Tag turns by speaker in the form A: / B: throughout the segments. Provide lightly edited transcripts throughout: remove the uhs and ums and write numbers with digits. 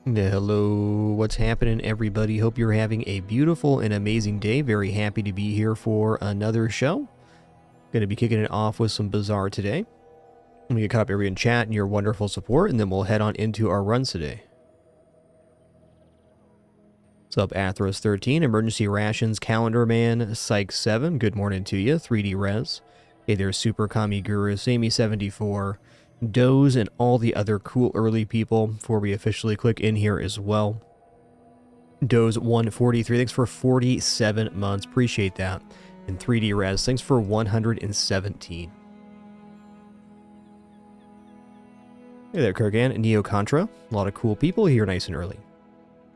A: Yeah, hello, what's happening, everybody? Hope you're having a beautiful and amazing day. Very happy to be here for another show. Going to be kicking it off with some Bazarro today. I'm going to get caught up everybody in chat and your wonderful support, and then we'll head on into our runs today. What's up, Athros13, Emergency Rations, Calendar Man, Psych 7, good morning to you, 3D Res. Hey there, Super Kami Guru, Sammy74, Doze, and all the other cool early people before we officially click in here as well. Doze 143, thanks for 47 months, appreciate that. And 3D Res, thanks for 117. Hey there, Kurgan, Neo Contra, a lot of cool people here nice and early.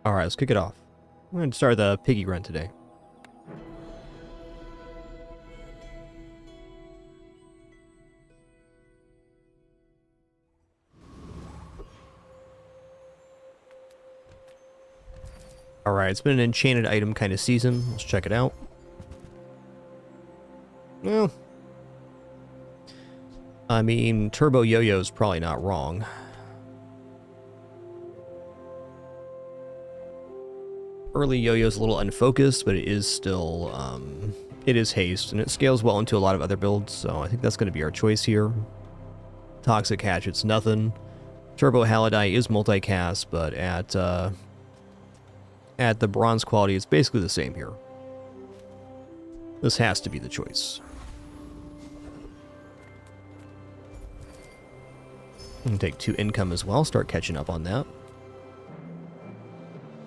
A: Alright, let's kick it off. We're going to start the piggy run today. Alright, it's been an enchanted item kind of season. Let's check it out. Well, I mean, Turbo Yo-Yo's probably not wrong. Early Yo-Yo's a little unfocused, but it is still, it is haste, and it scales well into a lot of other builds, so I think that's going to be our choice here. Toxic Hatchet's nothing. Turbo Halidai is multicast, but at the bronze quality, it's basically the same here. This has to be the choice. And take 2 income as well, start catching up on that.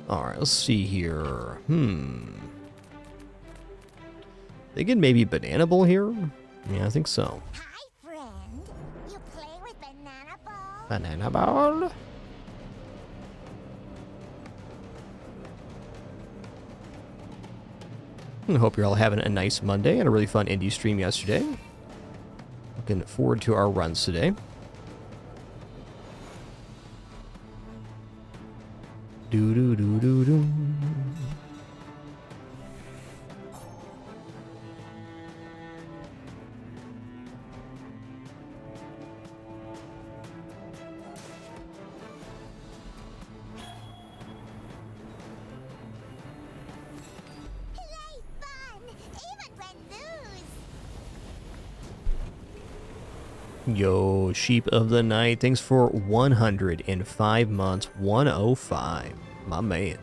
A: Alright, let's see here. Thinking maybe Banana Bowl here? Yeah, I think so.
B: Hi, friend. You play with Banana Ball?
A: Banana Ball? I hope you're all having a nice Monday and a really fun indie stream yesterday. Looking forward to our runs today. Do do do do do.
B: Play fun, even when lose.
A: Yo, Sheep of the Night, thanks for 105 months, 105. My man.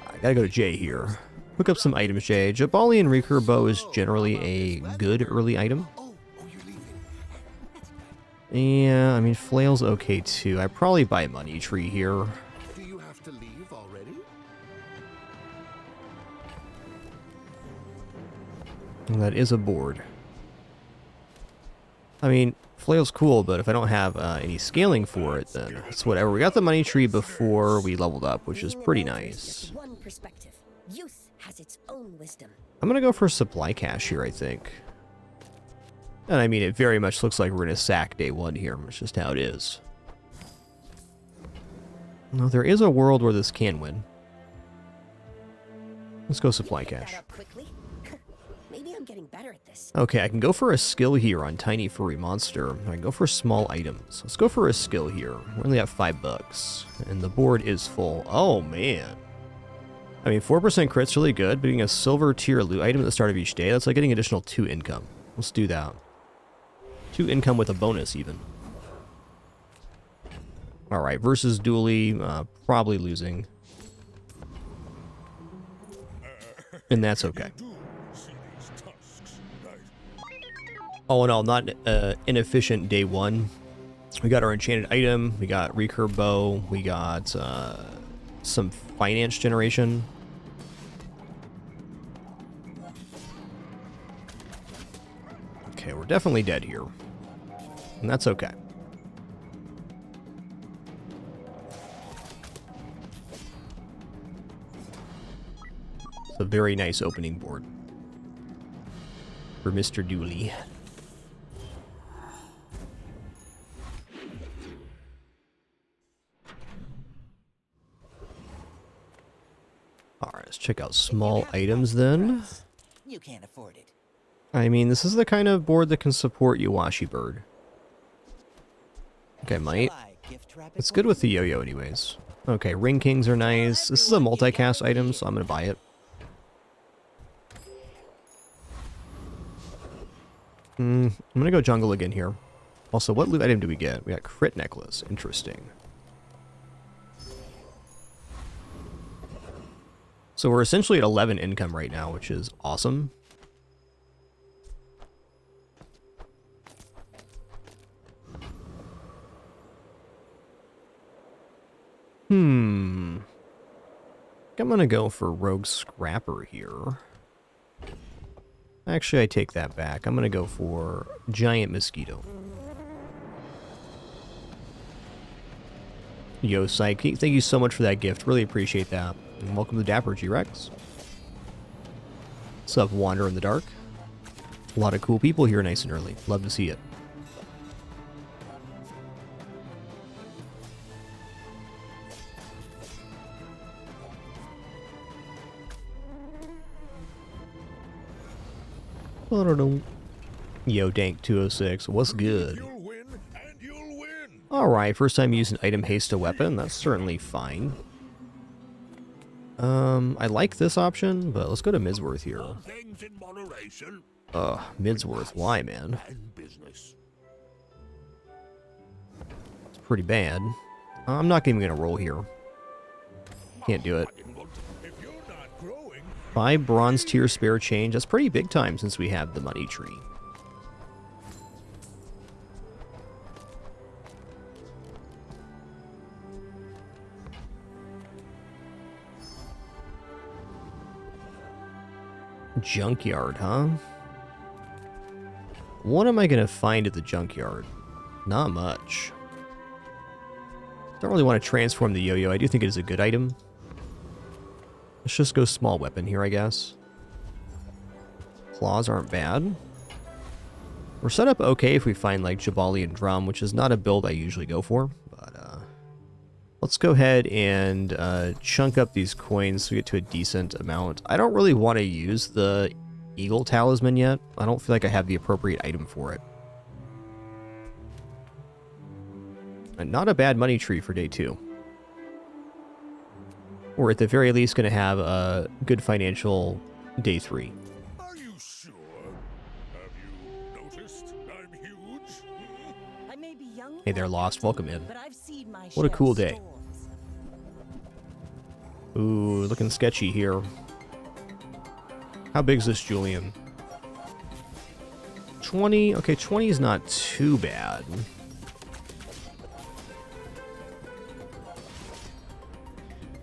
A: I gotta go to Jay here. Hook up some items, Jay. Jabalian Recur Bow is generally a good early item. Yeah, I mean, Flail's okay too. I'd probably buy Money Tree here.
C: Do you have to leave already?
A: And that is a board. I mean, Flail's cool, but if I don't have any scaling for it, then it's whatever. We got the Money Tree before we leveled up, which is pretty nice.
D: One perspective. Youth has its own wisdom.
A: I'm gonna go for Supply Cash here, I think. And I mean, it very much looks like we're gonna sack day 1 here. It's just how it is. No, there is a world where this can win. Let's go Supply Cash.
D: That up quickly. Maybe I'm getting better at this.
A: Okay, I can go for a skill here on Tiny Furry Monster. I can go for small items. Let's go for a skill here. We only have $5, and the board is full. Oh, man. I mean, 4% crit's really good, but getting a silver tier loot item at the start of each day, that's like getting additional 2 income. Let's do that. 2 income with a bonus, even. Alright, versus Dooley, probably losing. And that's okay. All in all, not inefficient day 1. We got our enchanted item, we got Recur Bow, we got some finance generation. Okay, we're definitely dead here. And that's okay. It's a very nice opening board for Mr. Dooley. Alright, let's check out small items then.
E: You can't afford it.
A: I mean, this is the kind of board that can support Yuwashi Bird. Okay, might.
E: Shall I gift wrap it
A: It's
E: for
A: good
E: you?
A: with the yo-yo anyways. Okay, Ring Kings are nice. This is a multicast item, so I'm going to buy it. I'm going to go jungle again here. Also, what loot item do we get? We got Crit Necklace. Interesting. So we're essentially at 11 income right now, which is awesome. I'm gonna go for Rogue Scrapper here. Actually, I take that back. I'm gonna go for Giant Mosquito. Yo, Psych, thank you so much for that gift. Really appreciate that. And welcome to Dapper G-Rex. What's up, Wander in the Dark? A lot of cool people here nice and early. Love to see it. Yo, Dank206, what's good?
C: You'll win, and you'll win.
A: Alright, first time using item haste to weapon, that's certainly fine. I like this option, but let's go to Midsworth here.
C: Things in moderation
A: Midsworth, why, man?
C: and business.
A: It's pretty bad. I'm not even gonna roll here. Can't do it.
C: If you're not growing,
A: 5 bronze tier spare change, that's pretty big time since we have the money tree. Junkyard, huh? What am I gonna find at the junkyard? Not much. Don't really want to transform the yo-yo. I do think it is a good item. Let's just go small weapon here, I guess. Claws aren't bad. We're set up okay if we find, like, Jabali and Drum, which is not a build I usually go for. But, let's go ahead and chunk up these coins so we get to a decent amount. I don't really want to use the Eagle Talisman yet. I don't feel like I have the appropriate item for it. And not a bad money tree for day 2. We're at the very least going to have a good financial day 3.
C: are you sure? Have you noticed I'm huge?
D: I may be young,
A: Hey there, Lost. Welcome in.
D: but I've seen my
A: What a
D: share
A: cool
D: of
A: day.
D: storms.
A: Ooh, looking sketchy here. How big is this Julian? 20? Okay, 20 is not too bad.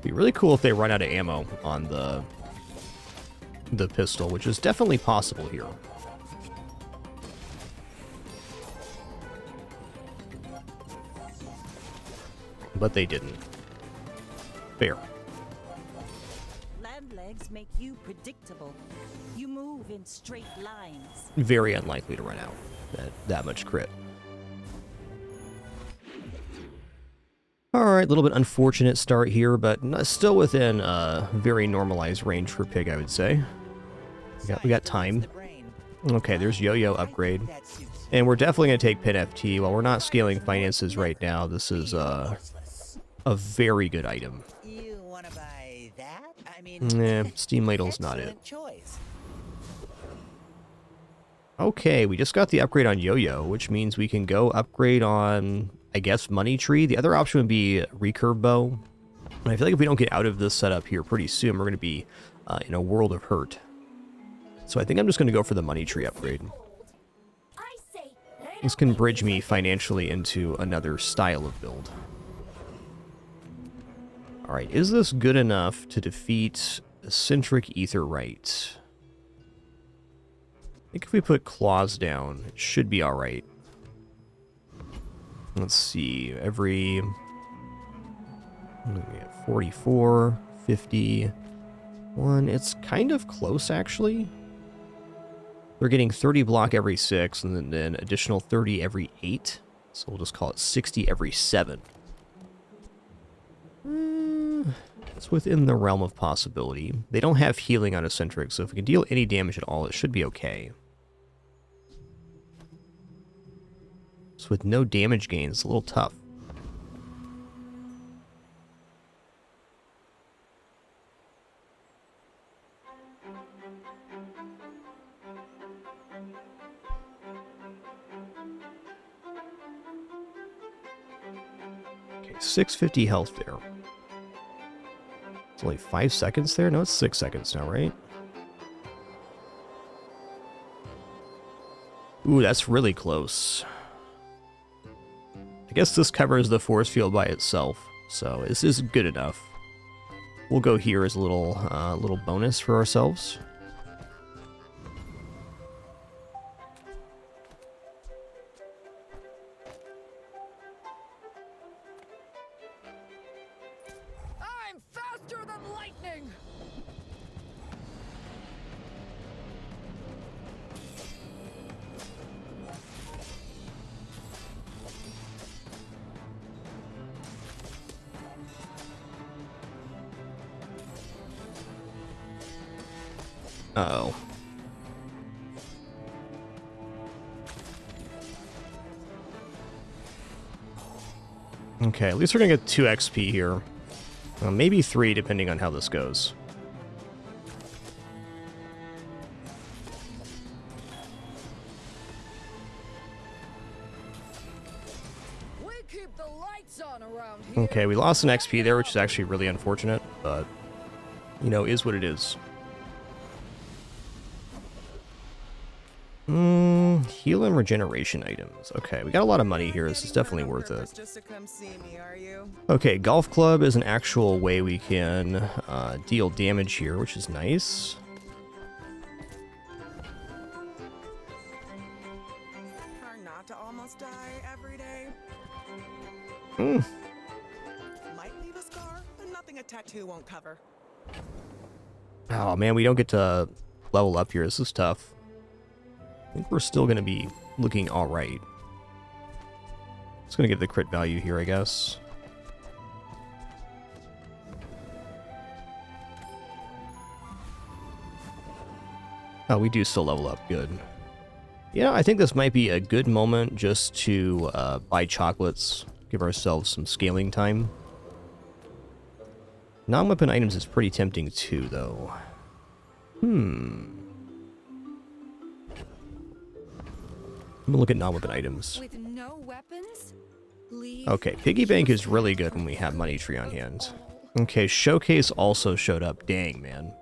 A: Be really cool if they run out of ammo on the pistol, which is definitely possible here. But they didn't. Fair.
F: Land legs make you predictable. You move in straight lines.
A: Very unlikely to run out that much crit. Alright, a little bit unfortunate start here, but still within a very normalized range for Pig, I would say. We got time. Okay, there's Yo-Yo upgrade. And we're definitely going to take Pin FT. While we're not scaling finances right now, this is a very good item.
E: You want to buy that? I mean,
A: Nah, Steam Ladle's not it.
E: excellent choice.
A: Okay, we just got the upgrade on Yo-Yo, which means we can go upgrade on, I guess, Money Tree. The other option would be Recurve Bow. And I feel like if we don't get out of this setup here pretty soon, we're going to be in a world of hurt. So I think I'm just going to go for the Money Tree upgrade.
B: I say,
A: This can bridge me financially into another style of build. Alright, is this good enough to defeat Eccentric Aetheryte? I think if we put claws down, it should be alright. Let's see, every 44, 51, it's kind of close actually. We're getting 30 block every 6 and then additional 30 every 8. So we'll just call it 60 every 7. It's within the realm of possibility. They don't have healing on Eccentric, so if we can deal any damage at all, it should be okay. So with no damage gains, it's a little tough. Okay, 650 health there. It's only 5 seconds there? No, it's 6 seconds now, right? Ooh, that's really close. I guess this covers the force field by itself, so this is good enough. We'll go here as a little bonus for ourselves.
G: I'm faster than lightning!
A: Uh-oh. Okay, at least we're gonna get 2 XP here. Maybe 3, depending on how this goes.
G: We keep the lights on around here.
A: Okay, we lost an XP there, which is actually really unfortunate, but, you know, is what it is. Heal and regeneration items. Okay, we got a lot of money here. This is definitely worth it.
G: Just to come see me, are you?
A: Okay, golf club is an actual way we can deal damage here, which is nice.
G: Try not to almost die every day. Might leave a scar, but nothing a tattoo won't cover.
A: Oh man, we don't get to level up here. This is tough. I think we're still going to be looking alright. It's going to get the crit value here, I guess. Oh, we do still level up. Good. Yeah, I think this might be a good moment just to buy chocolates. Give ourselves some scaling time. Non-weapon items is pretty tempting too, though. I'm gonna look at non-weapon items.
H: With no weapons? Leave
A: Okay, piggy bank is really good when we have money tree on hand. Okay, showcase also showed up. Dang, man.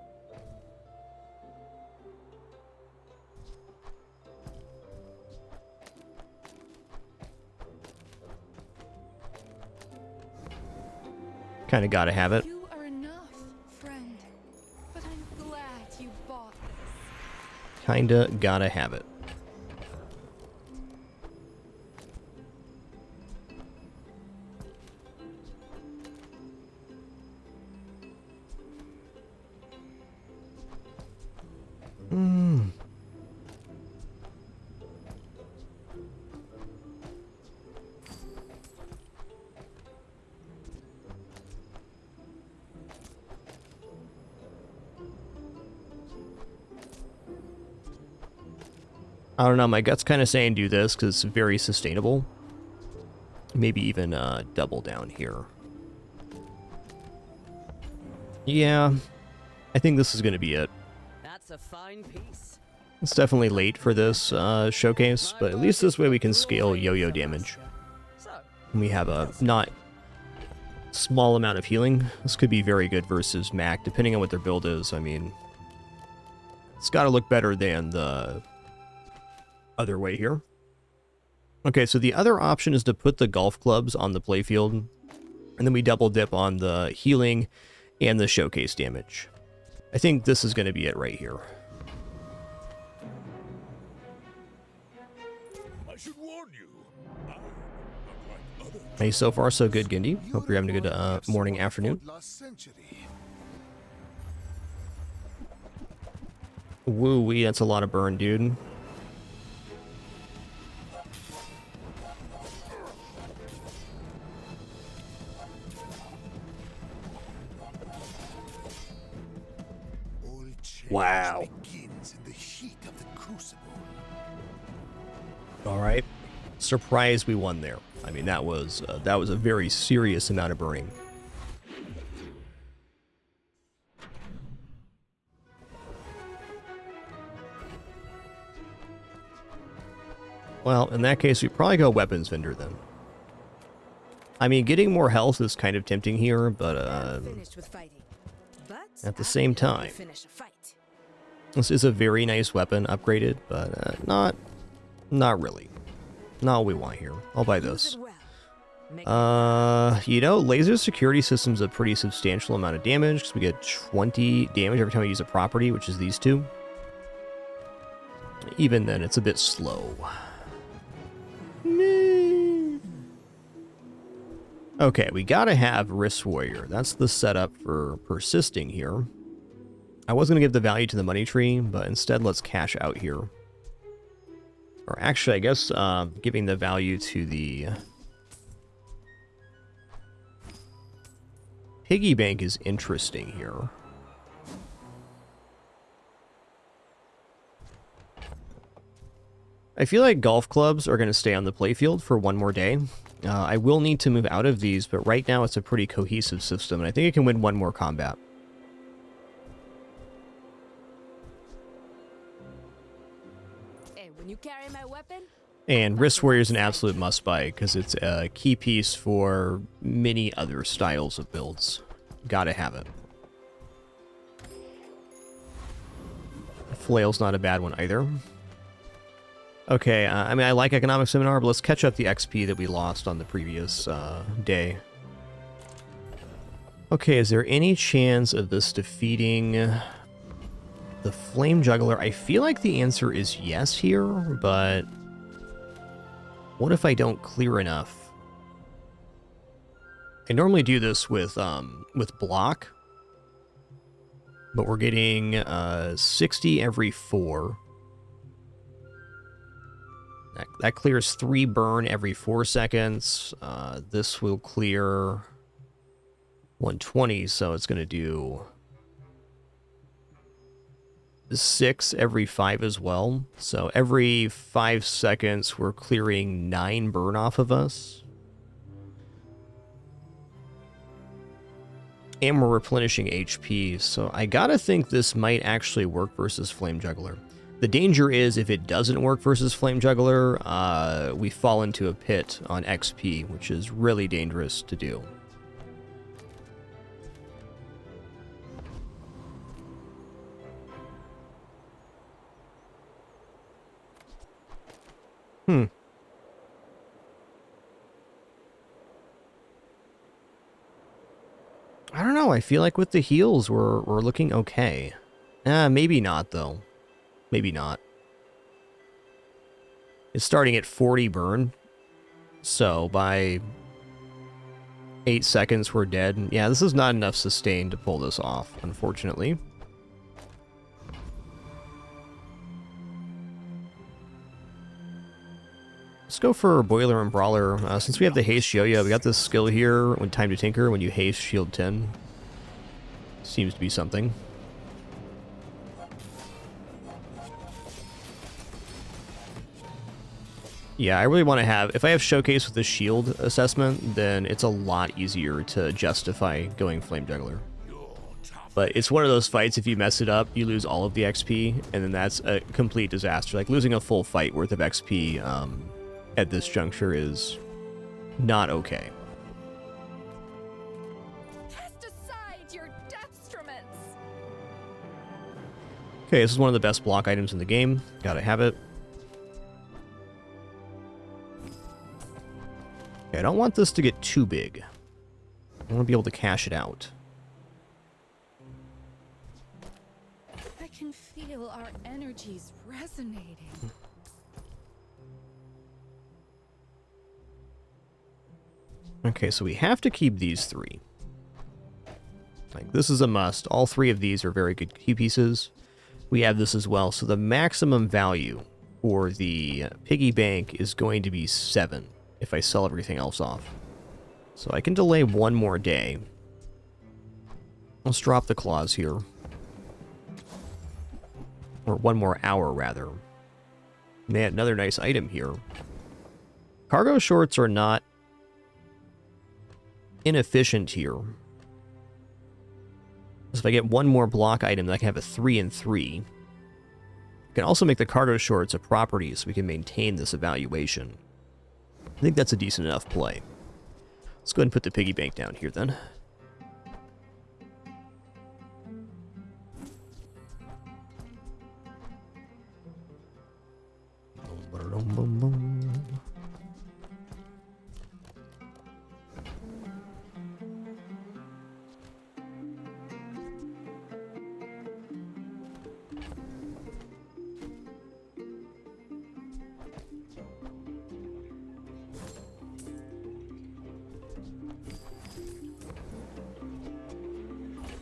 A: Kind of gotta have it.
H: You are enough, friend. But I'm glad you bought this.
A: Kinda gotta have it. I don't know, my gut's kind of saying do this because it's very sustainable. Maybe even double down here. Yeah, I think this is going to be it.
F: That's a fine piece.
A: It's definitely late for this showcase, but at least this way we can scale yo-yo damage. We have a not small amount of healing. This could be very good versus Mac, depending on what their build is. I mean, it's got to look better than the other way here. Okay, so the other option is to put the golf clubs on the playfield, and then we double dip on the healing and the showcase damage. I think this is going to be it right here.
C: I should warn you. I, unlike others,
A: Hey, so far so good, Gindi. Hope you're having a good morning, afternoon.
C: last century.
A: Woo-wee, that's a lot of burn, dude.
C: All change
A: Wow.
C: begins in the heat of the crucible.
A: All right. Surprised we won there. I mean, that was a very serious amount of burning. Well, in that case, we probably go weapons vendor then. I mean, getting more health is kind of tempting here, but
D: Finished with fighting. But
A: at the
D: I
A: same
D: can help you
A: time,
D: finish a fight.
A: this is a very nice weapon upgraded, but not really. Not what we want here. I'll buy
D: Use
A: this.
D: it well. Make
A: You know, laser security system's a pretty substantial amount of damage because we get 20 damage every time we use a property, which is these two. Even then, it's a bit slow. Okay, we gotta have Wrist Warrior. That's the setup for persisting here. I was gonna give the value to the money tree, but instead let's cash out here. Or actually, I guess giving the value to the piggy bank is interesting here. I feel like golf clubs are going to stay on the playfield for one more day. I will need to move out of these, but right now it's a pretty cohesive system, and I think it can win one more combat.
H: Hey, when you carry my weapon,
A: And Wrist Warrior is an absolute must-buy, because it's a key piece for many other styles of builds. Gotta have it. Flail's not a bad one either. Okay, I mean, I like Economic Seminar, but let's catch up the XP that we lost on the previous day. Okay, is there any chance of this defeating the Flame Juggler? I feel like the answer is yes here, but what if I don't clear enough? I normally do this with block, but we're getting 60 every 4. That clears 3 burn every 4 seconds. This will clear 120, so it's going to do 6 every 5 as well. So every 5 seconds, we're clearing 9 burn off of us. And we're replenishing HP, so I gotta think this might actually work versus Flame Juggler. The danger is if it doesn't work versus Flame Juggler, we fall into a pit on XP, which is really dangerous to do. I don't know, I feel like with the heals, we're looking okay. Maybe not, though. Maybe not. It's starting at 40 burn. So by 8 seconds, we're dead. Yeah, this is not enough sustain to pull this off, unfortunately. Let's go for Boiler and Brawler. Since we have the Haste Yo-Yo, we got this skill here, when Time to Tinker, when you haste shield 10. Seems to be something. Yeah, I really want to have... If I have Showcase with the shield assessment, then it's a lot easier to justify going Flame Juggler. But it's one of those fights, if you mess it up, you lose all of the XP, and then that's a complete disaster. Like, losing a full fight worth of XP at this juncture is not okay.
H: cast aside your deathstruments.
A: Okay, this is one of the best block items in the game. Gotta have it. Okay, I don't want this to get too big. I want to be able to cash it out.
H: I can feel our energies resonating.
A: Okay, so we have to keep these 3. Like, this is a must. All 3 of these are very good key pieces. We have this as well. So the maximum value for the piggy bank is going to be 7 if I sell everything else off. So I can delay one more day. Let's drop the claws here. Or one more hour, rather. Man, another nice item here. Cargo shorts are not inefficient here. So if I get one more block item, then I can have a 3 and 3. We can also make the cargo shorts a property so we can maintain this evaluation. I think that's a decent enough play. Let's go ahead and put the piggy bank down here then.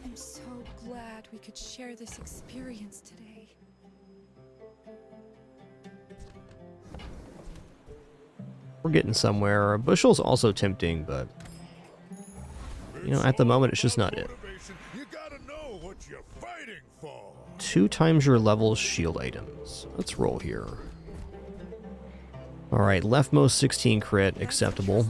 H: I'm so glad we could share this experience today.
A: We're getting somewhere. A bushel's also tempting, but you know, at the moment, it's just not it.
C: Motivation. You gotta know what you're fighting for.
A: 2 times your level's shield items. Let's roll here. Alright, leftmost 16 crit, acceptable.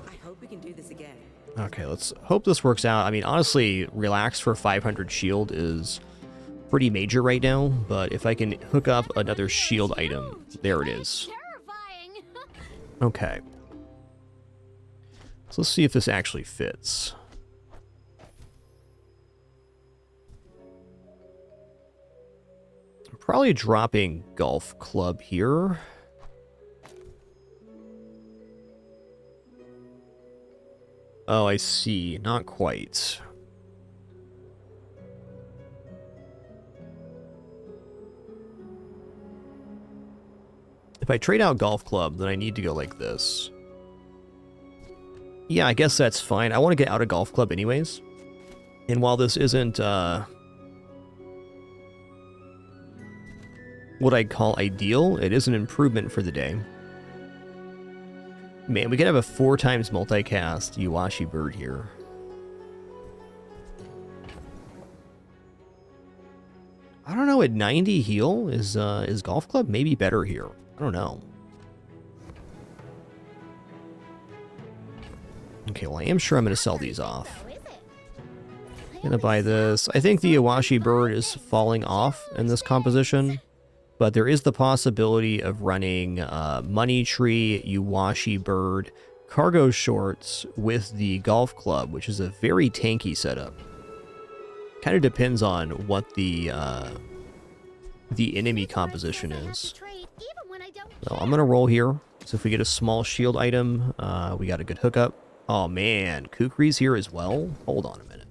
D: I hope we can do this again.
A: Okay, let's hope this works out. I mean, honestly, relax for 500 shield is pretty major right now, but if I can hook up another shield item, there it is.
B: Terrifying.
A: Okay. So let's see if this actually fits. I'm probably dropping golf club here. Oh, I see. Not quite. If I trade out golf club, then I need to go like this. Yeah, I guess that's fine. I want to get out of golf club anyways. And while this isn't what I'd call ideal, it is an improvement for the day. Man, we could have a 4 times multicast Yuashi bird here. I don't know, at 90 heal is golf club maybe better here. I don't know. Okay, well I am sure I'm gonna sell these off.
B: So is it?
A: Gonna buy this. I think the Iwashi bird is falling off in this composition, but there is the possibility of running Money Tree, Iwashi bird, cargo shorts with the golf club, which is a very tanky setup. Kind of depends on what the enemy composition is. So I'm gonna roll here. So if we get a small shield item, we got a good hookup. Oh man, Kukri's here as well? Hold on a minute.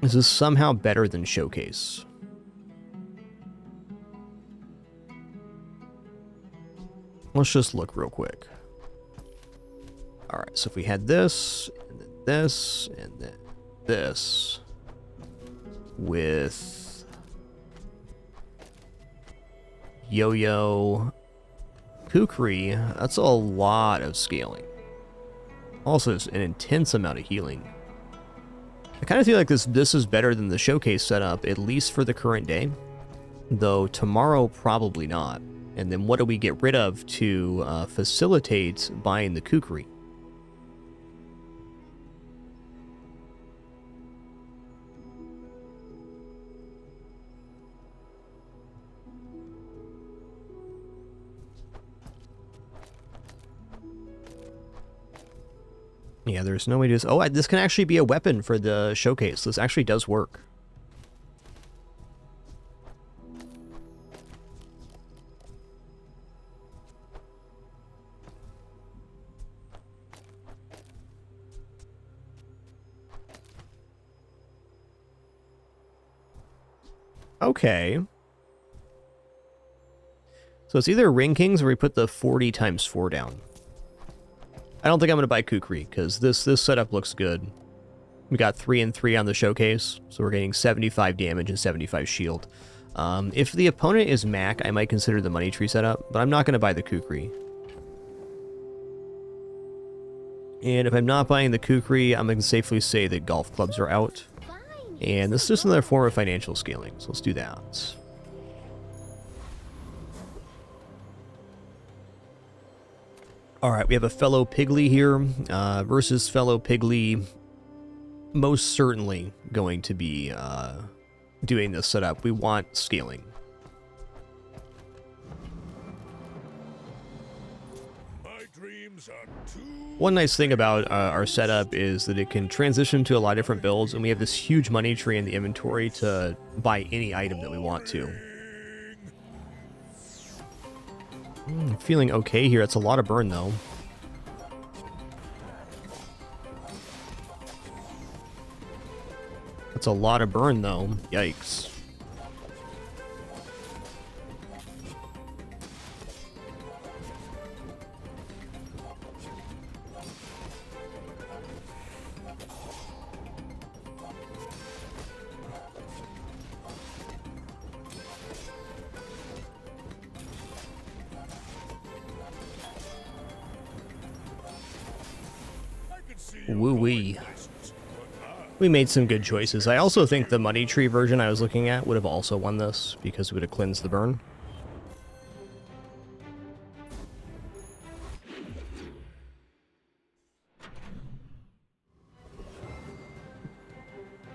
A: This is somehow better than Showcase. Let's just look real quick. Alright, so if we had this, and then this, and then this, with Yo-Yo, Kukri, that's a lot of scaling. Also, it's an intense amount of healing. I kind of feel like this is better than the Showcase setup, at least for the current day. Though tomorrow, probably not. And then what do we get rid of to facilitate buying the Kukri? Yeah, there's no way to... Oh, this can actually be a weapon for the Showcase. This actually does work. Okay. So it's either Ring Kings or we put the 40 times 4 down. I don't think I'm going to buy Kukri, because this setup looks good. We got 3 and 3 on the Showcase, so we're getting 75 damage and 75 shield. If the opponent is Mac, I might consider the Money Tree setup, but I'm not going to buy the Kukri. And if I'm not buying the Kukri, I'm going to safely say that golf clubs are out. And this is just another form of financial scaling, so let's do that. Alright, we have a fellow Piggly here versus fellow Piggly. Most certainly going to be doing this setup. We want scaling.
C: My dreams are too.
A: One nice thing about our setup is that it can transition to a lot of different builds, and we have this huge money tree in the inventory to buy any item that we want to. Feeling okay here. It's a lot of burn, though. That's a lot of burn, though. Yikes. Woo-wee. We made some good choices. I also think the money tree version I was looking at would have also won this because it would have cleansed the burn.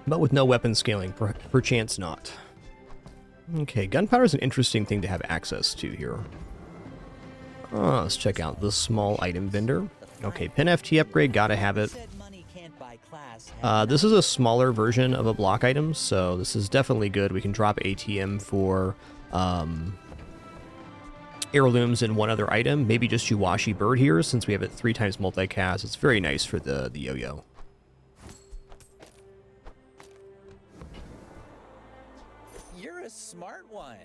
A: But with no weapon scaling, perchance not. Okay, gunpowder is an interesting thing to have access to here. Let's check out the small item vendor. Okay, pin FT upgrade, gotta have it.
E: Said money can't buy class.
A: This is a smaller version of a block item, so this is definitely good. We can drop ATM for heirlooms and one other item. Maybe just Uwashi Bird here, since we have it 3 times multicast. It's very nice for the yo-yo.
E: You're a smart one.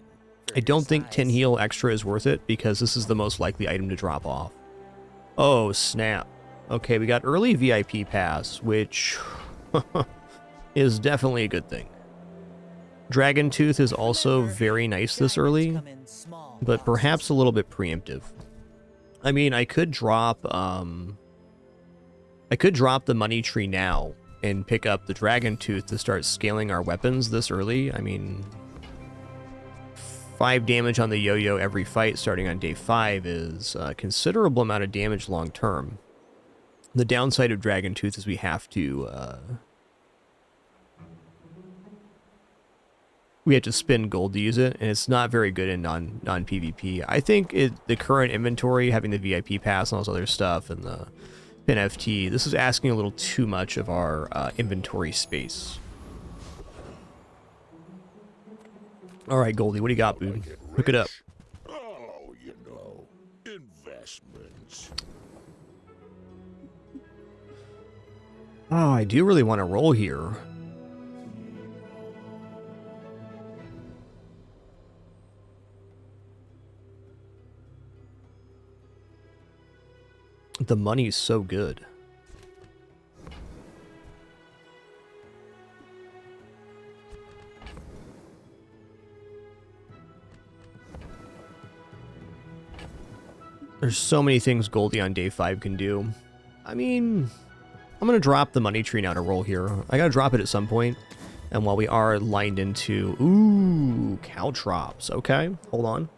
A: I don't think Tin Heal Extra is worth it, because this is the most likely item to drop off. Oh, snap. Okay, we got early VIP pass, which is definitely a good thing. Dragon Tooth is also very nice this early, but perhaps a little bit preemptive. I mean, I could drop the money tree now and pick up the Dragon Tooth to start scaling our weapons this early. I mean, 5 damage on the yo-yo every fight starting on day 5 is a considerable amount of damage long term. The downside of Dragon Tooth is we have to spend gold to use it, and it's not very good in non-PvP. I think the current inventory, having the VIP pass and all this other stuff, and the pin FT, this is asking a little too much of our inventory space. All right, Goldie, what do you got, boo? Hook it up.
C: Oh, you know, investments.
A: Oh, I do really want to roll here. The money's so good. There's so many things Goldie on day 5 can do. I mean, I'm going to drop the money tree now to roll here. I got to drop it at some point. And while we are lined into... Ooh, Caltrops. Okay, hold on.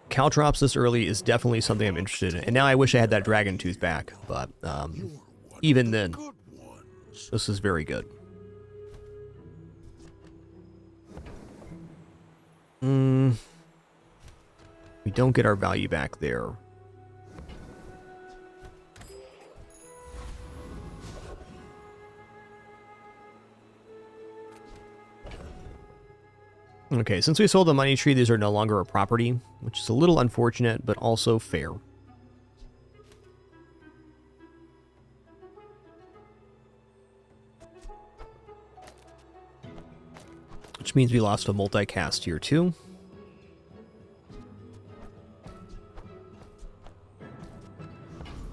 A: Caltrops this early is definitely something I'm interested in. And now I wish I had that Dragon Tooth back. But even then, this is very good. We don't get our value back there. Okay, since we sold the money tree, these are no longer a property, which is a little unfortunate, but also fair. Which means we lost a multicast here too.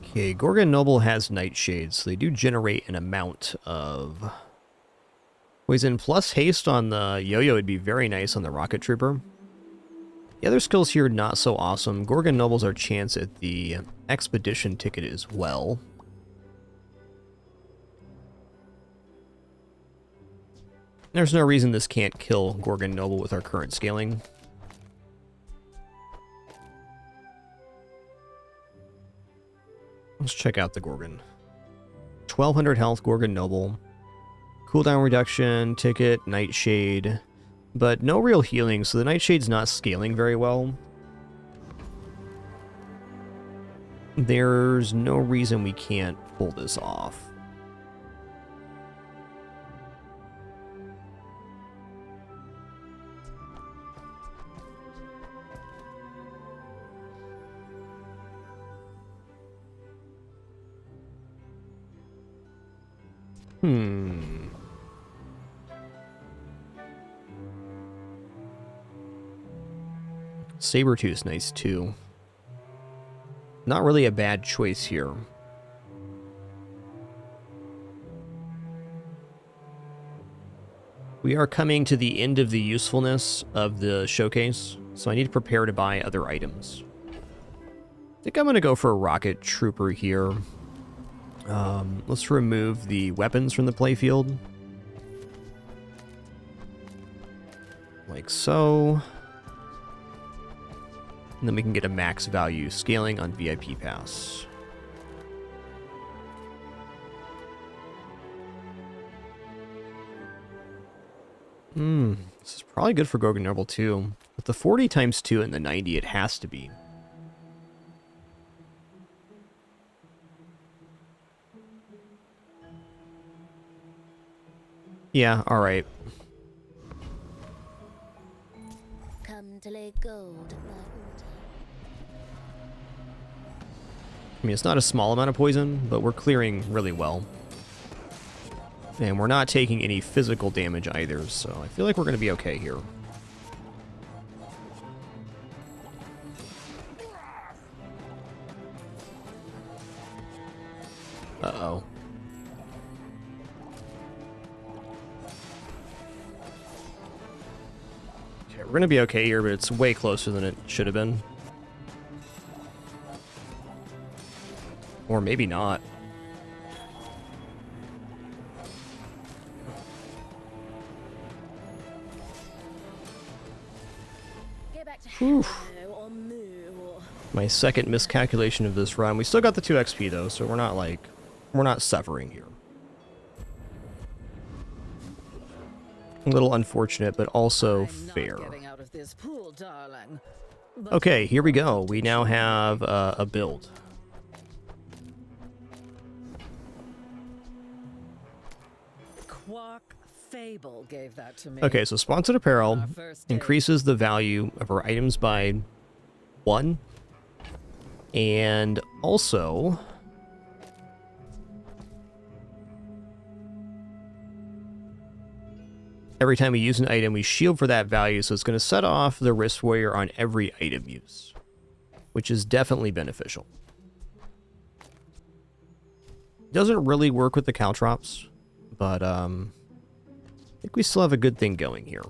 A: Okay, Gorgon Noble has Nightshades, so they do generate an amount of poison. Plus haste on the yo-yo would be very nice on the Rocket Trooper. The other skills here, not so awesome. Gorgon Noble's our chance at the Expedition ticket as well. There's no reason this can't kill Gorgon Noble with our current scaling. Let's check out the Gorgon. 1200 health, Gorgon Noble. Cooldown reduction, ticket, nightshade, but no real healing, so the nightshade's not scaling very well. There's no reason we can't pull this off. Sabertooth's nice too. Not really a bad choice here. We are coming to the end of the usefulness of the showcase, so I need to prepare to buy other items. I think I'm going to go for a rocket trooper here. Let's remove the weapons from the playfield. Like so. And then we can get a max value scaling on VIP Pass. This is probably good for Gorgon Noble too. With the 40 times 2 and the 90, it has to be. Yeah, alright.
B: Come to lay gold at my altar.
A: I mean, it's not a small amount of poison, but we're clearing really well. And we're not taking any physical damage either, so I feel like we're going to be okay here. Uh-oh. Okay, we're going to be okay here, but it's way closer than it should have been. Or maybe not. My second miscalculation of this run. We still got the 2 XP though, so we're not suffering here. A little unfortunate, but also fair. Okay, here we go. We now have a build.
F: Fable gave that to me.
A: Okay, so sponsored apparel increases the value of our items by 1. And also, every time we use an item, we shield for that value, so it's going to set off the Wrist Warrior on every item use, which is definitely beneficial. Doesn't really work with the caltrops, but I think we still have a good thing going here.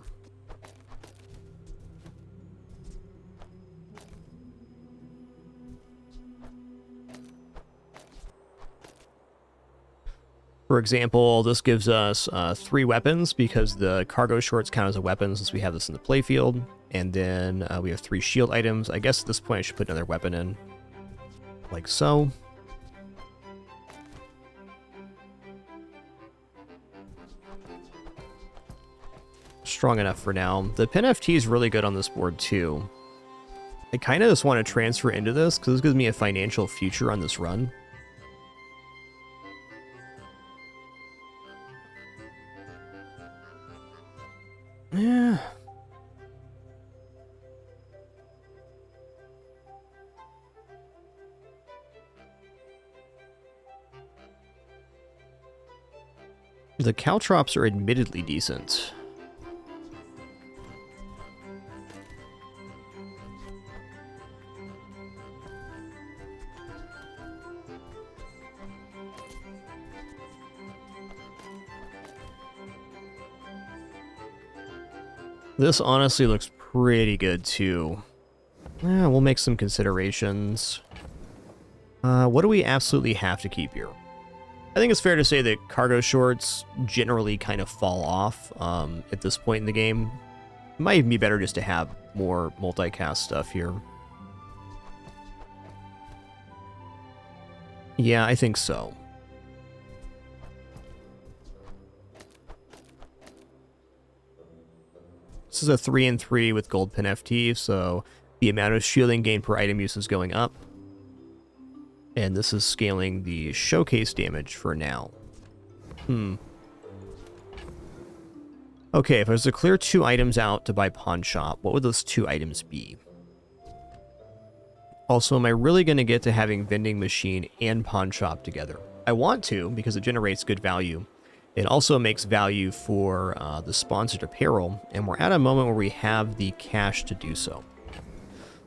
A: For example, this gives us 3 weapons because the cargo shorts count as a weapon since we have this in the playfield. And then we have 3 shield items. I guess at this point I should put another weapon in. Like so. Strong enough for now. The pin FT is really good on this board too. I kind of just want to transfer into this because this gives me a financial future on this run. Yeah. The caltrops are admittedly decent. This honestly looks pretty good too. Yeah, we'll make some considerations. What do we absolutely have to keep here? I think it's fair to say that cargo shorts generally kind of fall off at this point in the game. It might even be better just to have more multicast stuff here. Yeah, I think so. This is a 3 and 3 with gold pin FT, so the amount of shielding gain per item use is going up. And this is scaling the showcase damage for now. Okay, if I was to clear 2 items out to buy pawn shop, what would those 2 items be? Also, am I really going to get to having vending machine and pawn shop together? I want to, because it generates good value. It also makes value for the sponsored apparel, and we're at a moment where we have the cash to do so.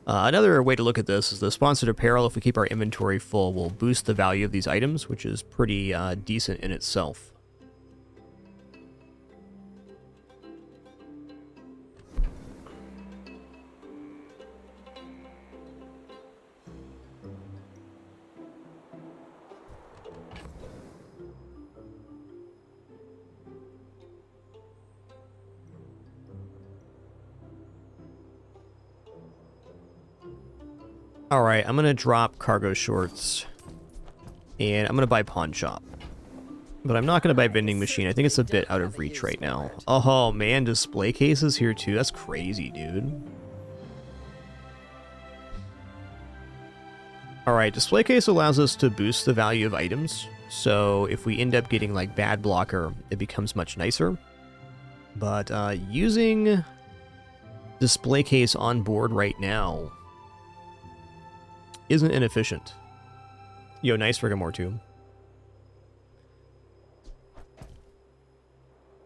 A: Another way to look at this is the sponsored apparel, if we keep our inventory full, will boost the value of these items, which is pretty decent in itself. Alright, I'm going to drop cargo shorts, and I'm going to buy pawn shop. But I'm not going to buy vending machine. I think it's a bit out of reach right now. Oh man, display cases here too. That's crazy, dude. Alright, display case allows us to boost the value of items. So if we end up getting like bad blocker, it becomes much nicer. But using display case on board right now isn't inefficient. Yo, nice Rigamore too.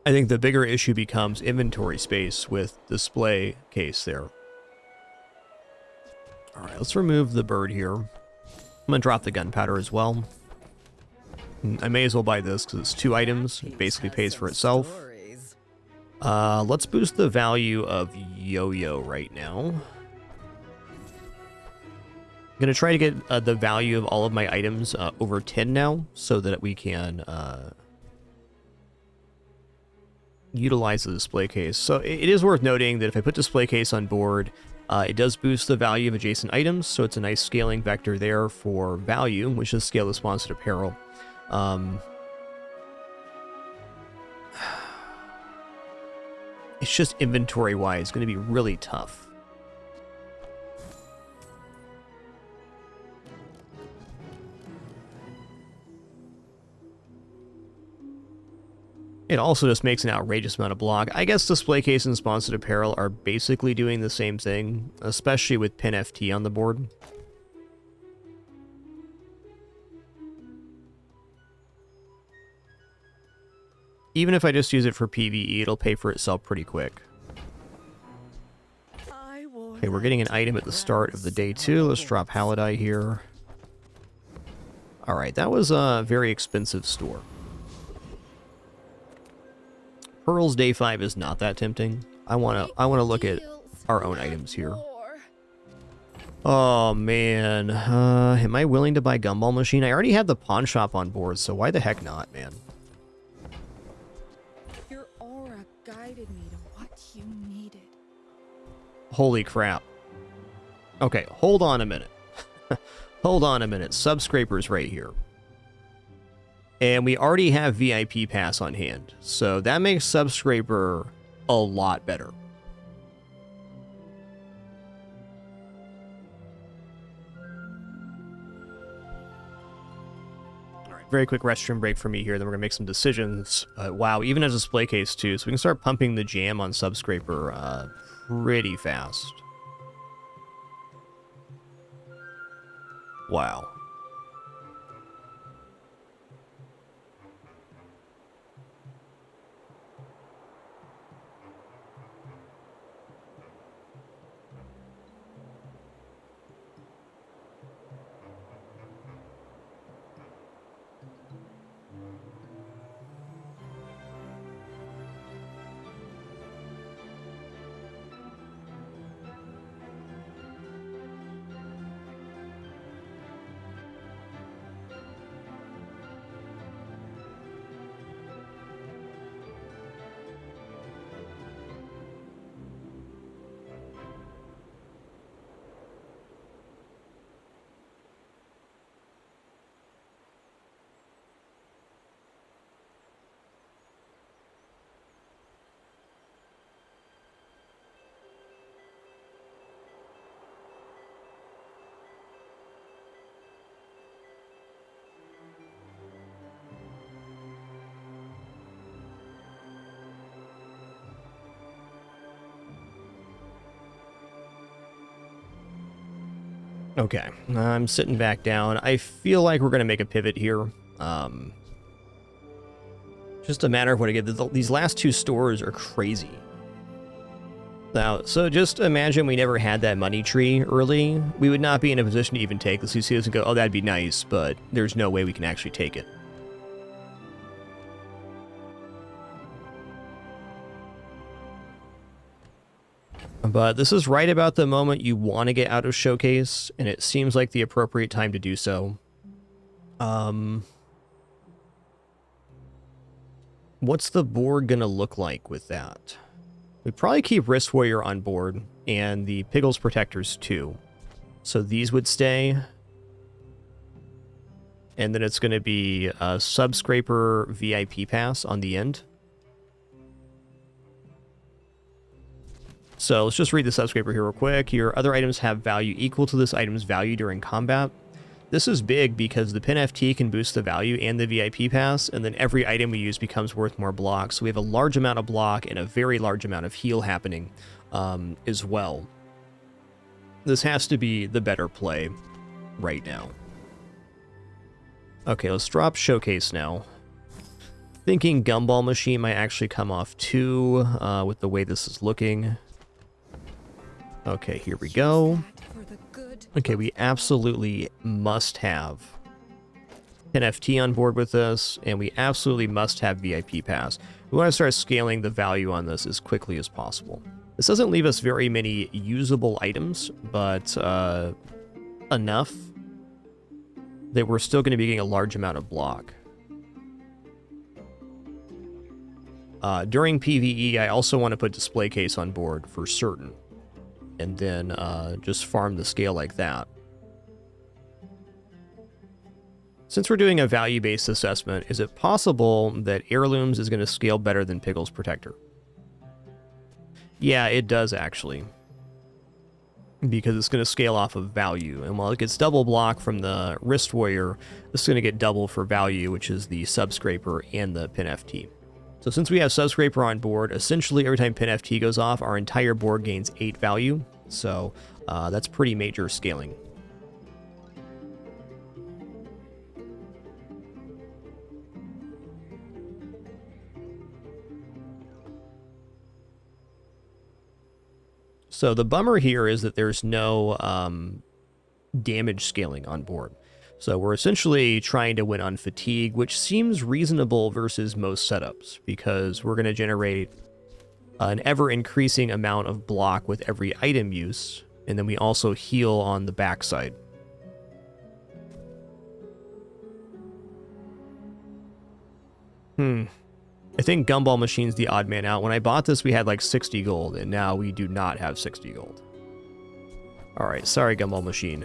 A: I think the bigger issue becomes inventory space with display case there. Alright, let's remove the bird here. I'm gonna drop the gunpowder as well. I may as well buy this because it's 2 items. It basically pays for itself. Let's boost the value of Yo-Yo right now. I'm going to try to get the value of all of my items over 10 now, so that we can utilize the display case. So it is worth noting that if I put display case on board, it does boost the value of adjacent items, so it's a nice scaling vector there for value, which is scale the sponsored apparel. It's just inventory-wise going to be really tough. It also just makes an outrageous amount of block. I guess display case and sponsored apparel are basically doing the same thing, especially with pin FT on the board. Even if I just use it for PvE, it'll pay for itself pretty quick. Okay, we're getting an item at the start of the day too. Let's drop Halidai here. Alright, that was a very expensive store. Pearl's day 5 is not that tempting. I wanna look at our own items here. Oh man, am I willing to buy Gumball Machine? I already have the pawn shop on board, so why the heck not, man?
H: Your aura guided me to what you needed.
A: Holy crap. Okay, hold on a minute. Hold on a minute. Subscraper's right here. And we already have VIP pass on hand, so that makes Subscraper a lot better. Alright, very quick restroom break for me here, then we're going to make some decisions. Wow, even as a display case too, so we can start pumping the jam on Subscraper pretty fast. Wow. Okay, I'm sitting back down. I feel like we're going to make a pivot here. Just a matter of what I get. These last two stores are crazy. Now, so just imagine we never had that money tree early. We would not be in a position to even take this. You see this and go, oh, that'd be nice, but there's no way we can actually take it. But this is right about the moment you want to get out of Showcase, and it seems like the appropriate time to do so. What's the board gonna look like with that? We probably keep Wrist Warrior on board, and the Piggles Protectors too. So these would stay. And then it's gonna be a Subscraper VIP Pass on the end. So let's just read the Subscraper here real quick. Your other items have value equal to this item's value during combat. This is big because the Pin FT can boost the value and the VIP pass, and then every item we use becomes worth more block. So we have a large amount of block and a very large amount of heal happening as well. This has to be the better play right now. Okay, let's drop Showcase now. Thinking Gumball Machine might actually come off too with the way this is looking. Okay, here we go. Okay, we absolutely must have NFT on board with this, and we absolutely must have VIP Pass. We want to start scaling the value on this as quickly as possible. This doesn't leave us very many usable items, but enough that we're still going to be getting a large amount of block. During PvE, I also want to put Display Case on board for certain. And then just farm the scale like that. Since we're doing a value-based assessment, is it possible that Heirlooms is going to scale better than Piggles Protector? Yeah, it does actually. Because it's going to scale off of value. And while it gets double block from the Wrist Warrior, this is going to get double for value, which is the Subscraper and the Pin FT. So since we have Subscraper on board, essentially every time Pin FT goes off, our entire board gains 8 value. So that's pretty major scaling. So the bummer here is that there's no damage scaling on board. So we're essentially trying to win on fatigue, which seems reasonable versus most setups, because we're going to generate an ever-increasing amount of block with every item use, and then we also heal on the backside. I think Gumball Machine's the odd man out. When I bought this, we had like 60 gold, and now we do not have 60 gold. Alright, sorry Gumball Machine.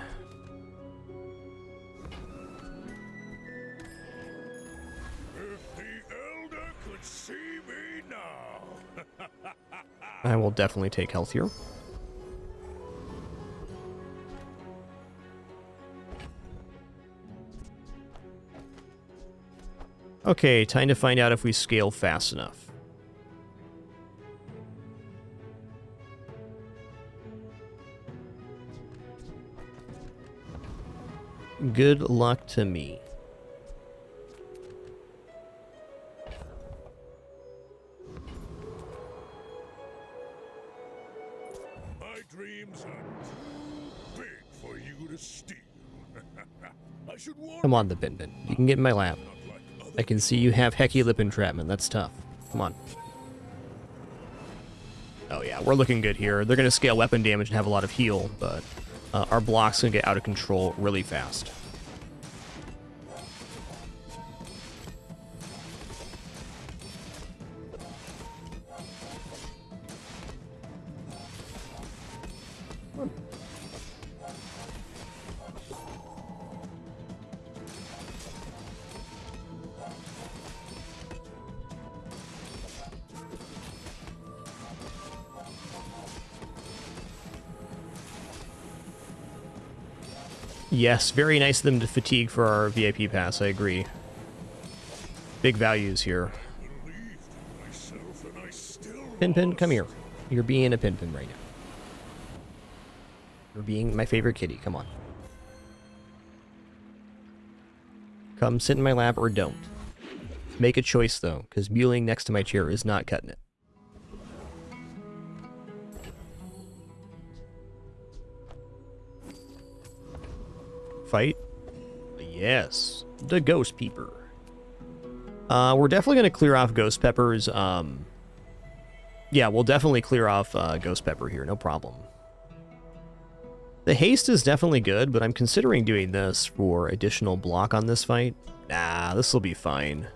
A: I will definitely take health here. Okay, time to find out if we scale fast enough. Good luck to me.
C: Dreams are big for you to steal. I should warn
A: Come on, the Bin Bin. You can get in my lap. I can see you have Hecky Lip Entrapment. That's tough. Come on. Oh yeah, we're looking good here. They're going to scale weapon damage and have a lot of heal, but our block's going to get out of control really fast. Yes, very nice of them to fatigue for our VIP pass, I agree. Big values here. Pin Pin, come here. You're being a Pin Pin right now. You're being my favorite kitty, come on. Come sit in my lap or don't. Make a choice, though, because muling next to my chair is not cutting it. Fight? Yes. The Ghost Peeper. We're definitely going to clear off Ghost Peppers. Yeah, we'll definitely clear off Ghost Pepper here, no problem. The haste is definitely good, but I'm considering doing this for additional block on this fight. Nah, this will be fine.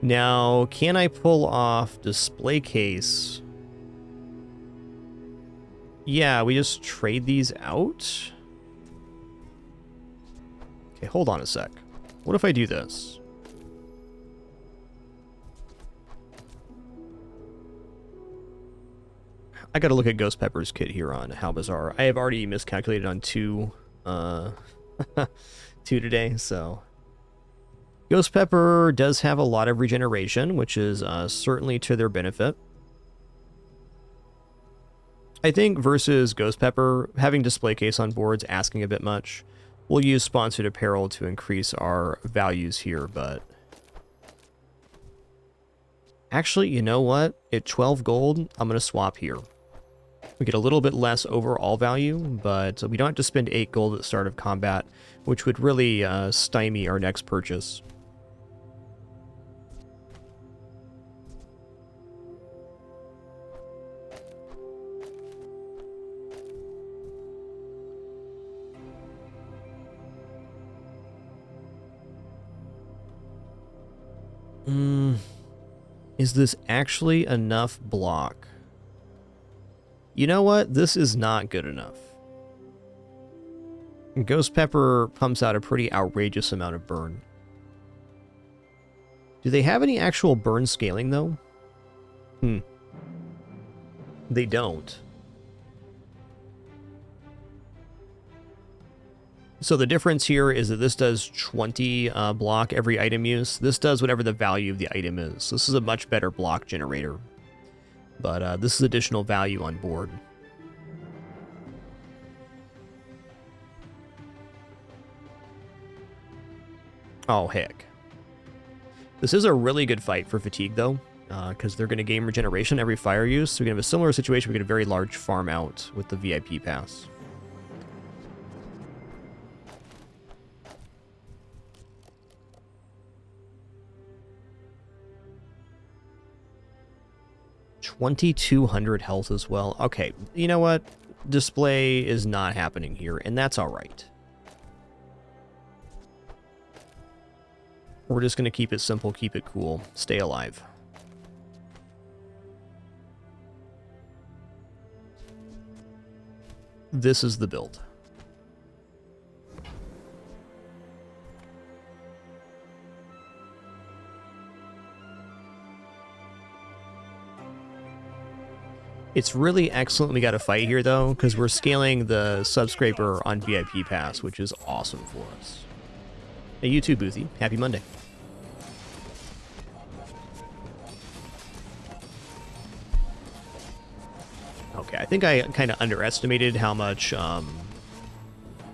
A: Now, can I pull off display case? Yeah, we just trade these out? Okay, hold on a sec. What if I do this? I gotta look at Ghost Pepper's kit here on How Bizarre. I have already miscalculated on two today, so... Ghost Pepper does have a lot of regeneration, which is certainly to their benefit. I think versus Ghost Pepper, having display case on board's asking a bit much. We'll use sponsored apparel to increase our values here, but... Actually, you know what? At 12 gold, I'm going to swap here. We get a little bit less overall value, but we don't have to spend 8 gold at the start of combat, which would really stymie our next purchase. Is this actually enough block? You know what? This is not good enough. Ghost Pepper pumps out a pretty outrageous amount of burn. Do they have any actual burn scaling, though? They don't. So the difference here is that this does 20 block every item use. This does whatever the value of the item is. This is a much better block generator. But this is additional value on board. Oh, heck. This is a really good fight for fatigue, though, because they're going to gain regeneration every fire use. So we're going to have a similar situation. We get a very large farm out with the VIP pass. $2,200 health as well. Okay, you know what? Display is not happening here, and that's all right. We're just going to keep it simple, keep it cool, stay alive. This is the build. It's really excellent we got a fight here, though, because we're scaling the subscraper on VIP Pass, which is awesome for us. Hey, you too, Boothy. Happy Monday. Okay, I think I kind of underestimated how much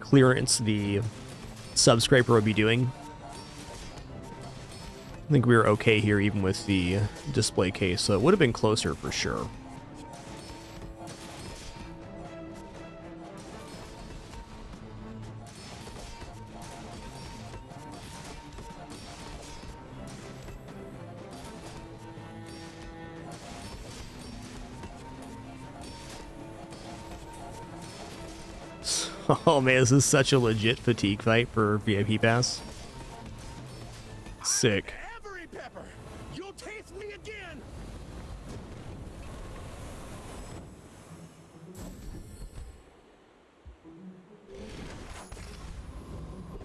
A: clearance the subscraper would be doing. I think we were okay here, even with the display case, so it would have been closer for sure. Oh man, this is such a legit fatigue fight for VIP Pass. Sick.
C: Every pepper, you'll taste me again.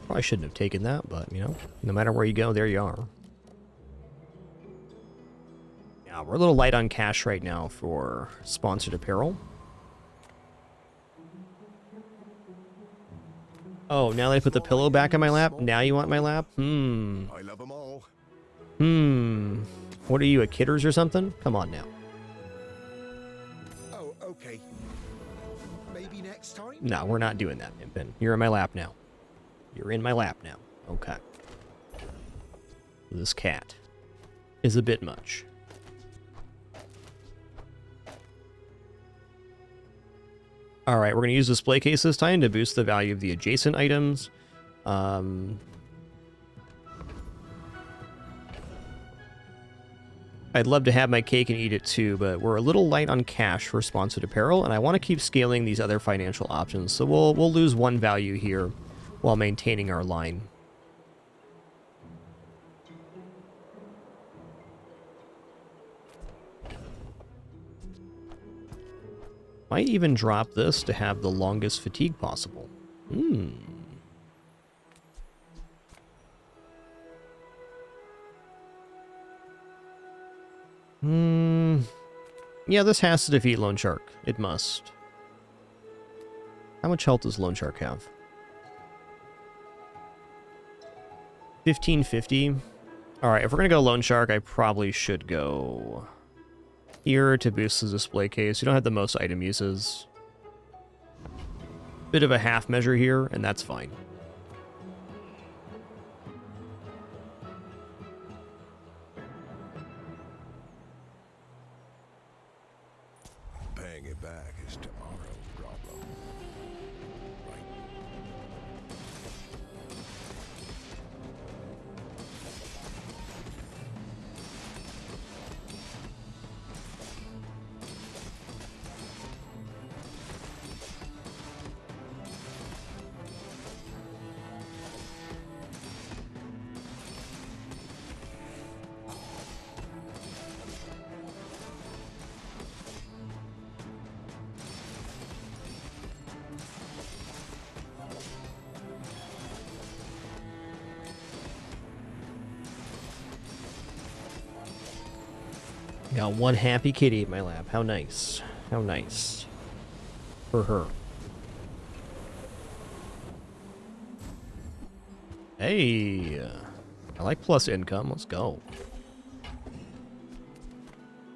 A: Probably shouldn't have taken that, but you know, no matter where you go, there you are. Yeah, we're a little light on cash right now for sponsored apparel. Oh, now that I put the pillow back on my lap, now you want my lap?
C: I love them all.
A: What are you, a Kidders or something? Come on now.
C: Oh, okay. Maybe next time?
A: No, we're not doing that, Pimpin. You're in my lap now. You're in my lap now. Okay. This cat is a bit much. Alright, we're going to use display case this time to boost the value of the adjacent items. I'd love to have my cake and eat it too, but we're a little light on cash for sponsored apparel, and I want to keep scaling these other financial options, so we'll lose one value here while maintaining our line. Might even drop this to have the longest fatigue possible. Yeah, this has to defeat Lone Shark. It must. How much health does Lone Shark have? 1550. Alright, if we're gonna go Lone Shark, I probably should go here to boost the display case. You don't have the most item uses. Bit of a half measure here, and that's fine.
C: Paying it back is tomorrow's problem. Right?
A: Got one happy kitty in my lap. How nice. How nice. For her. Hey. I like plus income. Let's go.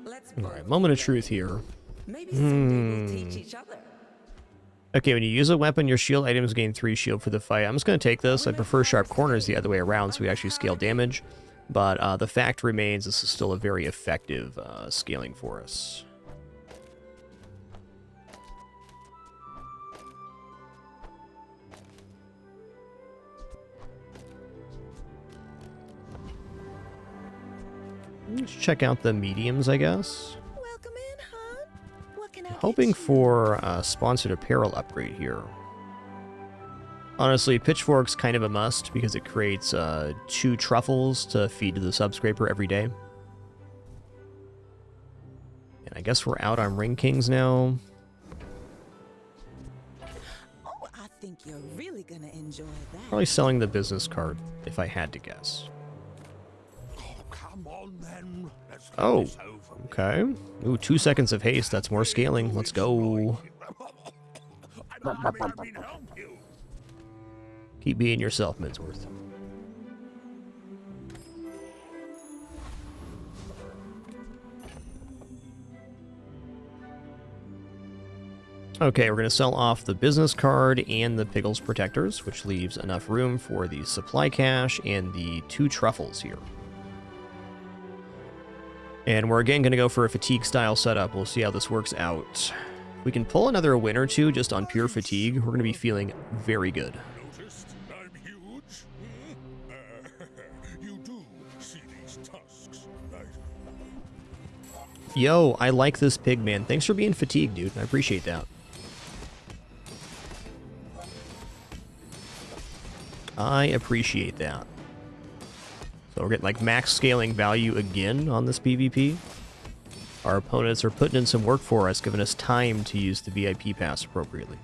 D: Let's
A: Alright, moment of truth here.
D: Maybe someday we'll teach each other.
A: Okay, when you use a weapon, your shield items gain 3 shield for the fight. I'm just going to take this. I prefer sharp corners the other way around so we actually scale damage. But the fact remains this is still a very effective scaling for us. Let's check out the mediums, I guess.
B: Welcome in, hon. What can I get
A: Hoping
B: you?
A: for a sponsored apparel upgrade here. Honestly, Pitchfork's kind of a must because it creates 2 truffles to feed to the subscraper every day. And I guess we're out on Ring Kings now.
D: Oh, I think you're really gonna enjoy that.
A: Probably selling the business card, if I had to guess.
C: Oh, come on then. Let's get
A: Oh,
C: this over with.
A: okay. Ooh, 2 seconds of haste. That's more scaling. Let's go.
C: I mean, help you.
A: Keep being yourself, Midsworth. Okay, we're going to sell off the business card and the Pickles Protectors, which leaves enough room for the supply cache and the 2 truffles here. And we're again going to go for a fatigue-style setup. We'll see how this works out. If we can pull another win or 2 just on pure fatigue, we're going to be feeling very good.
C: Noticed I'm huge? You do see these tusks, right?
A: Yo, I like this pig, man. Thanks for being fatigued, dude. I appreciate that. I appreciate that. So we're getting like max scaling value again on this PvP. Our opponents are putting in some work for us, giving us time to use the VIP pass appropriately.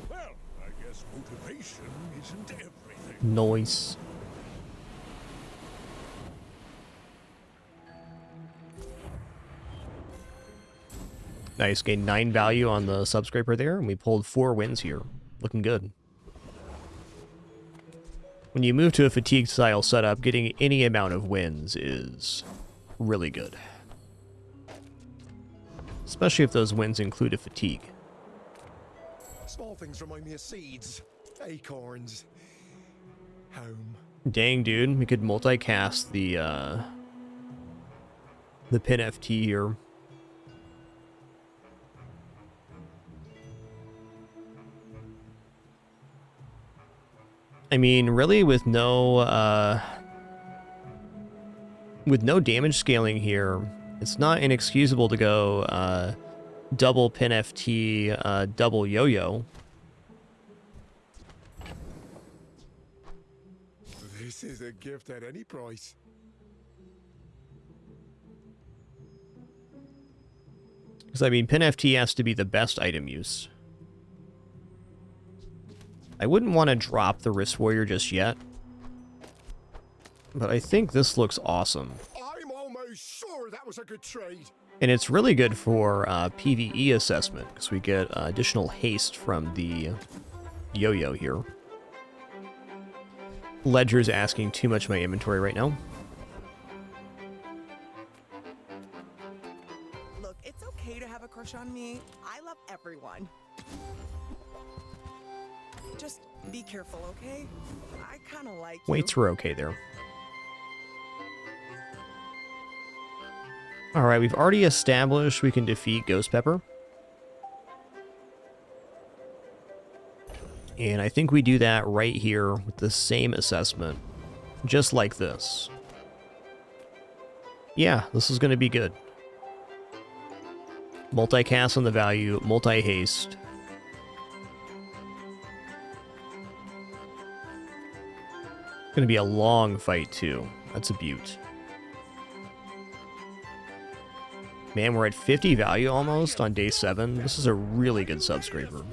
C: Well, I guess motivation isn't everything.
A: Noise. Nice, gained 9 value on the subscraper there, and we pulled 4 wins here. Looking good. When you move to a fatigue style setup, getting any amount of wins is really good. Especially if those wins include a fatigue.
C: Small things remind me of seeds, acorns, home.
A: Dang, dude, we could multicast the pin FT here. I mean, really, with no damage scaling here, it's not inexcusable to go double pin FT, double yo-yo.
C: This is a gift at any price.
A: Because, I mean, pin FT has to be the best item use. I wouldn't want to drop the Wrist Warrior just yet. But I think this looks awesome.
C: I'm almost sure that was a good trade.
A: And it's really good for PvE assessment, because we get additional haste from the yo-yo here. Ledger's asking too much of my inventory right now.
G: Look, it's okay to have a crush on me. I love everyone. Just be careful, okay? I kind of like you.
A: Weights were okay there. Alright, we've already established we can defeat Ghost Pepper. And I think we do that right here with the same assessment. Just like this. Yeah, this is going to be good. Multicast on the value, multi-haste. It's going to be a long fight, too. That's a beaut. Man, we're at 50 value almost on day 7. This is a really good subscraper.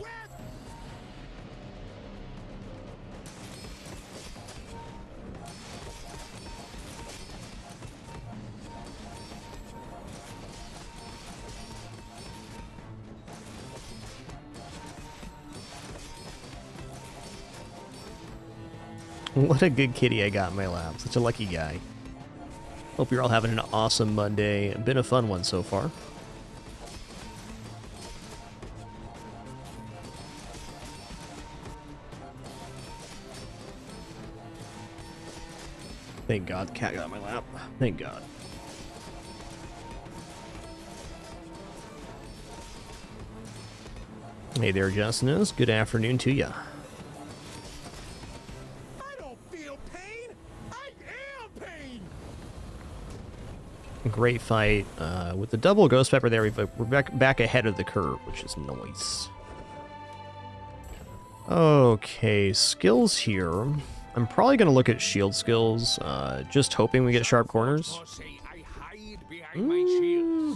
A: What a good kitty I got in my lap. Such a lucky guy. Hope you're all having an awesome Monday. Been a fun one so far. Thank God the cat got in my lap. Thank God. Hey there, Justinus. Good afternoon to ya. Great fight. With the double Ghost Pepper there, we're back ahead of the curve, which is nice. Okay, skills here. I'm probably going to look at shield skills, just hoping we get sharp corners. Yeah,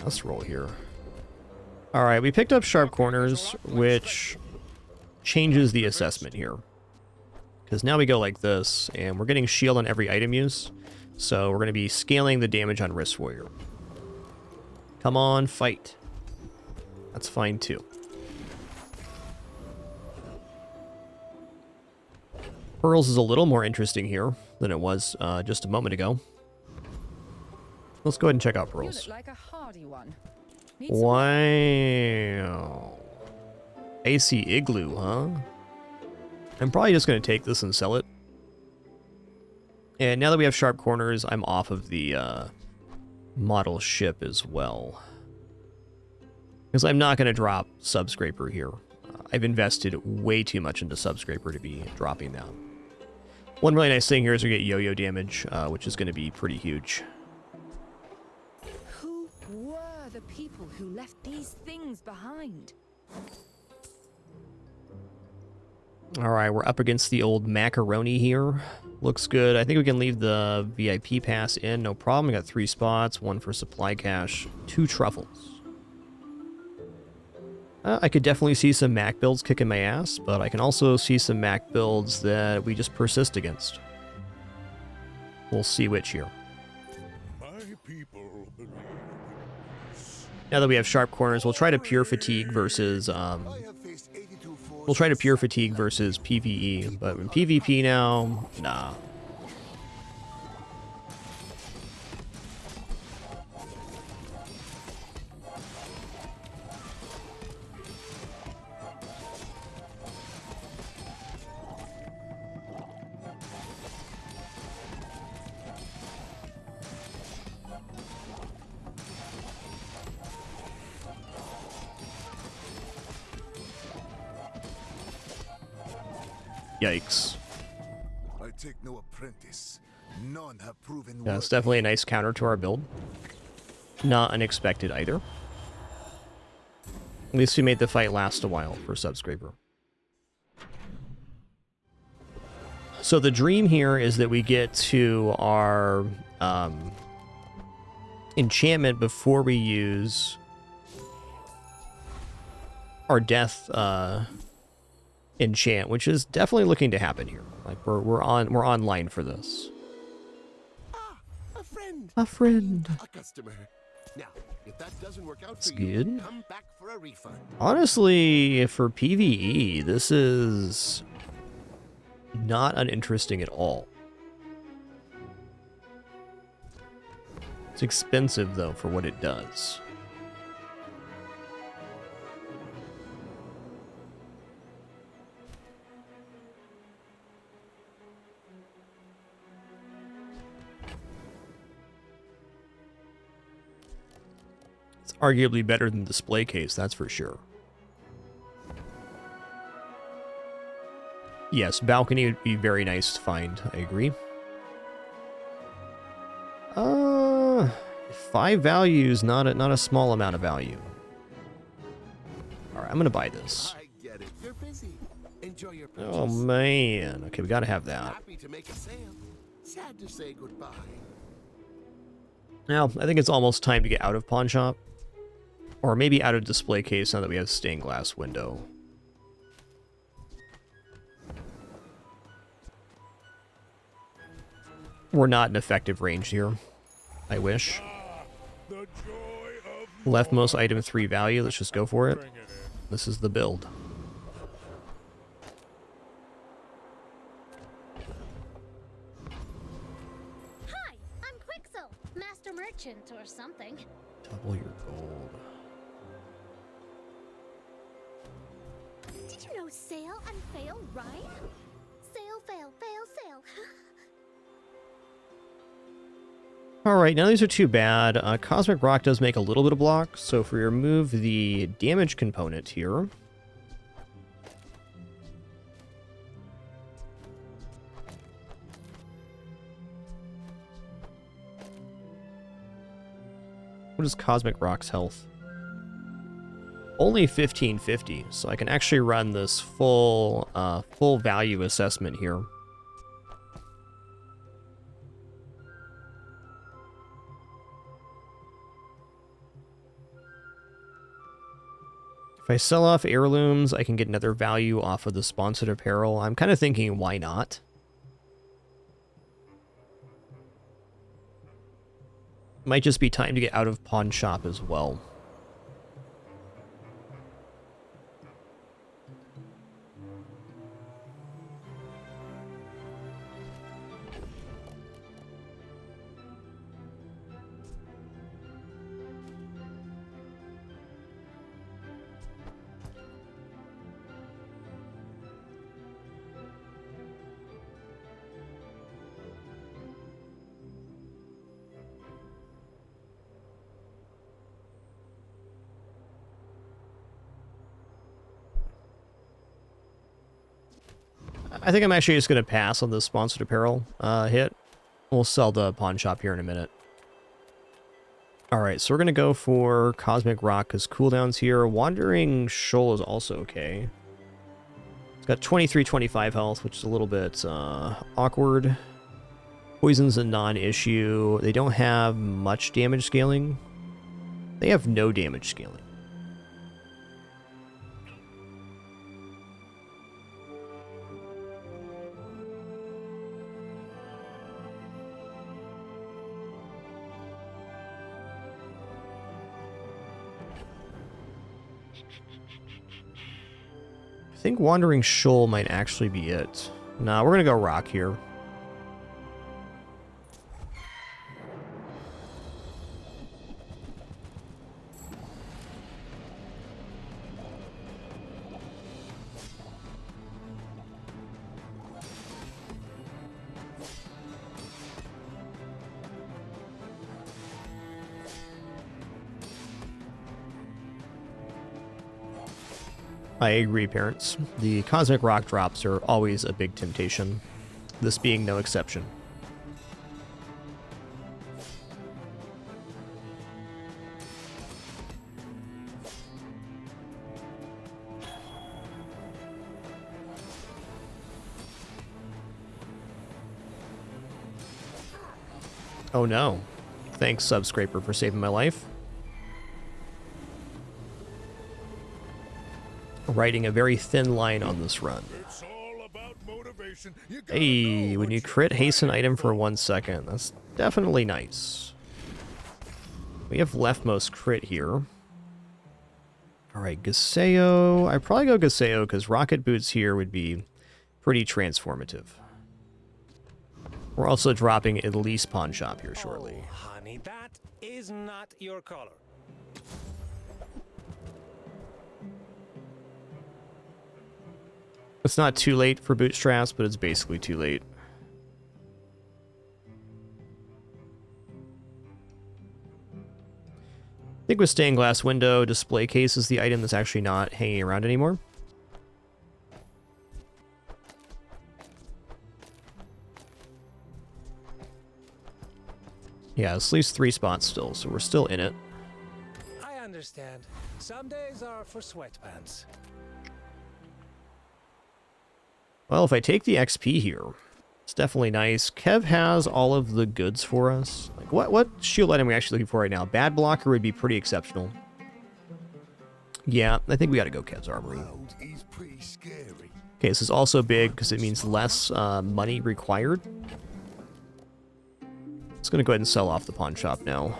A: let's roll here. Alright, we picked up sharp corners, which changes the assessment here. Because now we go like this, and we're getting shield on every item use. So we're going to be scaling the damage on Wrist Warrior. Come on, fight. That's fine too. Pearls is a little more interesting here than it was just a moment ago. Let's go ahead and check out Pearls.
H: You look like a hardy one.
A: Wow. AC Igloo, huh? I'm probably just going to take this and sell it. And now that we have sharp corners, I'm off of the model ship as well. Because I'm not going to drop Subscraper here. I've invested way too much into Subscraper to be dropping that. One really nice thing here is we get yo-yo damage, which is going to be pretty huge.
H: Who were the people who left these things behind?
A: Alright, we're up against the old macaroni here. Looks good. I think we can leave the VIP pass in, no problem. We got 3 spots, 1 for supply cache, 2 truffles. I could definitely see some Mac builds kicking my ass, but I can also see some Mac builds that we just persist against. We'll see which here.
C: My people
A: Now that we have sharp corners, we'll try to pure fatigue versus PvE, but in PvP now, nah. Yikes.
C: I take no apprentice. None have proven
A: Yeah, it's definitely a nice counter to our build. Not unexpected either. At least we made the fight last a while for Subscraper. So the dream here is that we get to our enchantment before we use our death enchant, which is definitely looking to happen here. Like we're online for this.
C: a friend.
A: A friend.
C: A customer. Now, if that doesn't work out
A: That's
C: for you,
A: good.
C: come back for a refund.
A: Honestly, for PvE, this is not uninteresting at all. It's expensive though for what it does. It's arguably better than display case, that's for sure. Yes, balcony would be very nice to find, I agree. 5 values, not a small amount of value. Alright, I'm gonna buy this.
C: I get it. You're busy. Enjoy your purchase.
A: Oh man. Okay, we gotta have that.
C: Happy to make a sale. Sad to say goodbye.
A: Now, I think it's almost time to get out of pawn shop. Or maybe out of display case now that we have stained glass window. We're not in effective range here. I wish.
C: The joy of
A: Leftmost item 3 value. Let's just go for it.
C: bring it in.
A: This is the build.
B: Hi, I'm Quixel, master merchant or something.
A: Double your gold.
B: Did you know sail and fail rhyme? Sail, fail, fail, sail.
A: Alright, now these are too bad. Cosmic Rock does make a little bit of block, so if we remove the damage component here... What is Cosmic Rock's health? Only 1550, so I can actually run this full value assessment here. If I sell off heirlooms, I can get another value off of the sponsored apparel. I'm kind of thinking, why not? Might just be time to get out of pawn shop as well. I think I'm actually just going to pass on the sponsored apparel hit. We'll sell the pawn shop here in a minute. Alright, so we're going to go for Cosmic Rock because cooldown's here. Wandering Shoal is also okay. It's got 23-25 health, which is a little bit awkward. Poison's a non-issue. They don't have much damage scaling. They have no damage scaling. think Wandering Shoal might actually be it. Nah, we're gonna go rock here. I agree, parents. The cosmic rock drops are always a big temptation, this being no exception. Oh no. Thanks, Subscraper, for saving my life. Riding a very thin line on this run.
C: It's all about motivation. You gotta
A: Hey,
C: know
A: when
C: what
A: you crit hasten item for 1 second, that's definitely nice. We have leftmost crit here. Alright, Gaseo. I'd probably go Gaseo because Rocket Boots here would be pretty transformative. We're also dropping at least Pawn Shop here shortly.
I: Oh, honey, that is not your color.
A: It's not too late for Bootstraps, but it's basically too late. I think with Stained Glass Window, Display Case is the item that's actually not hanging around anymore. Yeah, it's at least 3 spots still, so we're still in it.
I: I understand. Some days are for sweatpants.
A: Well, if I take the XP here, it's definitely nice. Kev has all of the goods for us. Like, what shield item are we actually looking for right now? Bad Blocker would be pretty exceptional. Yeah, I think we gotta go Kev's Armory.
C: he's pretty scary.
A: Okay, this is also big because it means less money required. It's gonna go ahead and sell off the pawn shop now.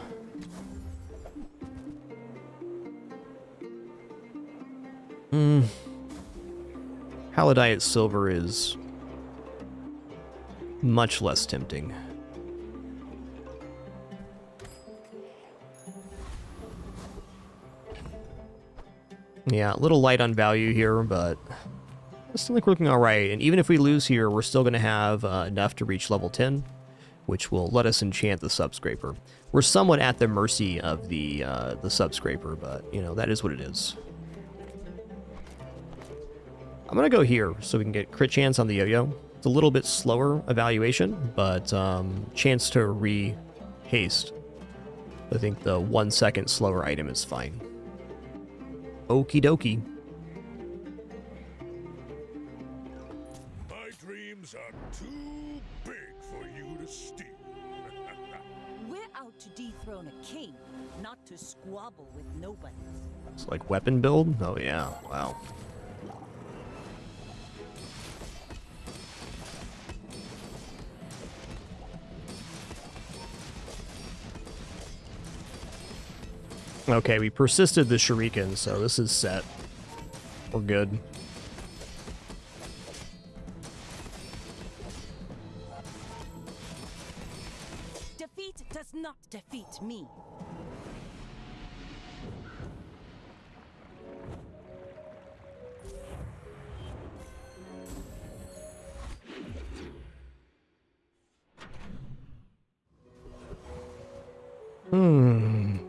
A: Halidite Silver is much less tempting. Yeah, a little light on value here, but I still think we're looking alright. And even if we lose here, we're still going to have enough to reach level 10, which will let us enchant the Subscraper. We're somewhat at the mercy of the Subscraper, but, you know, that is what it is. I'm going to go here so we can get crit chance on the yo-yo. It's a little bit slower evaluation, but chance to re-haste. I think the 1 second slower item is fine. Okie dokie.
C: My dreams are too big for you to steal.
F: We're out to dethrone a king, not to squabble with nobody.
A: It's like weapon build? Oh yeah, wow. Okay, we persisted the shuriken, so this is set. We're good.
F: Defeat does not defeat me.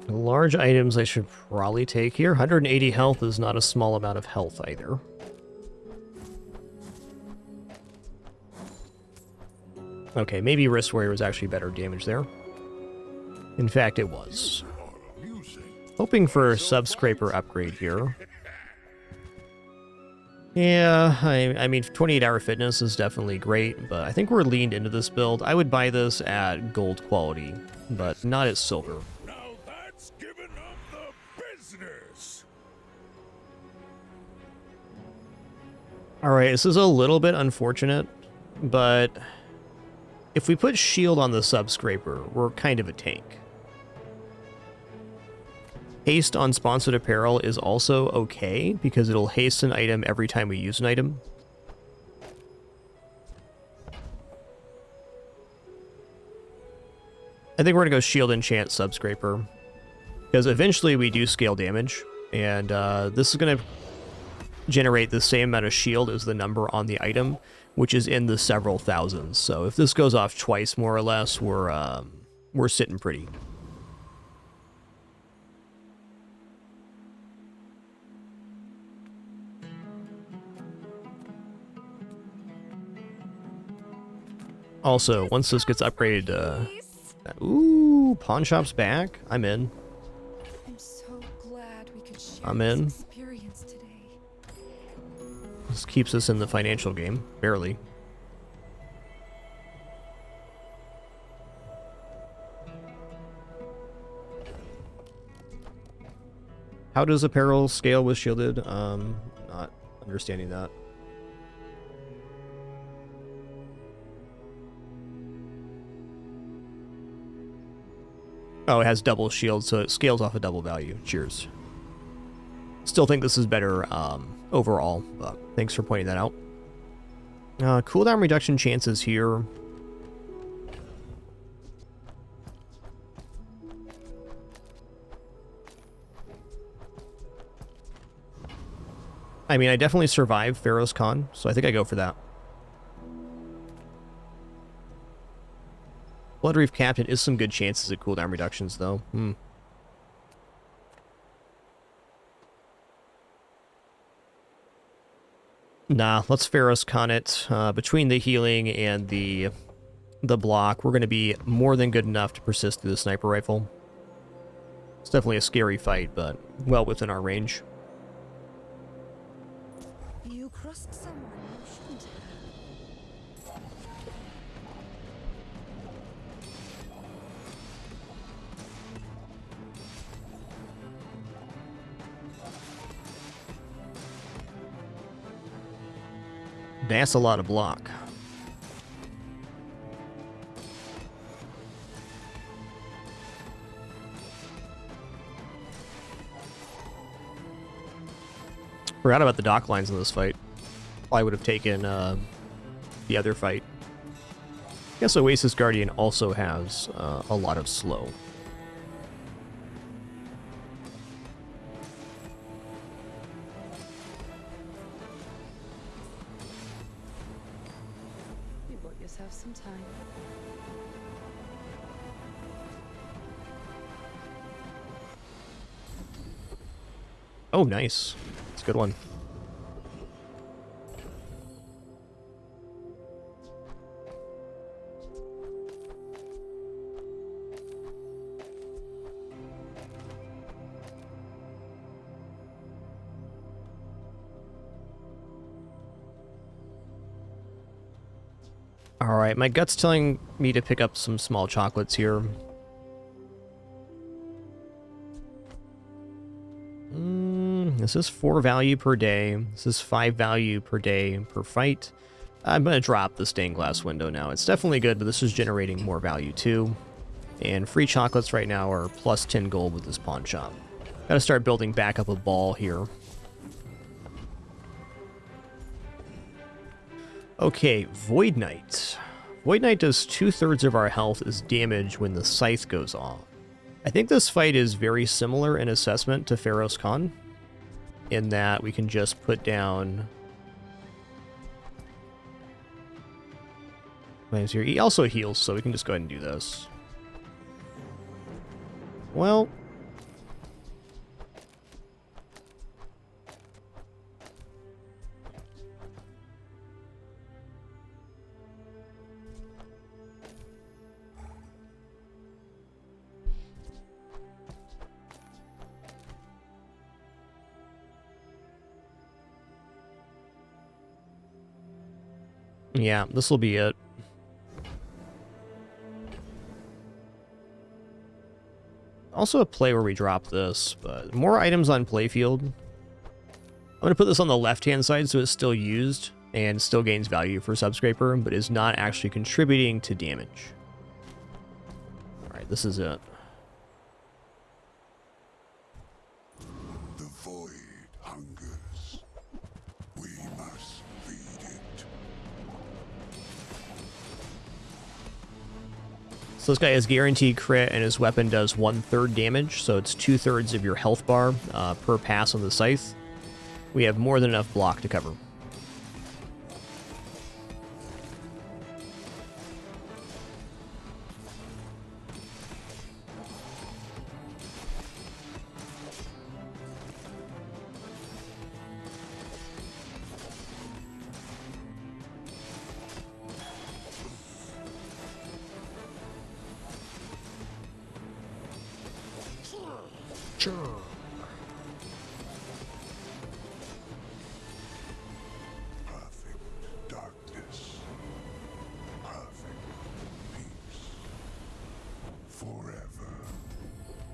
A: Large items I should probably take here. 180 health is not a small amount of health either. Okay, maybe Wrist Warrior was actually better damage there. In fact, it was. Hoping for a Subscraper upgrade here. Yeah, I mean, 28-hour fitness is definitely great, but I think we're leaned into this build. I would buy this at gold quality, but not at silver.
C: Now that's giving up the business.
A: Alright, this is a little bit unfortunate, but if we put shield on the Subscraper, we're kind of a tank. Haste on sponsored apparel is also okay because it'll haste an item every time we use an item. I think we're going to go Shield Enchant Subscraper because eventually we do scale damage, and this is going to generate the same amount of shield as the number on the item, which is in the several thousands. So if this goes off twice, more or less, we're sitting pretty. Also, once this gets upgraded, ooh, pawn shop's back. I'm in.
H: I'm so glad we could share
A: I'm
H: this
A: in.
H: experience today.
A: This keeps us in the financial game, barely. How does apparel scale with shielded? Not understanding that. Oh, it has double shield, so it scales off a double value. Cheers. Still think this is better overall, but thanks for pointing that out. Cooldown reduction chances here. I mean, I definitely survived Pharaoh's Con, so I think I go for that. Blood Reef Captain is some good chances at cooldown reductions, though. Nah, let's Pharaoh's Con it. Between the healing and the block, we're going to be more than good enough to persist through the sniper rifle. It's definitely a scary fight, but well within our range.
D: You crossed someone you shouldn't have.
A: That's a lot of block. Forgot about the dock lines in this fight. Probably would have taken the other fight. I guess Oasis Guardian also has a lot of slow.
H: You bought yourself some time.
A: Oh, nice. It's a good one. All right, my gut's telling me to pick up some small chocolates here. This is 4 value per day. This is 5 value per day per fight. I'm going to drop the stained glass window now. It's definitely good, but this is generating more value too. And free chocolates right now are plus 10 gold with this pawn shop. Got to start building back up a ball here. Okay, Void Knight. Void Knight does 2/3 of our health as damage when the scythe goes off. I think this fight is very similar in assessment to Pharaoh's Con, in that we can just put down... Here. He also heals, so we can just go ahead and do this. Well... yeah, this will be it. Also a play where we drop this, but more items on playfield. I'm going to put this on the left-hand side so it's still used and still gains value for Subscraper, but is not actually contributing to damage. Alright, this is it.
C: hungers. We must feed it.
A: So this guy has guaranteed crit, and his weapon does 1/3 damage, so it's 2/3 of your health bar per pass on the scythe. We have more than enough block to cover.
C: Perfect darkness. Perfect peace. Forever.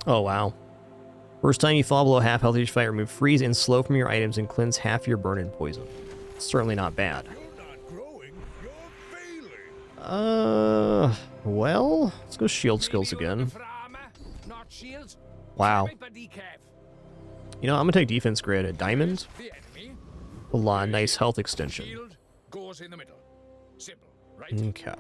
A: Oh, wow. First time you fall below half health each fight, remove freeze and slow from your items and cleanse half your burn and poison. Certainly not bad.
C: You're not growing, you're failing.
A: Well, let's go shield skills again. Wow. You know, I'm gonna take defense grid at diamond. A lot nice health extension.
C: Shield goes in the middle. Simple, right?
A: Okay.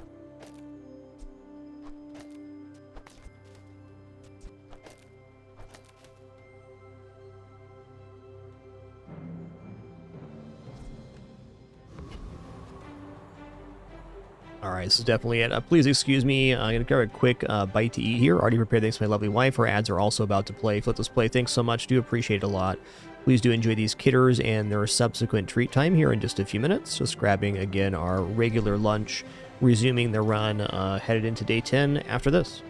A: Alright, this is definitely it. Please excuse me, I'm going to grab a quick bite to eat here. Already prepared, thanks to my lovely wife. Her ads are also about to play. Flip this play, thanks so much. Do appreciate it a lot. Please do enjoy these kitters and their subsequent treat time here in just a few minutes. Just grabbing, again, our regular lunch, resuming the run, headed into day 10 after this.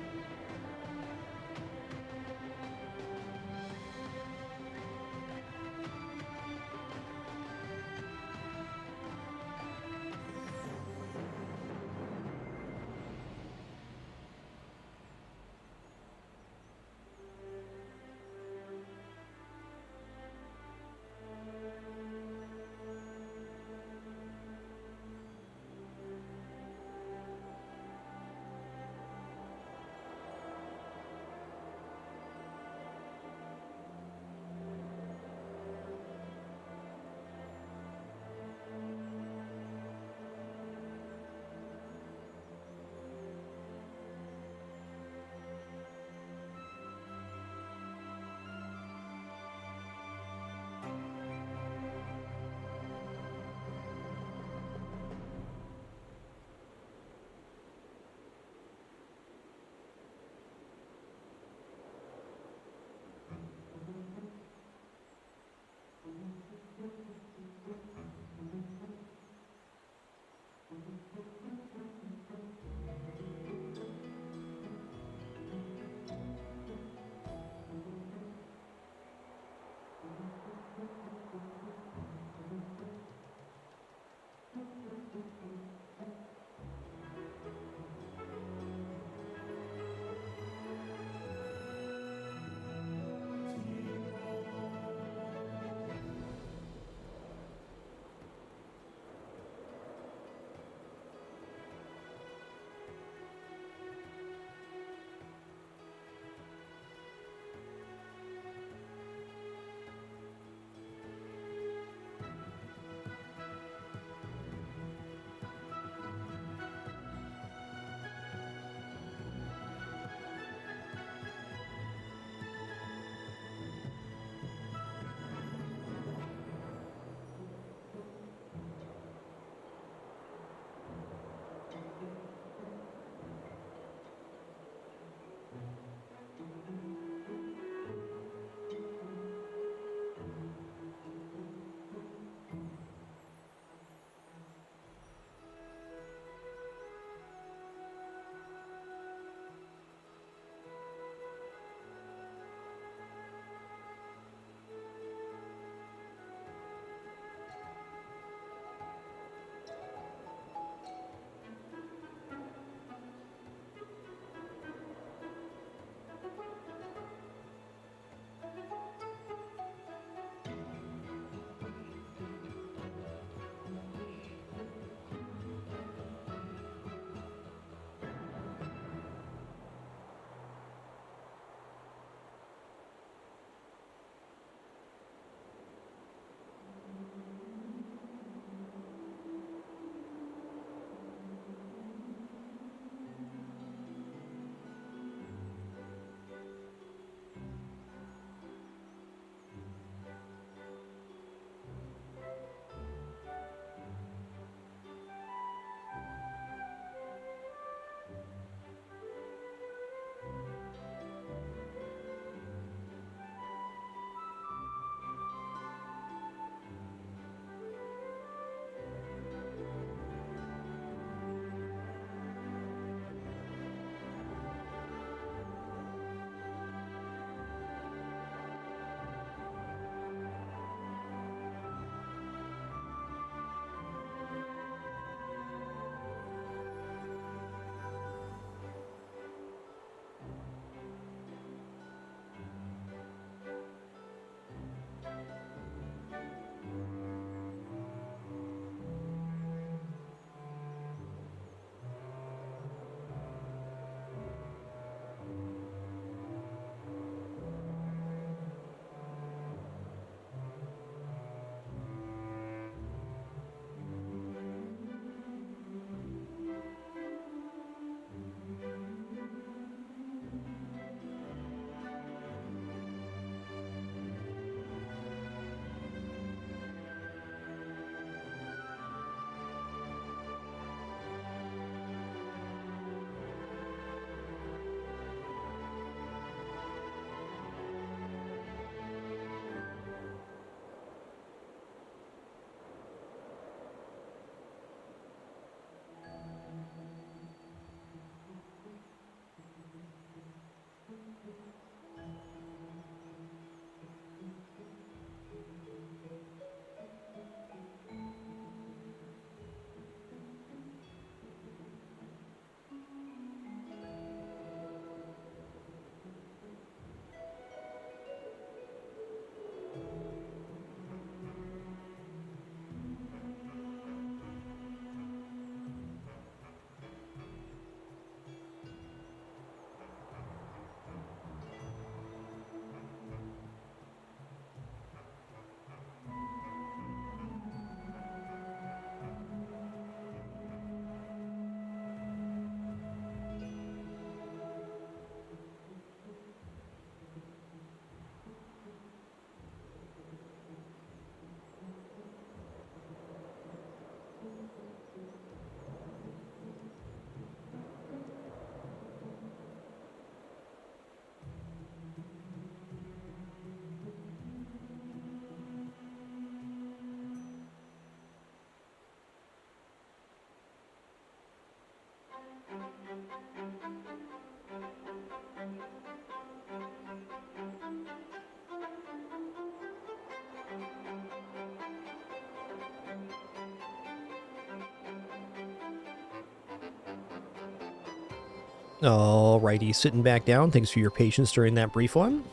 A: Alrighty, sitting back down. Thanks for your patience during that brief one.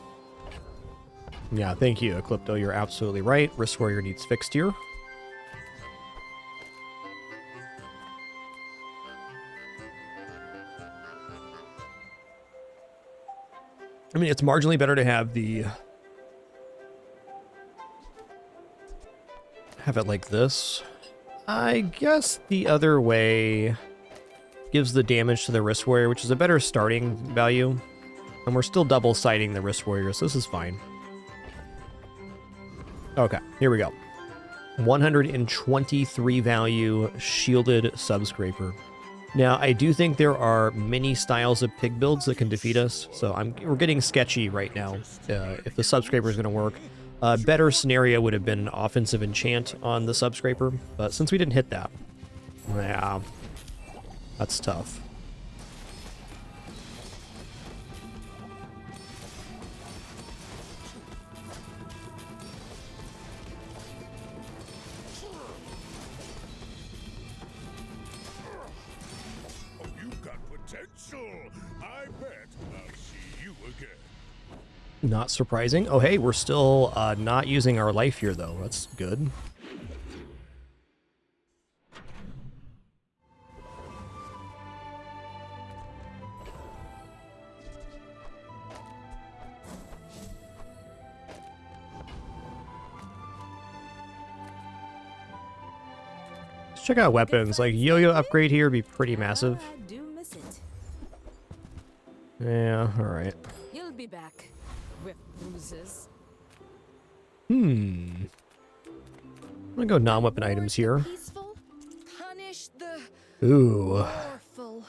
A: Yeah, thank you, Eclipto. You're absolutely right. Wrist Warrior needs fixed here. I mean, it's marginally better to have have it like this. I guess the other way gives the damage to the Wrist Warrior, which is a better starting value. And we're still double siding the Wrist Warrior, so this is fine. Okay, here we go. 123 value shielded Subscraper. Now, I do think there are many styles of pig builds that can defeat us, so we're getting sketchy right now if the Subscraper is going to work. A better scenario would have been an offensive enchant on the Subscraper, but since we didn't hit that, yeah, that's tough.
C: I bet I'll see you again.
A: Not surprising. Oh, hey, we're still not using our life here, though. That's good. Let's check out weapons. Like, yo-yo upgrade here would be pretty massive.
F: I do miss it.
A: Yeah, alright.
F: You'll be back with bruises.
A: I'm gonna go non-weapon items here.
B: Peaceful?
F: Punish the
A: Ooh.
F: powerful.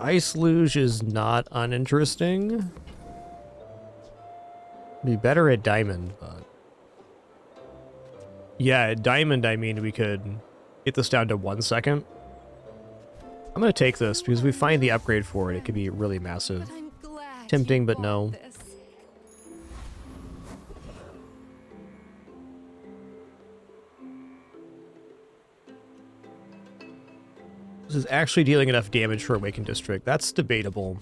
A: Ice Luge is not uninteresting. Be better at Diamond, but... Yeah, at Diamond, I mean, we could get this down to 1 second. I'm gonna take this, because if we find the upgrade for it, it could be really massive.
H: But I'm glad
A: Tempting,
H: you
A: but
H: bought
A: no.
H: this.
A: This is actually dealing enough damage for Awakened District. That's debatable.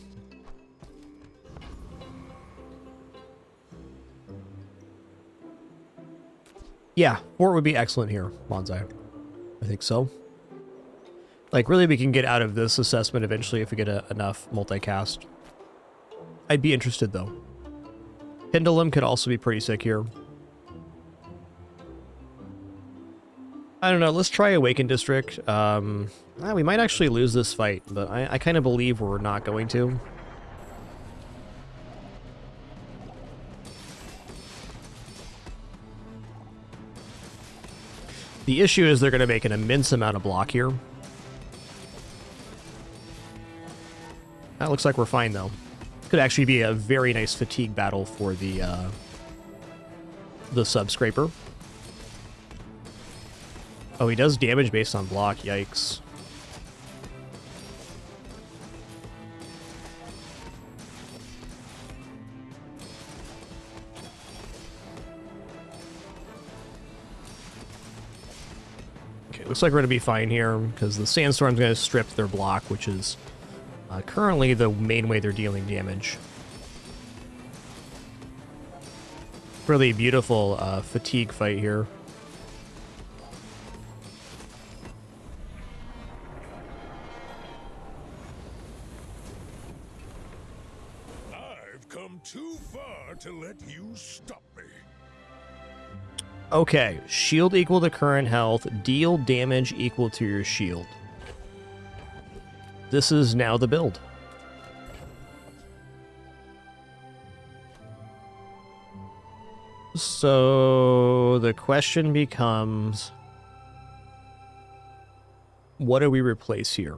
A: Yeah, 4 would be excellent here, Bonsai. I think so. Like, really, we can get out of this assessment eventually if we get enough multicast. I'd be interested, though. Pendulum could also be pretty sick here. I don't know, let's try Awakened District. We might actually lose this fight, but I kind of believe we're not going to. The issue is they're going to make an immense amount of block here. That looks like we're fine, though. Could actually be a very nice fatigue battle for the Subscraper. Oh, he does damage based on block. Yikes. Okay, looks like we're going to be fine here, because the Sandstorm's going to strip their block, which is currently the main way they're dealing damage. Really beautiful fatigue fight here.
C: I've come too far to let you stop me.
A: Okay, shield equal to current health, deal damage equal to your shield. This is now the build. So the question becomes, what do we replace here?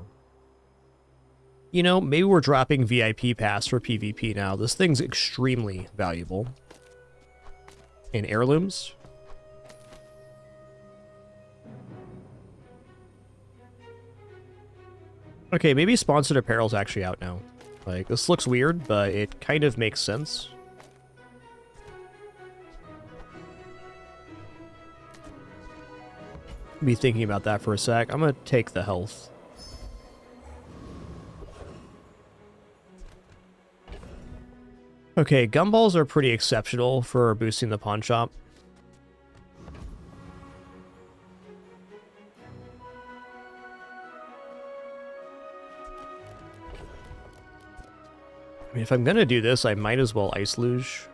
A: You know, maybe we're dropping VIP pass for PvP now. This thing's extremely valuable. And heirlooms. Okay, maybe sponsored apparel's actually out now. Like, this looks weird, but it kind of makes sense. Be thinking about that for a sec. I'm gonna take the health. Okay, gumballs are pretty exceptional for boosting the pawn shop. I mean, if I'm gonna do this, I might as well ice luge.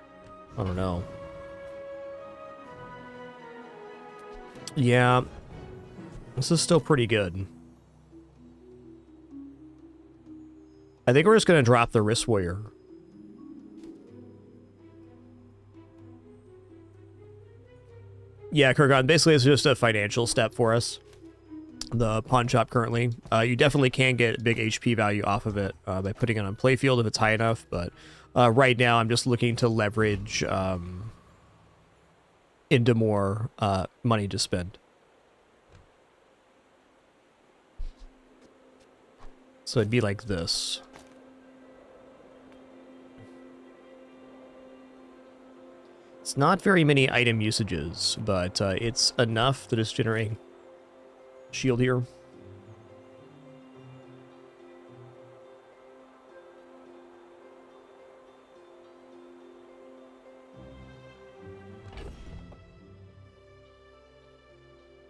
A: I don't know. Yeah, this is still pretty good. I think we're just gonna drop the Wrist Warrior. Yeah, Kurgan, basically it's just a financial step for us. The pawn shop currently. You definitely can get big HP value off of it by putting it on playfield if it's high enough, but right now I'm just looking to leverage into more money to spend. So it'd be like this. It's not very many item usages, but it's enough that it's generating shield here.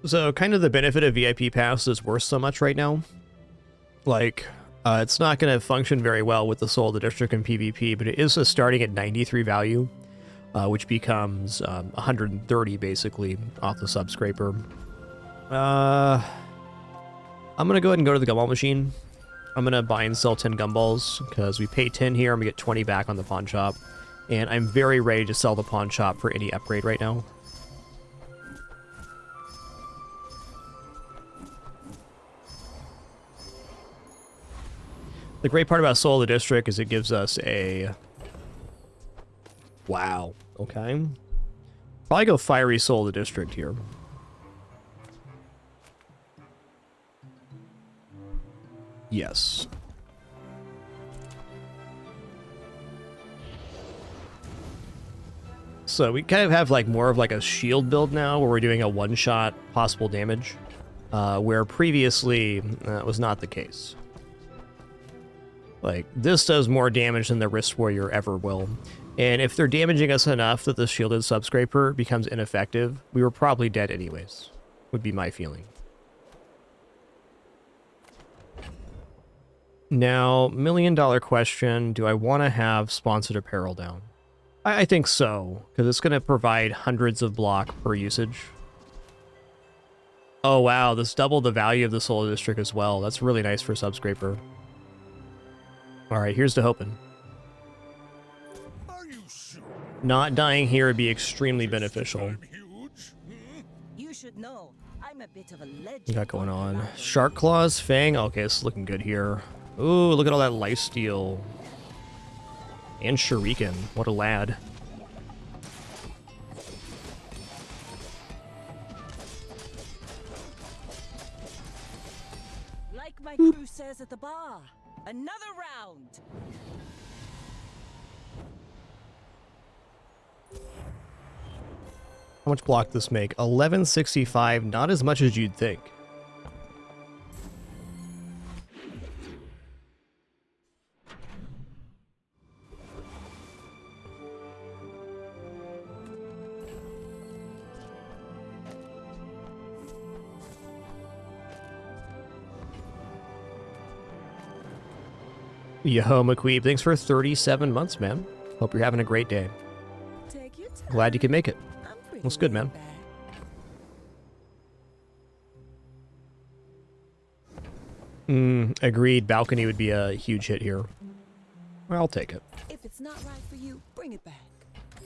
A: So kind of the benefit of VIP Pass is worth so much right now. Like, it's not going to function very well with the Soul of the District in PvP, but it is starting at 93 value, which becomes 130 basically off the sub scraper. I'm going to go ahead and go to the gumball machine. I'm going to buy and sell 10 gumballs because we pay 10 here and we get 20 back on the pawn shop. And I'm very ready to sell the pawn shop for any upgrade right now. The great part about Soul of the District is it gives us a... Wow. Okay. Probably go Fiery Soul of the District here. Yes. So we kind of have like more of like a shield build now where we're doing a one-shot possible damage, where previously that was not the case. Like, this does more damage than the Wrist Warrior ever will. And if they're damaging us enough that the shielded subscraper becomes ineffective, we were probably dead anyways, would be my feeling. Now, $1 million question, do I want to have sponsored apparel down? I think so, because it's going to provide hundreds of block per usage. Oh wow, this doubled the value of the Soul District as well. That's really nice for subscraper. Alright, here's to hoping.
C: Are you sure?
A: Not dying here would be extremely beneficial.
C: I'm huge?
F: You should know, I'm a bit of a legend.
A: What got going on? Shark Claws, Fang. Okay, it's looking good here. Ooh, look at all that lifesteal. And Shuriken. What a lad.
F: Like my crew says at the bar, another round.
A: How much block this make? 1165, not as much as you'd think. Yo, McQueeb, thanks for 37 months, man. Hope you're having a great day.
D: Take your time.
A: Glad you could make it.
D: I'm pretty
A: Looks good, man.
D: laid back.
A: Agreed. Balcony would be a huge hit here. Well, I'll take it.
D: If it's not right for you, bring it back.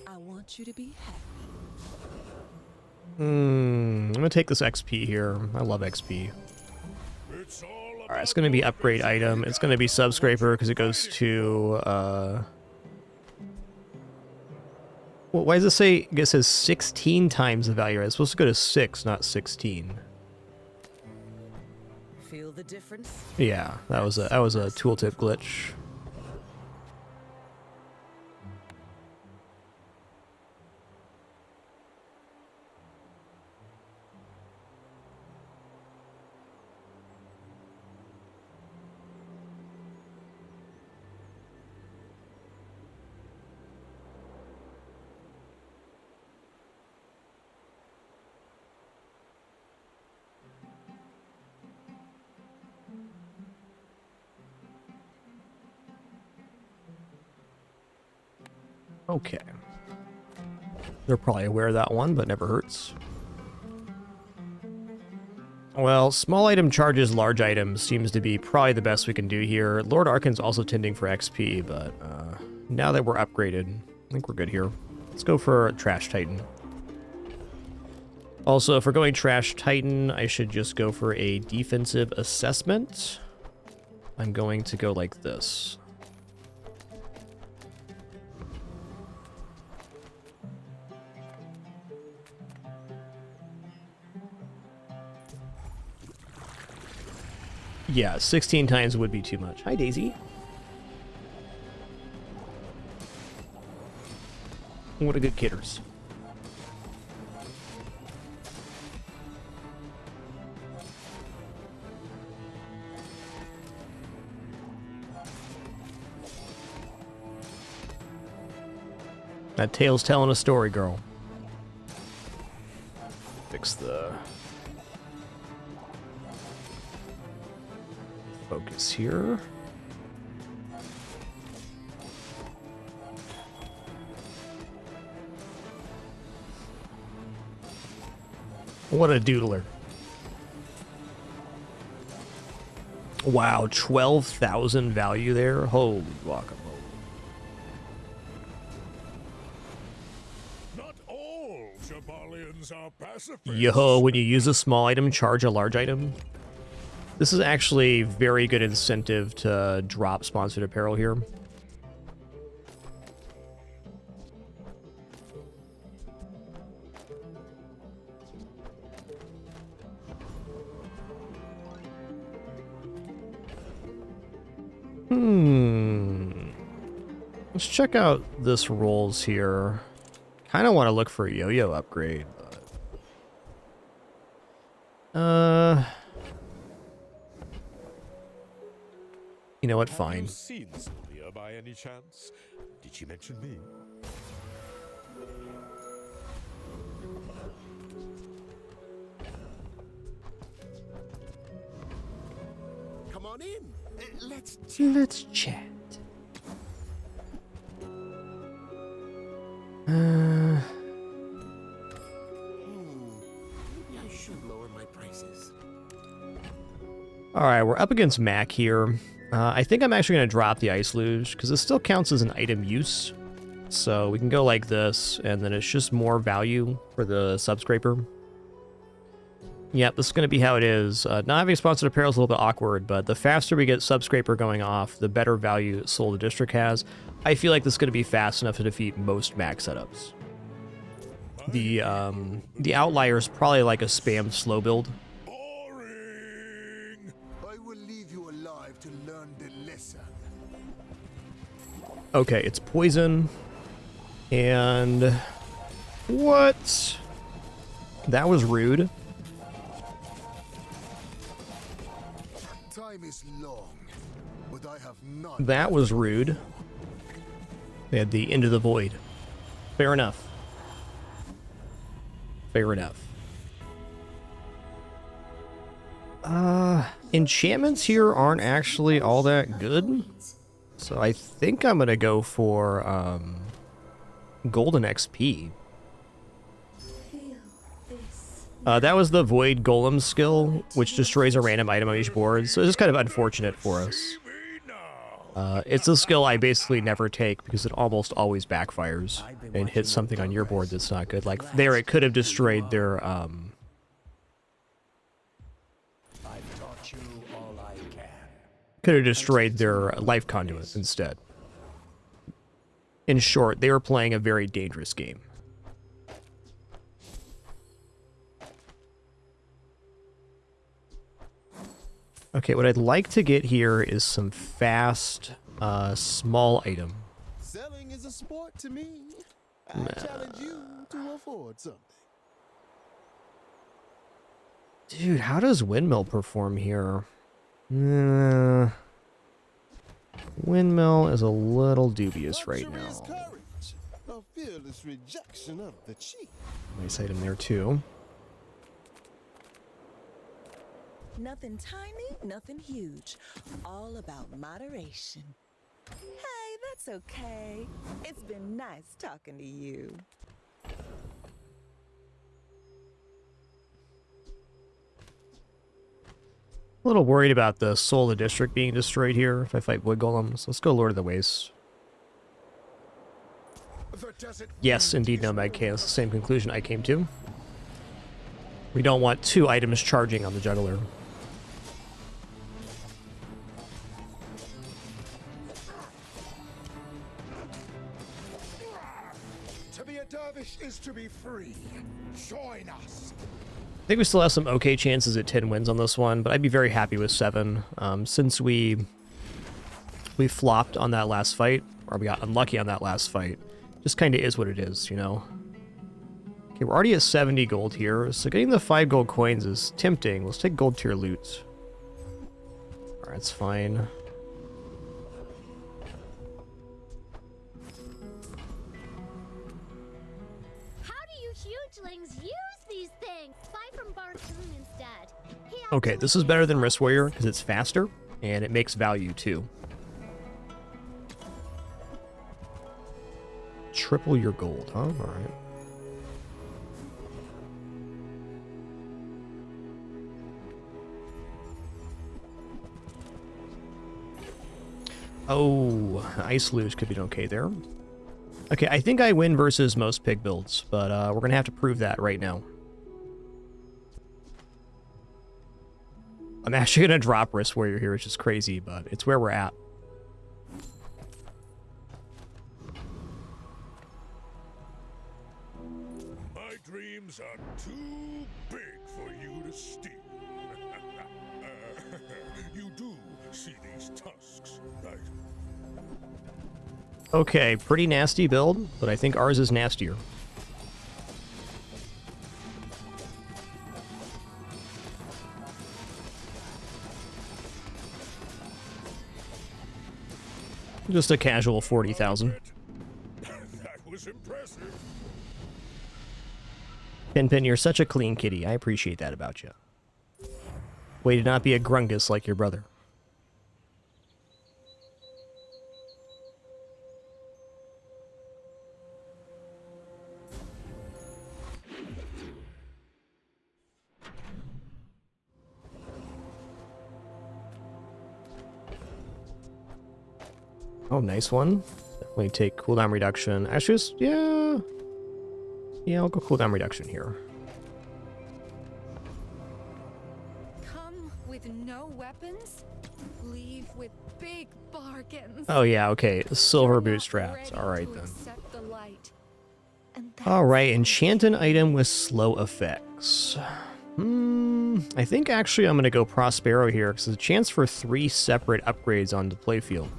D: I want you to be happy.
A: I'm gonna take this XP here. I love XP.
C: It's all
A: Alright, it's gonna be upgrade item. It's gonna be subscraper because it goes to well, why does it say it says 16 times the value? It's supposed to go to 6, not 16.
F: Feel the difference?
A: Yeah, that was a tooltip glitch. Okay. They're probably aware of that one, but never hurts. Well, small item charges large items seems to be probably the best we can do here. Lord Arkan's also tending for XP, but now that we're upgraded, I think we're good here. Let's go for Trash Titan. Also, if we're going Trash Titan, I should just go for a defensive assessment. I'm going to go like this. Yeah, 16 times would be too much. Hi, Daisy. What a good kidders. That tail's telling a story, girl. Fix the focus here. What a doodler. Wow, 12,000 value there. Holy guacamole.
C: Not all Jabalians are pacifists.
A: Yo, when you use a small item, charge a large item. This is actually very good incentive to drop sponsored apparel here. Let's check out this rolls here. Kind of want to look for a yo-yo upgrade, but you know what? Fine.
C: Have you seen Sylvia by any chance? Did she mention me?
J: Come on in.
A: Let's chat.
J: Maybe I should lower my prices.
A: All right, we're up against Mac here. I think I'm actually going to drop the Ice Luge because this still counts as an item use. So we can go like this, and then it's just more value for the Subscraper. Yep, this is going to be how it is. Not having sponsored apparel is a little bit awkward, but the faster we get Subscraper going off, the better value Soul of the District has. I feel like this is going to be fast enough to defeat most Mac setups. The outlier is probably like a spam slow build.
C: Boring.
J: I will leave you alive to learn the lesson.
A: Okay, it's poison. And what? That was rude.
J: Time is long, but I have none.
A: That was rude. They had the Into the Void. Fair enough. Fair enough. Enchantments here aren't actually all that good. So I think I'm gonna go for Golden XP. That was the Void Golem skill, which destroys a random item on each board, so it's just kind of unfortunate for us. It's a skill I basically never take because it almost always backfires and hits something on your board that's not good. Like there, it could have destroyed their
I: I've taught you all I can.
A: could have destroyed their life conduit instead. In short, they were playing a very dangerous game. Okay, what I'd like to get here is some fast, small item.
J: Selling is a sport to me. I challenge you to afford something.
A: Dude, how does Windmill perform here? Windmill is a little dubious right
J: Luxury is
A: now.
J: courage, a fearless rejection of the cheap.
A: Nice item there, too.
D: Nothing tiny, nothing huge. All about moderation. Hey, that's okay. It's been nice talking to you.
A: A little worried about the soul of the district being destroyed here if I fight wood golems. Let's go Lord of the Wastes. Yes, indeed, Nomad Chaos. Same conclusion I came to. We don't want 2 items charging on the juggler.
J: To be a dervish is to be free. Join us.
A: I think we still have some okay chances at 10 wins on this one, but I'd be very happy with 7. Since we flopped on that last fight, or we got unlucky on that last fight, just kind of is what it is, you know? Okay, we're already at 70 gold here, so getting the 5 gold coins is tempting. Let's take gold tier loot. Alright, that's fine.
B: How do you hugelings use these things? Buy from Barcoon instead.
A: Okay, this is better than Wrist Warrior because it's faster, and it makes value too. Triple your gold, huh? Alright. Oh, Ice Luge could be okay there. Okay, I think I win versus most pig builds, but we're going to have to prove that right now. I'm actually going to drop Wrist Warrior here, which is crazy, but it's where we're at.
C: My dreams are too big for you to steal. You do see these tusks, right?
A: Okay, pretty nasty build, but I think ours is nastier. Just a casual 40,000.
C: That was impressive.
A: Pinpin, you're such a clean kitty. I appreciate that about you. Way to not be a grungus like your brother. Oh, nice one. Definitely take cooldown reduction. Actually, yeah, I'll go cooldown reduction here.
H: Come with no weapons, leave with big bargains.
A: Oh yeah, okay. Silver bootstraps. Alright then. Alright, enchant an item with slow effects. I think actually I'm going to go Prospero here, because there's a chance for 3 separate upgrades on the playfield.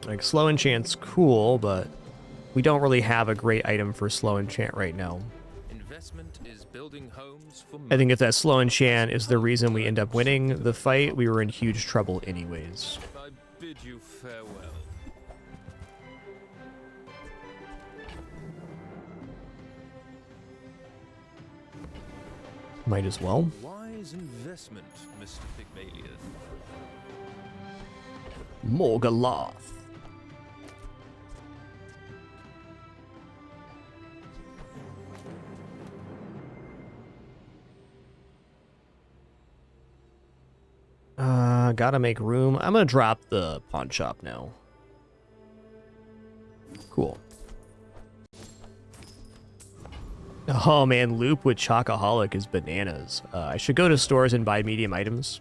A: Like, slow enchant's cool, but we don't really have a great item for slow enchant right now.
K: Investment is building homes for
A: I think if that slow enchant is the reason we end up winning the fight, we were in huge trouble anyways.
K: I bid you farewell.
A: Might as well.
K: Wise investment, Mr. Pygmalion.
A: Morgaloth. Gotta make room. I'm gonna drop the pawn shop now. Cool. Oh man, loop with Chocoholic is bananas. I should go to stores and buy medium items.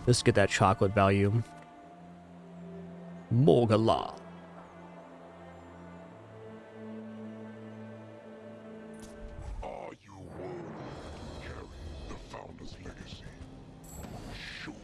A: Just to get that chocolate value. Morgaloth.
C: Are you worthy to carry the Founder's legacy? Show me.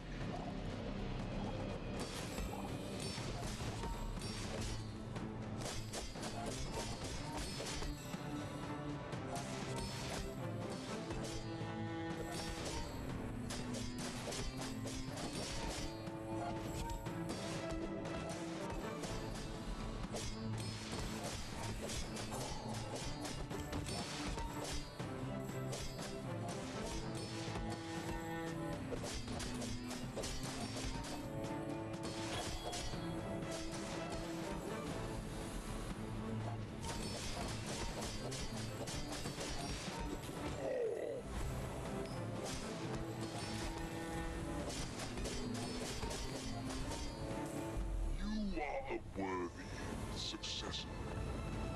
C: a worthy successor.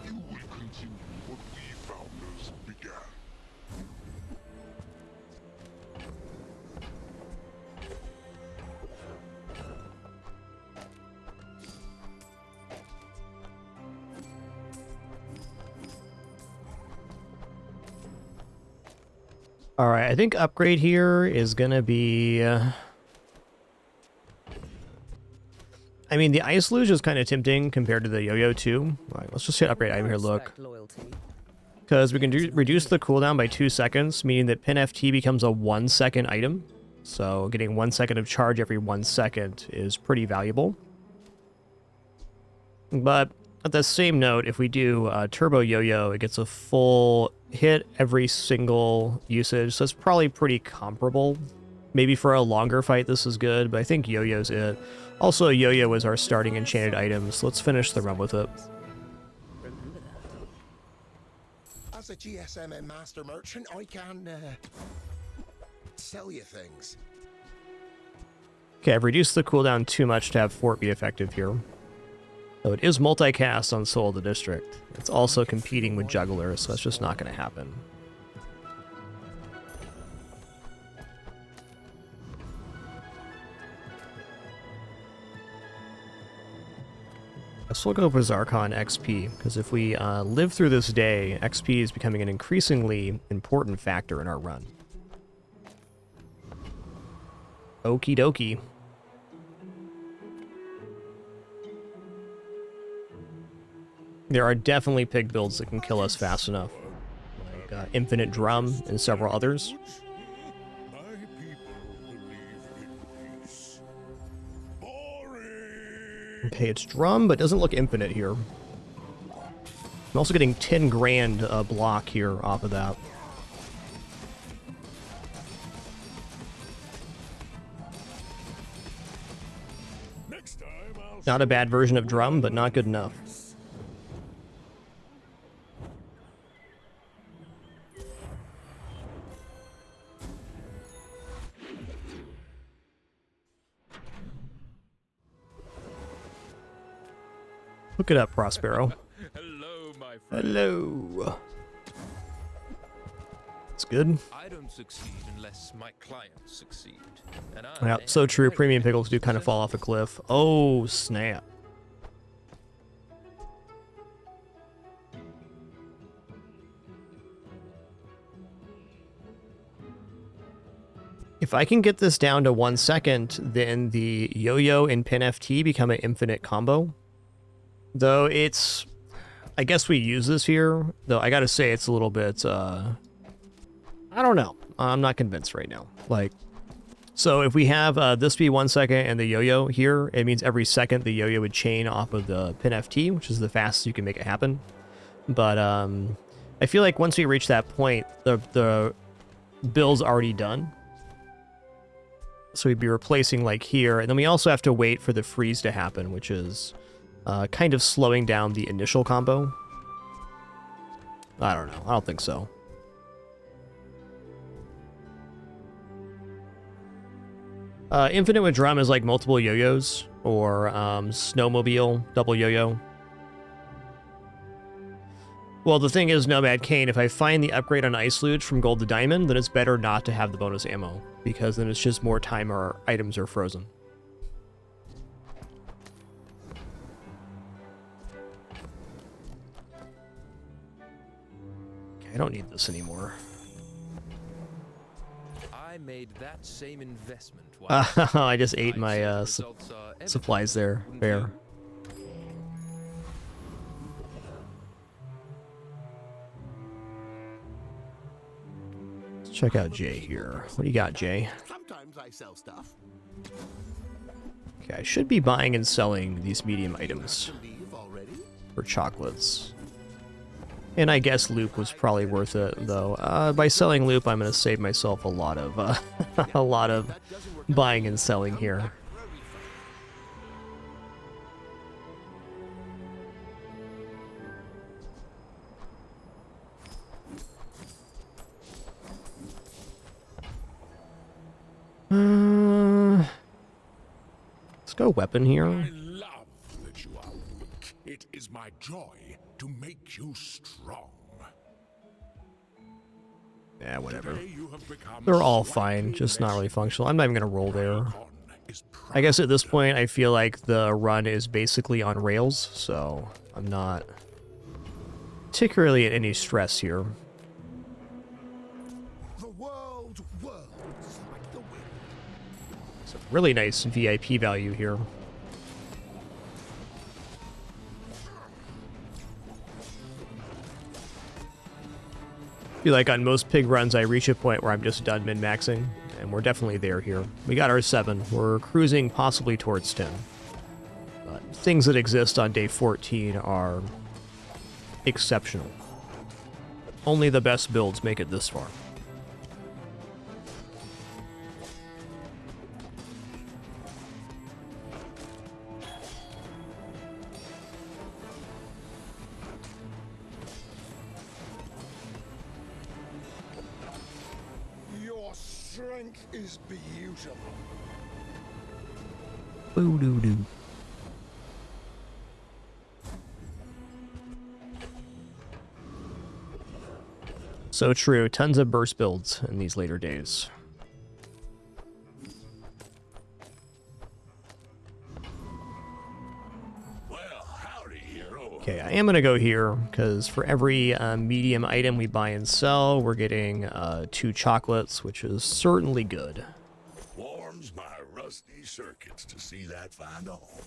C: You will continue what we founders began.
A: All right, I think upgrade here is gonna be. I mean, the ice luge is kind of tempting compared to the yo-yo too. All right, let's just hit upgrade item here. Look, because we can reduce the cooldown by 2 seconds, meaning that pin FT becomes a 1 second item. So getting 1 second of charge every 1 second is pretty valuable. But at the same note, if we do turbo yo-yo, it gets a full hit every single usage, so it's probably pretty comparable. Maybe for a longer fight this is good, but I think yo-yo's it. Also, yo-yo was our starting enchanted item, so let's finish the run with it.
J: As a GSM and master merchant, I can sell you things.
A: Okay, I've reduced the cooldown too much to have Fort be effective here. Though it is multicast on Soul of the District. It's also competing with Juggler, so that's just not going to happen. Let's look over Zarkon XP, because if we live through this day, XP is becoming an increasingly important factor in our run. Okie dokie. There are definitely pig builds that can kill us fast enough, like Infinite Drum and several others.
C: My people believe in peace. Boring.
A: Okay, it's Drum, but doesn't look infinite here. I'm also getting 10 grand block here off of that.
C: Next time I'll
A: Not a bad version of Drum, but not good enough. Look it up, Prospero.
K: Hello, my friend.
A: Hello. It's good.
K: I don't succeed unless my clients succeed. And
A: Yeah, so true. Premium pickles do kind of fall off a cliff. Oh, snap. If I can get this down to 1 second, then the yo-yo and pin FT become an infinite combo. Though it's... I guess we use this here, though I gotta say it's a little bit, I don't know. I'm not convinced right now. Like, so if we have this be 1 second and the yo-yo here, it means every second the yo-yo would chain off of the pin FT, which is the fastest you can make it happen. But I feel like once we reach that point, the build's already done. So we'd be replacing like here, and then we also have to wait for the freeze to happen, which is kind of slowing down the initial combo. I don't know. I don't think so. Infinite with Drum is like multiple yo-yos, or Snowmobile, double yo-yo. Well, the thing is, Nomad Kane, if I find the upgrade on Ice Luge from Gold to Diamond, then it's better not to have the bonus ammo, because then it's just more time our items are frozen. Okay, I don't need this anymore.
K: I made that same investment. Once.
A: I just ate my supplies there. Fair. Let's check out Jay here. What do you got, Jay?
J: Sometimes I sell stuff.
A: Okay, I should be buying and selling these medium items
J: Leave already?
A: for chocolates. And I guess loop was probably worth it, though. By selling loop, I'm going to save myself a lot of a lot of buying and selling here. Let's go weapon here.
C: I love that you are my joy to make you strong.
A: Yeah, whatever.
C: Today you have become
A: They're all
C: slightly
A: fine, just not
C: less
A: really functional. I'm not even going to roll there.
C: Icon is
A: I guess at this
C: proud.
A: point, I feel like the run is basically on rails, so I'm not particularly at any stress here.
C: The world whirls like the wind.
A: So really nice VIP value here. I feel like on most pig runs, I reach a point where I'm just done min-maxing, and we're definitely there here. We got our 7. We're cruising possibly towards 10. But things that exist on day 14 are exceptional. Only the best builds make it this far.
C: Your strength is beautiful.
A: Boo-doo-doo. So true. Tons of burst builds in these later days.
C: Well, howdy, hero.
A: Okay, I am going to go here, because for every medium item we buy and sell, we're getting 2 chocolates, which is certainly good.
C: Warms my rusty circuits to see that find a home.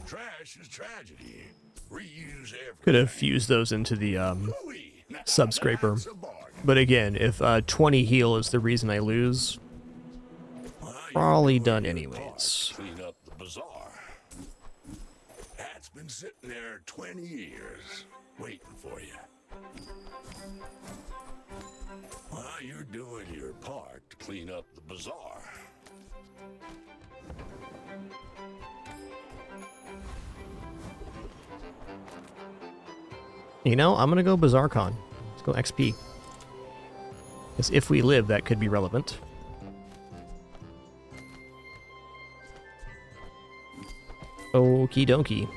C: Trash is tragedy. Reuse everything.
A: Could have fused those into the
C: Hooey. Now
A: sub-scraper.
C: that's a bargain.
A: But again, if 20 heal is the reason I lose,
C: Well, you're
A: probably
C: doing
A: done
C: your
A: anyways.
C: part to Clean up the bazaar. That's been sitting there 20 years, waiting for you. Well, you're doing your part to clean up the bazaar.
A: You know, I'm going to go BazarCon. Let's go XP. Because if we live, that could be relevant. Okie dokie.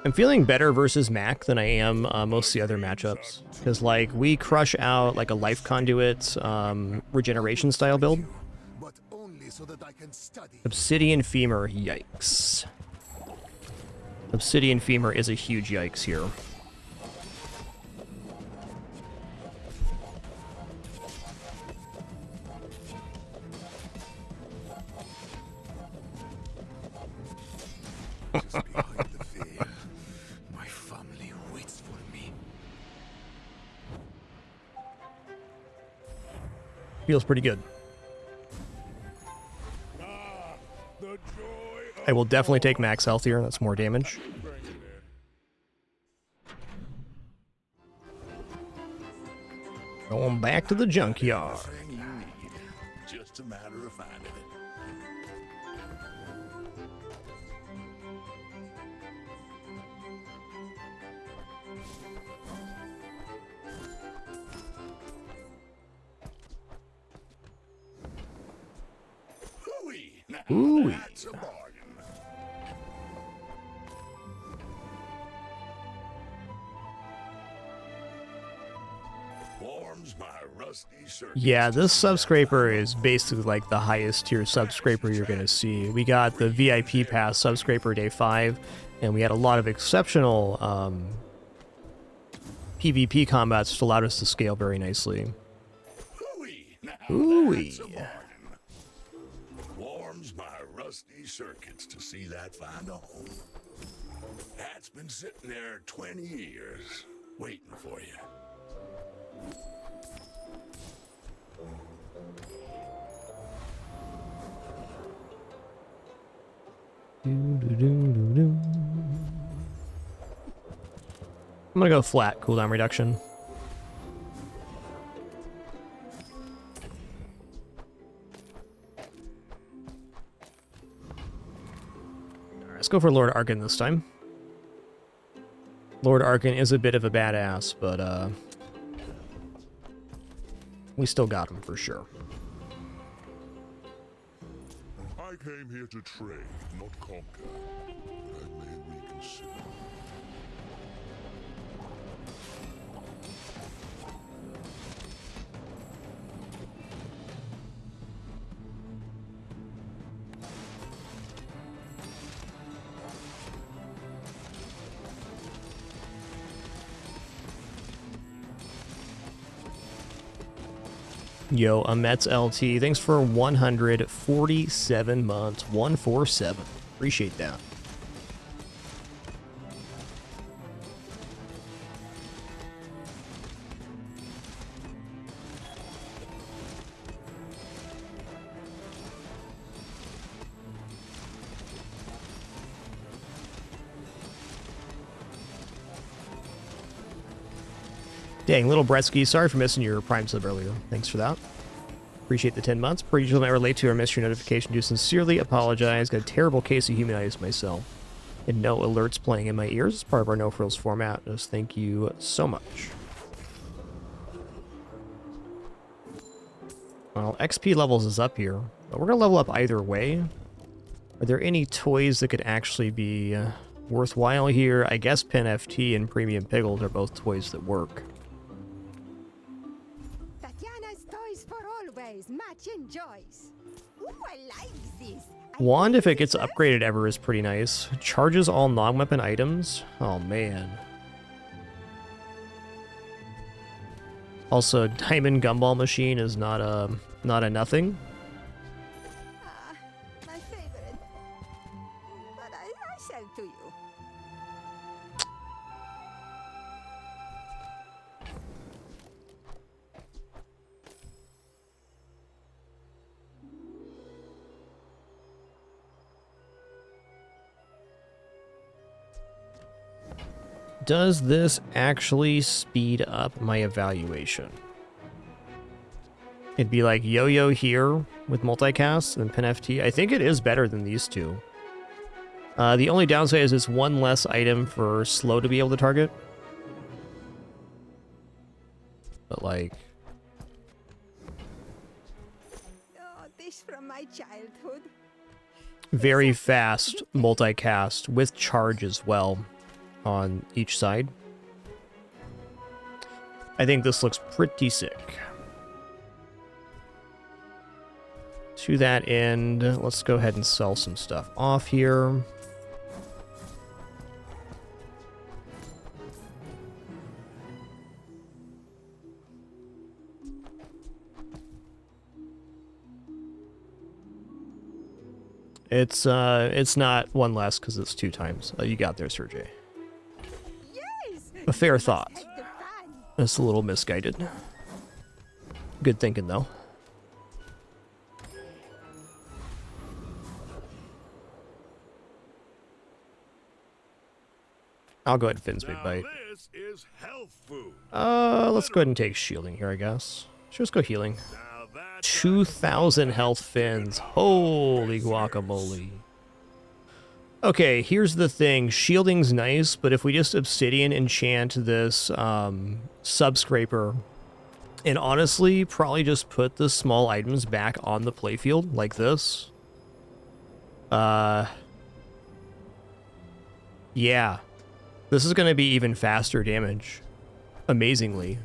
A: I'm feeling better versus Mac than I am most of the other matchups. Because, like, we crush out, like, a life conduit regeneration style build.
C: But only so that I can study.
A: Obsidian Femur, yikes. Obsidian Femur is a huge yikes here.
C: Just behind the veil, my family waits for me.
A: Feels pretty good.
C: Ah, the joy of
A: I will definitely take max health here. That's more damage.
C: bringing it.
A: Going back to the junkyard.
C: Everything you need. Just a matter of finding it. Hooey! Now
A: Hooey.
C: that's a bargain. Warms my rusty circuits.
A: Yeah, this subscraper is basically like the highest tier subscraper you're going to see. We got the VIP pass subscraper day 5, and we had a lot of exceptional PvP combats that allowed us to scale very nicely.
C: Hooey! Now
A: Hooey.
C: that's a bargain. Warms my rusty circuits to see that find a home. That's been sitting there 20 years, waiting for you.
A: I'm gonna go flat cooldown reduction. Alright, let's go for Lord Arkan this time. Lord Arkan is a bit of a badass, but we still got him for sure.
C: Are I came here to trade, not conquer. But I may reconsider.
A: Yo, Amets LT, thanks for 147 months. 147. Appreciate that. Dang, Little Bretsky, sorry for missing your Prime sub earlier. Thanks for that. Appreciate the 10 months. Per usual, might relate to or miss your notification. Do sincerely apologize. Got a terrible case of humanitis myself. And no alerts playing in my ears as part of our no frills format. Just thank you so much. Well, XP levels is up here, but we're gonna level up either way. Are there any toys that could actually be worthwhile here? I guess Pin FT and Premium Piggles are both toys that work.
F: Match enjoys. Ooh, I like this.
A: Wand, if it gets upgraded ever, is pretty nice. Charges all non-weapon items. Oh, man. Also, Diamond Gumball Machine is not a nothing.
F: My favorite. But I sell to you.
A: Does this actually speed up my evaluation? It'd be like Yo-Yo here with multicast and Pin FT. I think it is better than these two. The only downside is it's one less item for slow to be able to target. But like...
F: Oh, this from my childhood.
A: Very fast multicast with charge as well on each side. I think this looks pretty sick. To that end, let's go ahead and sell some stuff off here. It's not one less because it's 2 times. You got there, Sergey. A fair thought. That's a little misguided. Good thinking, though. I'll go ahead and Finn's Big Bite.
C: This is health food.
A: Let's go ahead and take shielding here, I guess. Should just go healing. 2,000 health Fins. Holy guacamole. Okay, here's the thing. Shielding's nice, but if we just Obsidian enchant this Subscraper, and honestly, probably just put the small items back on the playfield, like this. Yeah. This is going to be even faster damage. Amazingly.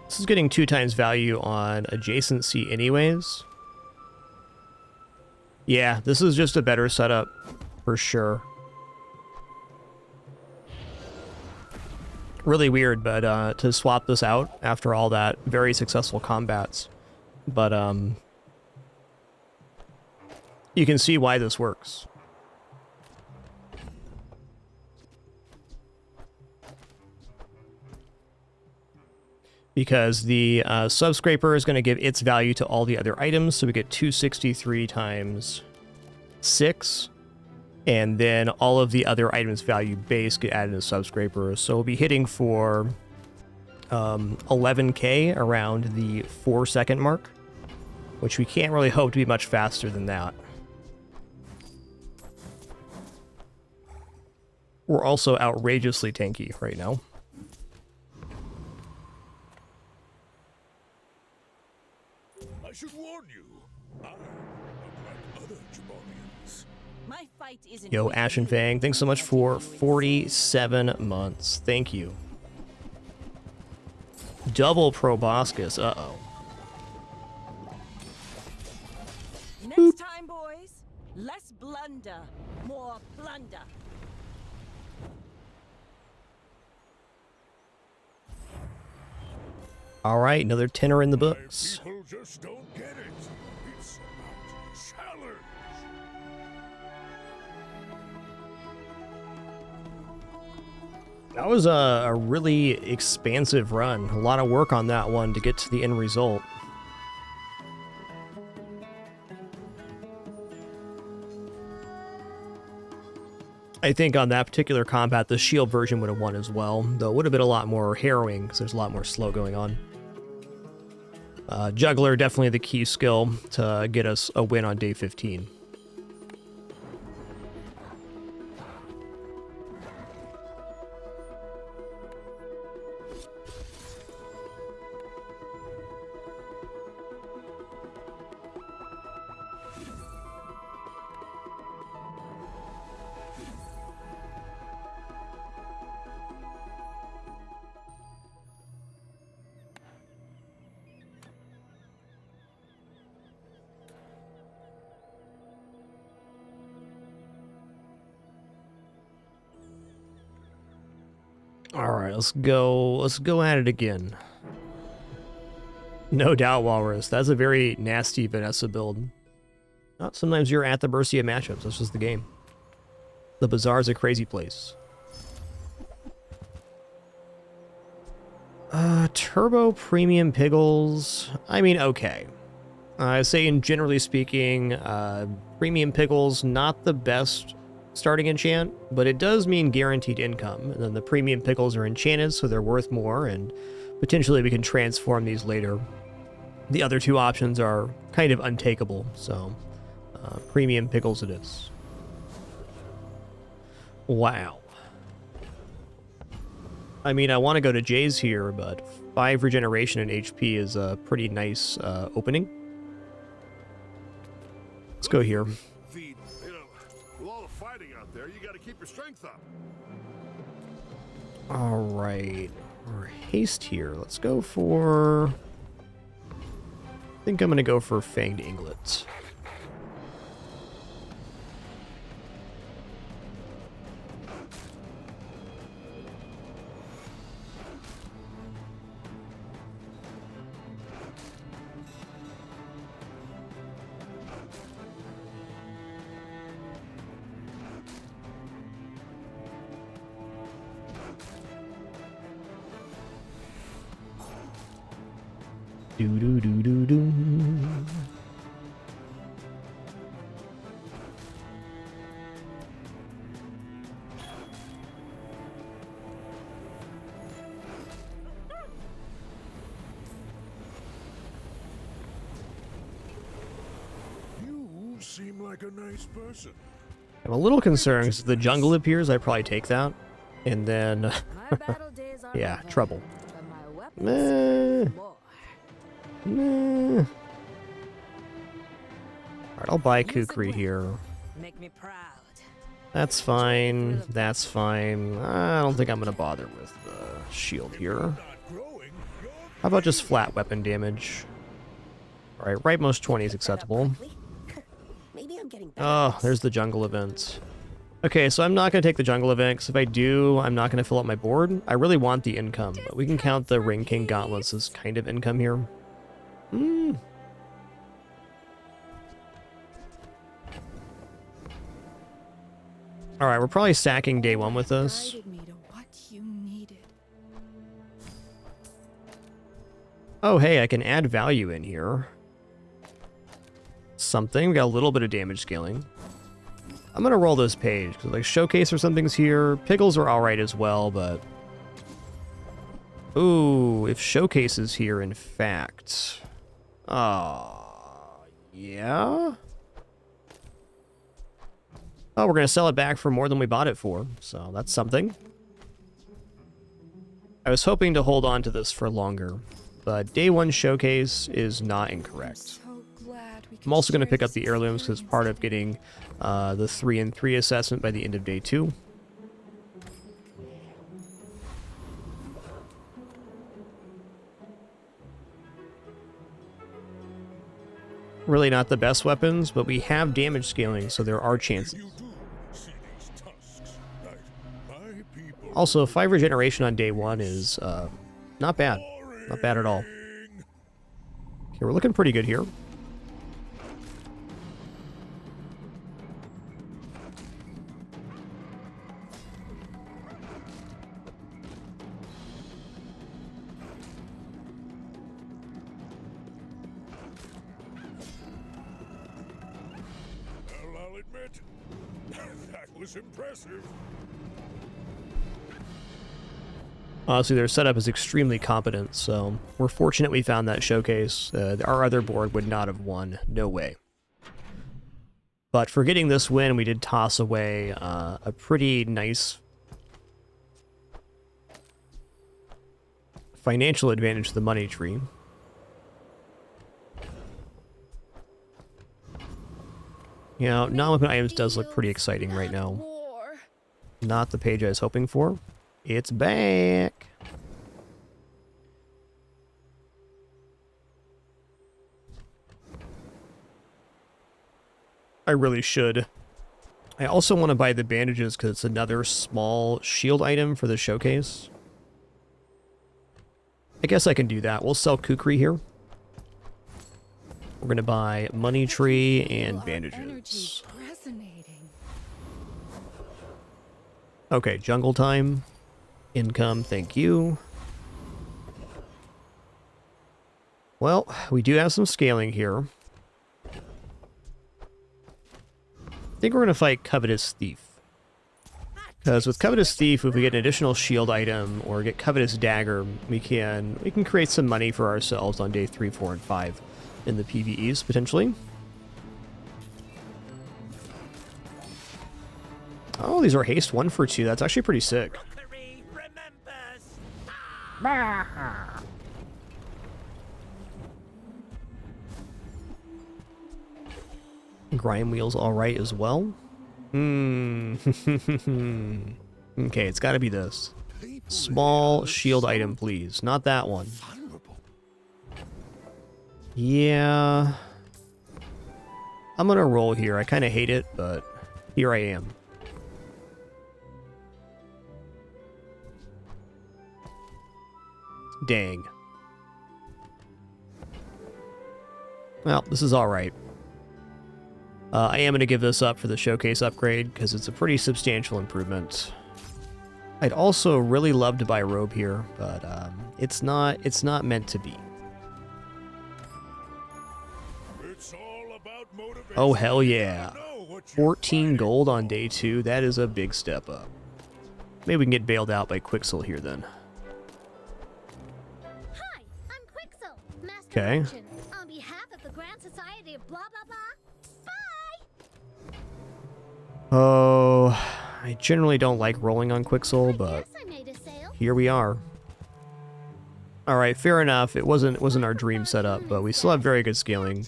A: This is getting 2 times value on adjacency anyways. Yeah, this is just a better setup for sure. Really weird, but to swap this out after all that very successful combats. But you can see why this works. Because the Subscraper is going to give its value to all the other items, so we get 263 times 6. And then all of the other items value base get added to Subscraper. So we'll be hitting for 11k around the 4-second mark, which we can't really hope to be much faster than that. We're also outrageously tanky right now.
C: I should warn you. I, unlike other Jabarians,
F: My fight isn't
A: Yo,
F: with
A: Ashen
F: you.
A: Fang, thanks so much for 47 months. Thank you. Double proboscis. Uh-oh.
F: Next time, boys, less blunder, more plunder.
A: All right, another tenner in the books.
C: people just don't get it. It's about challenge.
A: That was a really expansive run. A lot of work on that one to get to the end result. I think on that particular combat, the shield version would have won as well, though it would have been a lot more harrowing because there's a lot more slow going on. Juggler, definitely the key skill to get us a win on day 15. All right, let's go at it again. No doubt, Walrus. That's a very nasty Vanessa build. Sometimes you're at the mercy of matchups. That's just the game. The Bazaar's a crazy place. Turbo Premium Piggles. I mean, okay. I say, generally speaking, Premium Piggles, not the best starting enchant, but it does mean guaranteed income. And then the Premium Pickles are enchanted, so they're worth more, and potentially we can transform these later. The other two options are kind of untakeable, so Premium Pickles it is. Wow. I mean, I want to go to Jay's here, but 5 regeneration and HP is a pretty nice opening. Let's go here.
C: Feed, you know, with all the fighting out there, you got to keep your strength up.
A: All right. Or haste here. Let's go for... I think I'm going to go for Fanged Inglet. Do-do-do-do-do.
C: You seem like a nice person.
A: I'm a little concerned because if the jungle appears, I probably take that. And then... yeah, trouble. Meh. Meh. Alright, I'll buy Kukri here.
F: Make me proud.
A: That's fine. That's fine. I don't think I'm going to bother with the shield here. How about just flat weapon damage? Alright, rightmost 20 is acceptable. Oh, there's the jungle event. Okay, so I'm not going to take the jungle event, because if I do, I'm not going to fill up my board. I really want the income, but we can count the Ring King Gauntlets as kind of income here. Alright, we're probably stacking day 1 with this. Oh, hey, I can add value in here. Something. We got a little bit of damage scaling. I'm going to roll this page, because like Showcase or something's here. Pickles are alright as well, but... Ooh, if Showcase is here, in fact... yeah? Oh, we're going to sell it back for more than we bought it for, so that's something. I was hoping to hold on to this for longer, but day 1 showcase is not incorrect. I'm also going to pick up the heirlooms because it's part of getting the 3 and 3 assessment by the end of day 2. Really not the best weapons, but we have damage scaling, so there are chances. Also, 5 regeneration on day 1 is not bad. Not bad at all. Okay, we're looking pretty good here.
C: Well, I'll admit, that was impressive.
A: Honestly, their setup is extremely competent, so we're fortunate we found that showcase. Our other board would not have won. No way. But for getting this win, we did toss away a pretty nice financial advantage to the money tree. You know, non-weapon items does look pretty exciting right now. Not the page I was hoping for. It's back. I really should. I also want to buy the bandages because it's another small shield item for the showcase. I guess I can do that. We'll sell Kukri here. We're going to buy money tree and bandages. Okay, jungle time. Income, thank you. Well, we do have some scaling here. I think we're going to fight Covetous Thief. Because with Covetous Thief, if we get an additional shield item or get Covetous Dagger, we can create some money for ourselves on day 3, 4, and 5 in the PvEs, potentially. Oh, these are haste 1 for 2. That's actually pretty sick. Grime wheels alright as well. Okay, it's gotta be this. Small shield item, please. Not that one. Yeah. I'm gonna roll here. I kinda hate it, but here I am. Dang. Well, this is alright. I am going to give this up for the showcase upgrade because it's a pretty substantial improvement. I'd also really love to buy robe here, but it's not meant to be. Oh hell yeah. 14 gold on day 2, that is a big step up. Maybe we can get bailed out by Quixel here then.
B: Hi, I'm Quixel, Master
A: Okay.
B: Merchant. On behalf of the Grand Society of blah blah blah.
A: Oh, I generally don't like rolling on Quixel, but here we are. Alright, fair enough. It wasn't our dream setup, but we still have very good scaling.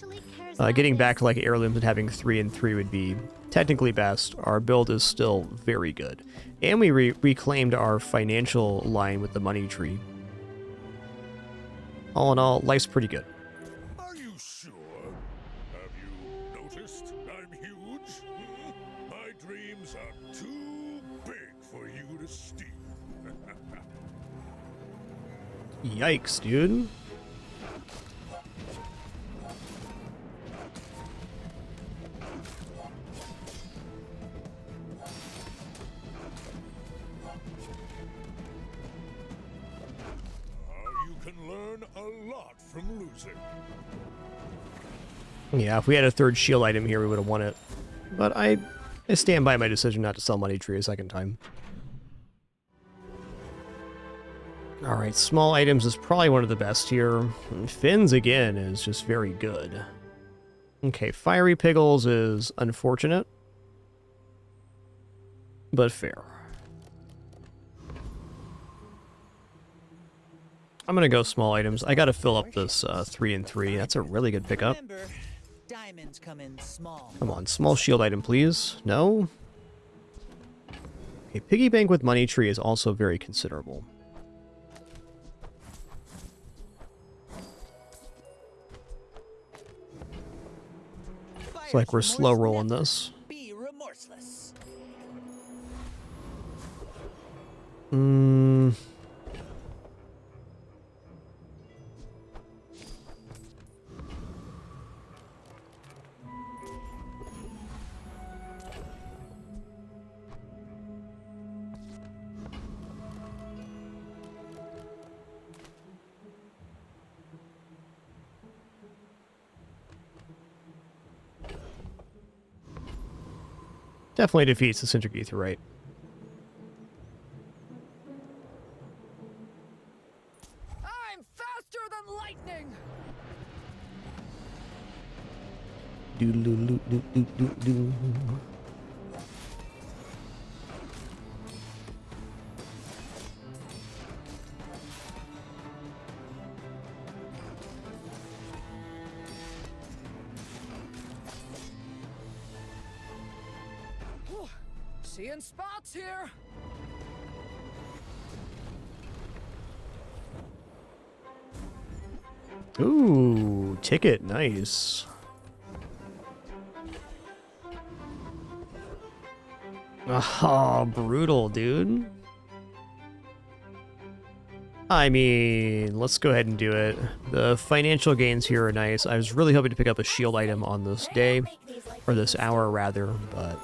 A: Getting back to like heirlooms and having 3 and 3 would be technically best. Our build is still very good. And we reclaimed our financial line with the money tree. All in all, life's pretty good.
C: Are you sure? Have you noticed I'm huge? My dreams are too big for you to steal.
A: Yikes, dude.
C: You can learn a lot from losing.
A: Yeah, if we had a third shield item here, we would have won it. But I stand by my decision not to sell money tree a second time. Alright, small items is probably one of the best here. And fins, again, is just very good. Okay, Fiery Piggles is unfortunate. but fair. I'm gonna go small items. I gotta fill up this 3 and 3. That's a really good pickup.
E: Remember, diamonds come in small.
A: Come on, small shield item, please. No? A piggy bank with money tree is also very considerable. It's like we're slow rolling this.
E: Be remorseless.
A: Definitely defeats the Centric Ether, right?
H: I'm faster than lightning.
A: Doo-doo-doo-doo-doo-doo.
H: Seeing spots here.
A: Ooh, ticket, nice. Oh, brutal, dude. I mean, let's go ahead and do it. The financial gains here are nice. I was really hoping to pick up a shield item on this day, or this hour rather, but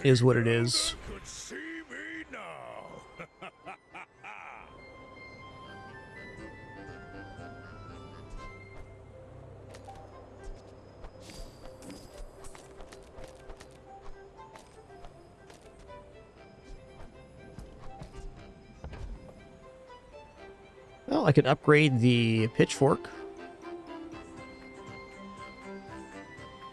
A: is what it is.
C: Could see me now.
A: Well, I could upgrade the pitchfork.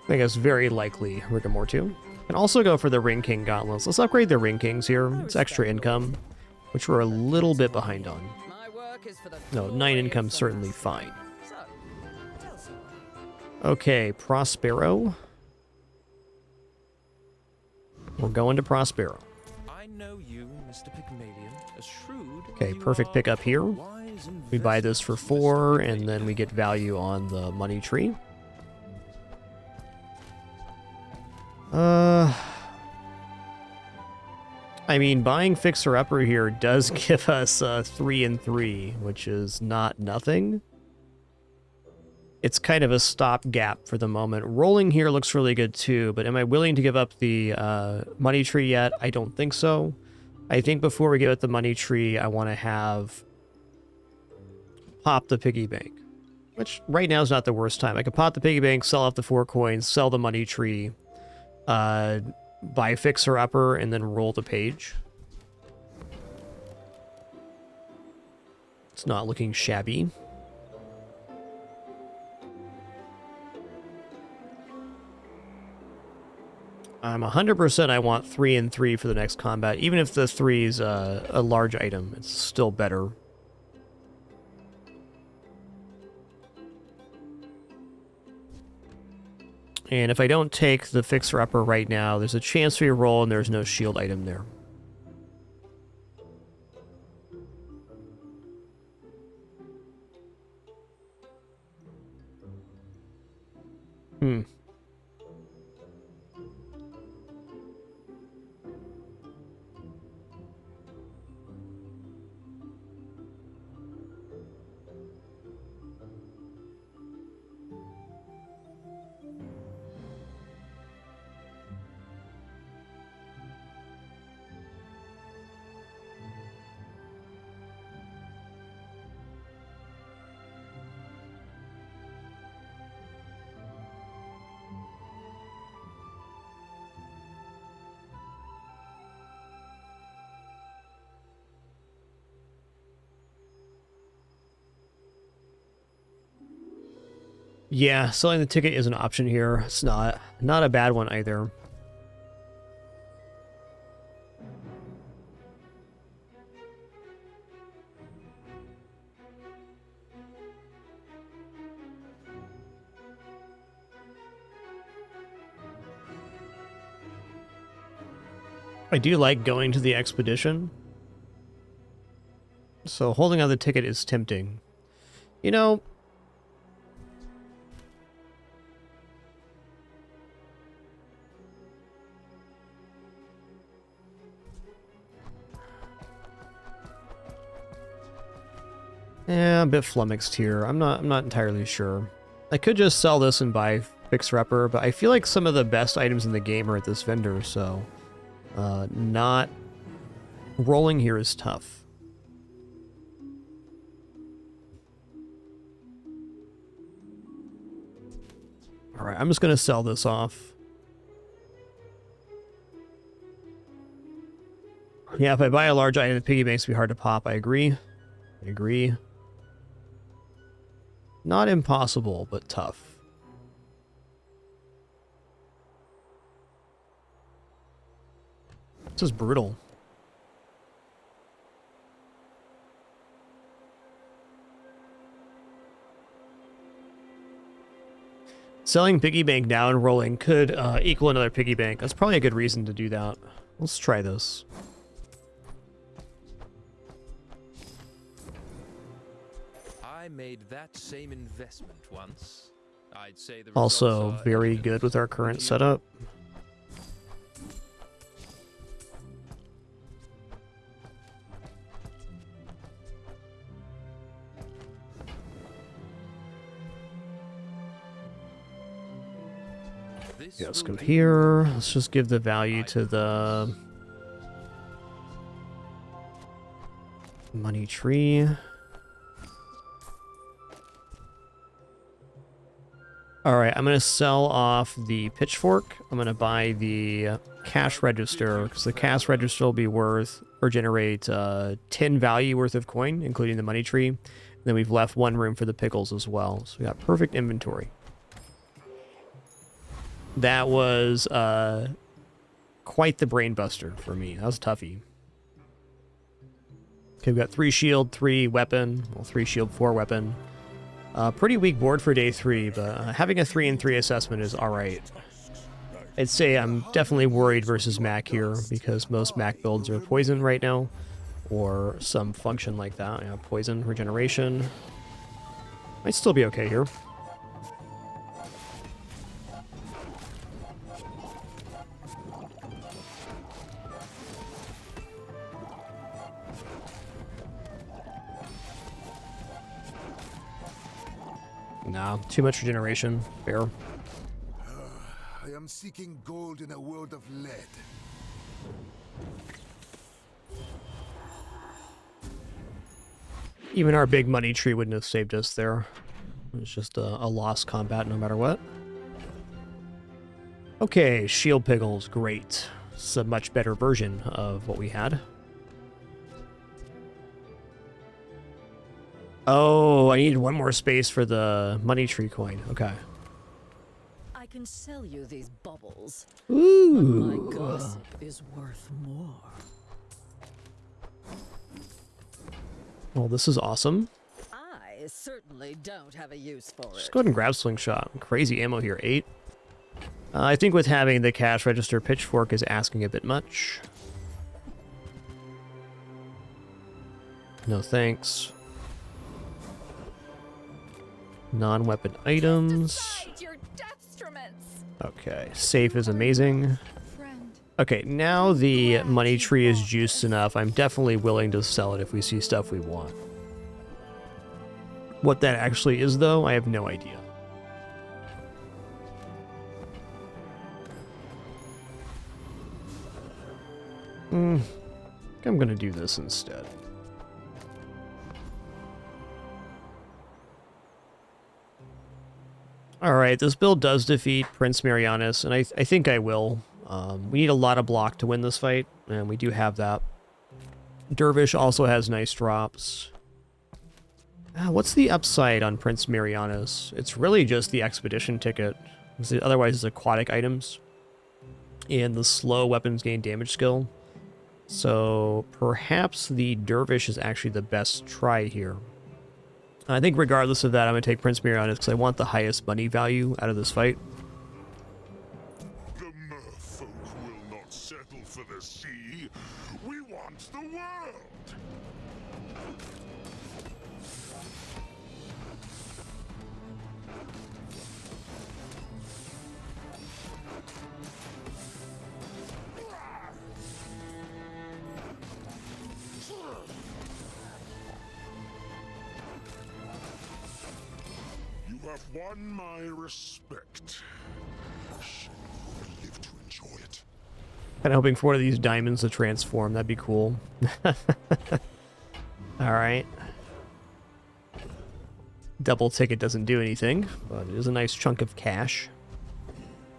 A: I think that's very likely Rigor too. And also go for the Ring King gauntlets. Let's upgrade the Ring Kings here. It's extra income, which we're a little bit behind on. No, 9 income certainly fine. Okay, Prospero. We're going to Prospero.
K: I know you, Mr. Pygmalion, as shrewd.
A: Okay, perfect pickup here. We buy this for 4, and then we get value on the money tree. I mean, buying Fixer Upper here does give us 3 and 3, which is not nothing. It's kind of a stopgap for the moment. Rolling here looks really good too, but am I willing to give up the money tree yet? I don't think so. I think before we give it the money tree, I want to have pop the piggy bank, which right now is not the worst time. I could pop the piggy bank, sell off the 4 coins, sell the money tree, buy Fixer Upper, and then roll the page. It's not looking shabby. I'm 100% I want 3 and 3 for the next combat. Even if the 3 is a large item, it's still better. And if I don't take the Fixer Upper right now, there's a chance we roll and there's no shield item there. Yeah, selling the ticket is an option here. It's not a bad one either. I do like going to the expedition. So holding on the ticket is tempting. You know... Yeah, I'm a bit flummoxed here. I'm not entirely sure. I could just sell this and buy Fixer Upper, but I feel like some of the best items in the game are at this vendor, so not rolling here is tough. All right, I'm just gonna sell this off. Yeah, if I buy a large item, the piggy banks will be hard to pop. I agree. I agree. Not impossible, but tough. This is brutal. Selling piggy bank now and rolling could equal another piggy bank. That's probably a good reason to do that. Let's try this.
K: I made that same investment once. I'd say the
A: Also
K: results are
A: very
K: evident.
A: good with our current setup. Yeah, let's go here. Let's just give the value to the money tree. All right, I'm going to sell off the pitchfork. I'm going to buy the cash register because the cash register will be worth or generate 10 value worth of coin, including the money tree. And then we've left one room for the pickles as well. So we got perfect inventory. That was quite the brain buster for me. That was toughie. Okay, we've got 3 shield, 3 weapon. Well, 3 shield, 4 weapon. Pretty weak board for day 3, but having a 3 and 3 assessment is alright. I'd say I'm definitely worried versus Mac here, because most Mac builds are poison right now, or some function like that. Yeah, poison, regeneration. Might still be okay here. Nah, too much regeneration. Fair.
C: I am seeking gold in a world of lead.
A: Even our big money tree wouldn't have saved us there. It's just a lost combat no matter what. Okay, shield pickles, great. It's a much better version of what we had. Oh, I need one more space for the money tree coin. Okay.
F: I can sell you these bubbles.
A: Ooh.
F: But my gossip is worth more.
A: Well, this is awesome.
F: I certainly don't have a use for it.
A: Just go ahead and grab slingshot. Crazy ammo here, 8. I think with having the cash register pitchfork is asking a bit much. No thanks. Non-weapon items.
H: Your detriments.
A: Okay, safe is amazing. Okay, now the money tree is juiced enough. I'm definitely willing to sell it if we see stuff we want. What that actually is, though, I have no idea. I'm gonna do this instead. Alright, this build does defeat Prince Marianus, and I think I will. We need a lot of block to win this fight, and we do have that. Dervish also has nice drops. What's the upside on Prince Marianus? It's really just the expedition ticket. Otherwise, it's aquatic items. And the slow weapons gain damage skill. So perhaps the Dervish is actually the best try here. I think regardless of that, I'm going to take Prince Marianus because I want the highest money value out of this fight.
C: The merfolk will not settle for the sea We want the world! You have won my respect. Shall you live to enjoy it?
A: Kind of hoping for one of these diamonds to transform. That'd be cool. Alright. Double ticket doesn't do anything, but it is a nice chunk of cash.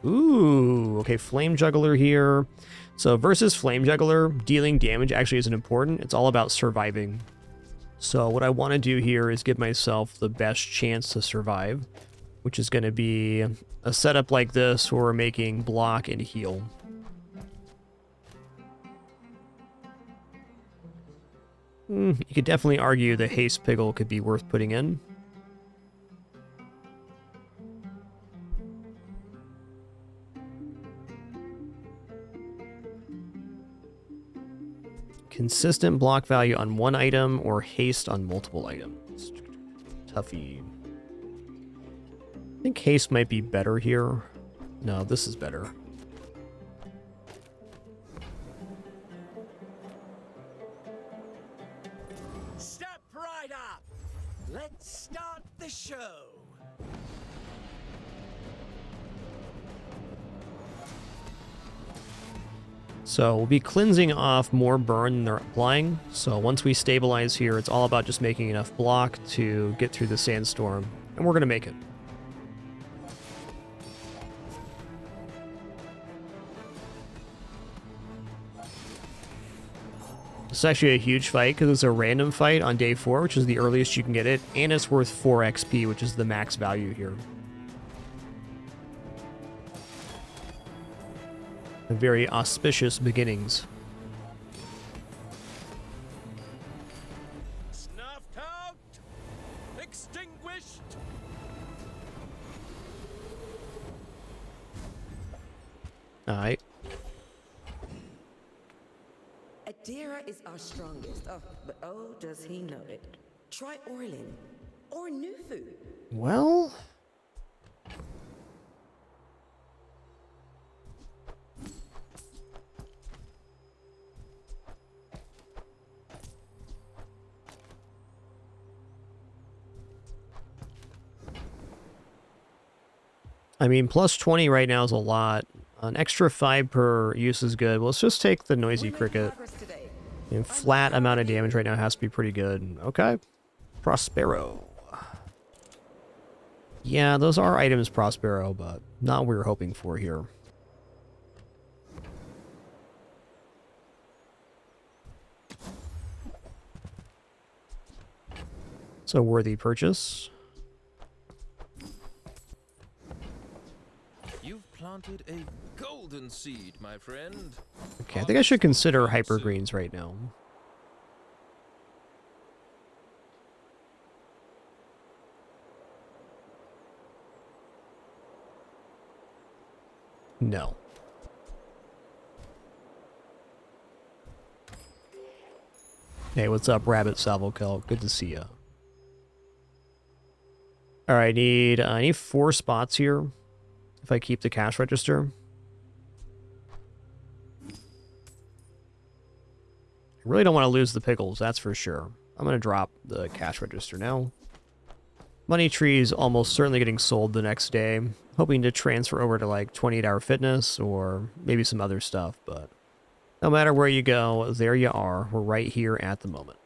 A: Ooh, okay, Flame Juggler here. So versus Flame Juggler, dealing damage actually isn't important. It's all about surviving. So what I want to do here is give myself the best chance to survive, which is going to be a setup like this where we're making block and heal. You could definitely argue the Haste Piggle could be worth putting in. Consistent block value on one item or haste on multiple items. Toughy. I think haste might be better here. No, this is better.
E: Step right up. Let's start the show.
A: So we'll be cleansing off more burn than they're applying. So once we stabilize here, it's all about just making enough block to get through the sandstorm. And we're going to make it. It's actually a huge fight because it's a random fight on day 4, which is the earliest you can get it. And it's worth 4 XP, which is the max value here. Very auspicious beginnings.
E: Snuffed out. Extinguished.
A: Alright.
D: Adira is our strongest. Oh, but oh, does he know it? Try Orlin or Nufu.
A: Well, I mean, plus 20 right now is a lot. An extra 5 per use is good. Well, let's just take the Noisy Cricket. And flat amount of damage right now has to be pretty good. Okay. Prospero. Yeah, those are items, Prospero, but not what we were hoping for here. So, worthy purchase.
K: You've planted a golden seed, my friend.
A: Okay, I think I should consider hyper greens right now. No. Hey, what's up, Rabbit Salvo Kill? Good to see ya. Alright, I need 4 spots here if I keep the cash register. I really don't want to lose the pickles, that's for sure. I'm going to drop the cash register now. Money Tree is almost certainly getting sold the next day. Hoping to transfer over to like 28-hour fitness or maybe some other stuff, but no matter where you go, there you are. We're right here at the moment.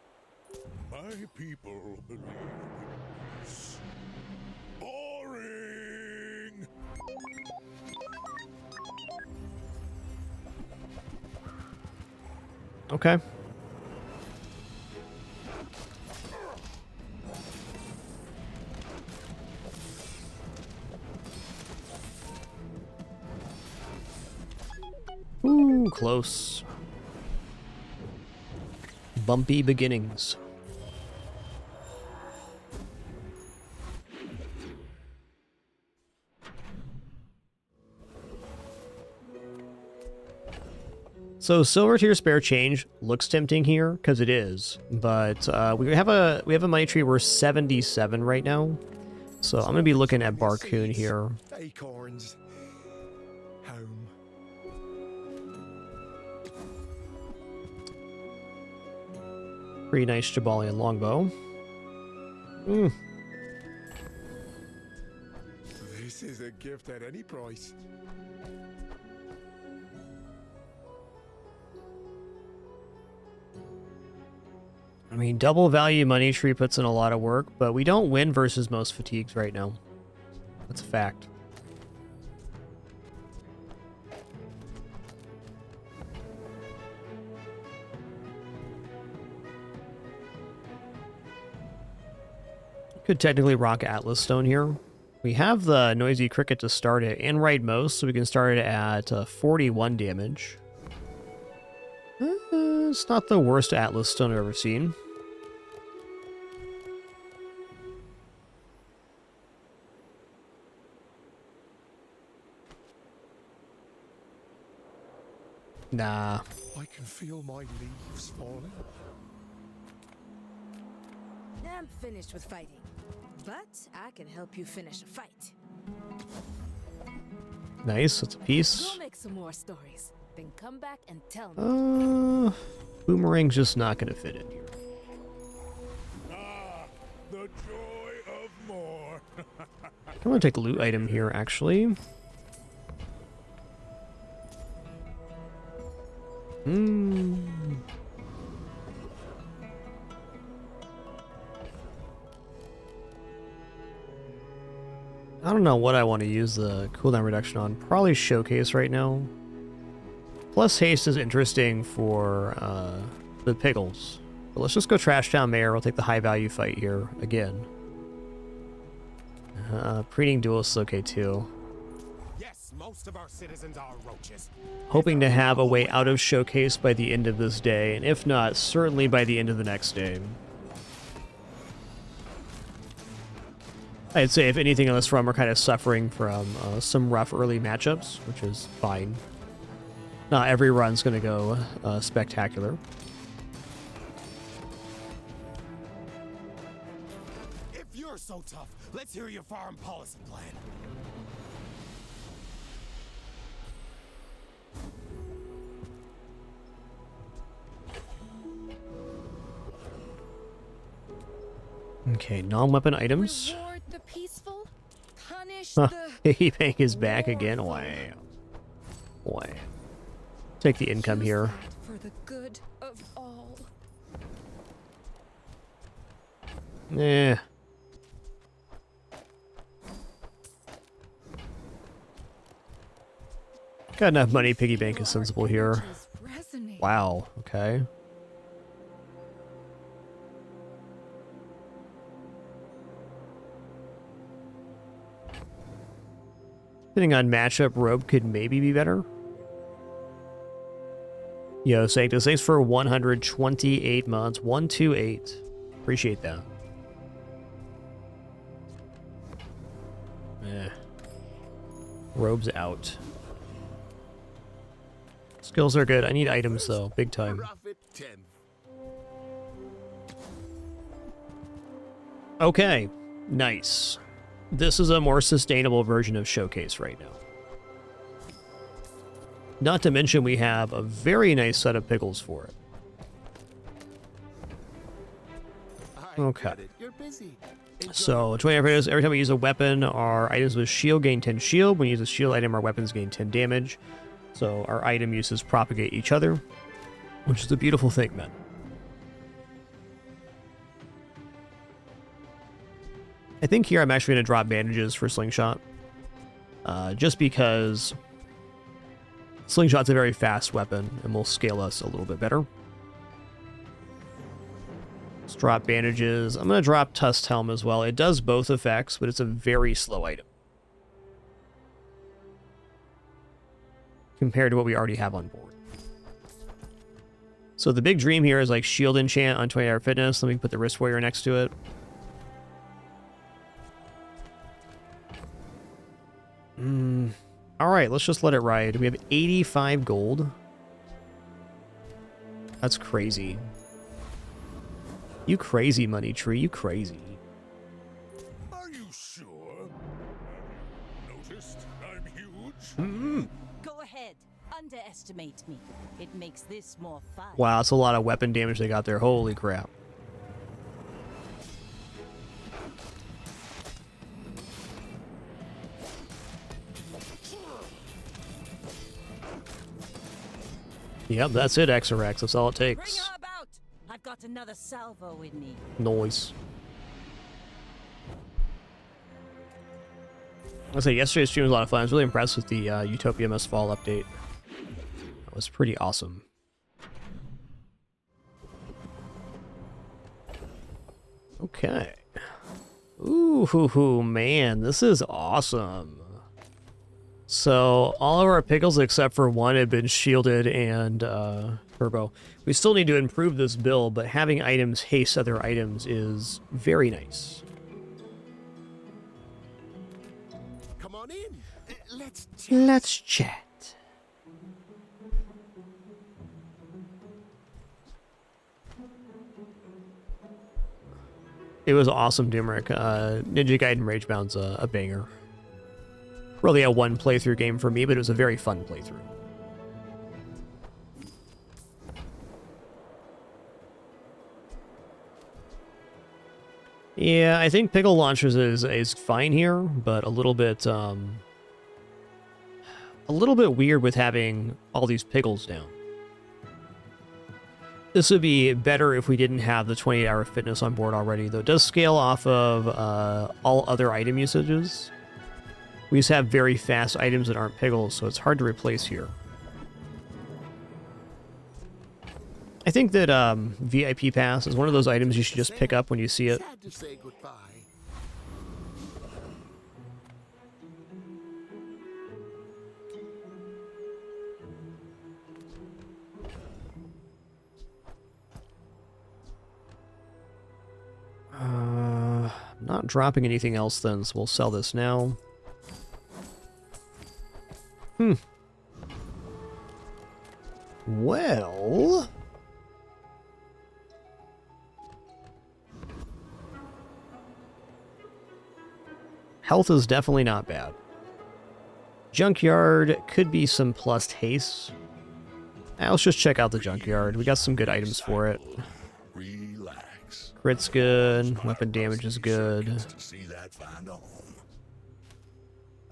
C: My people believe in peace. Boring!
A: Okay. Ooh, close. Bumpy beginnings. So silver tier spare change looks tempting here because it is, but we have a money tree. We're 77 right now, so I'm gonna be looking at Barcoon here.
J: Acorns. Home.
A: Pretty nice Jabalian longbow.
J: This is a gift at any price.
A: I mean, double value money tree puts in a lot of work, but we don't win versus most fatigues right now. That's a fact. Could technically rock Atlas Stone here. We have the Noisy Cricket to start it and ride most, so we can start it at 41 damage. It's not the worst Atlas Stone I've ever seen. Nah.
J: I can feel my leaves falling.
L: I'm finished with fighting, but I can help you finish a fight.
A: Nice, that's a piece.
L: Go make some more stories, then come back and tell me.
A: Boomerang's just not gonna fit in here.
C: Ah, the joy of more.
A: I'm gonna take a loot item here, actually. I don't know what I want to use the cooldown reduction on. Probably Showcase right now. Plus haste is interesting for the pickles. But let's just go Trash Down Mayor. We'll take the high value fight here again. Preening Duelist is okay too.
J: Yes, most of our citizens are roaches.
A: Hoping to have a way out of Showcase by the end of this day, and if not, certainly by the end of the next day. I'd say, if anything on this run, we're kind of suffering from some rough early matchups, which is fine. Not every run's going to go spectacular.
J: If you're so tough, let's hear your foreign policy plan.
A: Okay, non-weapon items.
H: Reward the peaceful, punish
A: Huh.
H: the
A: Piggybank is back again. Wow. Wow. Take the income here.
H: for the good of all.
A: Eh. Got enough money. Piggy bank is sensible here. Wow. Okay. Depending on matchup, Robe could maybe be better. Yo, Sanctus, thanks for 128 months. 128. Appreciate that. Robe's out. Skills are good. I need items though, big time. Okay, nice. This is a more sustainable version of Showcase right now. Not to mention we have a very nice set of pickles for it. Okay. So, 20 every time we use a weapon, our items with shield gain 10 shield. When we use a shield item, our weapons gain 10 damage. So, our item uses propagate each other, which is a beautiful thing, man. I think here I'm actually going to drop bandages for Slingshot. Just because Slingshot's a very fast weapon and will scale us a little bit better. Let's drop bandages. I'm going to drop Tusked Helm as well. It does both effects, but it's a very slow item compared to what we already have on board. So the big dream here is like shield enchant on 20-hour fitness. Let me put the wrist warrior next to it. All right, let's just let it ride. We have 85 gold. That's crazy. You crazy, Money Tree. You crazy.
C: Are you sure? Have you noticed I'm huge?
F: Go ahead. Underestimate me. It makes this more fun.
A: Wow, that's a lot of weapon damage they got there. Holy crap. Yep, that's it, Xerax. That's all it
F: Bring
A: takes.
F: her about. I've got another salvo in me.
A: Noise. I say yesterday's stream was a lot of fun. I was really impressed with the Utopia MS Fall update. That was pretty awesome. Okay. Ooh, man, this is awesome. So all of our pickles except for one have been shielded and turbo. We still need to improve this build, but having items haste other items is very nice.
J: Come on in.
A: Let's chat. It was awesome, Dimrick. Ninja Gaiden Ragebound's a banger. Really a one playthrough game for me, but it was a very fun playthrough. Yeah, I think Pickle Launchers is fine here, but a little bit weird with having all these pickles down. This would be better if we didn't have the 28-hour fitness on board already, though it does scale off of all other item usages. We just have very fast items that aren't pickles, so it's hard to replace here. I think that VIP Pass is one of those items you should just pick up when you see it.
J: Sad to say goodbye.
A: Not dropping anything else then, so we'll sell this now. Well... health is definitely not bad. Junkyard could be some plus haste. Let's just check out the junkyard. We got some good items for it.
C: Relax.
A: Crit's good. Weapon damage is good.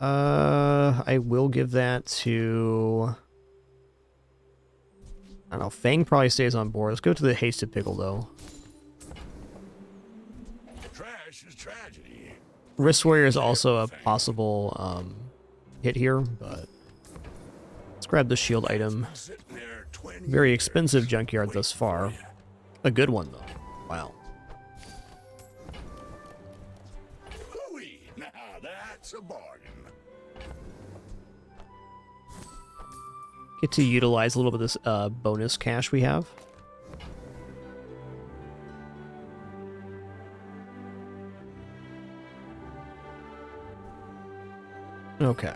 A: I will give that to... I don't know. Fang probably stays on board. Let's go to the hasted pickle, though.
C: Trash is tragedy.
A: Wrist Warrior is also a possible hit here, but let's grab the shield item. Very expensive junkyard thus far. A good one, though. Wow.
C: Hooey! Now that's a bargain.
A: Get to utilize a little bit of this bonus cash we have. Okay.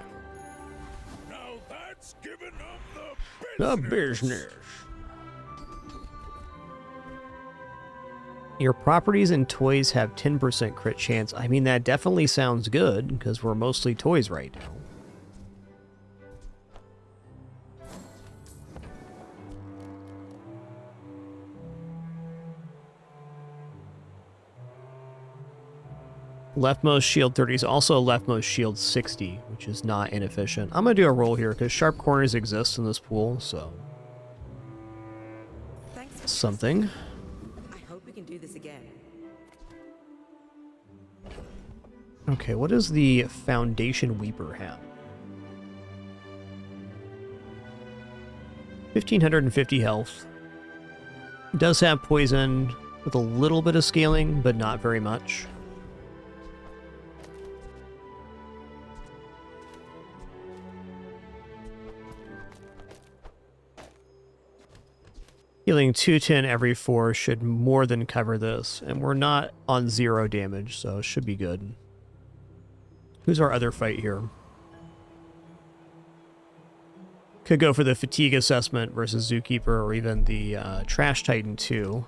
C: Now that's giving up
A: The business. Your properties and toys have 10% crit chance. I mean, that definitely sounds good, because we're mostly toys right now. Leftmost shield 30 is also leftmost shield 60, which is not inefficient. I'm going to do a roll here, because sharp corners exist in this pool, so... something.
D: I hope we can do this again.
A: Okay, what does the Foundation Weeper have? 1,550 health. It does have poison with a little bit of scaling, but not very much. Healing 210 every 4 should more than cover this, and we're not on 0 damage, so it should be good. Who's our other fight here? Could go for the fatigue assessment versus Zookeeper, or even the Trash Titan 2.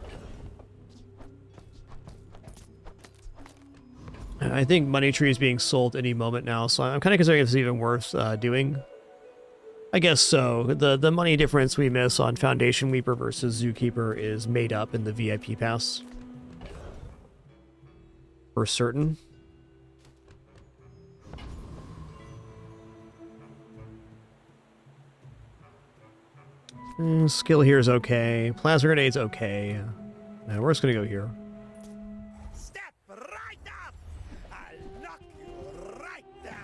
A: I think Money Tree is being sold any moment now, so I'm kind of considering if it's even worth doing. I guess so. The money difference we miss on Foundation Weeper versus Zookeeper is made up in the VIP pass. For certain. Skill here is okay. Plasma Grenade's okay. We're just gonna go here.
E: Step right up! I'll knock you right down!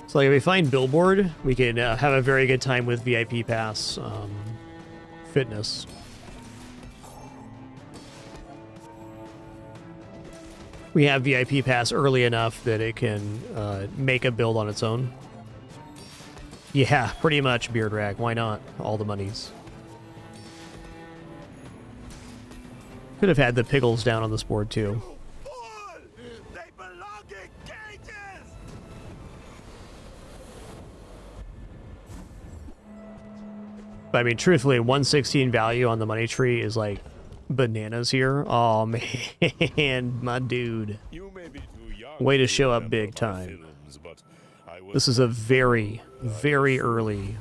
A: So like if we find Billboard, we can have a very good time with VIP Pass fitness. We have VIP Pass early enough that it can make a build on its own. Yeah, pretty much, Beard Rag. Why not? All the monies. Could have had the Pickles down on this board too.
E: They belong in cages!
A: But I mean, truthfully, 116 value on the money tree is like bananas here. Oh man, my dude. Way to show up big time. This is a very, very early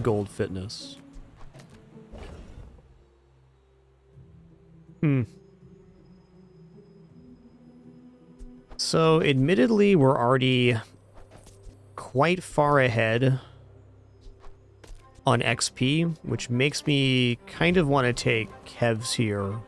A: gold fitness. So, admittedly, we're already quite far ahead on XP, which makes me kind of want to take Kevs here.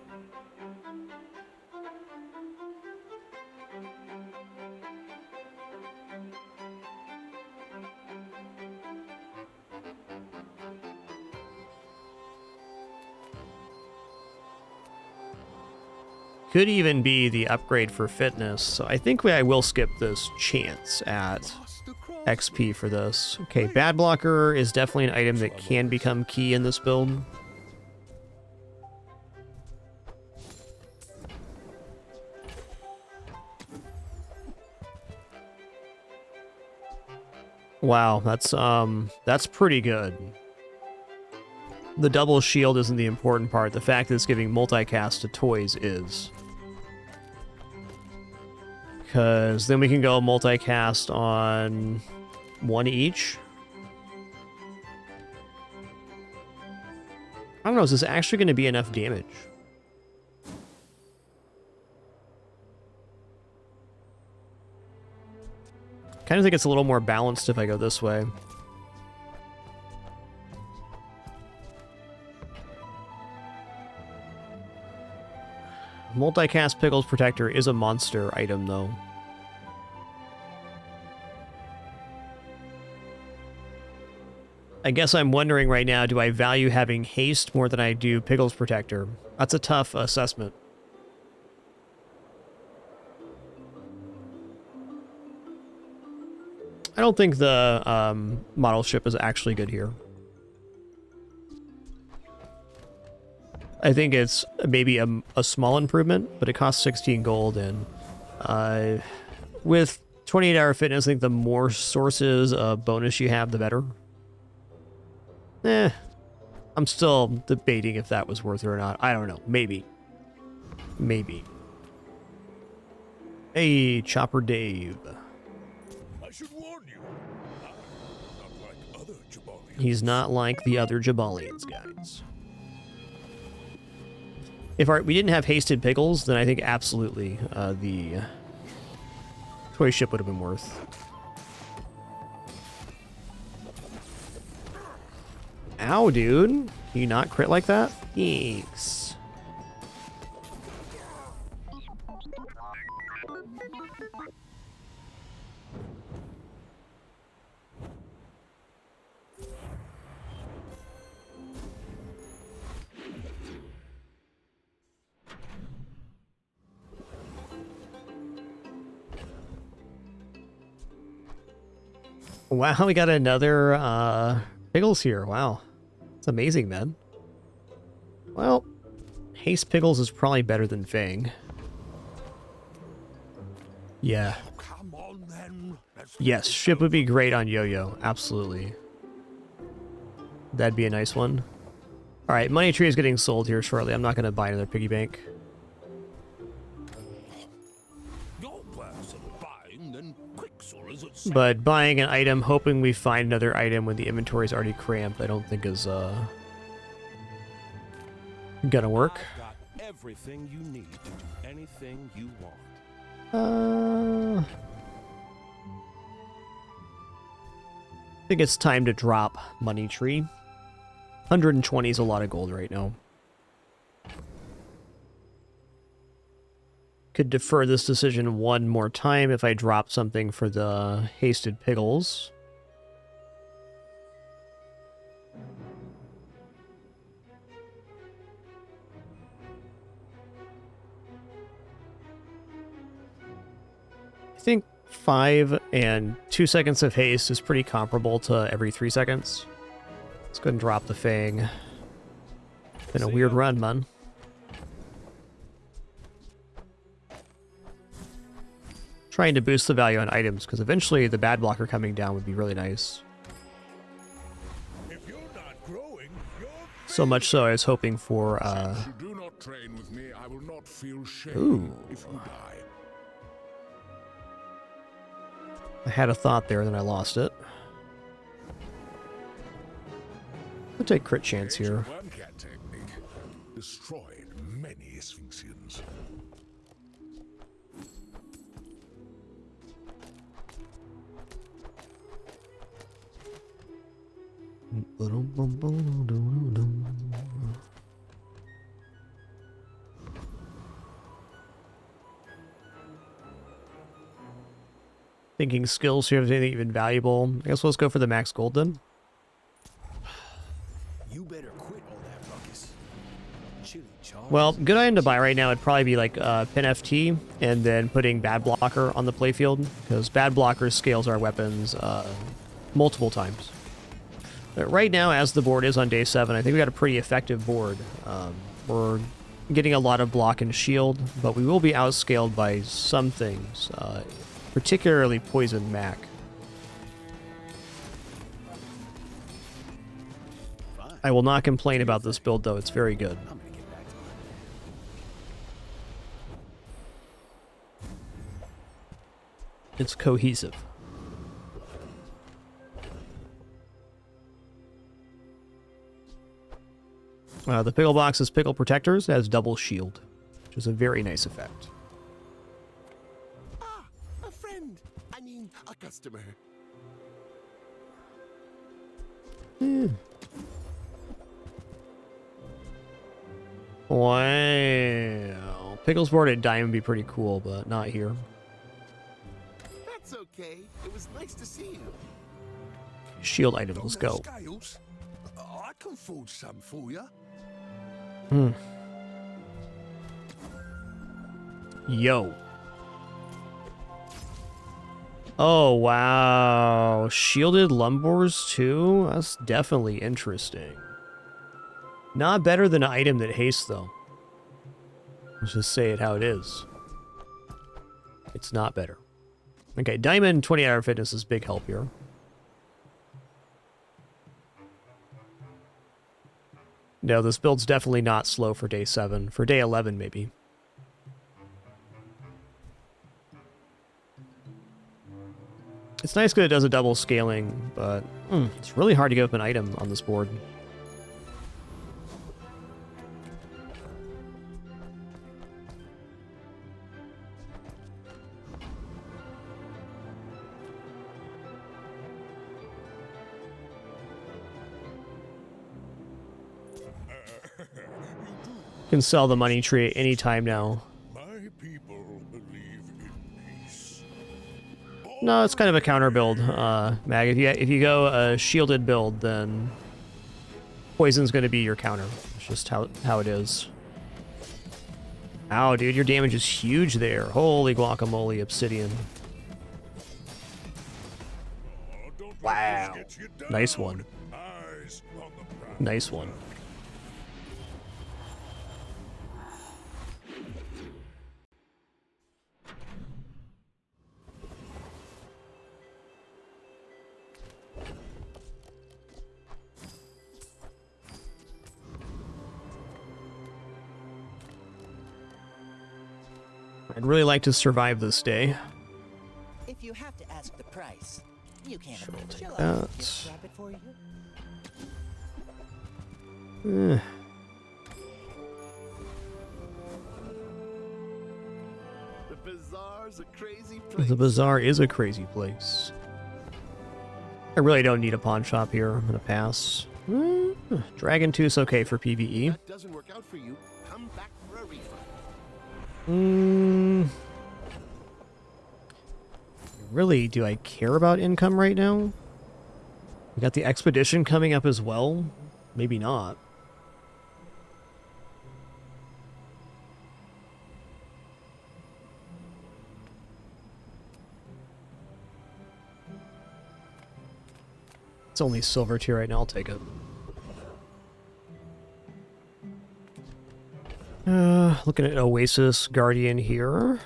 A: Could even be the upgrade for fitness, so I think I will skip this chance at XP for this. Okay, Bad Blocker is definitely an item that can become key in this build. Wow, that's pretty good. The double shield isn't the important part. The fact that it's giving multicast to toys is. Because then we can go multicast on one each. I don't know, is this actually going to be enough damage? Kind of think it's a little more balanced if I go this way. Multicast Pickles Protector is a monster item, though. I guess I'm wondering right now, do I value having haste more than I do Pickles Protector? That's a tough assessment. I don't think the model ship is actually good here. I think it's maybe a small improvement, but it costs 16 gold, and with 28-hour fitness, I think the more sources of bonus you have, the better. I'm still debating if that was worth it or not. I don't know. Maybe. Maybe. Hey, Chopper Dave.
C: I should warn you. I'm not like other Jabalians.
A: He's not like the other Jabalians, guys. If we didn't have hasted pickles, then I think absolutely the toy ship would have been worth. Ow, dude. Can you not crit like that? Thanks. Wow, we got another Piggles here. Wow. It's amazing, man. Well, Haste Piggles is probably better than Fang. Yeah.
C: Come on then.
A: Yes, ship would be great on Yo-Yo. Absolutely. That'd be a nice one. Alright, Money Tree is getting sold here shortly. I'm not going to buy another piggy bank. But buying an item, hoping we find another item when the inventory is already cramped, I don't think is gonna work.
J: Got everything you need to do anything you want.
A: I think it's time to drop Money Tree. 120 is a lot of gold right now. Could defer this decision one more time if I drop something for the Hasted Piggles. I think 5 and 2 seconds of haste is pretty comparable to every 3 seconds. Let's go ahead and drop the Fang. Been a weird run, man. Trying to boost the value on items, because eventually the bad blocker coming down would be really nice.
C: If you're not growing,
A: So much so I was hoping for
C: Since you do not train with me, I will not feel shame
A: Ooh.
C: if you die.
A: I had a thought there, then I lost it. I'll take crit chance here.
C: One cat technique destroyed many Sphinxians.
A: Thinking skills here, if anything even valuable. I guess let's go for the max gold then.
J: You better quit all that ruckus. Chili Charles.
A: Well, good item to buy right now would probably be like Pin FT and then putting Bad Blocker on the playfield, because Bad Blocker scales our weapons multiple times. But right now, as the board is on day 7, I think we got a pretty effective board. We're getting a lot of block and shield, but we will be outscaled by some things, particularly Poison Mac. I will not complain about this build, though. It's very good.
J: I'm gonna get back to it.
A: It's cohesive. The Pickle Box is Pickle Protectors. It has double shield, which is a very nice effect.
J: Ah, a friend. I mean, a customer.
A: Wow. Pickles board at Diamond would be pretty cool, but not here.
J: That's okay. It was nice to see you.
A: Shield item, let's go.
C: Scales? I can forge some for you.
A: Yo. Oh, wow. Shielded Lumbors, too? That's definitely interesting. Not better than an item that hastes, though. Let's just say it how it is. It's not better. Okay, Diamond 20-hour fitness is big help here. No, this build's definitely not slow for day 7. For day 11, maybe. It's nice because it does a double scaling, but it's really hard to get up an item on this board. Can sell the money tree at any time now.
C: My people believe in peace.
A: No, it's kind of a counter build, Mag. If you go a shielded build, then poison's going to be your counter. It's just how it is. Ow, dude, your damage is huge there. Holy guacamole, Obsidian.
C: Don't let
A: Wow.
C: this get you down.
A: Nice one.
C: I Eyes on the prize.
A: Nice one. I'd really like to survive this day.
E: If you have to ask the price, you can't.
A: Sure, I'll take
E: Shall I
A: that.
E: just grab it for you?
J: The bazaar's a crazy place.
A: The bazaar is a crazy place. I really don't need a pawn shop here. I'm gonna pass. Dragon Tooth's okay for PvE.
J: That doesn't work out for you. Come back for a refund.
A: Really, do I care about income right now? We got the expedition coming up as well. Maybe not. It's only silver tier right now. I'll take it. Looking at Oasis Guardian here.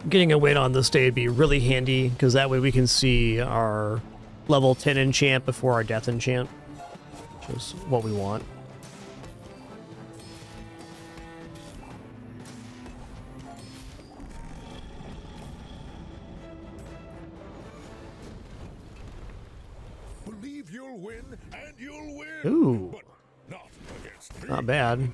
A: Getting a win on this day would be really handy, because that way we can see our level 10 enchant before our death enchant, which is what we want.
C: Believe you'll win, and you'll win.
A: Ooh.
C: But not against me.
A: Not bad.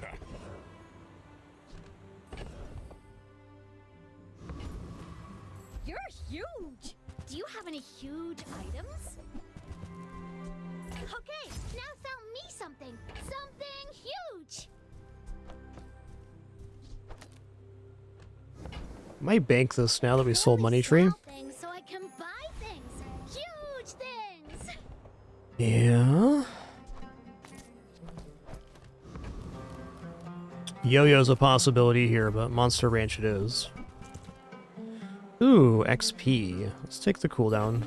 B: You're huge! Do you have any huge items? Okay, now sell me something! Something huge!
A: Might bank this now that we sold Money Tree.
B: Things so I can buy things! Huge things!
A: Yeah. Yo-yo's a possibility here, but Monster Ranch it is. Ooh, XP. Let's take the cooldown.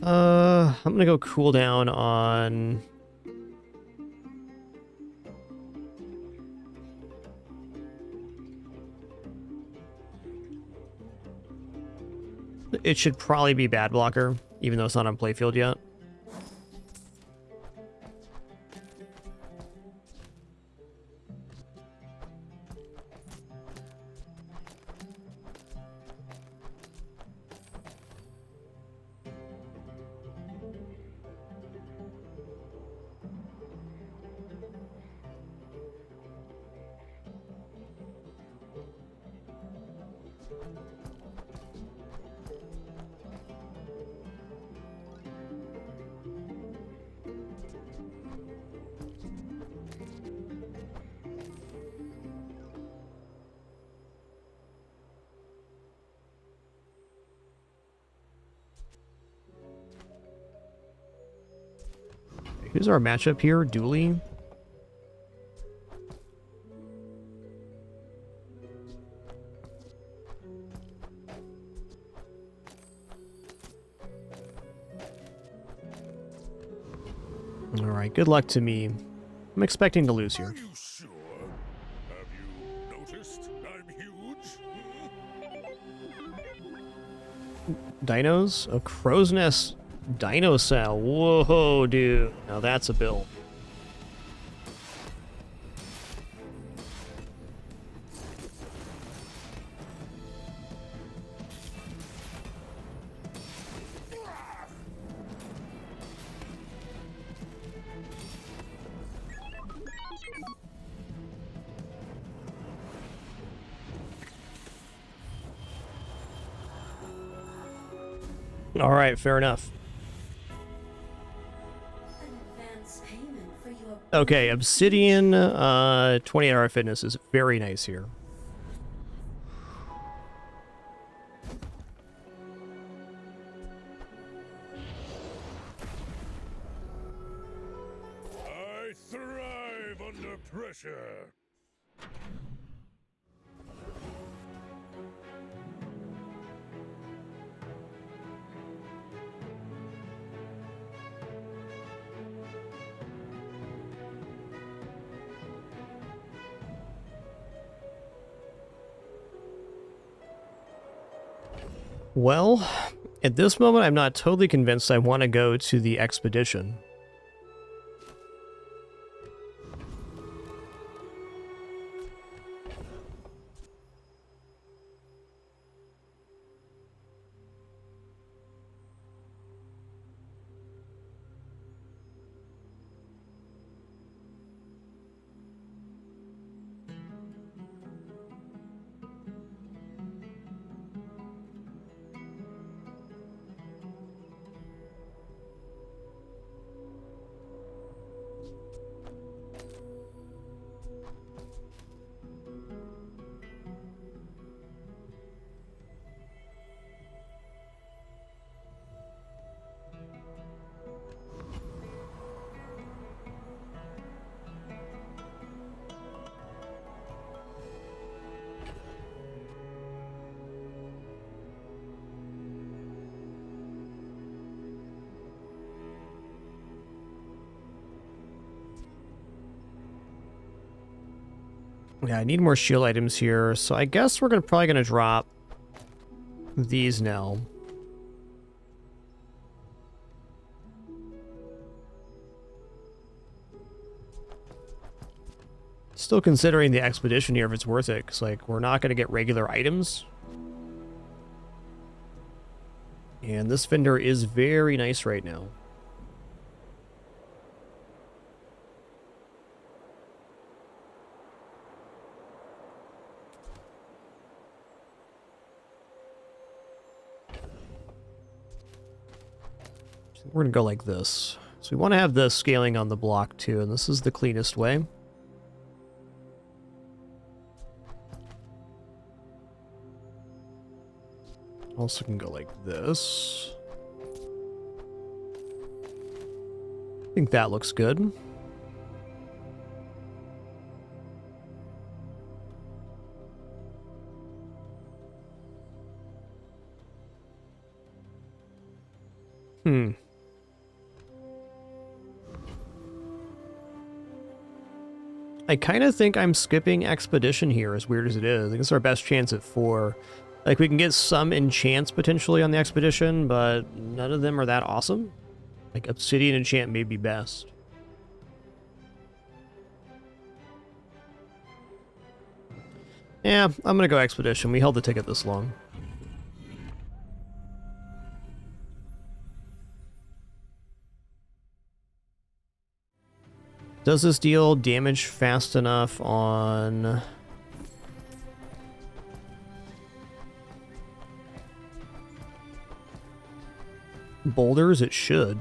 A: I'm gonna go cooldown on... It should probably be Bad Blocker, even though it's not on playfield yet. Who's our matchup here? Dooley? Alright, good luck to me. I'm expecting to lose here.
C: Are you sure? Have you noticed I'm huge?
A: Dinos? A crow's nest dino cell. Whoa, dude. Now that's a build. All right, fair enough. Okay, Obsidian 28-hour fitness is very nice here.
C: treasure.
A: Well, at this moment, I'm not totally convinced I want to go to the expedition. Yeah, I need more shield items here, so I guess we're probably gonna drop these now. Still considering the expedition here if it's worth it, because like we're not gonna get regular items. And this vendor is very nice right now. We're gonna go like this. So we want to have the scaling on the block too, and this is the cleanest way. Also can go like this. I think that looks good. I kind of think I'm skipping Expedition here, as weird as it is. I think it's our best chance at 4. Like, we can get some enchants potentially on the Expedition, but none of them are that awesome. Like, Obsidian enchant may be best. Yeah, I'm gonna go Expedition. We held the ticket this long. Does this deal damage fast enough on... boulders? It should.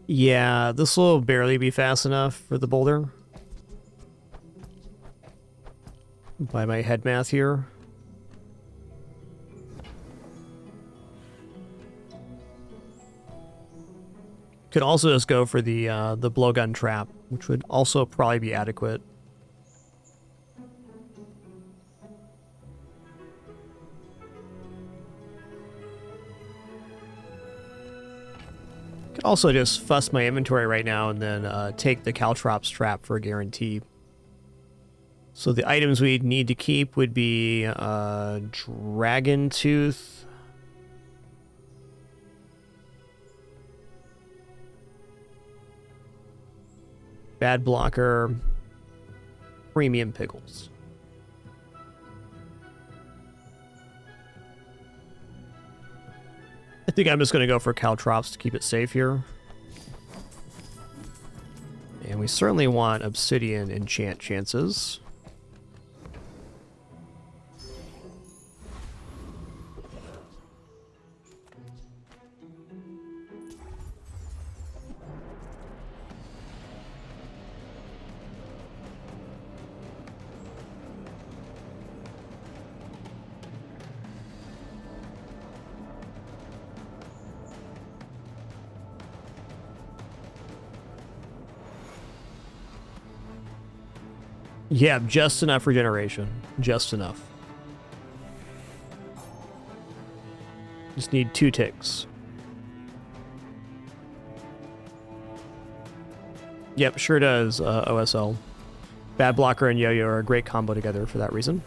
A: Yeah, this will barely be fast enough for the boulder. By my head math here. Could also just go for the blowgun trap, which would also probably be adequate. Could also just fuss my inventory right now and then take the Caltrops trap for a guarantee. So the items we'd need to keep would be Dragon Tooth, Bad blocker, premium pickles. I think I'm just going to go for caltrops to keep it safe here. And we certainly want obsidian enchant chances. Yeah, just enough regeneration. Just enough. Just need 2 ticks. Yep, sure does, OSL. Bad blocker and yo-yo are a great combo together for that reason.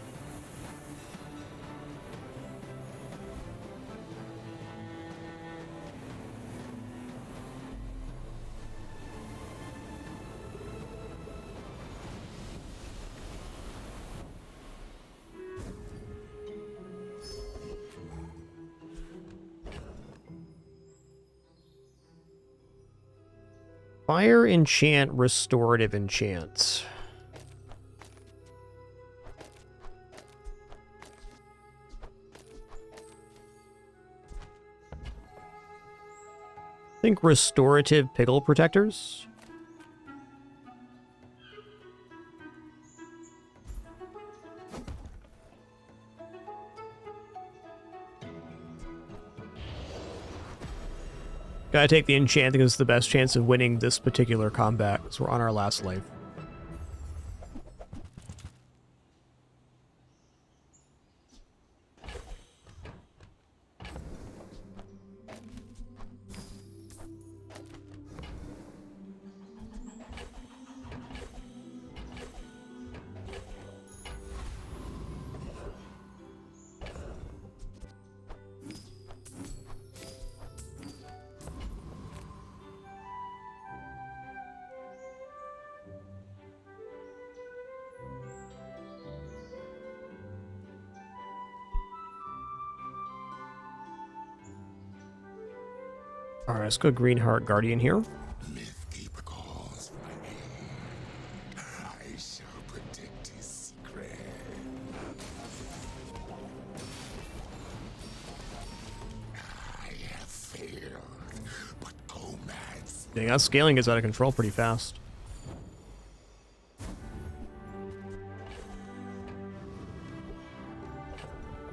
A: Fire enchant, restorative enchant. I think restorative pickle protectors. Gotta take the enchant because it's the best chance of winning this particular combat, because we're on our last life. Alright, let's go Green Heart Guardian here.
C: Mythkeeper calls my name. I shall protect his secret. I have failed, but Comad's...
A: Dang, that scaling gets out of control pretty fast.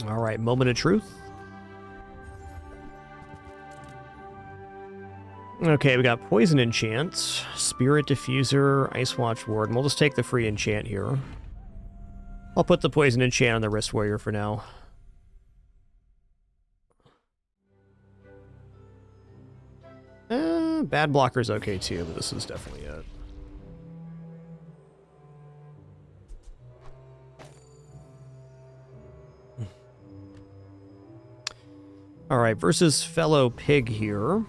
A: Alright, Moment of Truth. Okay, we got Poison Enchant, Spirit Diffuser, Ice Watch Ward, and we'll just take the free enchant here. I'll put the Poison Enchant on the Wrist Warrior for now. Bad blocker's okay too, but this is definitely it. Alright, versus Fellow Pig here.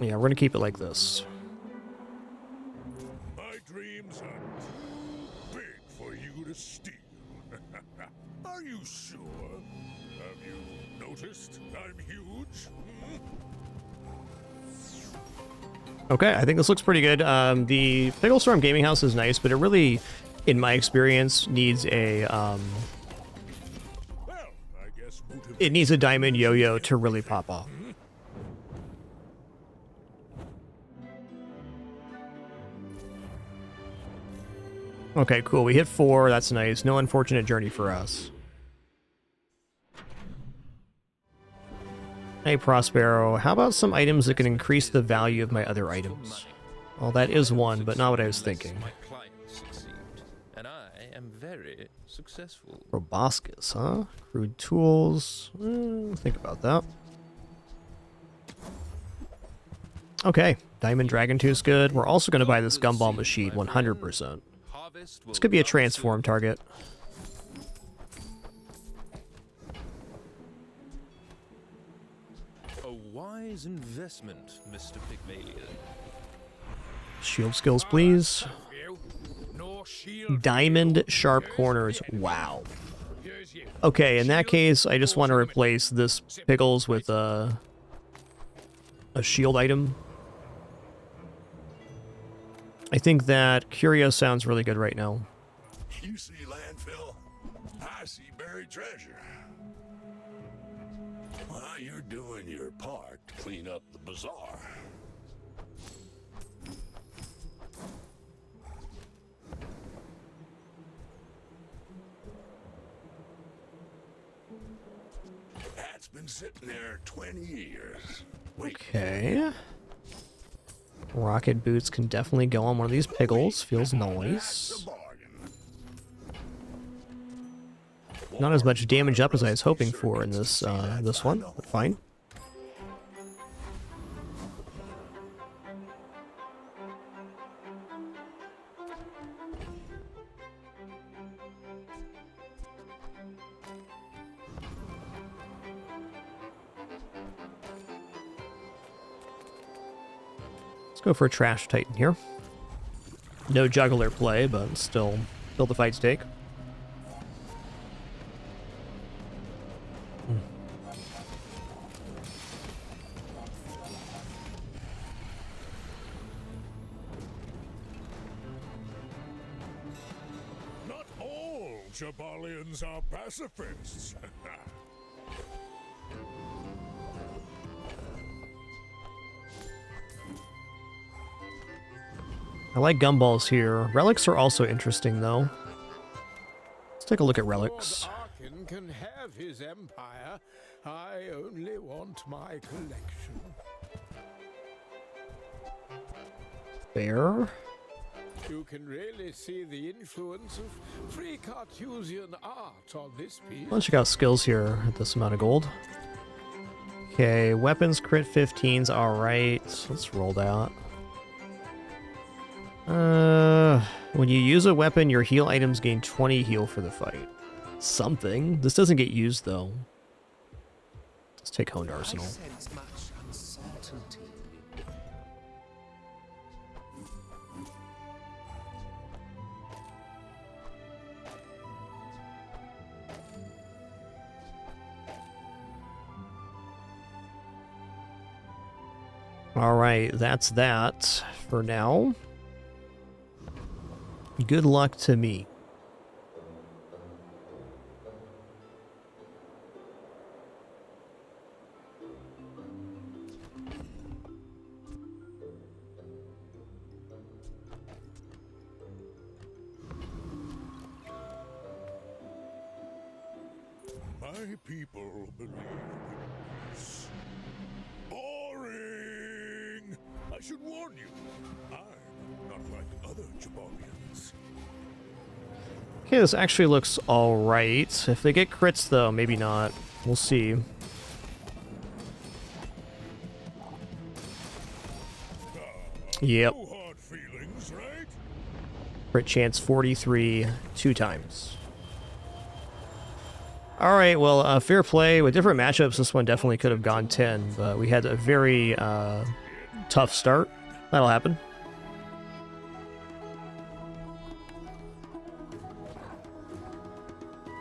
A: Yeah, we're gonna keep it like this.
C: My dreams are too big for you to steal. Are you sure? Have you noticed I'm huge?
A: Okay, I think this looks pretty good. The Pickle Storm Gaming House is nice, but it really, in my experience, needs a it needs a diamond yo-yo to really pop off. Okay, cool. We hit 4. That's nice. No unfortunate journey for us. Hey, Prospero. How about some items that can increase the value of my other items? Well, that is one, but not what I was thinking.
K: My clients succeed, and I am very successful.
A: Proboscis, huh? Crude tools. Think about that. Okay, Diamond Dragon Tooth's good. We're also going to buy this Gumball Machine 100%. This could be a transform target.
K: wise investment, Mr. Pygmalion.
A: Shield skills, please. Diamond sharp corners. Wow. Okay, in that case, I just want to replace this Pickles with a shield item. I think that Curio sounds really good right now.
C: You see landfill, I see buried treasure. Well, you're doing your part to clean up the bazaar. That's been sitting there 20 years.
A: Okay. Rocket boots can definitely go on one of these Pickles. Feels nice. Not as much damage up as I was hoping for in this this one, but fine. Let's go for a Trash Titan here. No juggler play, but still the fight stake.
C: Not all Jabalians are pacifists.
A: I like gumballs here. Relics are also interesting, though. Let's take a look at relics.
J: Arkin can have his empire. I only want my collection.
A: Fair.
J: You can really see the influence of free Cartesian art on this piece.
A: Let's check out skills here at this amount of gold. Okay, weapons crit 15's alright. Let's roll that. When you use a weapon, your heal items gain 20 heal for the fight. Something. This doesn't get used, though. Let's take Honed Arsenal. Alright, that's that for now. Good luck to me.
C: My people believe in peace. Boring! I should warn you, I'm not like other Jabalians.
A: Okay, this actually looks alright. If they get crits, though, maybe not. We'll see. Yep.
C: No hard feelings, right?
A: Crit chance 43, 2 times. Alright, well, fair play. With different matchups, this one definitely could have gone 10, but we had a very tough start. That'll happen.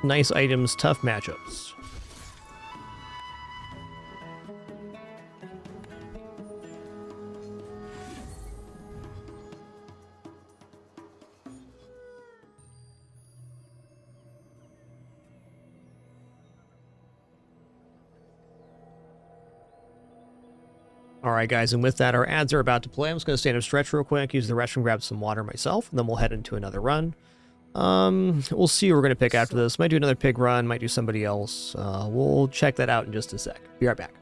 A: Nice items, tough matchups. Alright guys, and with that, our ads are about to play. I'm just going to stand up stretch real quick, use the restroom, grab some water myself, and then we'll head into another run. We'll see what we're going to pick after this. Might do another pig run, might do somebody else. We'll check that out in just a sec. Be right back.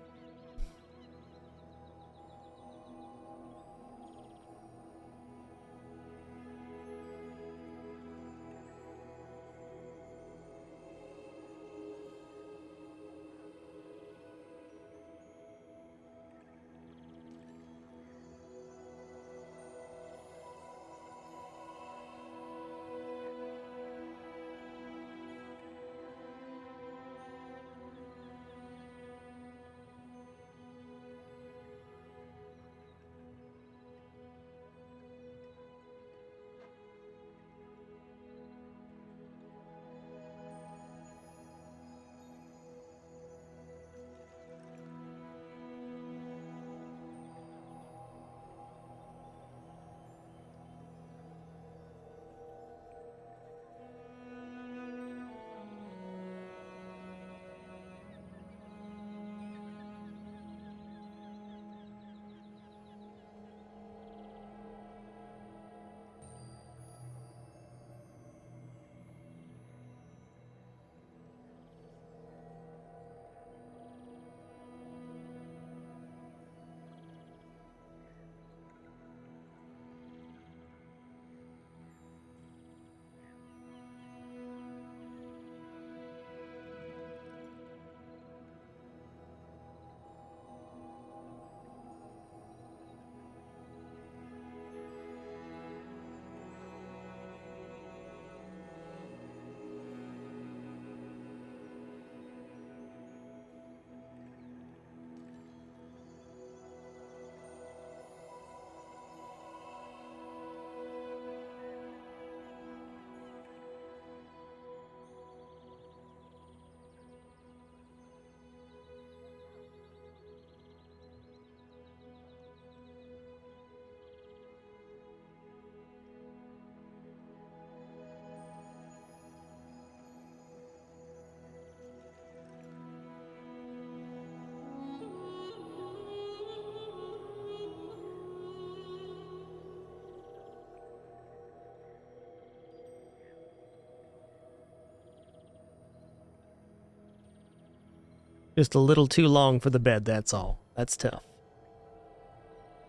A: Just a little too long for the bed, that's all. That's tough.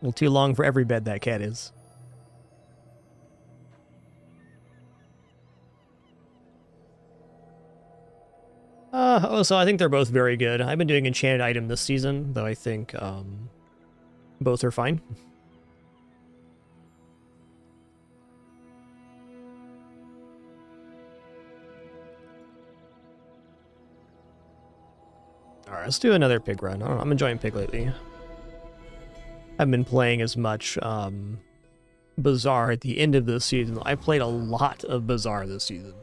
A: A little too long for every bed that cat is. So I think they're both very good. I've been doing enchanted item this season, though I think both are fine. Alright, let's do another pig run. I don't know, I'm enjoying pig lately. I haven't been playing as much Bazarro at the end of this season. I played a lot of Bazarro this season.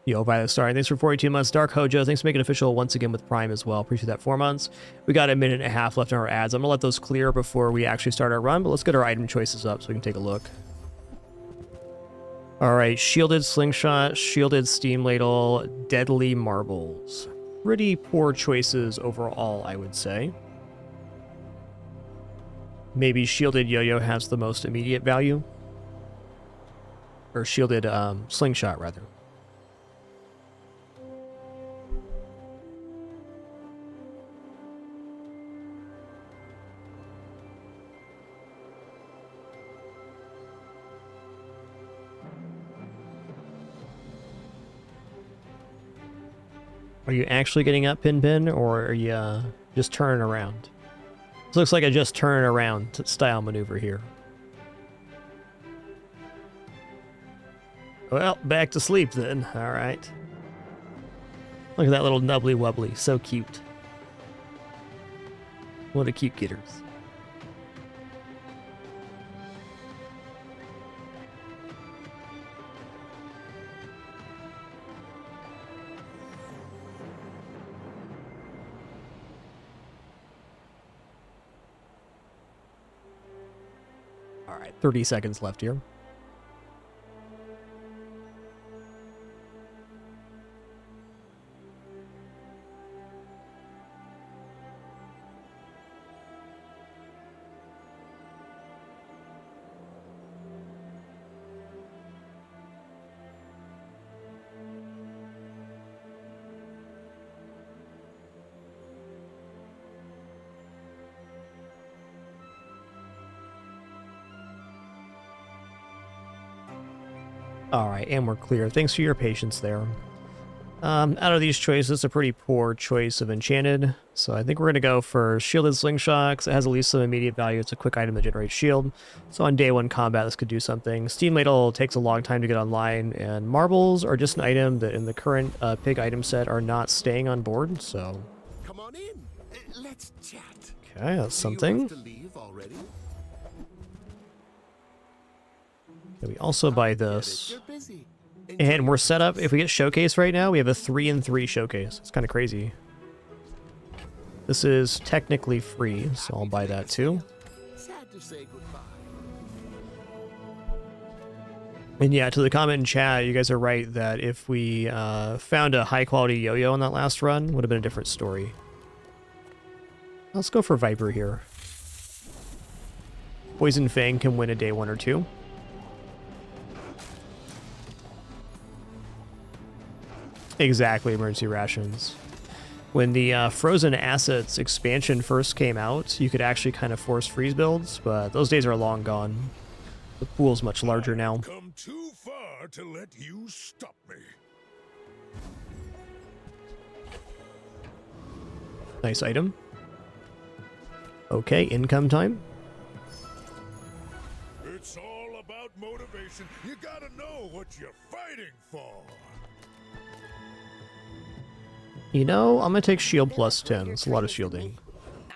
A: Yo, by the star, thanks for 42 months. Dark Hojo, thanks for making it official once again with Prime as well. Appreciate that, 4 months. We got a minute and a half left on our ads. I'm gonna let those clear before we actually start our run, but let's get our item choices up so we can take a look. Alright, shielded slingshot, shielded steam ladle, deadly marbles. Pretty poor choices overall, I would say. Maybe shielded yo-yo has the most immediate value. Or shielded slingshot, rather. Are you actually getting up, Pin, or are you just turning around? This looks like a just turn around style maneuver here. Well, back to sleep then. All right. Look at that little nubbly wubbly. So cute. What a cute gitters. All right, 30 seconds left here. All right, and we're clear. Thanks for your patience there. Out of these choices, a pretty poor choice of enchanted. So I think we're going to go for shielded slingshot because it has at least some immediate value. It's a quick item that generates shield. So on day one combat, this could do something. Steam ladle takes a long time to get online, and marbles are just an item that in the current pig item set are not staying on board. So
C: Come on in. Let's chat.
A: okay, that's something.
C: Do you have to leave already?
A: We also buy this. And we're set up, if we get showcase right now, we have a 3-in-3 showcase. It's kind of crazy. This is technically free, so I'll buy that too.
C: Sad to say goodbye.
A: And yeah, to the comment in chat, you guys are right that if we found a high quality yo-yo on that last run, would have been a different story. Let's go for Viper here. Poison Fang can win a day 1 or 2. Exactly, emergency rations. When the Frozen Assets expansion first came out, you could actually kind of force freeze builds, but those days are long gone. The pool's much larger now.
C: Come too far to let you stop me.
A: Nice item. Okay, income time.
C: It's all about motivation. You gotta know what you're fighting for.
A: You know, I'm gonna take shield plus 10. It's a lot of shielding.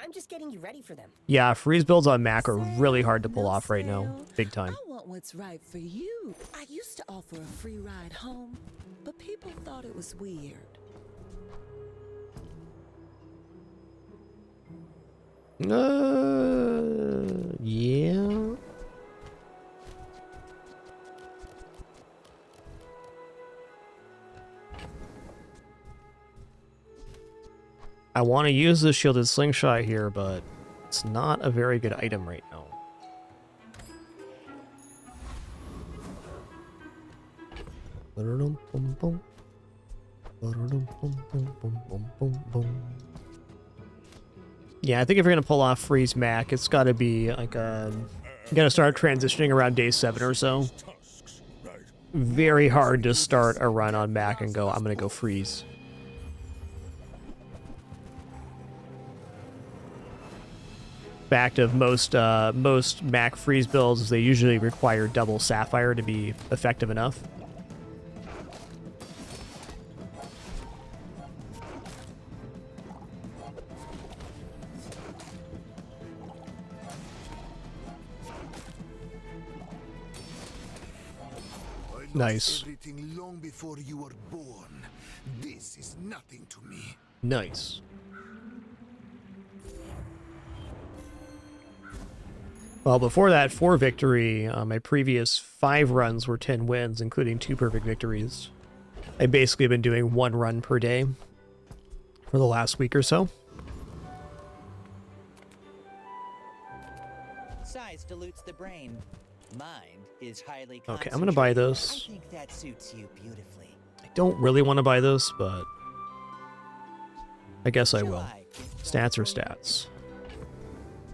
L: I'm just getting you ready for them.
A: Yeah, freeze builds on Mac are really hard to pull off right now. Big time.
D: I want what's right for you. I used to offer a free ride home, but people thought it was weird.
A: Yeah. I want to use the shielded slingshot here, but it's not a very good item right now. Yeah, I think if you're gonna pull off Freeze Mac, it's gotta be like you gotta start transitioning around day 7 or so. Very hard to start a run on Mac and go, I'm gonna go freeze. Fact of most Mac freeze builds is they usually require double Sapphire to be effective enough. Nice.
C: Everything long before you were born. This is nothing to me.
A: Nice. Well, before that 4 victory, my previous 5 runs were 10 wins, including 2 perfect victories. I basically have been doing 1 run per day for the last week or so.
E: Size dilutes the brain. Mind is highly
A: Okay, I'm gonna buy those.
E: I think that suits you beautifully.
A: I don't really want to buy this, but I guess I will. Stats are stats.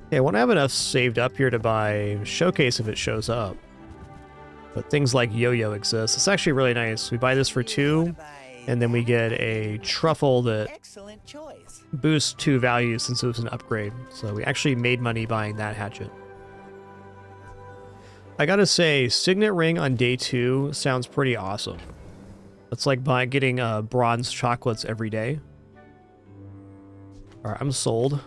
A: Okay, I want to have enough saved up here to buy Showcase if it shows up. But things like Yo-Yo exist. It's actually really nice. We buy this for 2, and then we get a Truffle that boosts 2 values since it was an upgrade. So we actually made money buying that hatchet. I gotta say, Signet Ring on day 2 sounds pretty awesome. It's like getting bronze chocolates every day. Alright, I'm sold.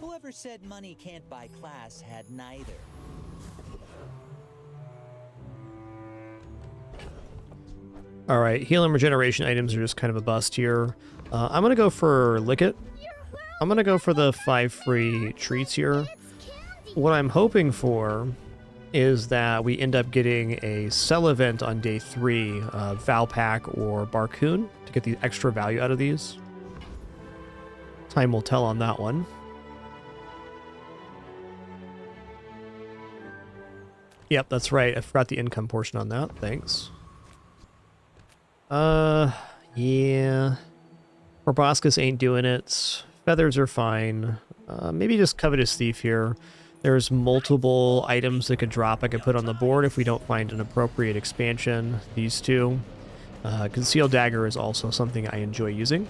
E: Whoever said money can't buy class had neither.
A: Alright, heal and regeneration items are just kind of a bust here. I'm gonna go for Lick It. I'm gonna go for the 5 free treats here. What I'm hoping for is that we end up getting a sell event on day 3, Valpak or Barcoon, to get the extra value out of these. Time will tell on that one. Yep, that's right. I forgot the income portion on that. Thanks. Yeah. Proboscis ain't doing it. Feathers are fine. Maybe just Covetous Thief here. There's multiple items that could drop I could put on the board if we don't find an appropriate expansion. These 2. Concealed Dagger is also something I enjoy using.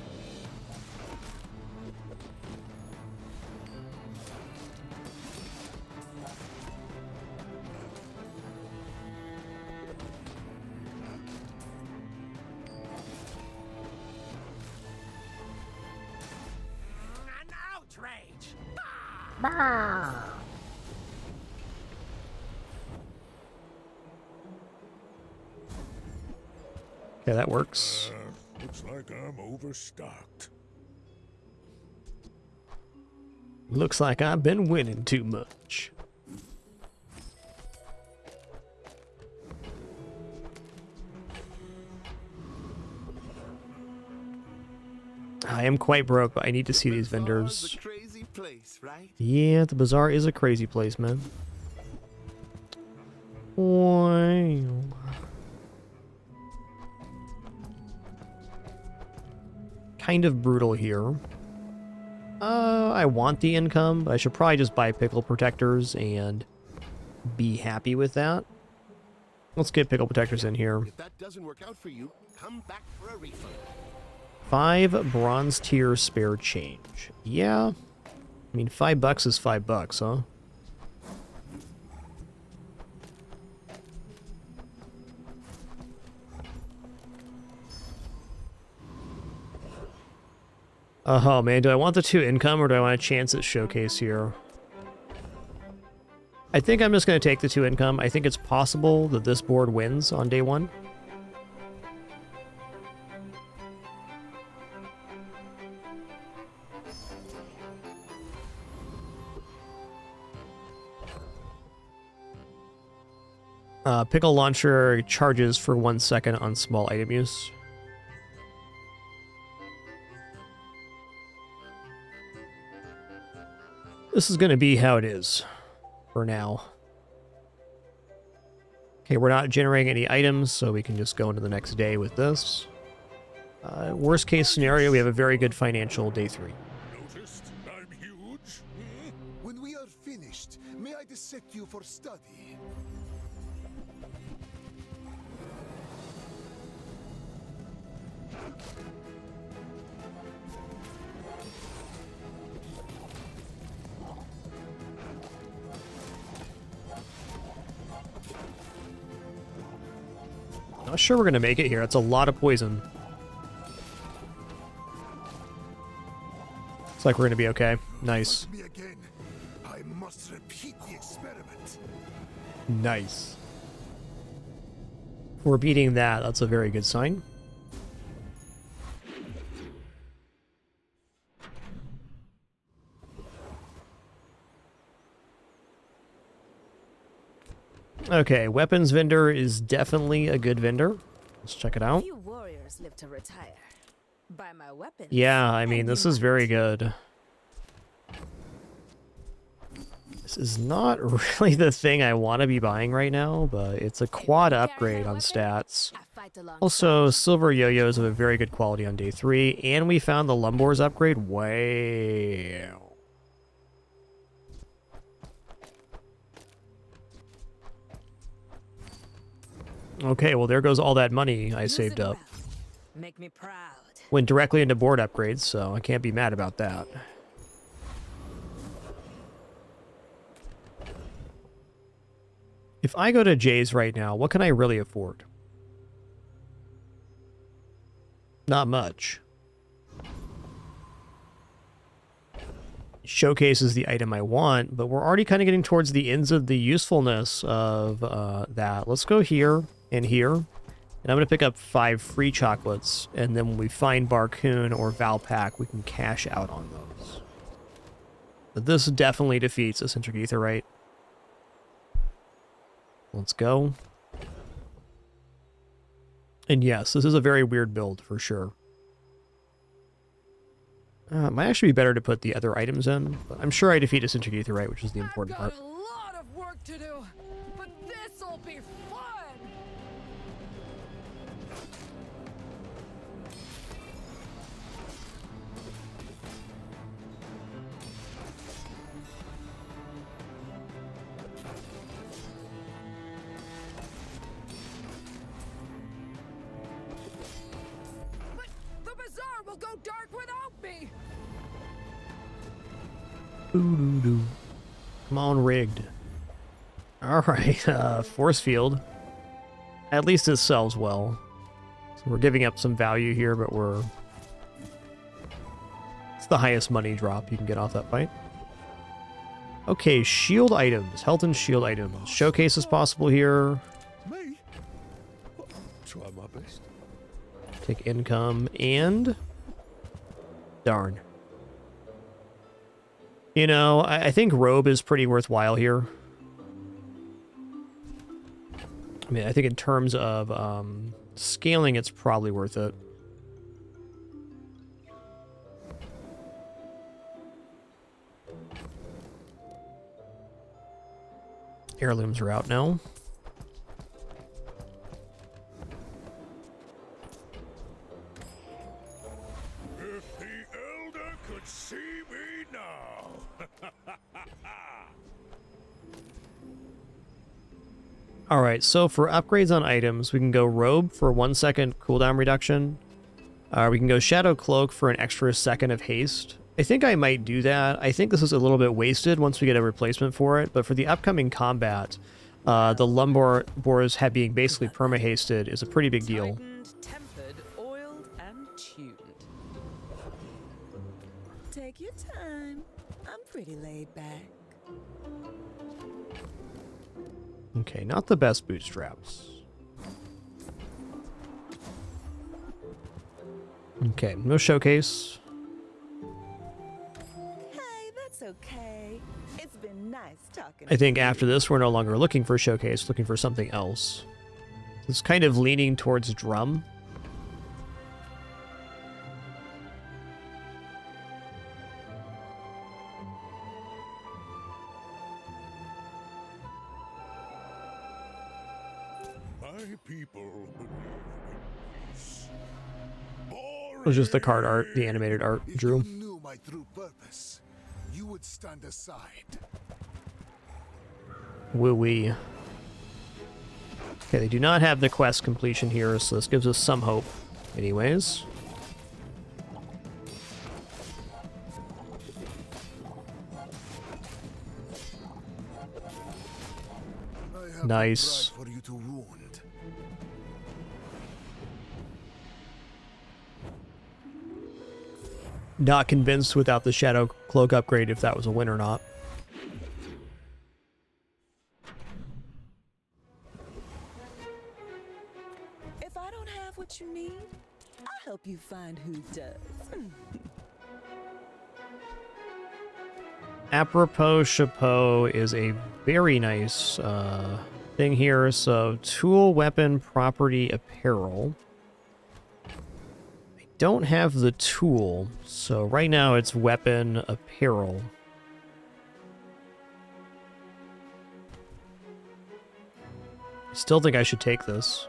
A: Okay, that works.
C: Looks like I'm overstocked.
A: Looks like I've been winning too much. I am quite broke, but I need to see these vendors.
C: Place, right?
A: Yeah, the bazaar is a crazy place, man. Wow. Kind of brutal here. I want the income, but I should probably just buy pickle protectors and be happy with that. Let's get pickle protectors in here.
C: If that doesn't work out for you, come back for a refund.
A: 5 bronze tier spare change. Yeah. I mean, $5 is $5, huh? Oh man, do I want the 2 income or do I want a chance at Showcase here? I think I'm just going to take the 2 income. I think it's possible that this board wins on day 1. Pickle Launcher charges for 1 second on small item use. This is going to be how it is for now. Okay, we're not generating any items, so we can just go into the next day with this. Worst case scenario, we have a very good financial day 3.
C: Noticed I'm huge?
M: When we are finished, may I dissect you for study?
A: Not sure we're gonna make it here. That's a lot of poison. Looks like we're gonna be okay. Nice.
M: Me again. I must repeat the experiment.
A: Nice. We're beating that. That's a very good sign. Okay, weapons vendor is definitely a good vendor. Let's check it out.
L: Few warriors live to retire. Buy my weapons.
A: Yeah, I mean, this is very good. This is not really the thing I want to be buying right now, but it's a quad upgrade on stats. Also, silver yo-yos have a very good quality on day 3, and we found the Lumbors upgrade. Wow. Okay, well there goes all that money I saved up.
L: Make me proud.
A: Went directly into board upgrades, so I can't be mad about that. If I go to Jay's right now, what can I really afford? Not much. Showcase is the item I want, but we're already kind of getting towards the ends of the usefulness of that. Let's go here and here. And I'm going to pick up 5 free chocolates, and then when we find Barcoon or Valpak, we can cash out on those. But this definitely defeats a Centric Aetheryte. Let's go. And yes, this is a very weird build for sure. It might actually be better to put the other items in, but I'm sure I defeat a Centric Aetheryte, which is the important part.
H: A lot of work to do, but this'll be fun. But the bazaar will go dark without me.
A: Ooh-doo-doo. Come on, rigged. Alright, force field. At least it sells well. So we're giving up some value here, but we're... It's the highest money drop you can get off that fight. Okay, shield items. Health and shield items. Showcase is possible here.
J: Me? Try my best.
A: Take income and... Darn. You know, I think robe is pretty worthwhile here. I mean, I think in terms of scaling, it's probably worth it. Heirlooms are out now.
C: If the Elder could see me now.
A: Alright, so for upgrades on items, we can go Robe for 1 second cooldown reduction. We can go Shadow Cloak for an extra second of haste. I think I might do that. I think this is a little bit wasted once we get a replacement for it, but for the upcoming combat, the Lumbors being basically perma-hasted is a pretty big deal.
F: Tempered, oiled, and tuned.
D: Take your time. I'm pretty laid back.
A: Okay, not the best bootstraps. Okay, no showcase.
D: Hey, that's okay. It's been nice talking.
A: I think after this, we're no longer looking for showcase, looking for something else. It's kind of leaning towards drum.
C: My people believe in peace.
A: It was just the card art, the animated art,
M: If
A: Drew.
M: you knew my true purpose, you would stand aside.
A: Woo-wee. Okay, they do not have the quest completion here, so this gives us some hope. Anyways.
M: I have
A: Nice.
M: no pride for you to wound.
A: Not convinced without the Shadow Cloak upgrade if that was a win or not.
F: If I don't have what you need, I'll help you find who does.
A: Apropos Chapeau is a very nice thing here. So, tool, weapon, property, apparel. I don't have the tool, so right now it's weapon, apparel. Still think I should take this.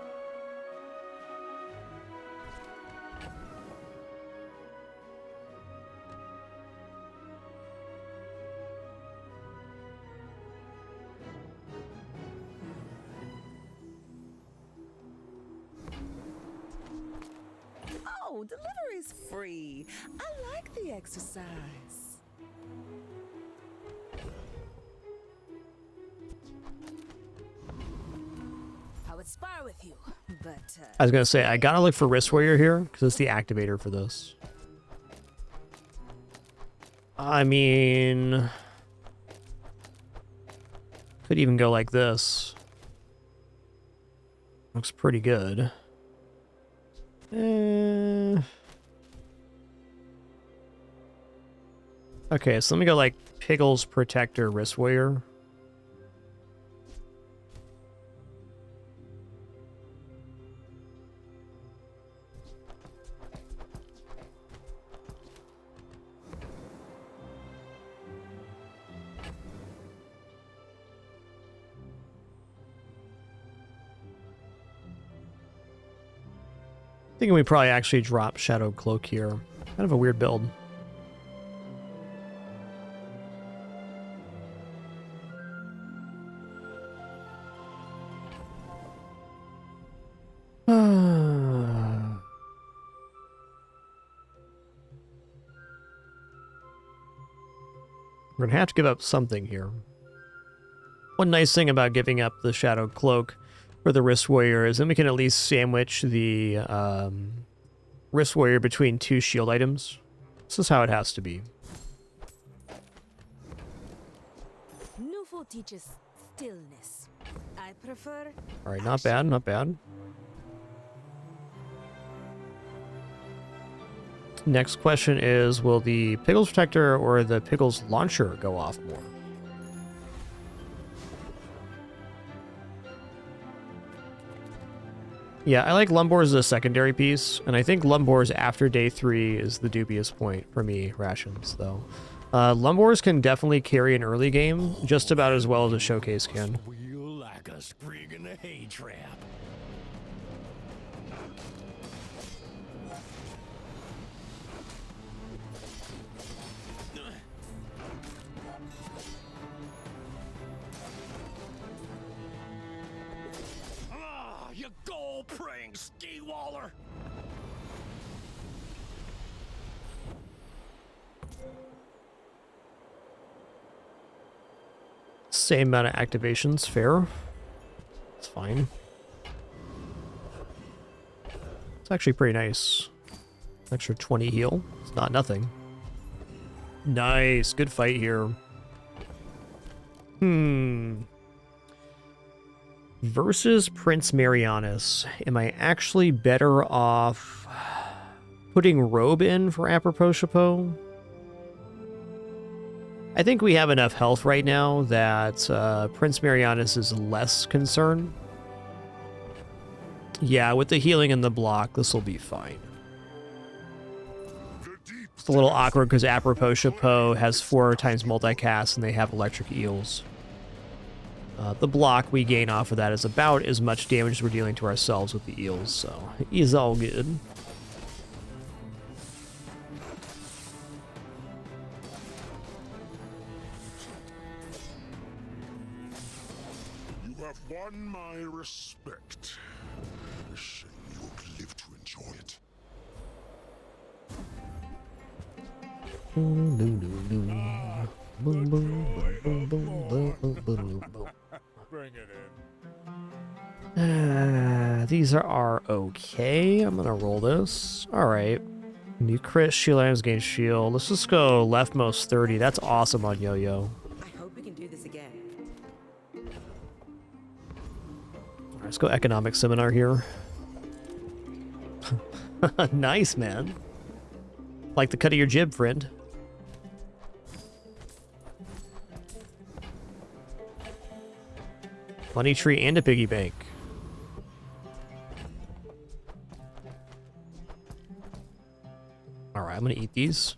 F: Oh, delivery's free. I like the exercise.
L: I would spar with you, but
A: I was gonna say, I gotta look for Wrist Warrior here, because it's the activator for this. I mean... could even go like this. Looks pretty good. Okay, so let me go like Pickles, Protector, Wrist Warrior. Thinking we probably actually drop Shadow Cloak here. Kind of a weird build. We're gonna have to give up something here. One nice thing about giving up the Shadow Cloak for the Wrist Warrior is then we can at least sandwich the Wrist Warrior between two shield items. This is how it has to be.
L: Newful teaches stillness. I prefer.
A: Alright, not bad, not bad. Next question is, will the Pickles Protector or the Pickles Launcher go off more? Yeah, I like Lumbors as a secondary piece, and I think Lumbors after day 3 is the dubious point for me, Rations, though. Lumbors can definitely carry an early game, just about as well as a Showcase can.
E: Feel like a sprig in a hay trap. Ah, you gold-praying ski-waller!
A: Same amount of activations, fair. It's fine. It's actually pretty nice. Extra 20 heal. It's not nothing. Nice. Good fight here. Versus Prince Marianus. Am I actually better off putting Robe in for Apropos Chapeau? I think we have enough health right now that Prince Marianus is less concerned. Yeah, with the healing and the block, this will be fine. It's a little awkward because Apropos Chapeau has 4 times multicast and they have electric eels. The block we gain off of that is about as much damage as we're dealing to ourselves with the eels, so it's all good.
C: You have won my respect. Wish you would live to enjoy it. Bring it in.
A: These are okay. I'm gonna roll this. All right. New crit, shield items gain shield. Let's just go leftmost 30. That's awesome on Yo-Yo.
D: I hope we can do this again.
A: Let's go economic seminar here. Nice, man. Like the cut of your jib, friend. Money tree and a piggy bank. Alright, I'm gonna eat these.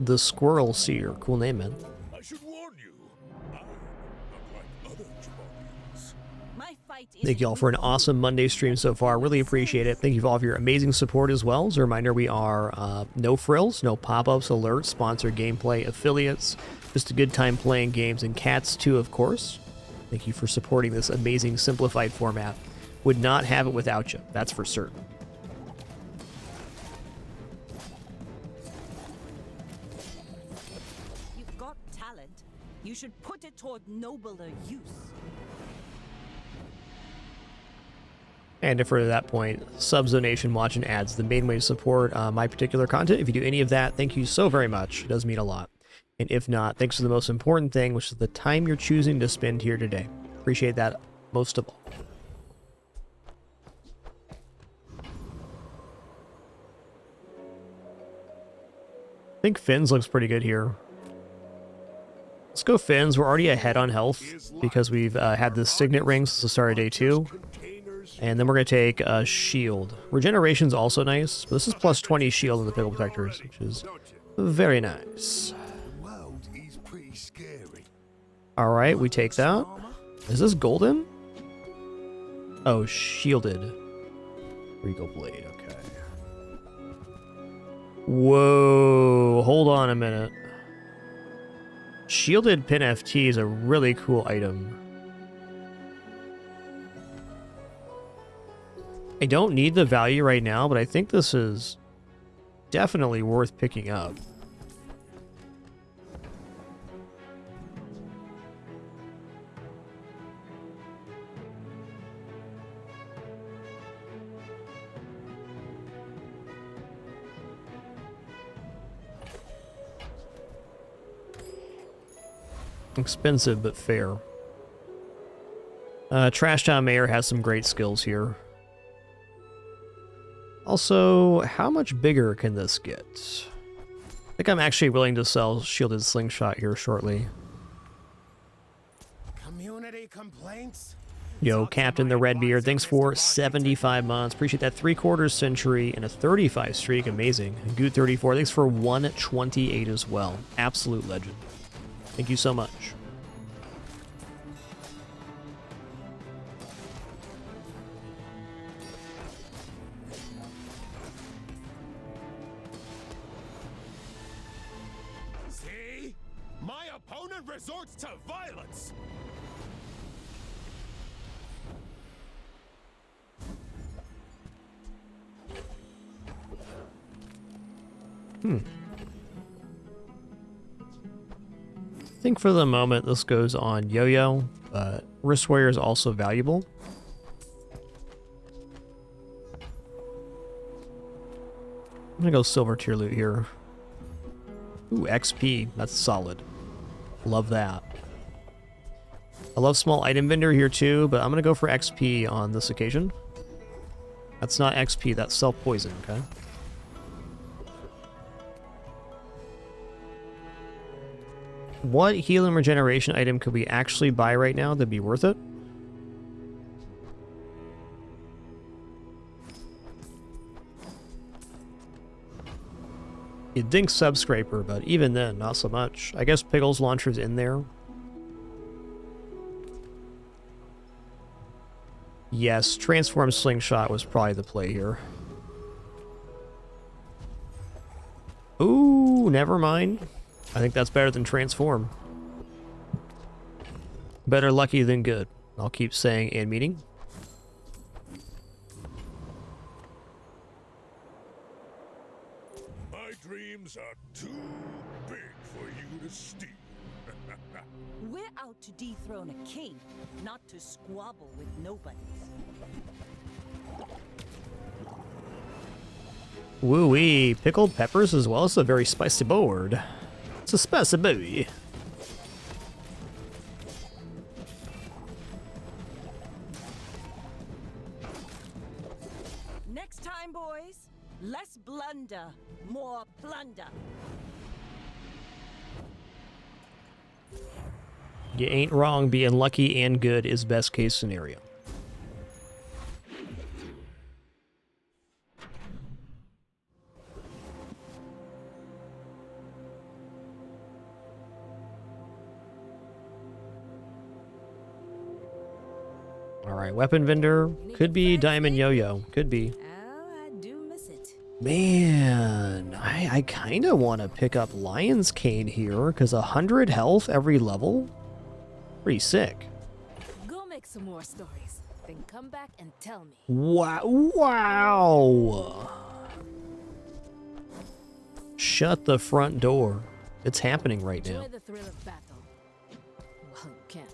A: The Squirrel Seer. Cool name, man.
C: I should warn you. I'm not like other Jabarians.
F: My fight is
A: Thank you all for an awesome Monday stream so far. Really appreciate it. Thank you for all of your amazing support as well. As a reminder, we are no frills, no pop-ups, alerts, sponsored gameplay, affiliates. Just a good time playing games, and cats too, of course. Thank you for supporting this amazing simplified format. Would not have it without you, that's for certain.
F: You've got talent. You should put it toward nobler use.
A: And to further that point, subs, donation, watching ads, the main way to support my particular content. If you do any of that, thank you so very much. It does mean a lot. And if not, thanks for the most important thing, which is the time you're choosing to spend here today. Appreciate that most of all. I think Finn's looks pretty good here. Let's go Finn's. We're already ahead on health because we've had the Signet Ring since the start of day 2. And then we're going to take a shield. Regeneration's also nice, but this is plus 20 shield in the Pickle Protectors, which is very nice. Alright, we take that. Is this golden? Oh, shielded. Regal Blade, okay. Whoa, hold on a minute. Shielded Pin FT is a really cool item. I don't need the value right now, but I think this is definitely worth picking up. Expensive, but fair. Trash Town Mayor has some great skills here. Also, how much bigger can this get? I think I'm actually willing to sell Shielded Slingshot here shortly.
E: Community complaints?
A: Yo, Captain the Redbeard, thanks for 75 months. Appreciate that 3/4 century and a 35 streak. Amazing. Goot 34, thanks for 128 as well. Absolute legend. Thank you so much.
E: See? My opponent resorts to violence!
A: I think for the moment this goes on Yo-Yo, but Wrist Warrior is also valuable. I'm gonna go Silver Tier Loot here. Ooh, XP, that's solid. Love that. I love Small Item Vendor here too, but I'm gonna go for XP on this occasion. That's not XP, that's self-poison, okay? What healing regeneration item could we actually buy right now that'd be worth it? You'd think Subscraper, but even then, not so much. I guess Pickle's Launcher's in there. Yes, Transform Slingshot was probably the play here. Ooh, never mind. I think that's better than Transform. Better lucky than good. I'll keep saying and meaning.
C: My dreams are too big for you to steal.
F: We're out to dethrone a king, not to squabble with nobodies.
A: Woo-wee, pickled peppers as well as a very spicy board. It's a spicy boy.
F: Next time, boys, less blunder, more plunder.
A: You ain't wrong, being lucky and good is best case scenario. Alright, weapon vendor. Could be Diamond Yo-Yo. Could be.
L: Oh, I do miss it.
A: Man, I kind of want to pick up Lion's Cane here, because 100 health every level? Pretty sick.
L: Go make some more stories, then come back and tell me.
A: Wow. Wow. Shut the front door. It's happening right now.
L: Enjoy the thrill of battle. Well, you can.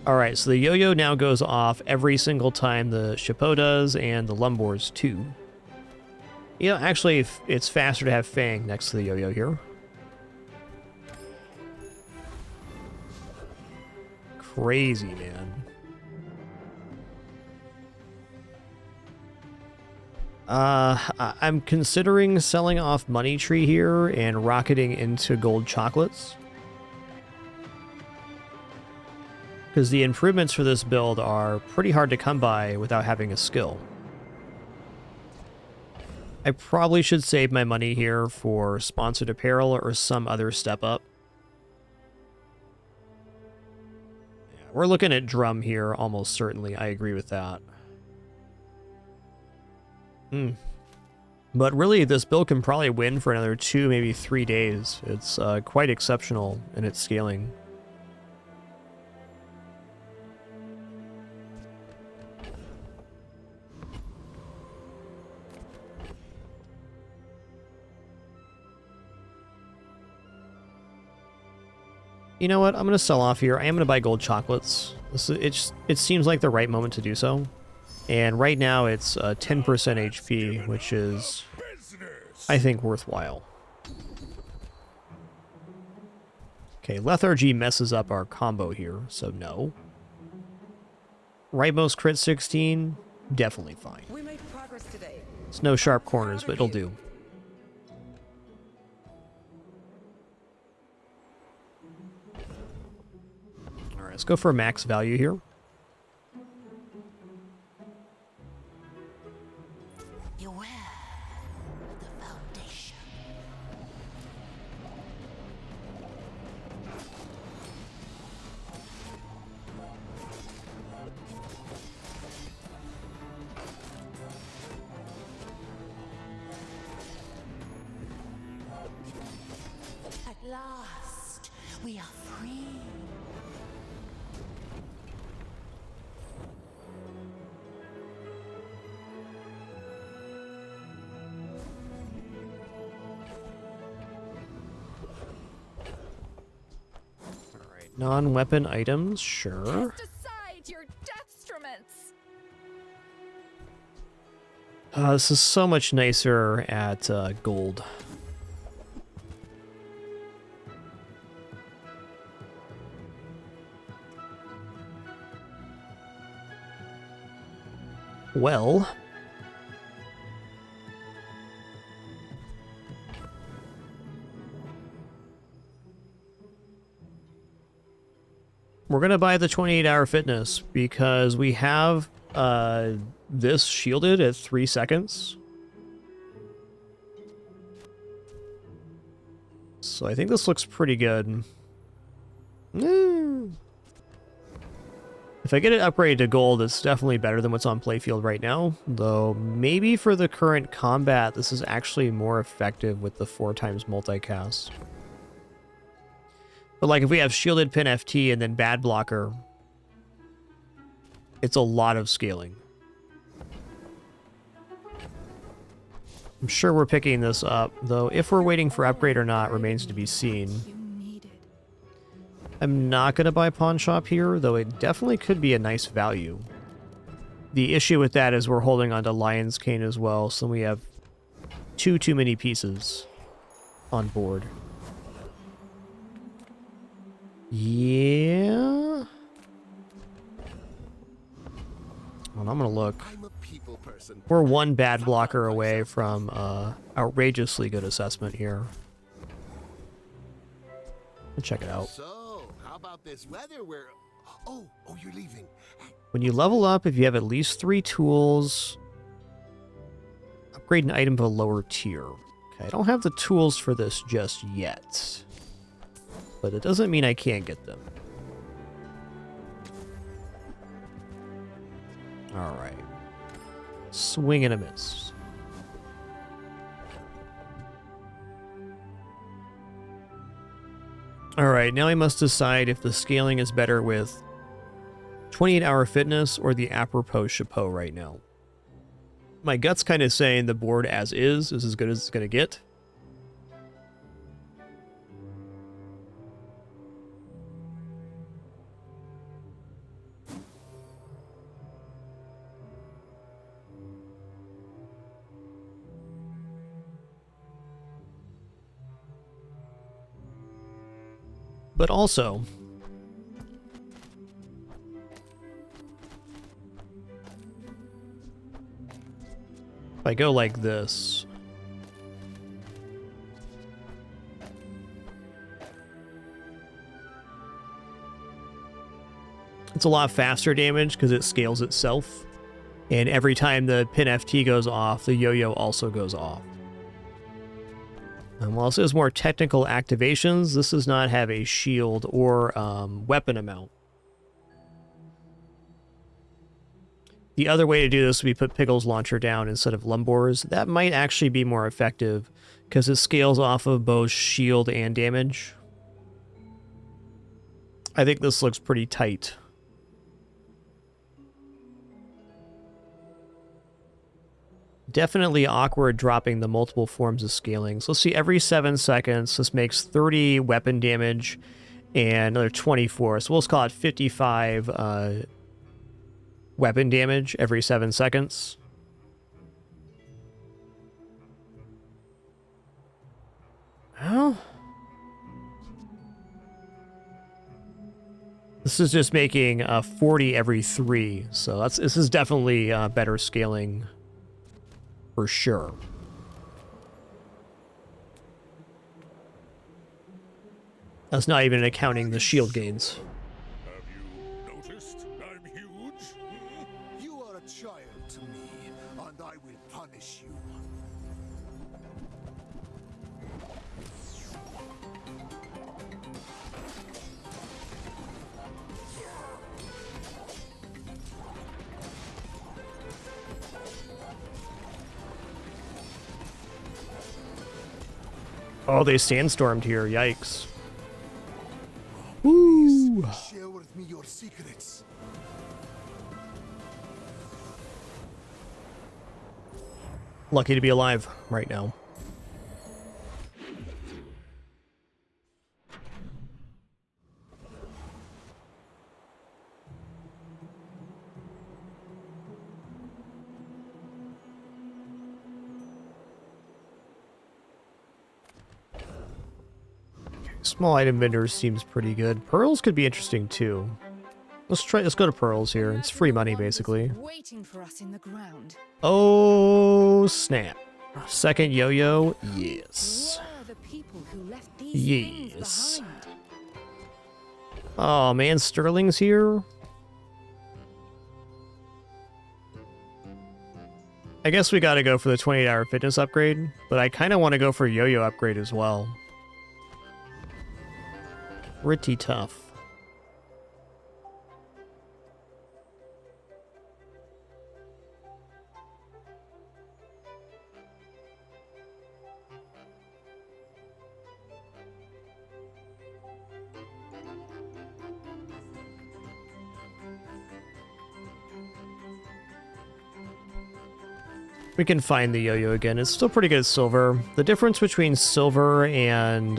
A: Alright, so the yo-yo now goes off every single time the Chapeau does, and the Lumbors too. You know, actually, it's faster to have Fang next to the yo-yo here. Crazy, man. I'm considering selling off Money Tree here and rocketing into Gold Chocolates. Because the improvements for this build are pretty hard to come by without having a skill. I probably should save my money here for sponsored apparel or some other step up. Yeah, we're looking at drum here, almost certainly. I agree with that. But really, this build can probably win for another 2, maybe 3 days. It's quite exceptional in its scaling. You know what? I'm going to sell off here. I am going to buy Gold Chocolates. It seems like the right moment to do so. And right now it's 10% HP, which is, I think, worthwhile. Okay, Lethargy messes up our combo here, so no. Rightmost crit 16, definitely fine.
D: We made progress today.
A: It's no sharp corners, but it'll do. Alright, let's go for a max value here.
F: Last, we are free.
A: Alright, non-weapon items, sure.
H: Cast aside your deathstruments.
A: This is so much nicer at gold. Well, we're going to buy the 28-hour fitness because we have this shielded at 3 seconds. So I think this looks pretty good. If I get it upgraded to gold, it's definitely better than what's on playfield right now. Though maybe for the current combat, this is actually more effective with the 4x multicast. But like if we have shielded pin FT and then bad blocker, it's a lot of scaling. I'm sure we're picking this up, though if we're waiting for upgrade or not remains to be seen. I'm not going to buy Pawn Shop here, though it definitely could be a nice value. The issue with that is we're holding on to Lion's Cane as well, so we have too many pieces on board. Yeah. Well, I'm going to look. We're one bad blocker away from outrageously good assessment here. Let's check it out.
M: So, how about this weather where... Oh, you're leaving.
A: When you level up, if you have at least 3 tools, upgrade an item of a lower tier. Okay, I don't have the tools for this just yet. But it doesn't mean I can't get them. Alright. Swing and a miss. Alright, now I must decide if the scaling is better with 28-hour fitness or the apropos chapeau right now. My gut's kind of saying the board as is as good as it's going to get. But also, if I go like this, it's a lot faster damage because it scales itself. And every time the pin FT goes off, the yo-yo also goes off. And while this is more technical activations, this does not have a shield or weapon amount. The other way to do this would be put Pickle's Launcher down instead of Lumbor's. That might actually be more effective because it scales off of both shield and damage. I think this looks pretty tight. Definitely awkward dropping the multiple forms of scaling. So let's see, every 7 seconds, this makes 30 weapon damage and another 24. So we'll just call it 55 weapon damage every 7 seconds. Well, this is just making 40 every 3. So this is definitely better scaling. For sure. That's not even accounting the shield gains.
C: Have you noticed I'm huge?
M: You are a child to me, and I will punish you.
A: Oh, they sandstormed here. Yikes. Woo!
M: Share with me your secrets.
A: Lucky to be alive right now. Small item vendors seems pretty good. Pearls could be interesting too. Let's go to Pearls here. It's free money basically.
L: Waiting for us in the ground.
A: Oh snap. Second yo-yo, yes.
L: Where are the people who left these
A: Yes.
L: things behind?
A: Oh man, Sterling's here. I guess we gotta go for the 28-hour fitness upgrade, but I kinda wanna go for yo-yo upgrade as well. pretty tough. We can find the yo-yo again. It's still pretty good at silver. The difference between silver and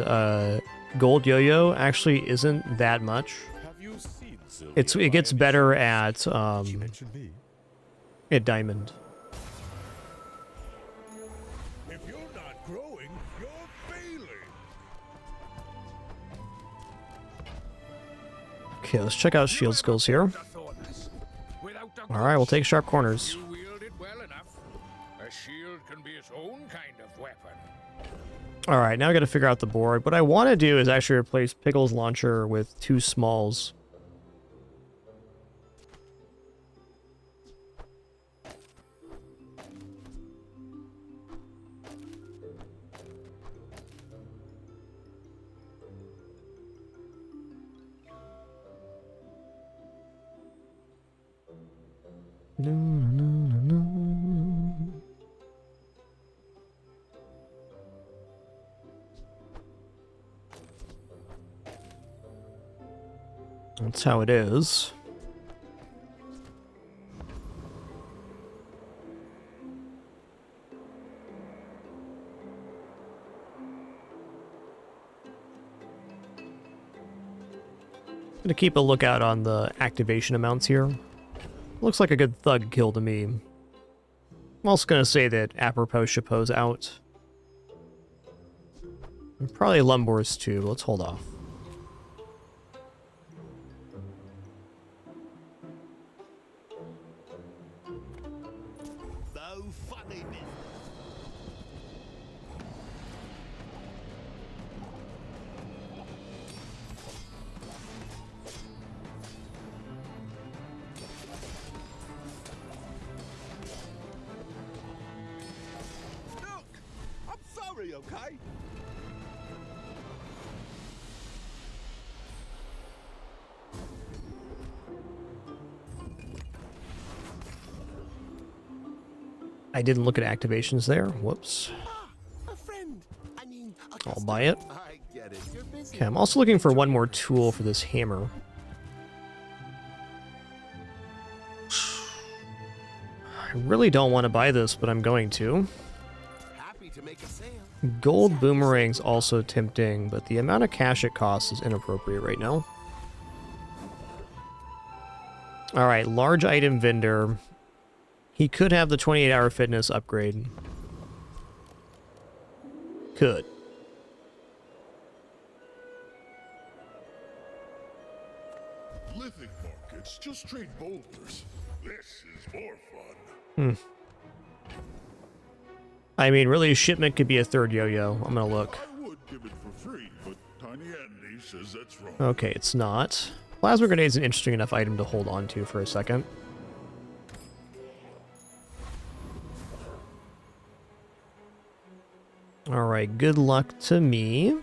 A: gold yo-yo actually isn't that much. It gets better at diamond.
C: If you're not growing, you're failing.
A: Okay, let's check out shield skills here. All right, we'll take sharp corners.
C: You wield it well enough. A shield can be its own kind of weapon.
A: All right, now I got to figure out the board. What I want to do is actually replace Pickle's launcher with 2 smalls. No, no, no, no. That's how it is. Gonna keep a lookout on the activation amounts here. Looks like a good thug kill to me. I'm also gonna say that apropos Chapeau's out. And probably Lumbor's too, but let's hold off.
M: Okay?
A: I didn't look at activations there. Whoops.
M: A friend. I mean,
A: I'll buy it.
M: I get it. You're busy.
A: Okay, I'm also looking for one more tool for this hammer. I really don't want to buy this, but I'm going to.
M: Happy to make a sale.
A: Gold boomerang's also tempting, but the amount of cash it costs is inappropriate right now. Alright, large item vendor. He could have the 28-hour fitness upgrade. Could.
C: Living markets just trade boulders. This is more fun.
A: I mean, really, a shipment could be a third yo-yo. I'm gonna look.
C: I would give it for free, but Tiny Andy says that's wrong.
A: Okay, it's not. Plasma grenade's an interesting enough item to hold on to for a second. Alright, good luck to me.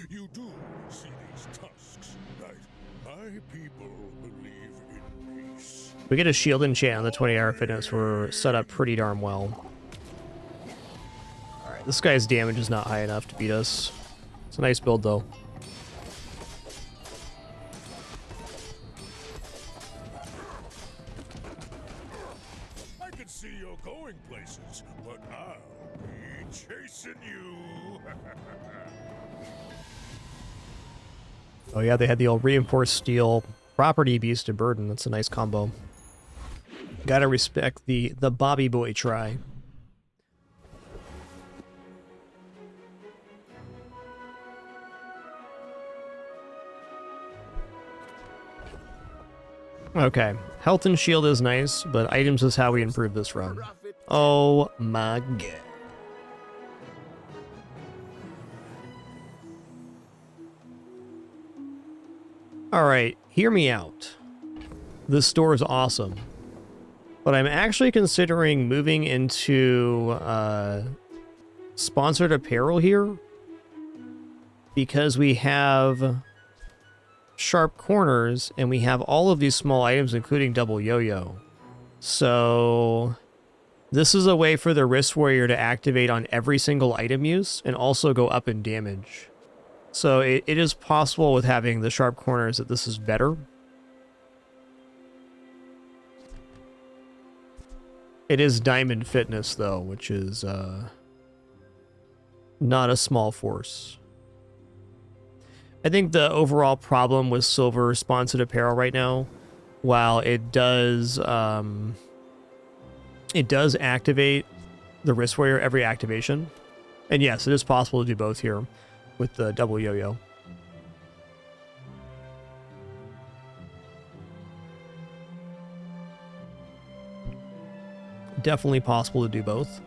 C: You do see these tusks, right? My people believe in peace.
A: We get a shield enchant on the 20-hour fitness. We're set up pretty darn well. Alright, this guy's damage is not high enough to beat us. It's a nice build, though.
C: I can see you're going places, but I'll be chasing you.
A: Oh yeah, they had the old reinforced steel property beast of burden. That's a nice combo. Gotta respect the Bobby Boy try. Okay, health and shield is nice, but items is how we improve this run. Oh my god. Alright, hear me out. This store is awesome. But I'm actually considering moving into sponsored apparel here. because we have sharp corners and we have all of these small items, including double yo-yo. So this is a way for the Wrist Warrior to activate on every single item use and also go up in damage. So it is possible with having the sharp corners that this is better. It is Diamond Fitness, though, which is not a small force. I think the overall problem with silver sponsored apparel right now, while it does activate the Wrist Warrior every activation, and yes, it is possible to do both here with the double yo-yo. Definitely possible to do both,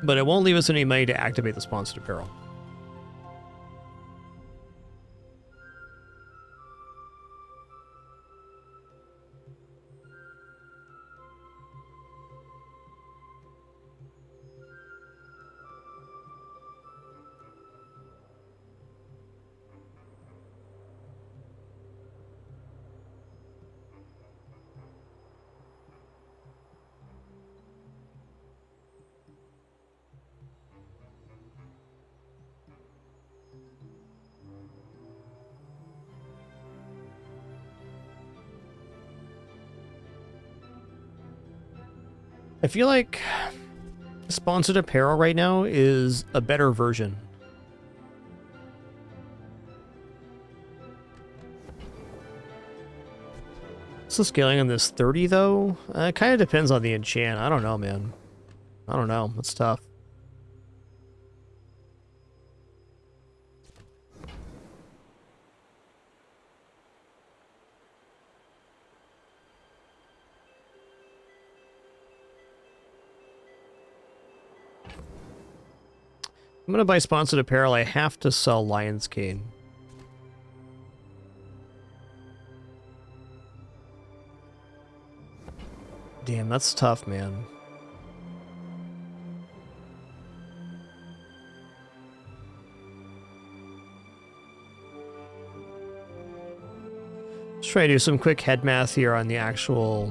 A: but it won't leave us any money to activate the sponsored apparel. I feel like sponsored apparel right now is a better version. What's the scaling on this? 30 though? It kind of depends on the enchant. I don't know, man. I don't know. It's tough. I'm gonna buy sponsored apparel. I have to sell Lion's Cane. Damn, that's tough, man. Let's try to do some quick head math here on the actual...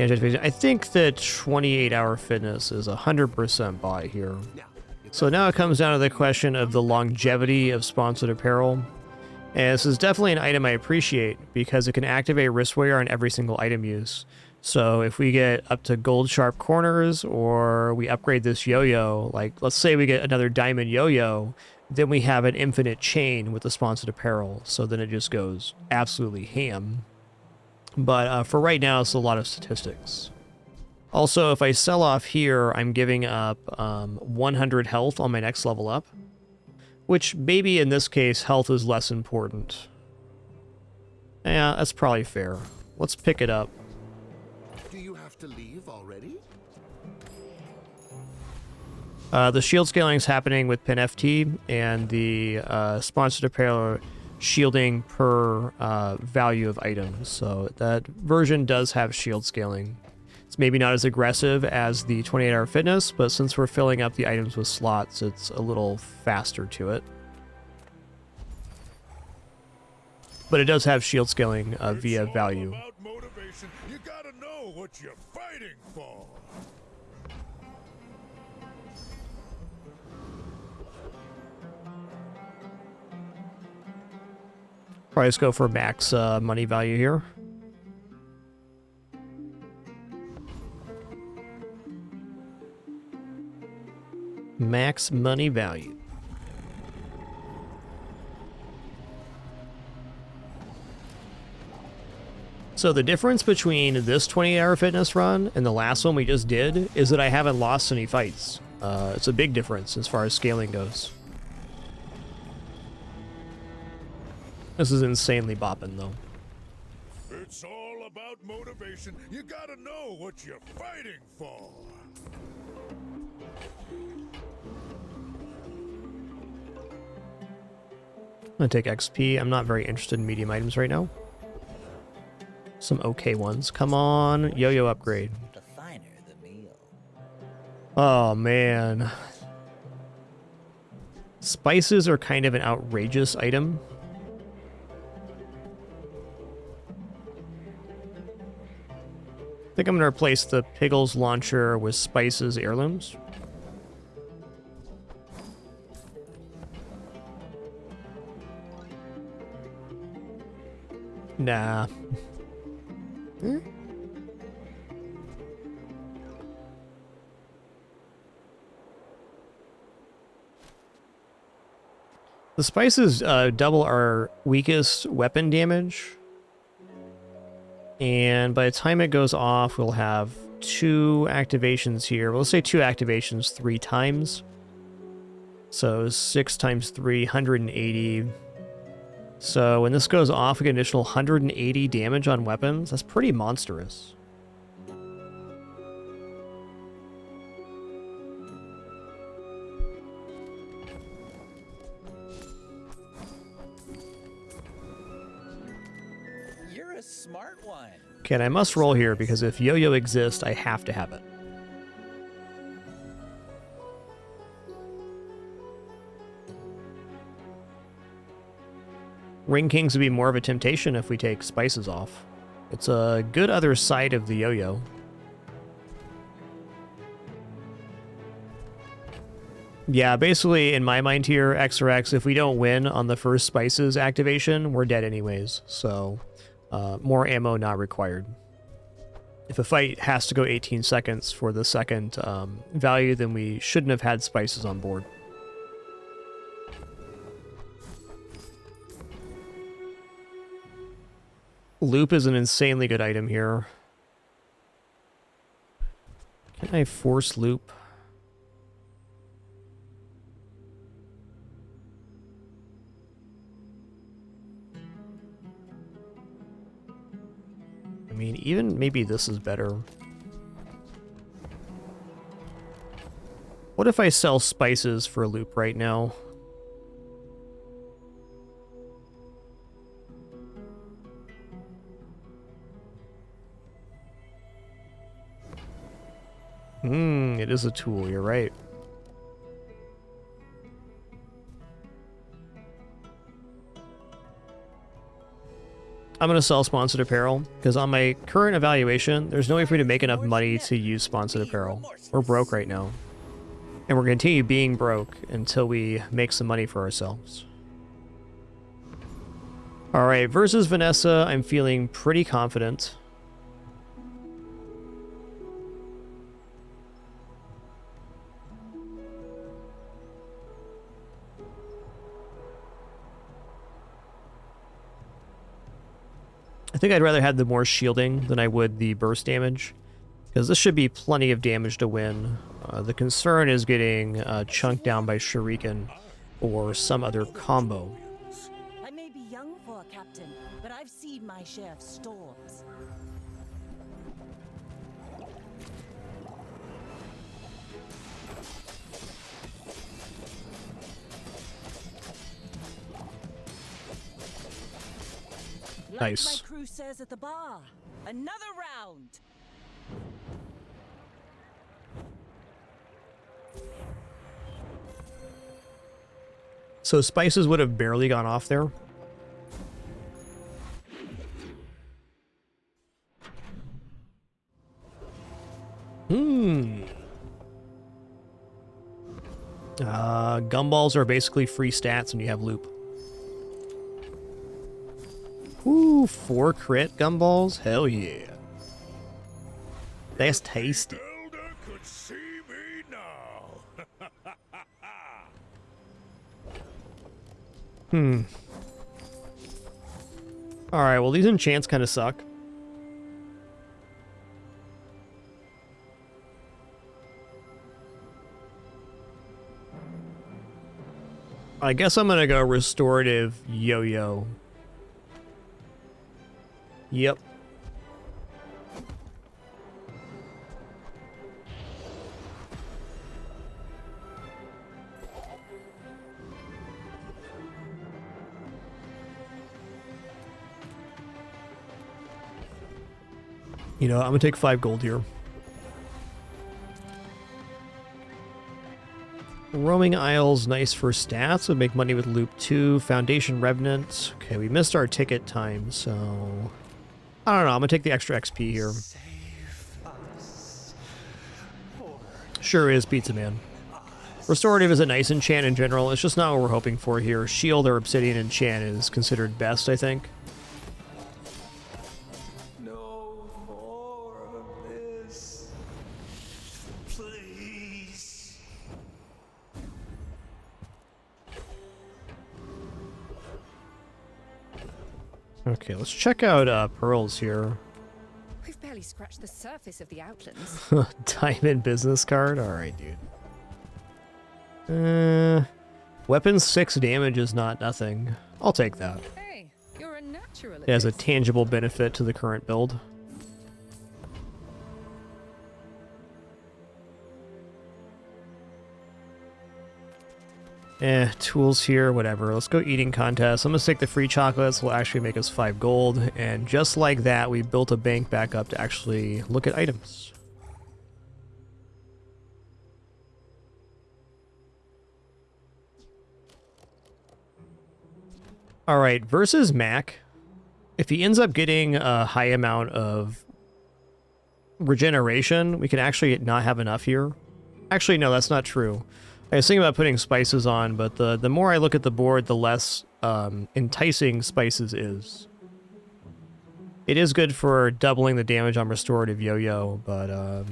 A: I think that 28-hour fitness is 100% buy here. So now it comes down to the question of the longevity of sponsored apparel. And this is definitely an item I appreciate because it can activate Wrist Warrior on every single item use. So if we get up to gold sharp corners or we upgrade this yo-yo, like let's say we get another diamond yo-yo, then we have an infinite chain with the sponsored apparel. So then it just goes absolutely ham. But for right now, it's a lot of statistics. Also, if I sell off here, I'm giving up 100 health on my next level up. Which maybe in this case, health is less important. Yeah, that's probably fair. Let's pick it up.
M: Do you have to leave already?
A: The shield scaling is happening with pin FT, and the sponsored apparel shielding per value of items. So that version does have shield scaling. It's maybe not as aggressive as the 28-hour fitness, but since we're filling up the items with slots, it's a little faster to it. But it does have shield scaling via value.
C: About motivation, you gotta know what you're fighting for.
A: Probably just go for max money value here. Max money value. So the difference between this 28-hour fitness run and the last one we just did is that I haven't lost any fights. It's a big difference as far as scaling goes. This is insanely bopping, though.
C: It's all about motivation. You gotta know what you're fighting for.
A: I'm gonna take XP. I'm not very interested in medium items right now. Some okay ones. Come on, yo-yo upgrade.
E: The finer the meal.
A: Oh man. Spices are kind of an outrageous item. I think I'm going to replace the Piggles launcher with Spices heirlooms. Nah. The spices double our weakest weapon damage. And by the time it goes off, we'll have 2 activations here. We'll say 2 activations 3 times. So 6 times 3, 180. So when this goes off, we get an additional 180 damage on weapons. That's pretty monstrous.
E: You're a smart one.
A: Okay, and I must roll here because if yo-yo exists, I have to have it. Ring Kings would be more of a temptation if we take spices off. It's a good other side of the yo-yo. Yeah, basically, in my mind here, X or X, if we don't win on the first spices activation, we're dead anyways. So, more ammo not required. If a fight has to go 18 seconds for the second value, then we shouldn't have had spices on board. Loop is an insanely good item here. Can I force loop? I mean, even maybe this is better. What if I sell spices for a loop right now? It is a tool, you're right. I'm going to sell sponsored apparel, because on my current evaluation, there's no way for me to make enough money to use sponsored apparel. We're broke right now. And we're going to continue being broke until we make some money for ourselves. Alright, versus Vanessa, I'm feeling pretty confident. I think I'd rather have the more shielding than I would the burst damage, because this should be plenty of damage to win. The concern is getting chunked down by Shuriken or some other combo.
F: I may be young for a captain, but I've seen my share of storms.
A: Nice.
F: Like my crew says at the bar, another round.
A: So spices would have barely gone off there. Gumballs are basically free stats when you have loop. Ooh, 4 crit gumballs? Hell yeah. That's tasty.
C: Zelda could see me now.
A: Alright, well these enchants kind of suck. I guess I'm gonna go restorative yo-yo. Yep. You know, I'm gonna take 5 gold here. Roaming Isles, nice for stats. Would make money with Loop 2. Foundation Revenant. Okay, we missed our ticket time, so... I don't know, I'm gonna take the extra XP here. Sure is, Pizza Man. Restorative is a nice enchant in general. It's just not what we're hoping for here. Shield or Obsidian enchant is considered best, I think.
E: No more of this. Please.
A: Okay, let's check out pearls here.
L: We've barely scratched the surface of the outlands.
A: Diamond business card? Alright, dude. Weapon 6 damage is not nothing. I'll take that.
L: Hey, you're a natural.
A: It has a tangible benefit to the current build. Tools here, whatever. Let's go eating contest. I'm gonna take the free chocolates. Will actually make us 5 gold. And just like that, we built a bank back up to actually look at items. Alright, versus Mac. If he ends up getting a high amount of regeneration, we can actually not have enough here. Actually, no, that's not true. I was thinking about putting spices on, but the more I look at the board, the less enticing spices is. It is good for doubling the damage on restorative yo-yo, but I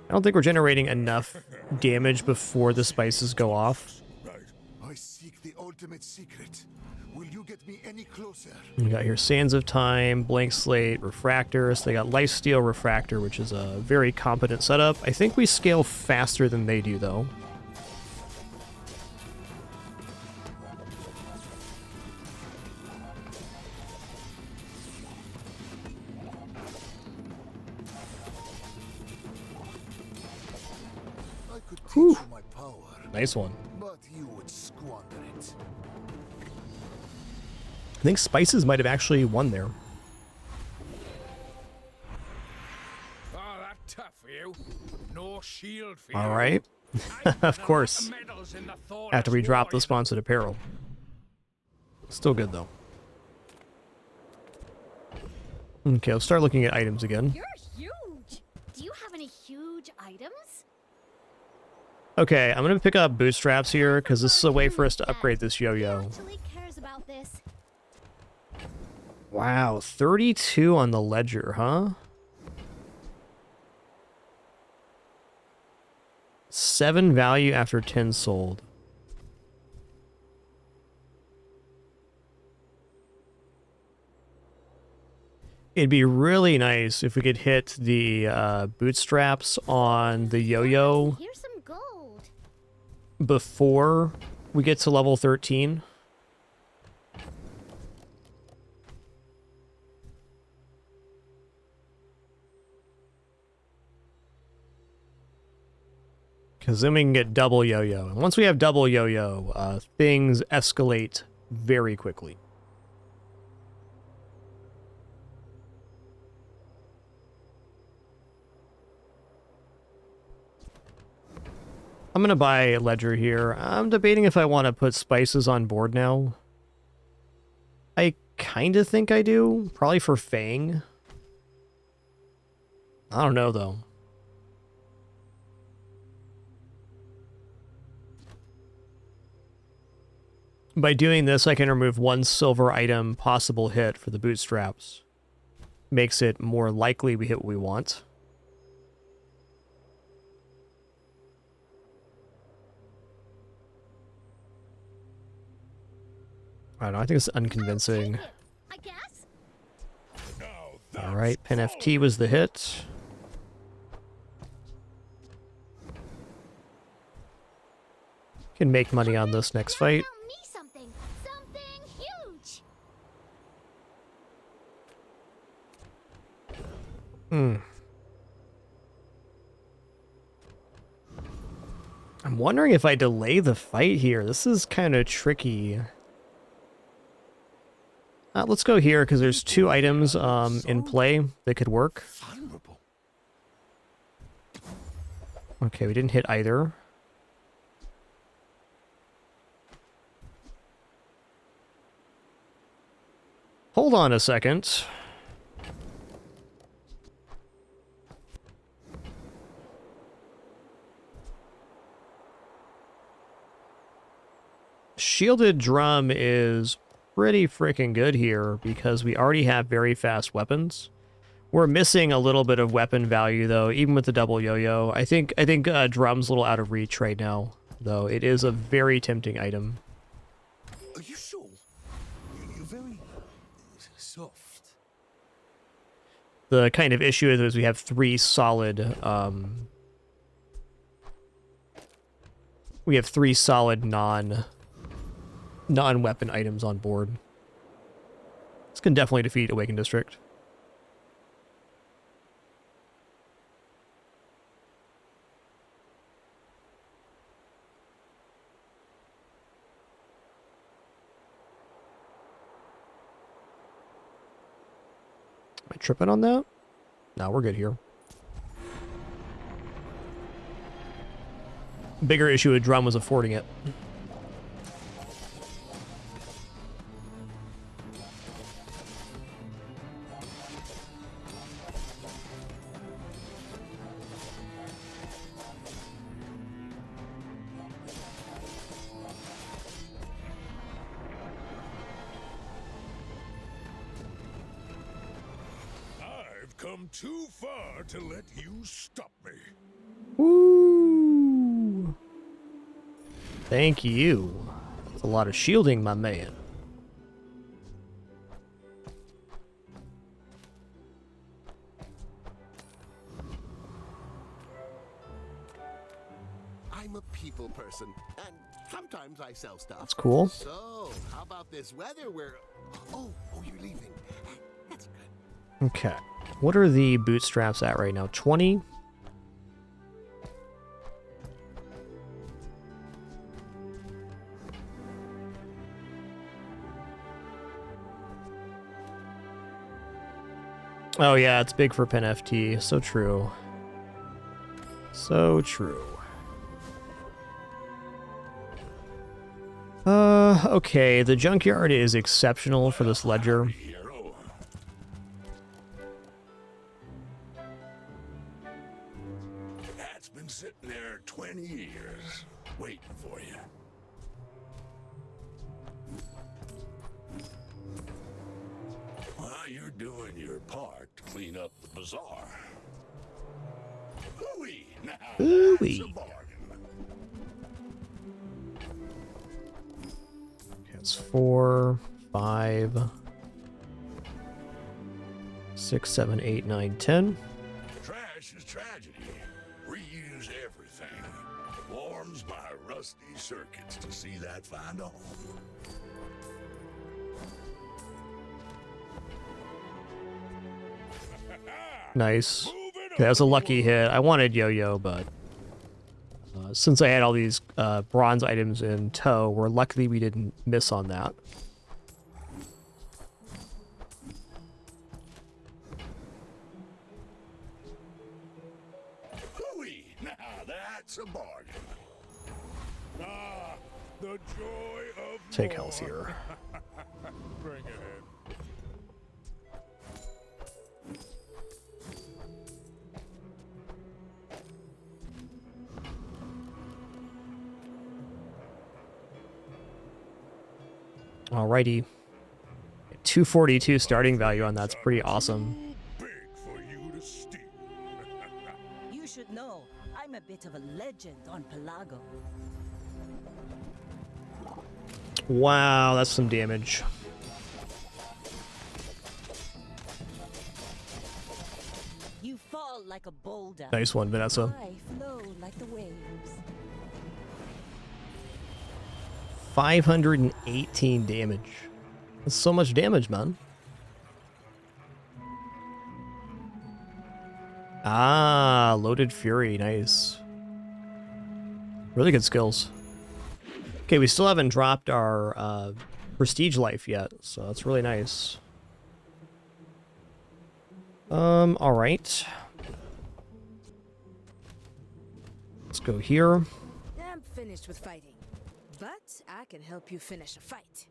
A: don't think we're generating enough damage before the spices go off.
M: Right. I seek the ultimate secret. Will you get me any closer?
A: We got here Sands of Time, Blank Slate, Refractors. They got Lifesteal Refractor, which is a very competent setup. I think we scale faster than they do, though.
M: I could teach
A: Whew.
M: you my power,
A: Nice one.
M: but you would squander it.
A: I think Spices might have actually won there.
J: Oh, that tough for you. No shield for you.
A: All right. Of course. After we drop the sponsored apparel. Still good, though. Okay, let's start looking at items again.
B: You're huge. Do you have any huge items?
A: Okay, I'm going to pick up bootstraps here, because this is a way for us to upgrade this yo-yo.
B: Actually cares about this.
A: Wow, 32 on the ledger, huh? 7 value after 10 sold. It'd be really nice if we could hit the bootstraps on the yo-yo
B: Here's some gold.
A: before we get to level 13. Because then we can get double yo-yo. And once we have double yo-yo, things escalate very quickly. I'm going to buy a ledger here. I'm debating if I want to put spices on board now. I kind of think I do. Probably for Fang. I don't know, though. By doing this, I can remove 1 silver item possible hit for the bootstraps. Makes it more likely we hit what we want. I don't know, I think it's unconvincing.
B: I guess.
A: Alright, Pen FT was the hit. Can make money on this next fight.
B: Tell me something. Something huge.
A: I'm wondering if I delay the fight here. This is kind of tricky. Let's go here, because there's 2 items in play that could work. Okay, we didn't hit either. Hold on a second. Shielded drum is pretty freaking good here because we already have very fast weapons. We're missing a little bit of weapon value though, even with the double yo-yo. I think drum's a little out of reach right now, though. It is a very tempting item.
M: Are you sure? You're very soft.
A: The kind of issue is we have three solid non-weapon items on board. This can definitely defeat Awakened District. Am I tripping on that? No, we're good here. Bigger issue with drum was affording it.
C: Come too far to let you stop me.
A: Woo! Thank you. That's a lot of shielding, my man.
N: I'm a people person, and sometimes I sell stuff.
A: That's cool.
N: So, how about this weather where... Oh, you're leaving. That's good.
A: Okay. What are the bootstraps at right now? 20? Oh yeah, it's big for Pen FT. So true. So true. Okay, the junkyard is exceptional for this ledger.
C: That's been sitting there 20 years, waiting for you. Well, you're doing your part to clean up the bazaar. Ooh-wee! Now that's a bargain.
A: That's 4, 5, 6, 7, 8, 9, 10.
C: Trash is tragedy. Reuse everything. Warms my rusty circuits to see that find a home.
A: Nice. Okay, that's a lucky hit. I wanted yo-yo, but since I had all these bronze items in tow, we're lucky we didn't miss on that.
C: Hooey! Now that's a bargain. Ah, the joy of
A: Take
C: war.
A: health here.
C: Bring it in.
A: Alrighty. 242 starting value on that's pretty awesome.
F: You should know, I'm a bit of a legend on Pelago.
A: Wow, that's some damage.
F: You fall like a boulder.
A: Nice one, Vanessa.
F: I flow like the waves.
A: 518 damage. That's so much damage, man. Ah, Loaded Fury, nice. Really good skills. Okay, we still haven't dropped our Prestige Life yet, so that's really nice. Alright. Let's go here.
L: I'm finished with fighting, but I can help you finish a fight.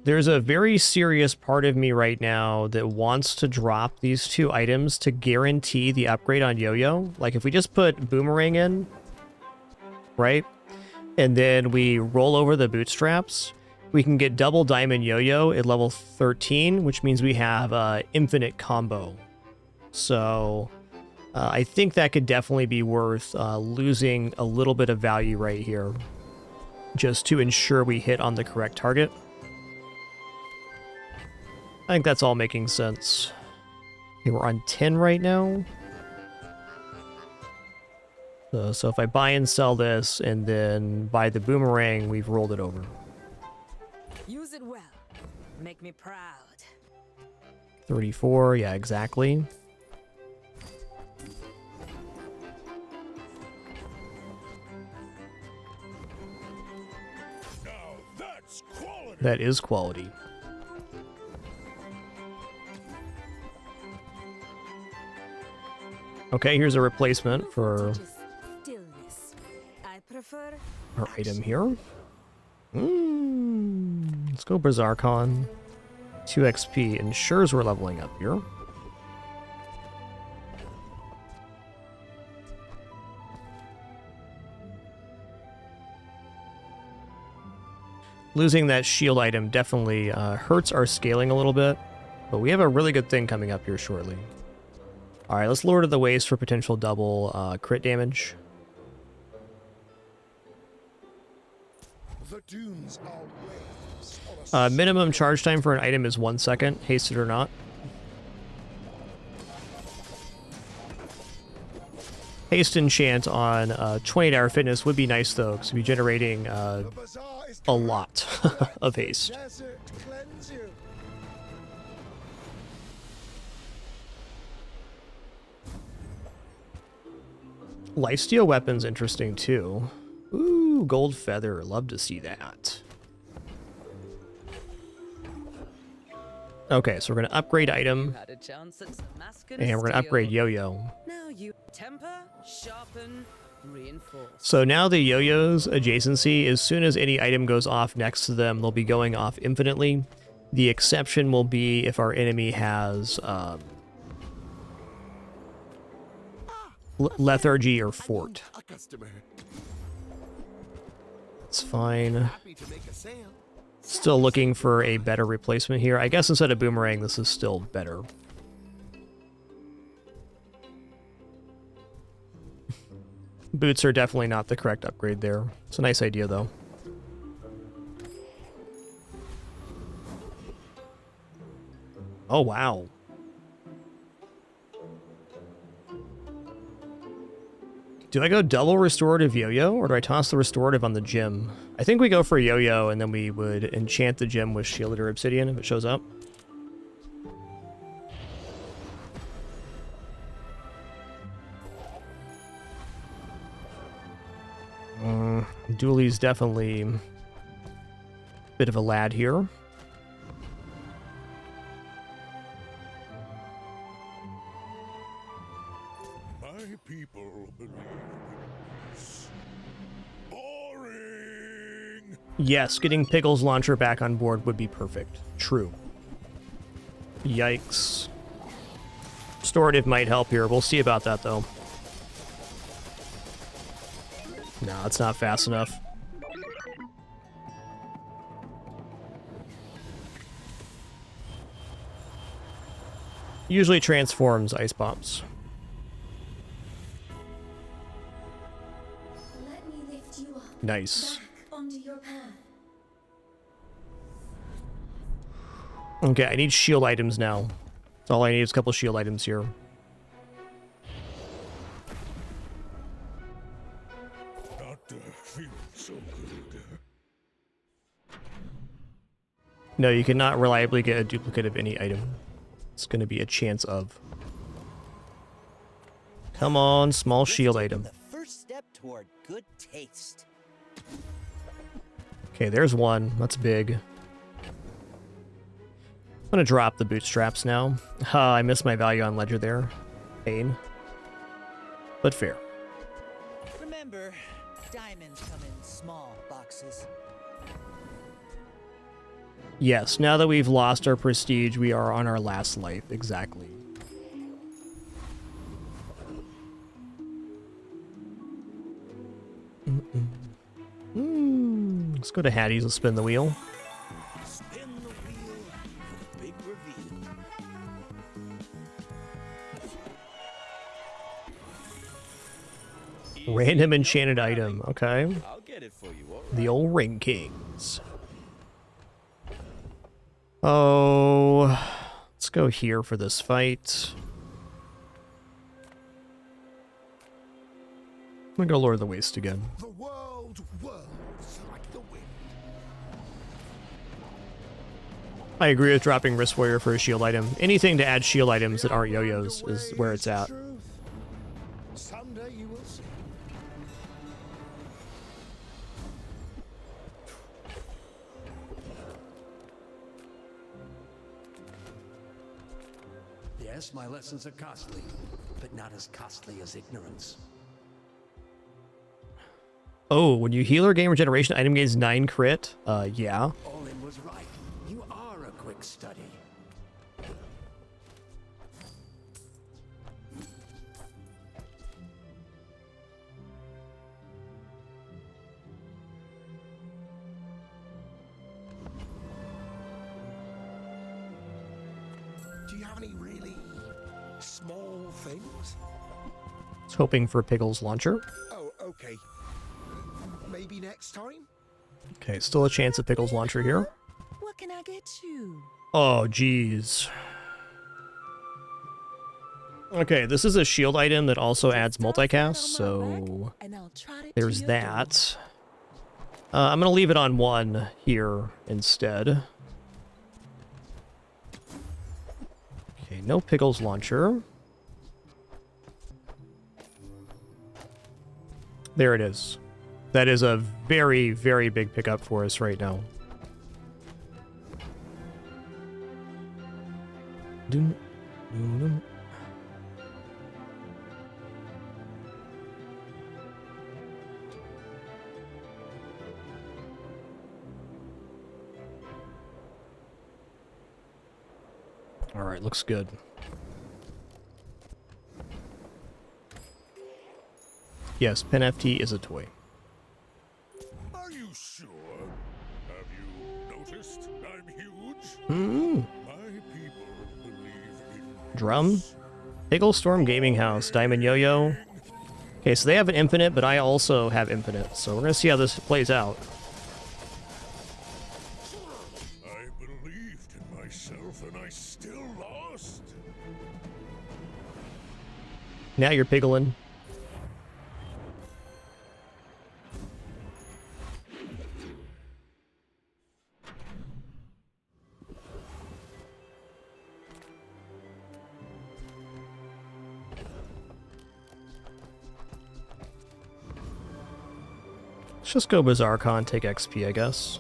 A: There's a very serious part of me right now that wants to drop these two items to guarantee the upgrade on Yo-Yo. Like, if we just put Boomerang in, right? And then we roll over the bootstraps, we can get double Diamond Yo-Yo at level 13, which means we have infinite combo. So I think that could definitely be worth losing a little bit of value right here, just to ensure we hit on the correct target. I think that's all making sense. Okay, we're on 10 right now. So if I buy and sell this and then buy the Boomerang, we've rolled it over.
L: Use it well. Make me proud.
A: 34, yeah, exactly.
C: Now that's quality.
A: That is quality. Okay, here's a replacement for
L: Stillness. I prefer
A: our item here. Let's go Bazarro. 2 XP ensures we're leveling up here. Losing that shield item definitely hurts our scaling a little bit, but we have a really good thing coming up here shortly. Alright, let's lower to the waist for potential double crit damage.
M: The dunes are waves on a
A: Minimum charge time for an item is 1 second, hasted or not. Haste enchant on 28-hour fitness would be nice though, because we'd be generating a lot of haste.
M: desert cleanse you.
A: Lifesteal weapon's interesting too. Ooh, gold feather. Love to see that. Okay, so we're going to upgrade item. And we're going to upgrade yo-yo.
L: Now you temper, sharpen, reinforce.
A: So now the yo-yo's adjacency, as soon as any item goes off next to them, they'll be going off infinitely. The exception will be if our enemy has lethargy or fort.
N: A customer.
A: It's fine.
N: Happy to make a sale.
A: Still looking for a better replacement here. I guess instead of Boomerang, this is still better. Boots are definitely not the correct upgrade there. It's a nice idea, though. Oh, wow. Do I go double restorative yo-yo, or do I toss the restorative on the gem? I think we go for yo-yo, and then we would enchant the gem with shielded or obsidian if it shows up. Dooley's definitely a bit of a lad here.
C: My people believe in peace. Boring!
A: Yes, getting Pickle's launcher back on board would be perfect. True. Yikes. Restorative might help here. We'll see about that, though. No, it's not fast enough. Usually transforms ice bombs.
B: Let me lift you up.
A: Nice.
B: Back onto your path.
A: Okay, I need shield items now. That's all I need is a couple shield items here.
C: Not feel so good.
A: No, you cannot reliably get a duplicate of any item. It's going to be a chance of. Come on, small shield item.
E: The first step toward good taste.
A: Okay, there's one. That's big. I'm going to drop the bootstraps now. I missed my value on ledger there. Pain. But fair.
E: Remember, diamonds come in small boxes.
A: Yes, now that we've lost our prestige, we are on our last life. Exactly. Let's go to Hattie's and spin the wheel.
E: Spin the wheel for the big reveal.
A: Random enchanted item. Okay.
E: I'll get it for you. All right.
A: The old Ring Kings. Oh, let's go here for this fight. I'm gonna go Lord of the Waste again.
M: The world whirls like the wind.
A: I agree with dropping Wrist Warrior for a shield item. Anything to add shield items that aren't yo-yos is where it's at.
M: Someday you will see.
E: Yes, my lessons are costly, but not as costly as ignorance.
A: Oh, when you heal or gain regeneration, item gains 9 crit. Yeah.
E: Olin was right. You are a quick study.
M: Do you have any really small things?
A: I was hoping for Pickle's launcher.
M: Oh, okay. Maybe next time?
A: Okay, still a chance at Pickle's launcher here.
F: What can I get you?
A: Oh, jeez. Okay, this is a shield item that also adds multicast, so there's that. I'm going to leave it on 1 here instead. Okay, no Pickle's launcher. There it is. That is a very, very big pickup for us right now. Dun, dun, dun. All right, looks good. Yes, PenFT is a toy.
C: Are you sure? Have you noticed I'm huge?
A: Hmm.
C: My people believe in
A: Drum? Pickle Storm Gaming House, Diamond Yo-Yo. Okay, so they have an infinite, but I also have infinite, so we're gonna see how this plays out.
C: I believed in myself and I still lost.
A: Now you're piggling. Let's just go Bazarro, take XP, I guess.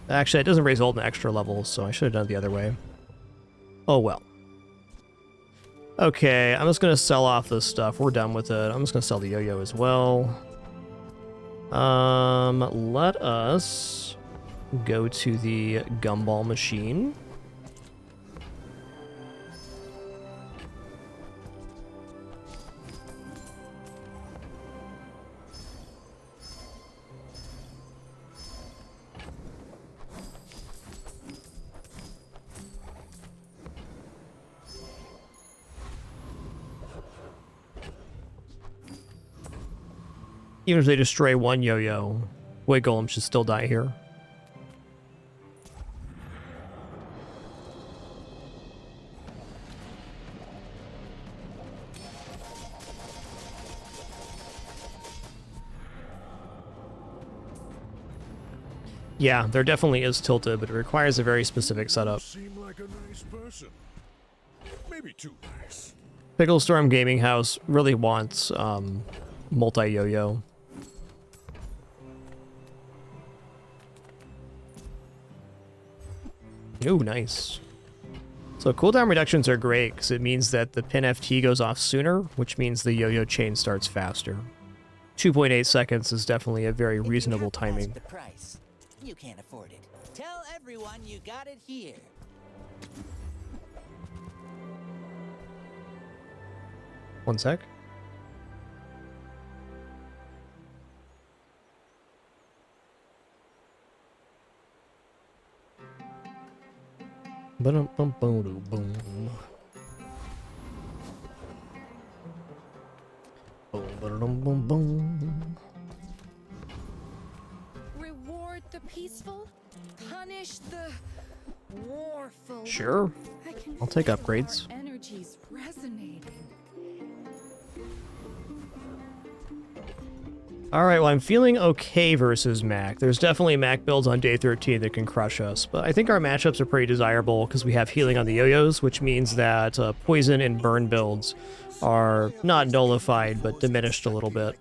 A: Actually, it doesn't raise ult an extra level, so I should have done it the other way. Oh well. Okay, I'm just gonna sell off this stuff. We're done with it. I'm just gonna sell the yo-yo as well. Let us go to the gumball machine. Even if they destroy one yo-yo, Void Golem should still die here. Yeah, there definitely is tilted, but it requires a very specific setup.
C: Seem like a nice person. Maybe too nice.
A: Pickle Storm Gaming House really wants multi-yo-yo. Ooh, nice. So cooldown reductions are great because it means that the pin FT goes off sooner, which means the yo-yo chain starts faster. 2.8 seconds is definitely a very reasonable timing.
E: The price.
O: You can't afford it. Tell everyone you got it here.
A: One sec. Boom. Boom.
H: Reward the peaceful, punish the warful.
A: Sure. I'll take upgrades.
H: Energies resonating.
A: Alright, well, I'm feeling okay versus Mac. There's definitely Mac builds on day 13 that can crush us, but I think our matchups are pretty desirable because we have healing on the yo-yos, which means that poison and burn builds are not nullified, but diminished a little bit.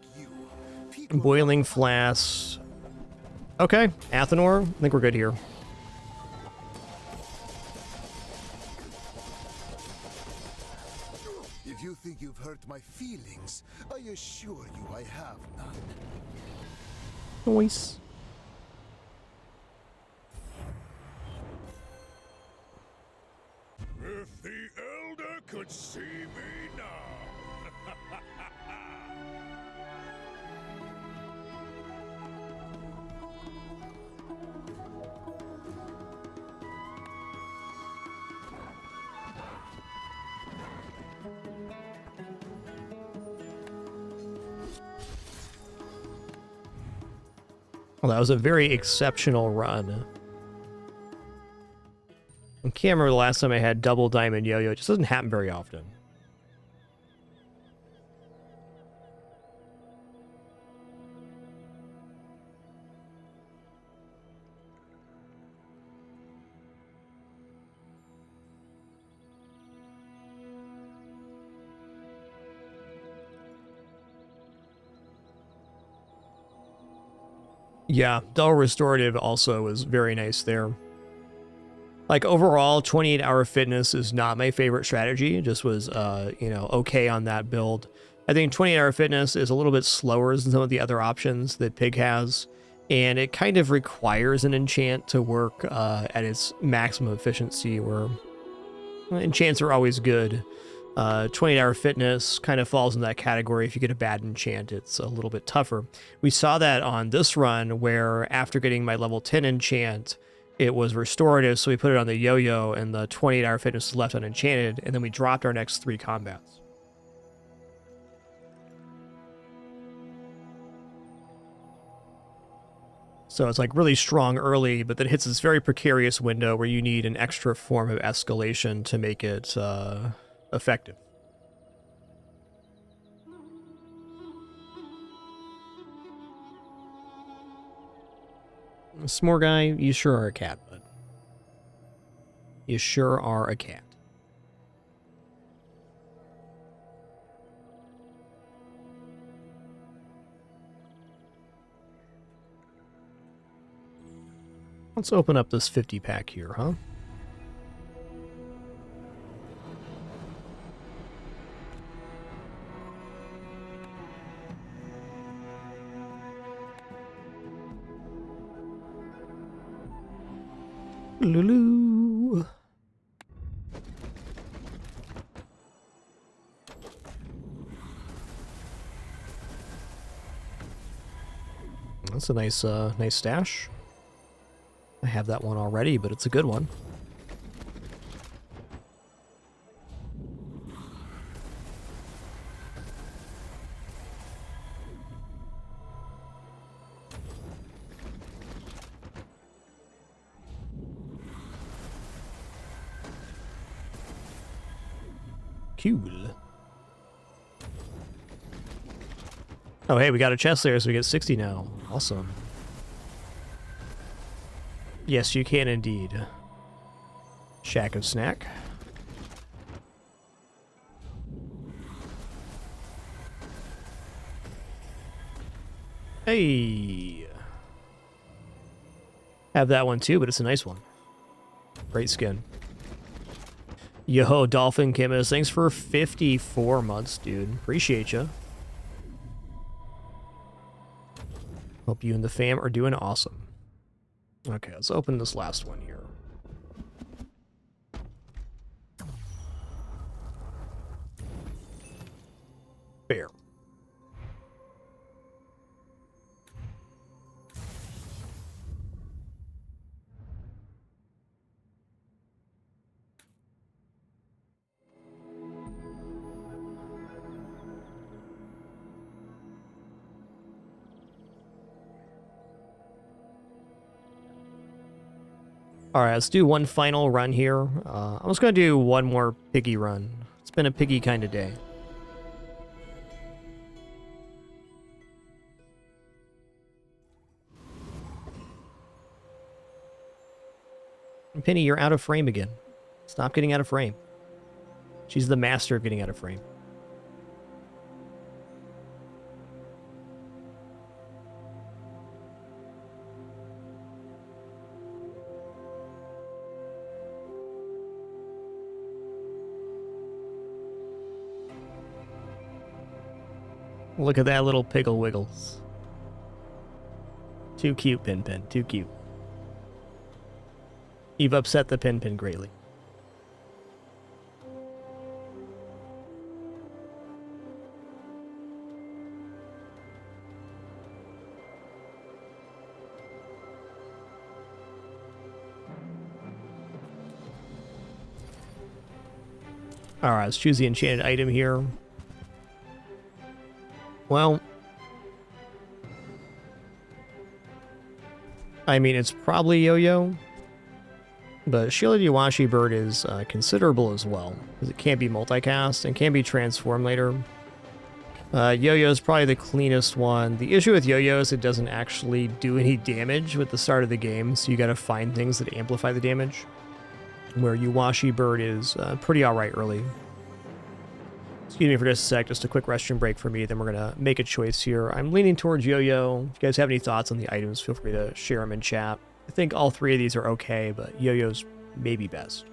A: Boiling Flask. Okay, Athenor, I think we're good here.
M: If you think you've hurt my feelings, I assure you I have none.
A: Nice.
C: If the Elder could see me now.
A: Well, that was a very exceptional run. I can't remember the last time I had double diamond yo-yo. It just doesn't happen very often. Yeah, double restorative also was very nice there. Like, overall, 28-hour fitness is not my favorite strategy. It just was, you know, okay on that build. I think 28-hour fitness is a little bit slower than some of the other options that Pig has, and it kind of requires an enchant to work at its maximum efficiency, where enchants are always good. 28-hour fitness kind of falls in that category. If you get a bad enchant, it's a little bit tougher. We saw that on this run, where after getting my level 10 enchant, it was restorative, so we put it on the yo-yo, and the 28-hour fitness was left unenchanted, and then we dropped our next 3 combats. So it's like really strong early, but then hits this very precarious window where you need an extra form of escalation to make it effective. S'more guy, you sure are a cat, bud. You sure are a cat. Let's open up this 50 pack here, huh? Lulu. That's a nice nice stash. I have that one already, but it's a good one. Cool. Oh, hey, we got a chest there, so we get 60 now. Awesome. Yes, you can indeed. Shack of snack. Hey. Have that one too, but it's a nice one. Great skin. Yo, Dolphin Chemist, thanks for 54 months, dude. Appreciate you. Hope you and the fam are doing awesome. Okay, let's open this last one here. Fair. Alright, let's do one final run here. I'm just going to do one more piggy run. It's been a piggy kind of day. Penny, you're out of frame again. Stop getting out of frame. She's the master of getting out of frame. Look at that little piggle wiggles. Too cute, Pin Pin. Too cute. You've upset the Pin Pin greatly. Alright, let's choose the enchanted item here. Well, I mean, it's probably Yo-Yo, but Shielded Iwashi Bird is considerable as well, because it can't be multicast and can be transformed later. Yo-Yo is probably the cleanest one. The issue with Yo-Yo is it doesn't actually do any damage with the start of the game, so you gotta find things that amplify the damage, where Iwashi Bird is pretty alright early. Excuse me for just a sec, just a quick restroom break for me, then we're going to make a choice here. I'm leaning towards Yo-Yo. If you guys have any thoughts on the items, feel free to share them in chat. I think all three of these are okay, but Yo-Yo's maybe best.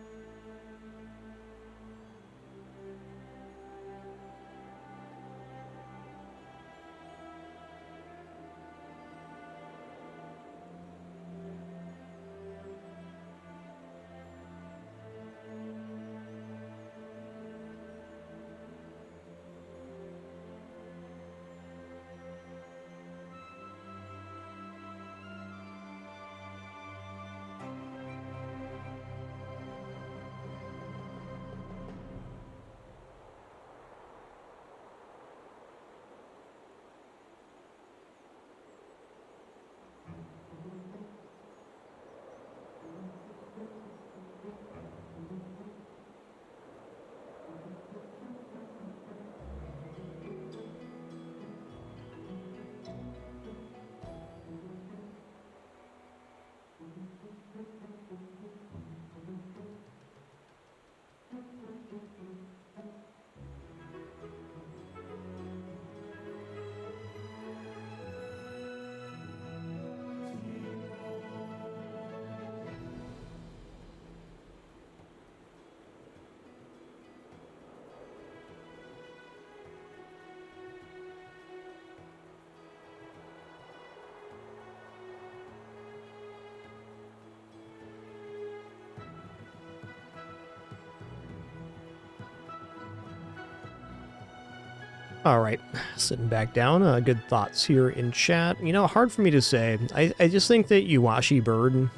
A: Alright, sitting back down. Good thoughts here in chat. You know, hard for me to say. I just think that Iwashi Bird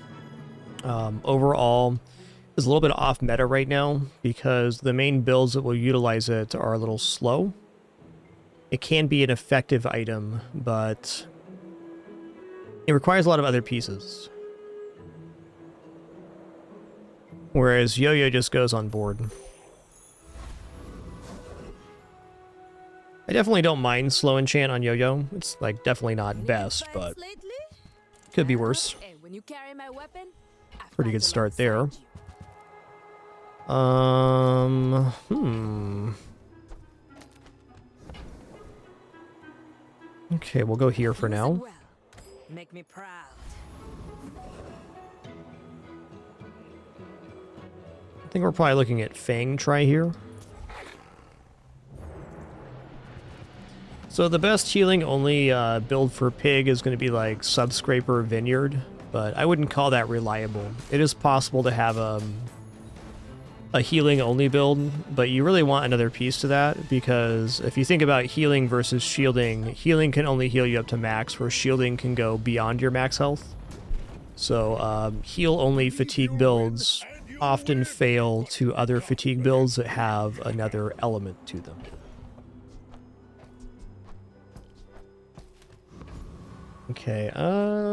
A: overall is a little bit off meta right now because the main builds that will utilize it are a little slow. It can be an effective item, but it requires a lot of other pieces. Whereas Yo-Yo just goes on board. I definitely don't mind slow enchant on Yo-Yo. It's like definitely not best, but could be worse. Pretty good start there. Okay, we'll go here for now.
F: Make me proud.
A: I think we're probably looking at Fang Try here. So the best healing only build for Pig is going to be like Subscraper Vineyard. but I wouldn't call that reliable. It is possible to have a healing only build, but you really want another piece to that, because if you think about healing versus shielding, healing can only heal you up to max, where shielding can go beyond your max health. So heal only fatigue builds often fail to other fatigue builds that have another element to them. Okay,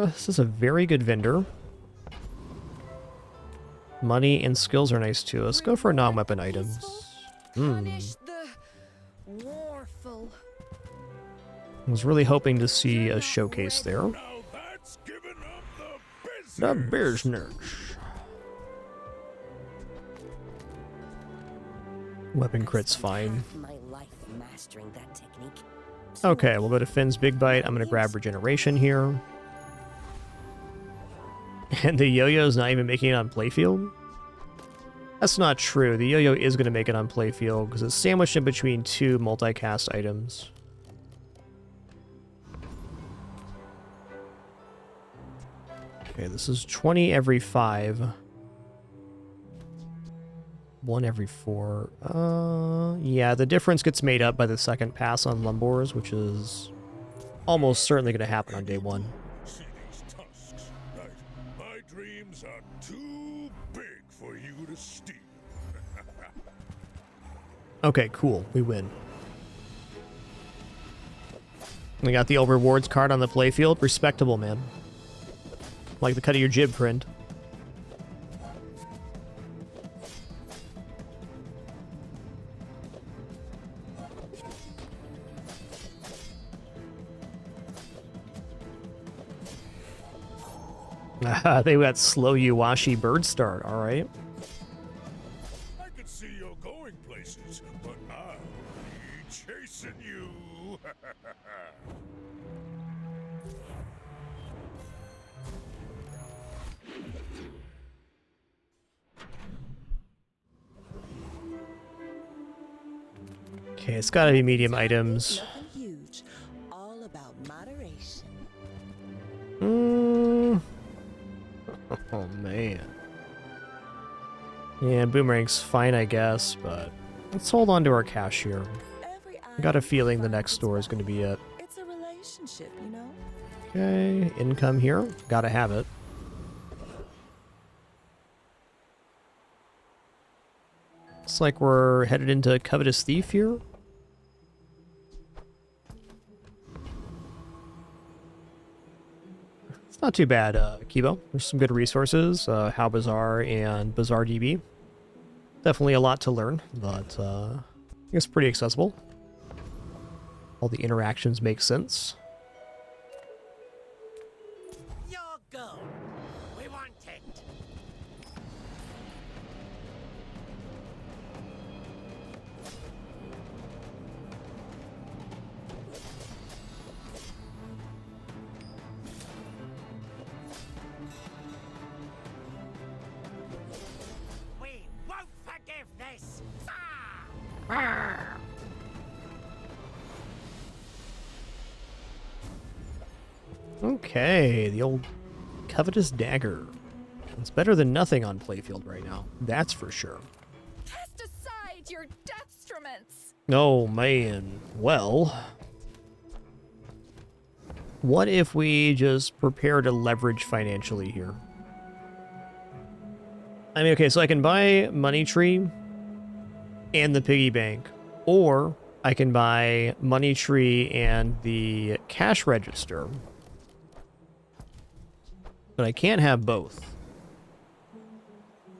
A: this is a very good vendor. Money and skills are nice too. Let's go for non-weapon items.
H: Punish the warful.
A: I was really hoping to see a showcase there. The business. Weapon crit's fine. Okay, we'll go to Finn's Big Bite. I'm going to grab Regeneration here. And the yo-yo's not even making it on playfield? That's not true. The yo-yo is going to make it on playfield because it's sandwiched in between two multicast items. Okay, this is 20 every 5. 1 every 4. Yeah, the difference gets made up by the second pass on Lumbors, which is almost certainly going to happen on day 1.
C: See these tusks, right? My dreams are too big for you to steal.
A: Okay, cool. We win. We got the old rewards card on the playfield. Respectable, man. Like the cut of your jib, friend. They got slow Yuwashi bird start, alright.
C: I could see you're going places, but I'll be chasing you.
A: Okay, it's gotta be medium items.
D: Huge, all about moderation.
A: Oh, man. Yeah, Boomerang's fine, I guess, but let's hold on to our cash here. I got a feeling the next store is going to be it.
D: It's a relationship, you know?
A: Okay, income here. Gotta have it. Looks like we're headed into Covetous Thief here. It's not too bad, Kibo. There's some good resources. How Bazaar and Bazaar DB. Definitely a lot to learn, but I guess pretty accessible. All the interactions make sense.
E: Your go. We want it. We won't forgive this.
A: Okay, the old Covetous Dagger. It's better than nothing on playfield right now. That's for sure.
H: Cast aside your deathstruments.
A: Oh, man. Well, what if we just prepare to leverage financially here? I mean, okay, so I can buy Money Tree and the Piggy Bank, or I can buy Money Tree and the Cash Register. But I can't have both.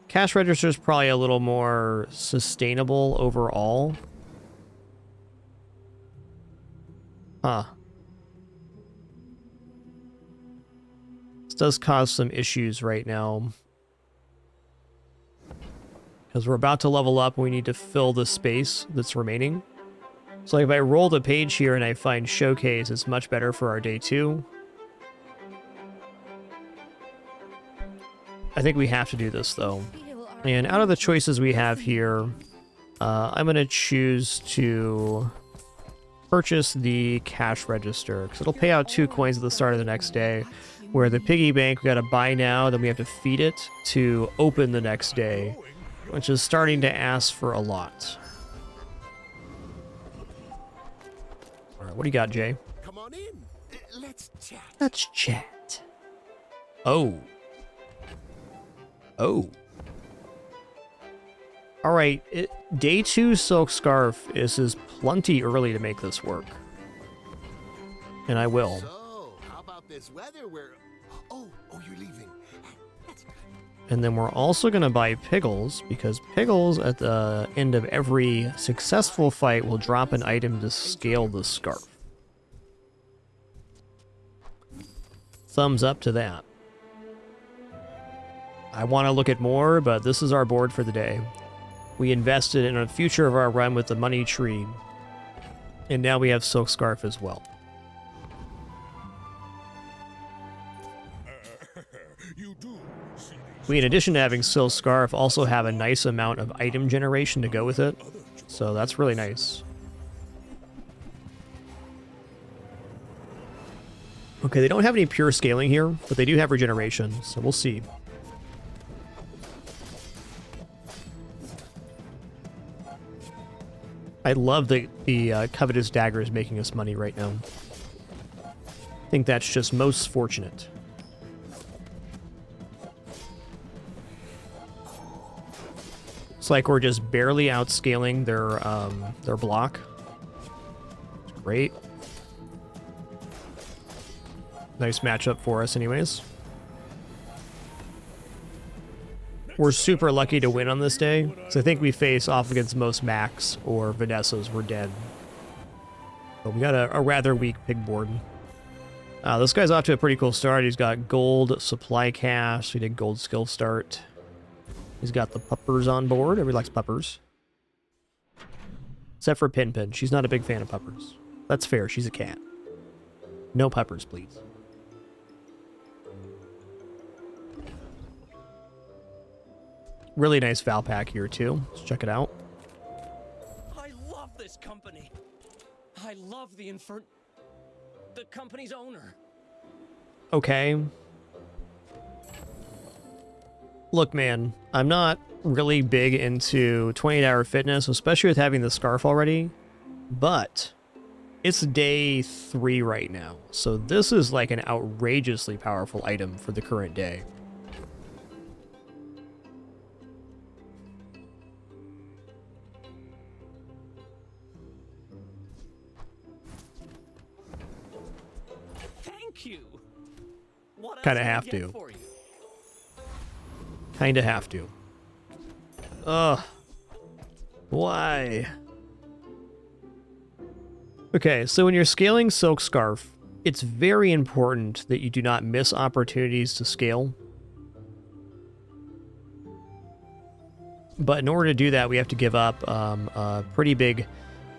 A: Cash Register is probably a little more sustainable overall. Huh. This does cause some issues right now. Because we're about to level up, we need to fill the space that's remaining. So like if I roll the page here and I find Showcase, it's much better for our day 2. I think we have to do this though. And out of the choices we have here, I'm going to choose to purchase the cash register because it'll pay out 2 coins at the start of the next day. Where the piggy bank, we gotta buy now, then we have to feed it to open the next day, which is starting to ask for a lot. Alright, what do you got, Jay?
N: Come on in. Let's chat.
A: Let's chat. Oh. Oh. Alright, day 2 silk scarf is plenty early to make this work. And I will.
N: So, how about this weather where... Oh, you're leaving. That's good.
A: And then we're also going to buy Piggles, because Piggles at the end of every successful fight will drop an item to scale the scarf. Thumbs up to that. I want to look at more, but this is our board for the day. We invested in a future of our run with the money tree, and now we have Silk Scarf as well. We, in addition to having Silk Scarf, also have a nice amount of item generation to go with it, so that's really nice. Okay, they don't have any pure scaling here, but they do have regeneration, so we'll see. I love that the Covetous Dagger is making us money right now. I think that's just most fortunate. It's like we're just barely outscaling their block. It's great. Nice matchup for us anyways. We're super lucky to win on this day, so I think we face off against most Max or Vanessas, we're dead. But we got a rather weak pig board. This guy's off to a pretty cool start. He's got gold supply cash. We did gold skill start. He's got the puppers on board. Everybody likes puppers. Except for Pin Pin. She's not a big fan of puppers. That's fair. She's a cat. No puppers, please. Really nice Val pack here, too. Let's check it out.
E: I love this company. I love the company's owner.
A: Okay. Look, man, I'm not really big into 28-hour fitness, especially with having the scarf already, but it's day 3 right now, so this is like an outrageously powerful item for the current day. Kind of have to. Kind of have to. Ugh. Why? Okay, so when you're scaling Silk Scarf, it's very important that you do not miss opportunities to scale. But in order to do that, we have to give up a pretty big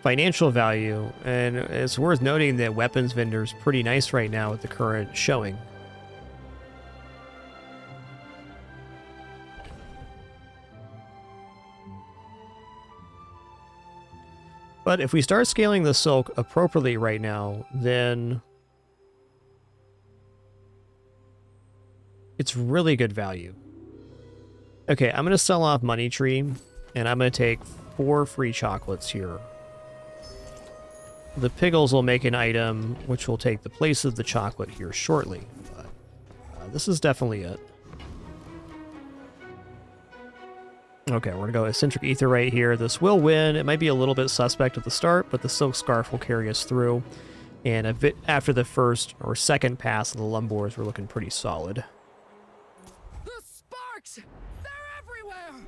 A: financial value, and it's worth noting that weapons vendor's pretty nice right now with the current showing. But if we start scaling the silk appropriately right now, then it's really good value. Okay, I'm going to sell off Money Tree, and I'm going to take 4 free chocolates here. The Piggles will make an item which will take the place of the chocolate here shortly, but this is definitely it. Okay, we're going to go Eccentric Ether right here. This will win. It might be a little bit suspect at the start, but the Silk Scarf will carry us through. And a bit after the first or second pass of the Lumbors, we're looking pretty solid.
E: The sparks! They're everywhere!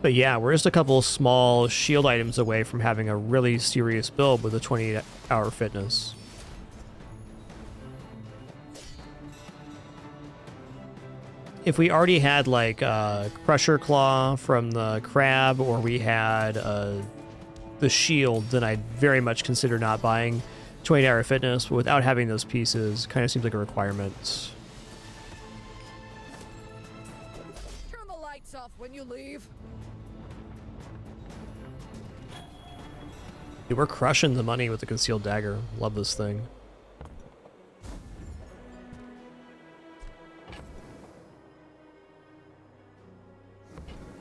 A: But yeah, we're just a couple small shield items away from having a really serious build with a 28-hour fitness. If we already had like Crusher Claw from the crab, or we had the shield, then I'd very much consider not buying 28-hour fitness. But without having those pieces, kind of seems like a requirement.
E: Turn the lights off when you leave.
A: Dude, we're crushing the money with the concealed dagger. Love this thing.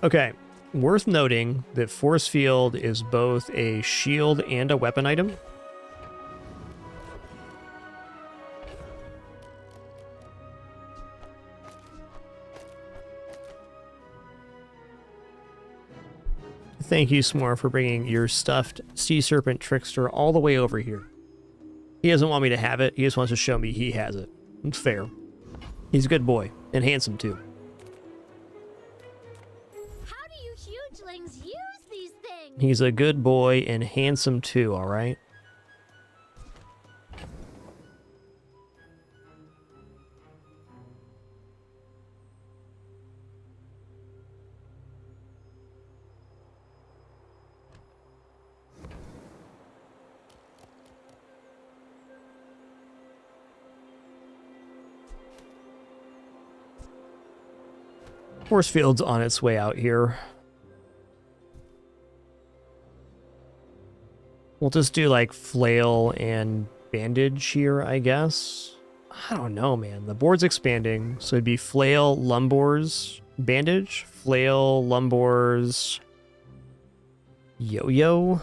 A: Okay, worth noting that Force Field is both a shield and a weapon item. Thank you, S'more, for bringing your stuffed sea serpent trickster all the way over here. He doesn't want me to have it. He just wants to show me he has it. It's fair. He's a good boy. And handsome, too.
B: How do you hugelings use these things?
A: He's a good boy and handsome, too, alright? Force Field's on its way out here. We'll just do like flail and bandage here, I guess. I don't know, man. The board's expanding, so it'd be flail, lumbors, bandage, flail, lumbors, yo-yo.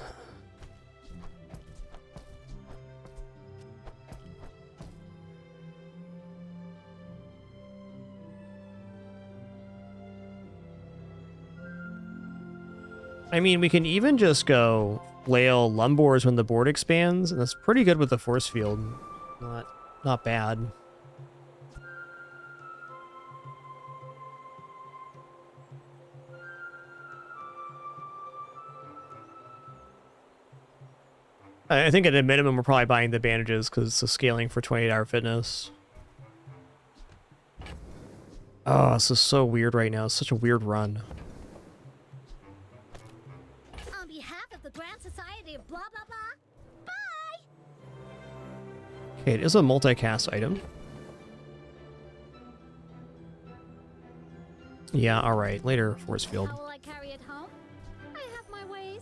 A: I mean, we can even just go flail lumbors when the board expands, and that's pretty good with the force field. Not bad. I think at a minimum we're probably buying the bandages because it's a scaling for 28-hour fitness. Oh, this is so weird right now. It's such a weird run.
B: On behalf of the Grand Society of blah blah blah. Bye.
A: Okay, it is a multicast item. Yeah, alright. Later, force field.
B: How will I carry it home? I have my ways.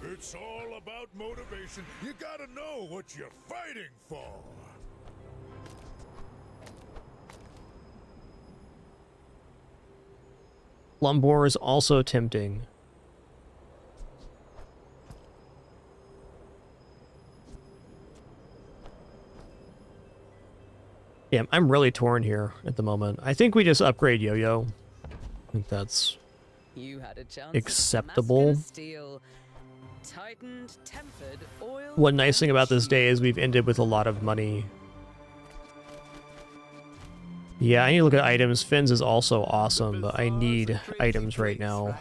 C: It's all about motivation. You gotta know what you're fighting for.
A: Lumbor is also tempting. Yeah, I'm really torn here at the moment. I think we just upgrade Yo-Yo. I think that's acceptable.
F: Tightened, tempered, oil.
A: One nice thing about this day is we've ended with a lot of money. Yeah, I need to look at items. Fins is also awesome, but I need items right now.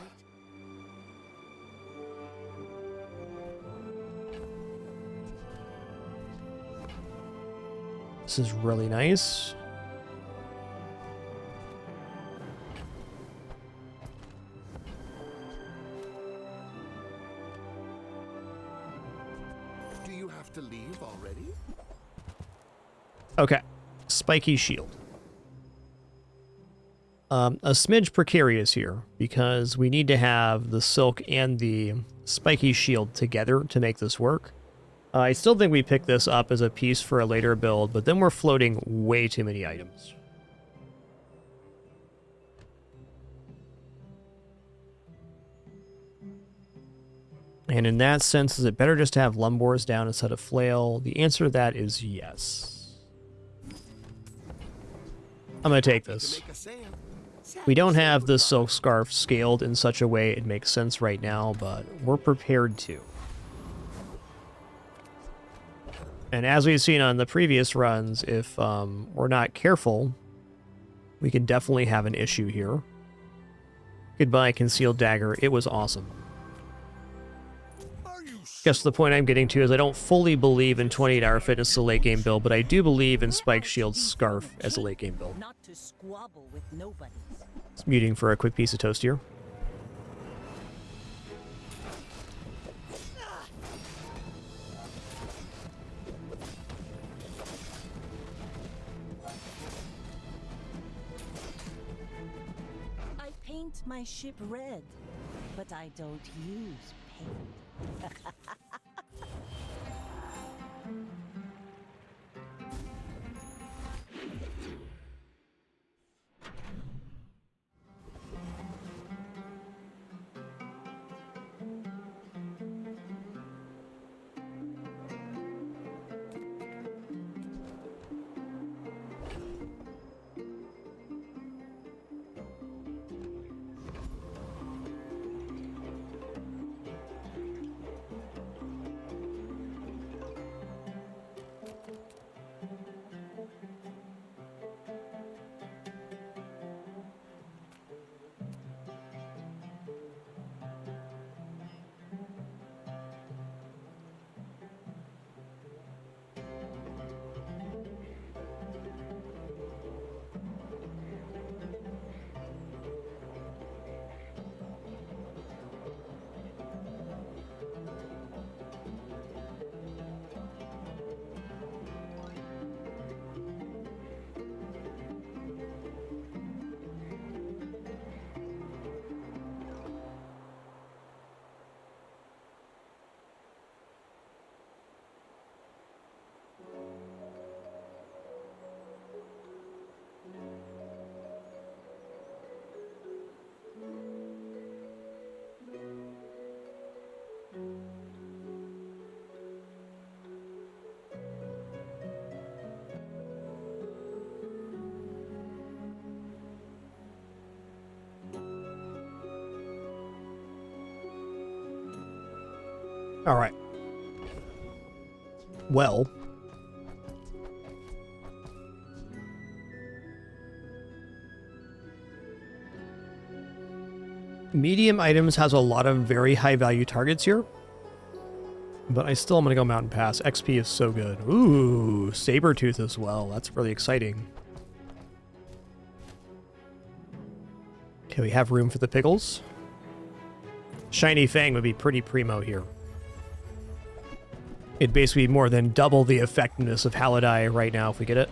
A: This is really nice.
N: Do you have to leave already?
A: Okay. Spiky shield. A smidge precarious here, because we need to have the silk and the spiky shield together to make this work. I still think we pick this up as a piece for a later build, but then we're floating way too many items. And in that sense, is it better just to have lumbors down instead of flail? The answer to that is yes. I'm going to take this. We don't have the silk scarf scaled in such a way it makes sense right now, but we're prepared to. And as we've seen on the previous runs, if we're not careful, we could definitely have an issue here. Goodbye, Concealed Dagger. It was awesome. Guess the point I'm getting to is I don't fully believe in 28-hour fitness as a late game build, but I do believe in Spike Shield's Scarf as a late game build.
F: Not to squabble with nobody.
A: It's muting for a quick piece of toast here.
F: I paint my ship red. but I don't use paint.
A: All right. Well. Medium items has a lot of very high value targets here. But I still am going to go Mountain Pass. XP is so good. Ooh, Sabertooth as well. That's really exciting. Okay, we have room for the pickles. Shiny Fang would be pretty primo here. It'd basically be more than double the effectiveness of Halidai right now if we get it.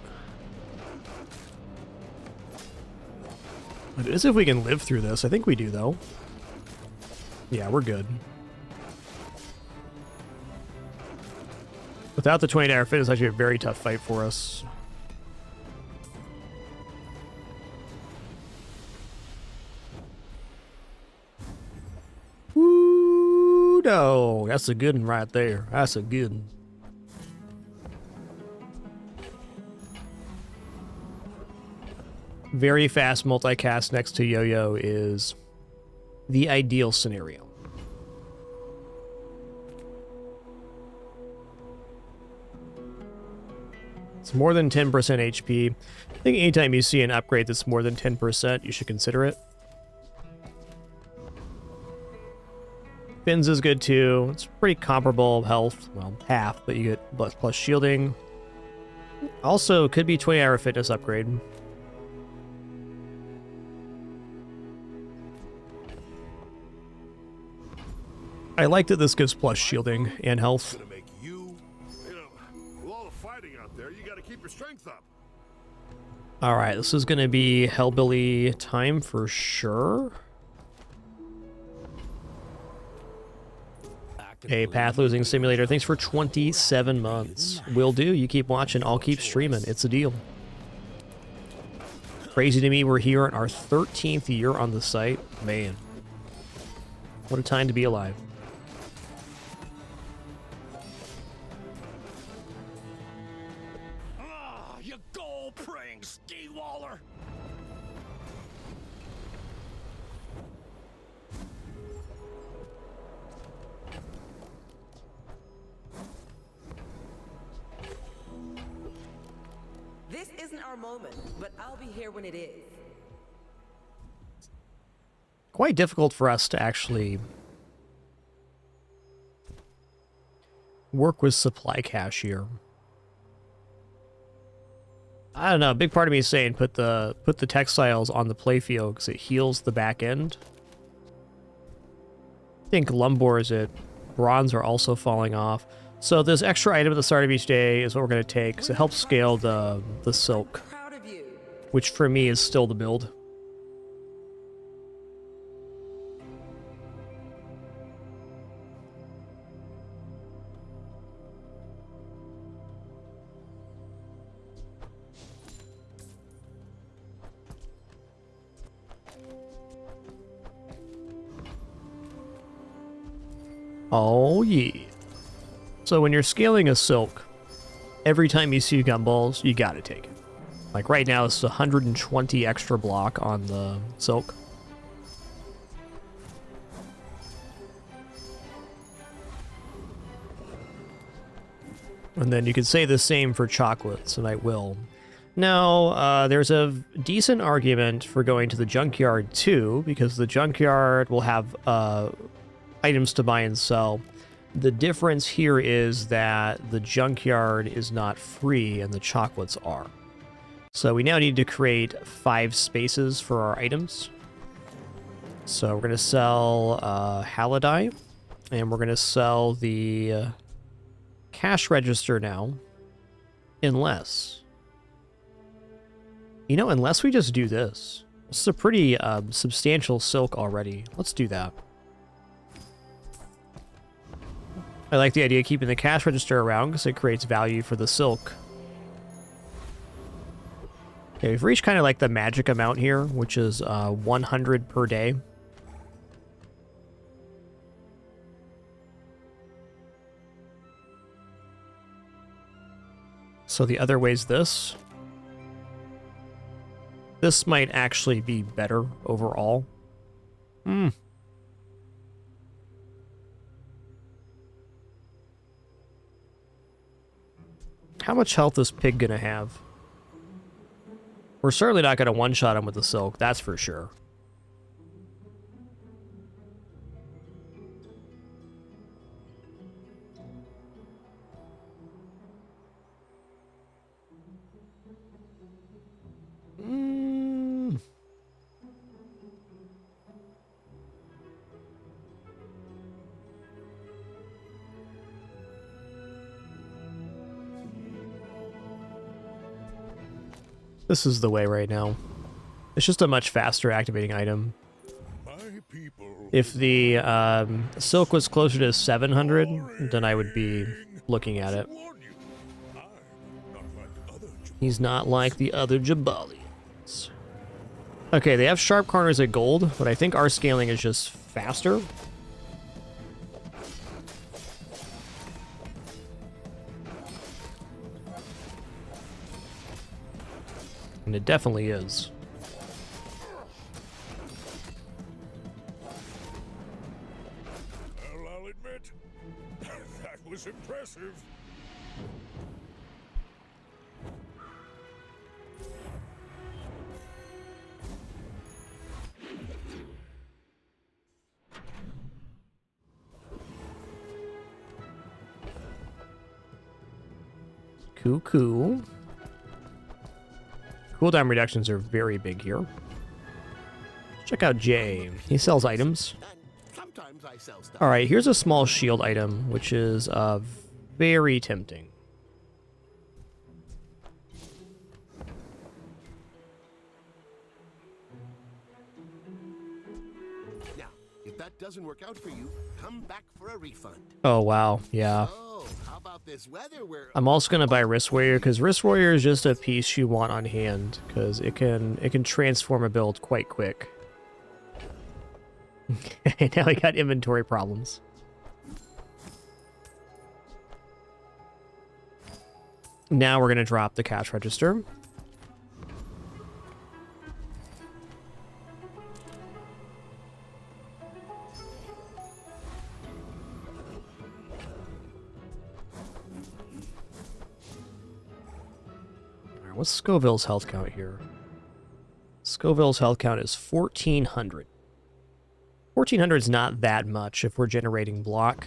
A: It is if we can live through this. I think we do, though. Yeah, we're good. Without the 20-hour fit, it's actually a very tough fight for us. Ooh, no. That's a good one right there. That's a good one. Very fast multicast next to Yo-Yo is the ideal scenario. It's more than 10% HP. I think anytime you see an upgrade that's more than 10%, you should consider it. Fins is good too. It's pretty comparable health. Well, half, but you get plus shielding. Also, could be 20-hour fitness upgrade. I like that this gives plus shielding and health. Alright, this is going to be Hellbilly time for sure. Hey, Path Losing Simulator, thanks for 27 months. Will do. You keep watching, I'll keep streaming. It's a deal. Crazy to me, we're here in our 13th year on the site. Man, what a time to be alive.
D: This isn't our moment, but I'll be here when it is.
A: Quite difficult for us to actually work with supply cache here. I don't know. A big part of me is saying put the textiles on the playfield because it heals the back end. I think Lumbors at bronze are also falling off. So this extra item at the start of each day is what we're going to take because it helps scale the silk, which for me is still the build. Oh yeah. So when you're scaling a silk, every time you see gumballs, you gotta take it. Like right now, it's 120 extra block on the silk. And then you could say the same for chocolates, and I will. Now, there's a decent argument for going to the junkyard too, because the junkyard will have items to buy and sell. The difference here is that the junkyard is not free and the chocolates are. So we now need to create 5 spaces for our items. So we're going to sell Halidai, and we're going to sell the cash register now, unless we just do this. This is a pretty substantial silk already. Let's do that. I like the idea of keeping the cash register around because it creates value for the silk. Okay, we've reached kind of like the magic amount here, which is 100 per day. So the other way's this. This might actually be better overall. How much health is Pig gonna have? We're certainly not gonna one-shot him with the silk, that's for sure. This is the way right now. It's just a much faster activating item. If the silk was closer to 700, then I would be looking at it. He's not like the other Jabalians. Okay, they have sharp corners at gold, but I think our scaling is just faster. And it definitely is.
C: Well, I'll admit, that was impressive.
A: Cool. Cooldown reductions are very big here. Check out Jay. He sells items. Alright, here's a small shield item, which is very tempting.
N: Now, if that doesn't work out for you, come back for a refund.
A: Oh, wow. Yeah.
N: How about this weather where
A: I'm also going to buy Wrist Warrior, because Wrist Warrior is just a piece you want on hand, because it can transform a build quite quick. Now we got inventory problems. Now we're going to drop the cash register. What's Scoville's health count here? Scoville's health count is 1,400. 1,400 is not that much if we're generating block.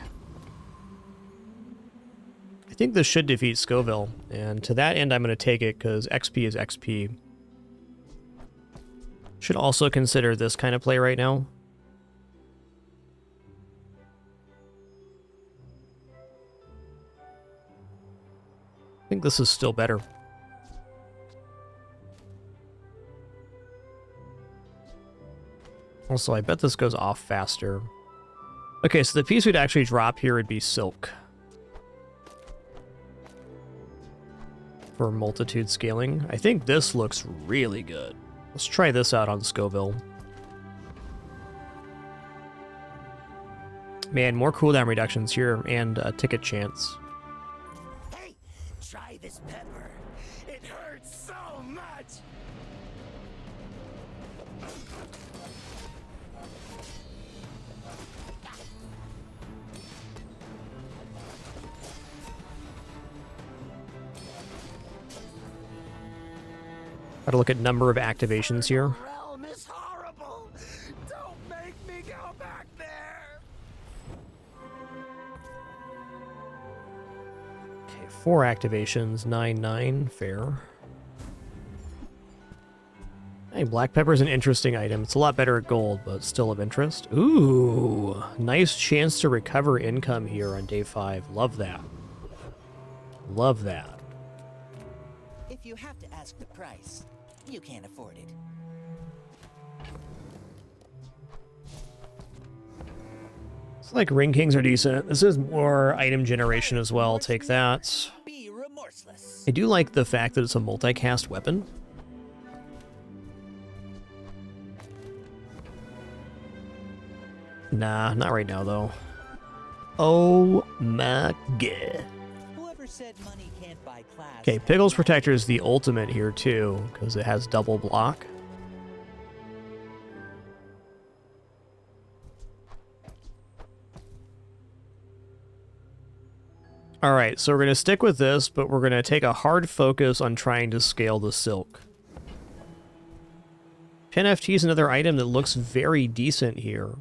A: I think this should defeat Scoville, and to that end I'm going to take it because XP is XP. Should also consider this kind of play right now. I think this is still better. Also, I bet this goes off faster. Okay, so the piece we'd actually drop here would be Silk. For multitude scaling. I think this looks really good. Let's try this out on Scoville. Man, more cooldown reductions here and ticket chance.
E: Hey, try this pepper. It hurts so much.
A: Got to look at number of activations here.
E: Realm is horrible. Don't make me go back there.
A: Okay, 4 activations, 9, fair. Hey, black pepper is an interesting item. It's a lot better at gold, but still of interest. Ooh, nice chance to recover income here on day 5. Love that. Love that.
O: If you have to ask the price, you can't afford it.
A: It's like ring kings are decent. This is more item generation as well. Take that.
O: Be remorseless.
A: I do like the fact that it's a multicast weapon. Nah, not right now though. Oh my god.
O: Whoever said money can't buy class.
A: Okay, Pickles Protector is the ultimate here too, because it has double block. Alright, so we're going to stick with this, but we're going to take a hard focus on trying to scale the silk. Pin FT is another item that looks very decent here.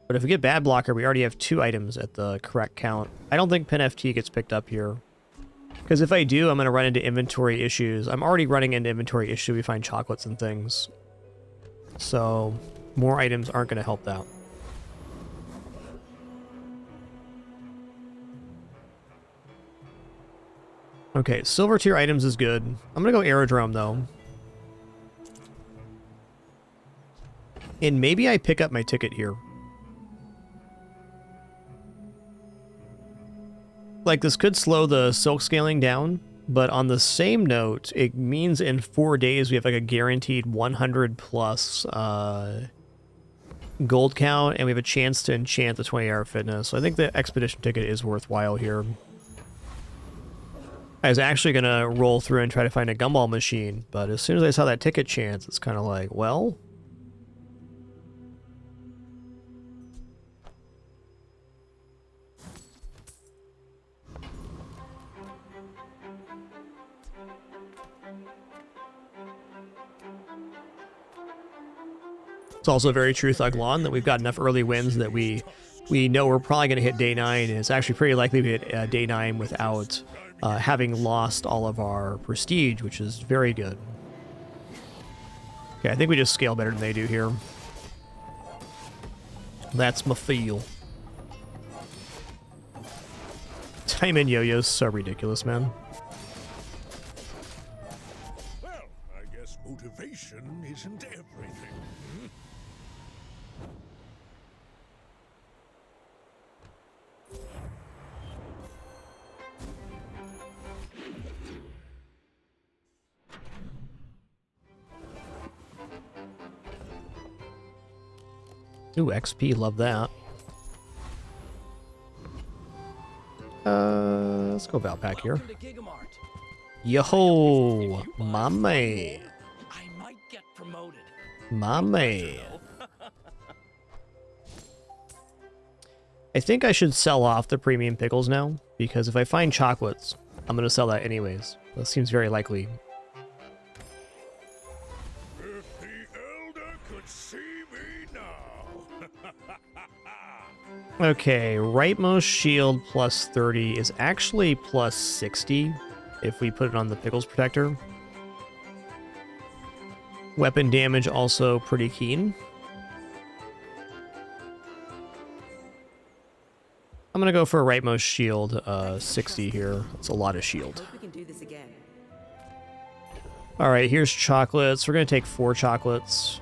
A: But if we get Bad Blocker, we already have 2 items at the correct count. I don't think Pin FT gets picked up here. Because if I do, I'm going to run into inventory issues. I'm already running into inventory issues. We find chocolates and things. So, more items aren't going to help that. Okay, silver tier items is good. I'm going to go Aerodrome, though. And maybe I pick up my ticket here. Like, this could slow the silk scaling down, but on the same note, it means in 4 days we have like a guaranteed 100 plus gold count, and we have a chance to enchant the 20-hour fitness. So I think the expedition ticket is worthwhile here. I was actually going to roll through and try to find a gumball machine, but as soon as I saw that ticket chance, it's kind of like, well... It's also very true, Thuglon, that we've got enough early wins that we know we're probably going to hit day 9, and it's actually pretty likely to hit day 9 without having lost all of our prestige, which is very good. Okay, I think we just scale better than they do here. That's my feel. Time and yo-yo's so ridiculous, man.
C: Well, I guess motivation isn't everything.
A: Ooh, XP, love that. Let's go Valpak here. Yo, my man.
E: I might get promoted.
A: My man. I think I should sell off the premium pickles now, because if I find chocolates, I'm going to sell that anyways. That seems very likely.
C: If the Elder could see me now.
A: Okay, rightmost shield plus 30 is actually plus 60 if we put it on the Pickles Protector. Weapon damage also pretty keen. I'm gonna go for a rightmost shield 60 here. That's a lot of shield.
D: Hope we can do this again.
A: Alright, here's chocolates. We're gonna take 4 chocolates.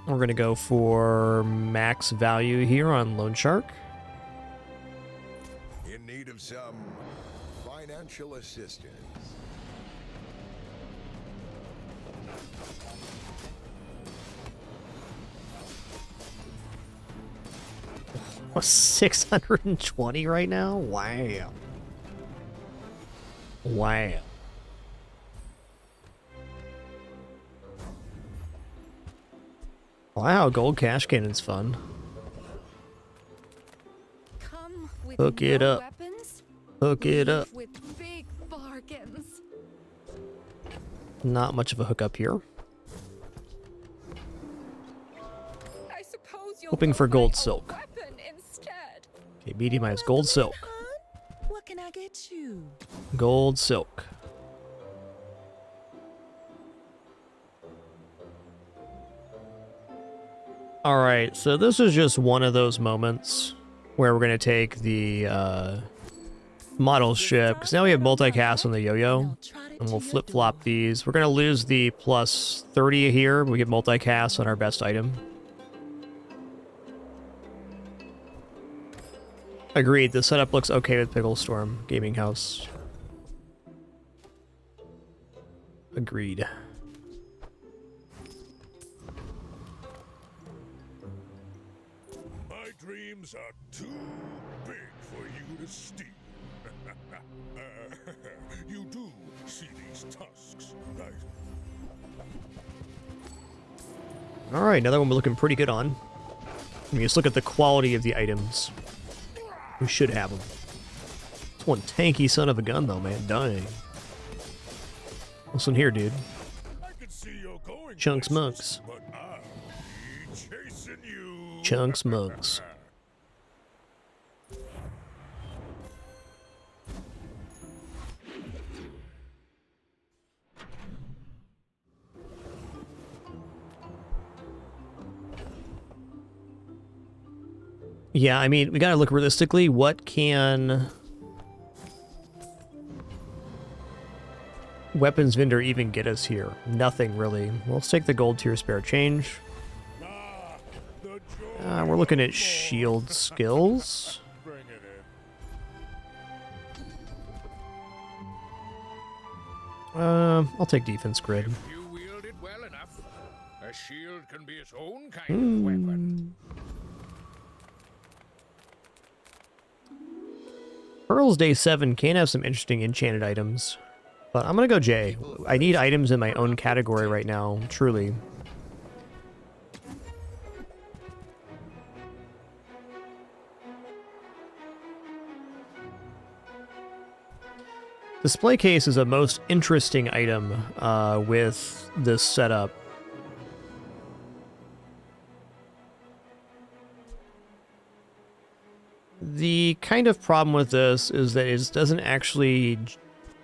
A: We're going to go for max value here on Loan Shark.
M: In need of some financial assistance.
A: 620 right now? Wow. Wow. Wow, gold cash cannon's fun.
H: Come with
A: Hook it
H: no
A: up.
H: Weapons,
A: Hook it up.
H: with big bargains.
A: Not much of a hookup here.
H: I suppose you'll
A: Hoping
H: go
A: for
H: buy
A: gold
H: a
A: silk.
H: weapon instead.
A: Okay, mediumized gold silk.
F: What can I get you?
A: Gold silk. Alright, so this is just one of those moments where we're going to take the model ship, because now we have multicast on the yo-yo, and we'll flip-flop these. We're going to lose the plus 30 here, but we get multicast on our best item. Agreed, the setup looks okay with Pickle Storm Gaming House. Agreed.
C: My dreams are too big for you to steal. You do see these tusks, right?
A: Alright, another one we're looking pretty good on. I mean, just look at the quality of the items. We should have them. It's one tanky son of a gun, though, man. Dang. Listen here, dude.
C: I can see you're going
A: Chunks
C: places,
A: Mugs.
C: but I'll be chasing you.
A: Chunks Mugs. Yeah, I mean, we gotta look realistically. What can weapons vendor even get us here? Nothing, really. Well, let's take the gold tier spare change. We're looking at shield skills. I'll take defense grid.
C: If you wield it well enough, a shield can be its own kind of weapon.
A: Pearl's Day 7 can have some interesting enchanted items, but I'm gonna go J. I need items in my own category right now, truly. Display case is a most interesting item with this setup. The kind of problem with this is that it doesn't actually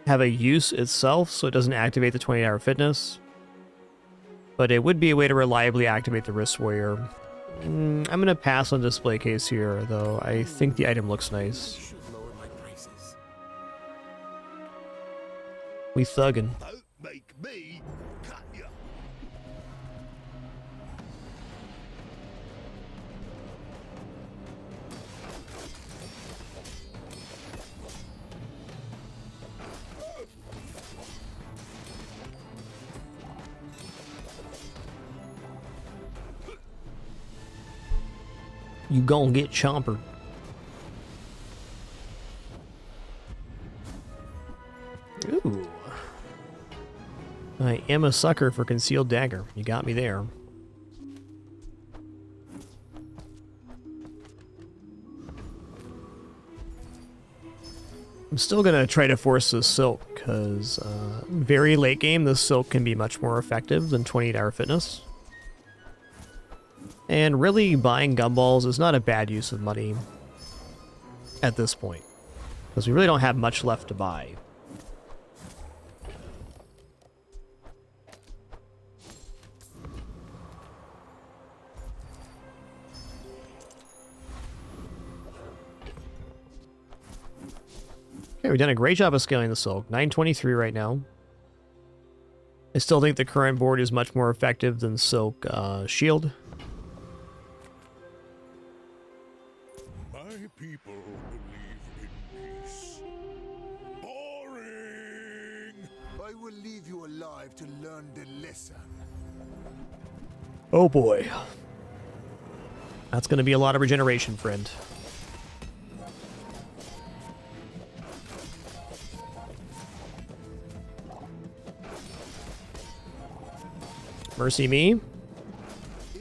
A: have a use itself, so it doesn't activate the 28-hour fitness. But it would be a way to reliably activate the Wrist Warrior. I'm going to pass on display case here, though. I think the item looks nice. We thuggin'.
N: Don't make me cut you.
A: You gon' get chompered. Ooh. I am a sucker for concealed dagger. You got me there. I'm still gonna try to force the silk, because very late game, the silk can be much more effective than 28-hour fitness. And really, buying gumballs is not a bad use of money at this point, because we really don't have much left to buy. Okay, we've done a great job of scaling the silk. 923 right now. I still think the current board is much more effective than silk shield.
C: My people believe in peace. Boring!
M: I will leave you alive to learn the lesson.
A: Oh boy. That's going to be a lot of regeneration, friend. Mercy me.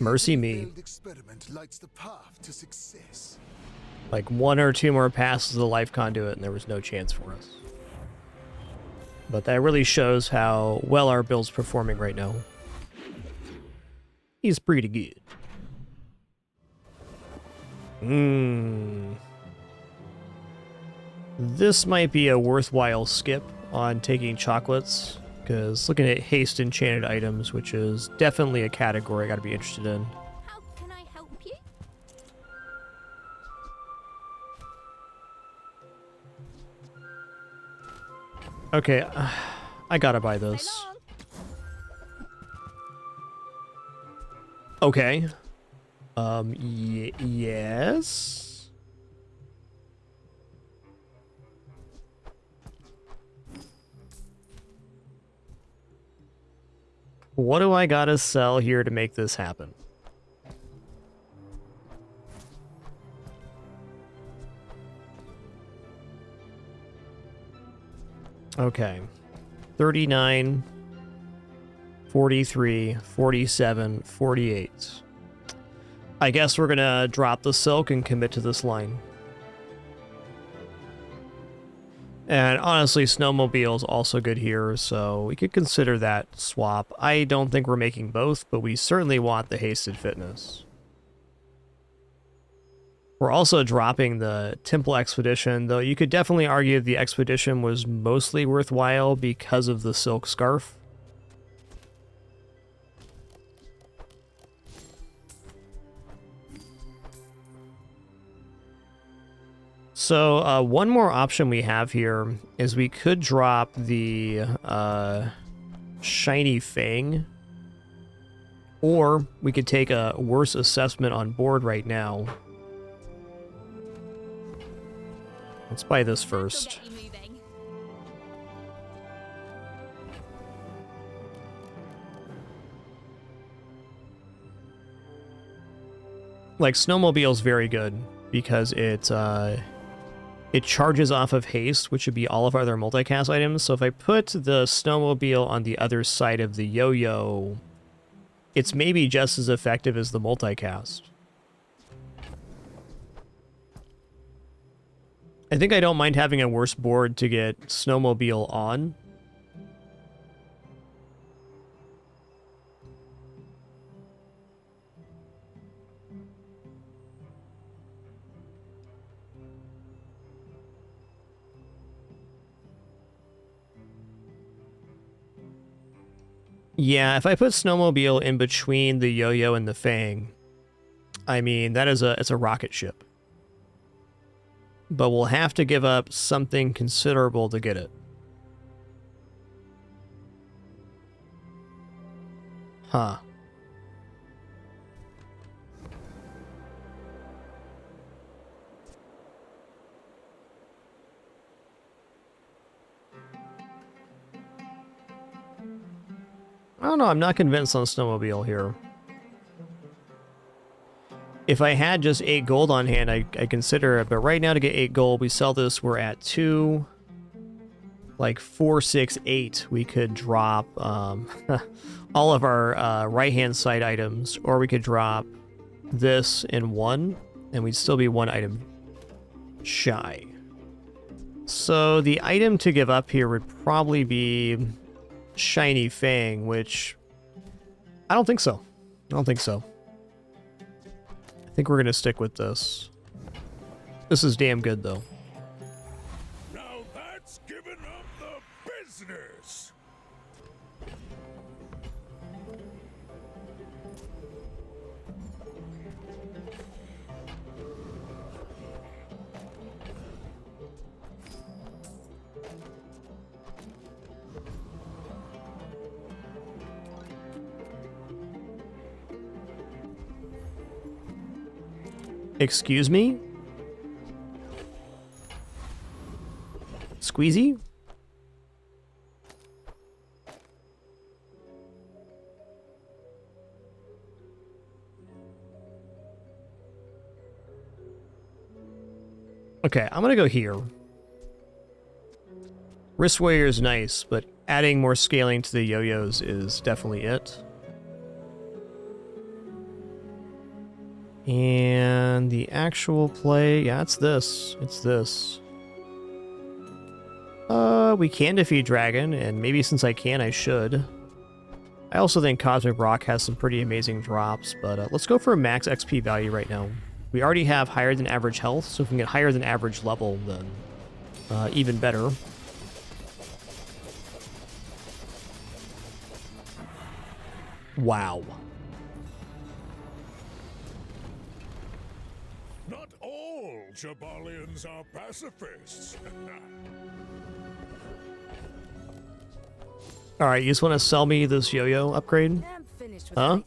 A: Mercy me.
M: Failed experiment lights the path to success.
A: Like 1 or 2 more passes of the life conduit and there was no chance for us. But that really shows how well our build's performing right now. He's pretty good. This might be a worthwhile skip on taking chocolates, because looking at haste enchanted items, which is definitely a category I gotta be interested in.
B: How can I help you?
A: Okay, I gotta buy this. Okay. Yes. What do I gotta sell here to make this happen? Okay. 39, 43, 47, 48. I guess we're gonna drop the silk and commit to this line. And honestly, snowmobile's also good here, so we could consider that swap. I don't think we're making both, but we certainly want the hasted fitness. We're also dropping the Temple Expedition, though you could definitely argue the Expedition was mostly worthwhile because of the silk scarf. So one more option we have here is we could drop the Shiny Fang, or we could take a worse assessment on board right now. Let's buy this first. Like, Snowmobile's very good because it charges off of haste, which would be all of our other multicast items. So if I put the Snowmobile on the other side of the yo-yo, it's maybe just as effective as the multicast. I think I don't mind having a worse board to get Snowmobile on. Yeah, if I put Snowmobile in between the yo-yo and the Fang, I mean, it's a rocket ship. But we'll have to give up something considerable to get it. Huh. I don't know, I'm not convinced on Snowmobile here. If I had just 8 gold on hand, I consider it, but right now to get 8 gold, we sell this, we're at 2, like 4, 6, 8. We could drop all of our right-hand side items, or we could drop this in 1, and we'd still be 1 item shy. So the item to give up here would probably be Shiny Fang, which I don't think so. I don't think so. I think we're going to stick with this. This is damn good, though.
C: Now that's giving up the business.
A: Excuse me? Squeezy? Okay, I'm gonna go here. Wrist Warrior is nice, but adding more scaling to the yo-yos is definitely it. And the actual play, yeah, it's this. It's this. We can defeat Dragon, and maybe since I can, I should. I also think Cosmic Rock has some pretty amazing drops, but let's go for a max XP value right now. We already have higher than average health, so if we can get higher than average level, then even better. Wow.
C: Not all Jabalians are pacifists.
A: Alright, you just want to sell me this yo-yo upgrade?
L: I'm finished with
A: Huh?
L: fighting,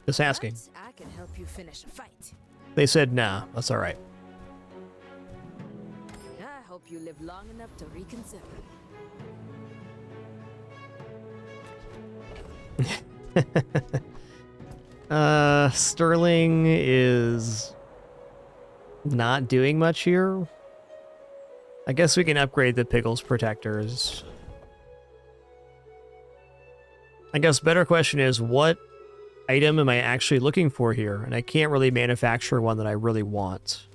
A: Just asking.
L: but I can help you finish a fight.
A: They said nah, that's alright.
L: I hope you live long enough to reconsider.
A: Sterling is not doing much here. I guess we can upgrade the Pickles protectors. I guess better question is, what item am I actually looking for here? And I can't really manufacture one that I really want.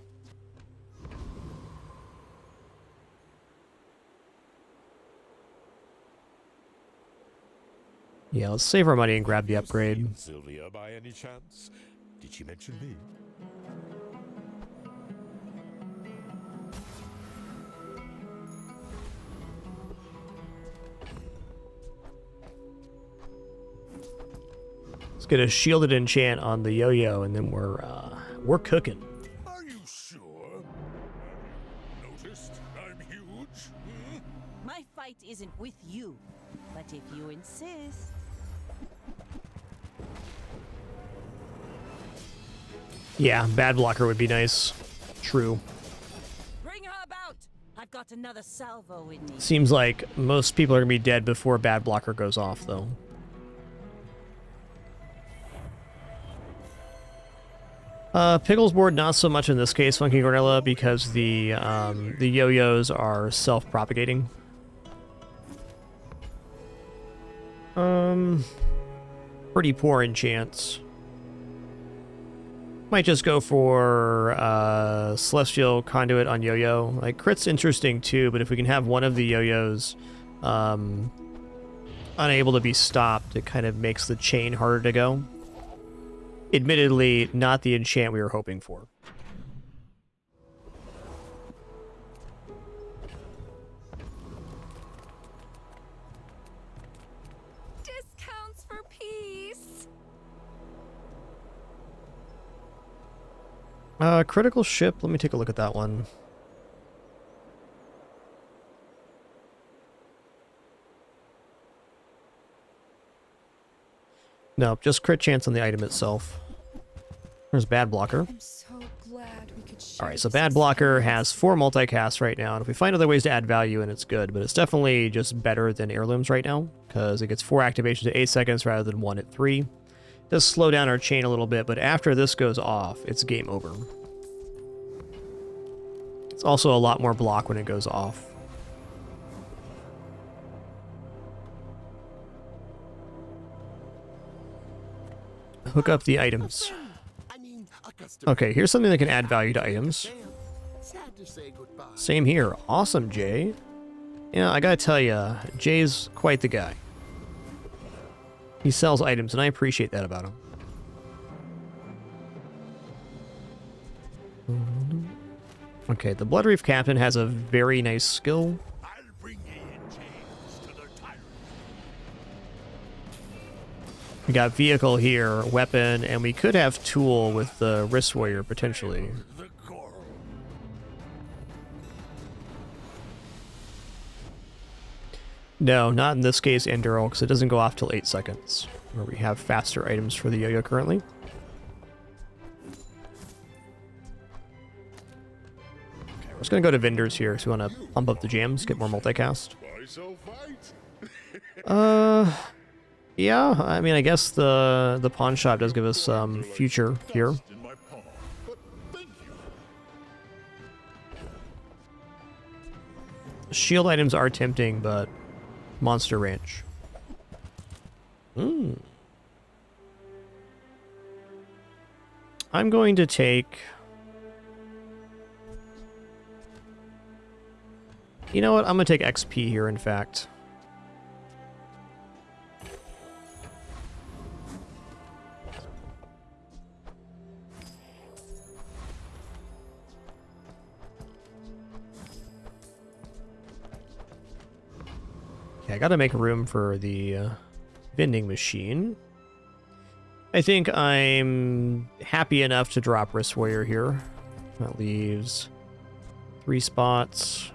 A: Yeah, let's save our money and grab the upgrade.
C: Sylvia, by any chance? Did she mention me?
A: Let's get a shielded enchant on the yo-yo, and then we're cooking.
C: Are you sure? Have you noticed I'm huge? Hmm?
F: My fight isn't with you, but if you insist.
A: Yeah, bad blocker would be nice. True.
F: Bring her about. I've got another salvo in me.
A: Seems like most people are gonna be dead before bad blocker goes off, though. Pickles board, not so much in this case, Funky Gorilla, because the yo-yos are self-propagating. Pretty poor enchants. Might just go for Celestial Conduit on yo-yo. Like, crit's interesting too, but if we can have one of the yo-yos unable to be stopped, it kind of makes the chain harder to go. Admittedly, not the enchant we were hoping for.
H: Discounts for peace.
A: Critical ship. Let me take a look at that one. Nope, just crit chance on the item itself. There's bad blocker.
H: I'm so glad we could share.
A: Alright, so bad blocker has 4 multicasts right now, and if we find other ways to add value in, it's good, but it's definitely just better than heirlooms right now, because it gets 4 activations at 8 seconds rather than 1 at 3. It does slow down our chain a little bit, but after this goes off, it's game over. It's also a lot more block when it goes off. Hook up the items. Okay, here's something that can add value to items. Same here. Awesome, Jay. Yeah, I gotta tell you, Jay's quite the guy. He sells items, and I appreciate that about him. Okay, the Blood Reef Captain has a very nice skill. We got vehicle here, weapon, and we could have tool with the wrist warrior potentially. No, not in this case, Enduro, because it doesn't go off till 8 seconds, where we have faster items for the yo-yo currently. Okay, we're just gonna go to vendors here, so we want to pump up the jams, get more multicast. Yeah, I mean, I guess the pawn shop does give us some future here. Shield items are tempting, but Monster Ranch. I'm going to take... You know what? I'm going to take XP here, in fact. Okay, I gotta make room for the vending machine. I think I'm happy enough to drop Risk Warrior here. That leaves 3 spots.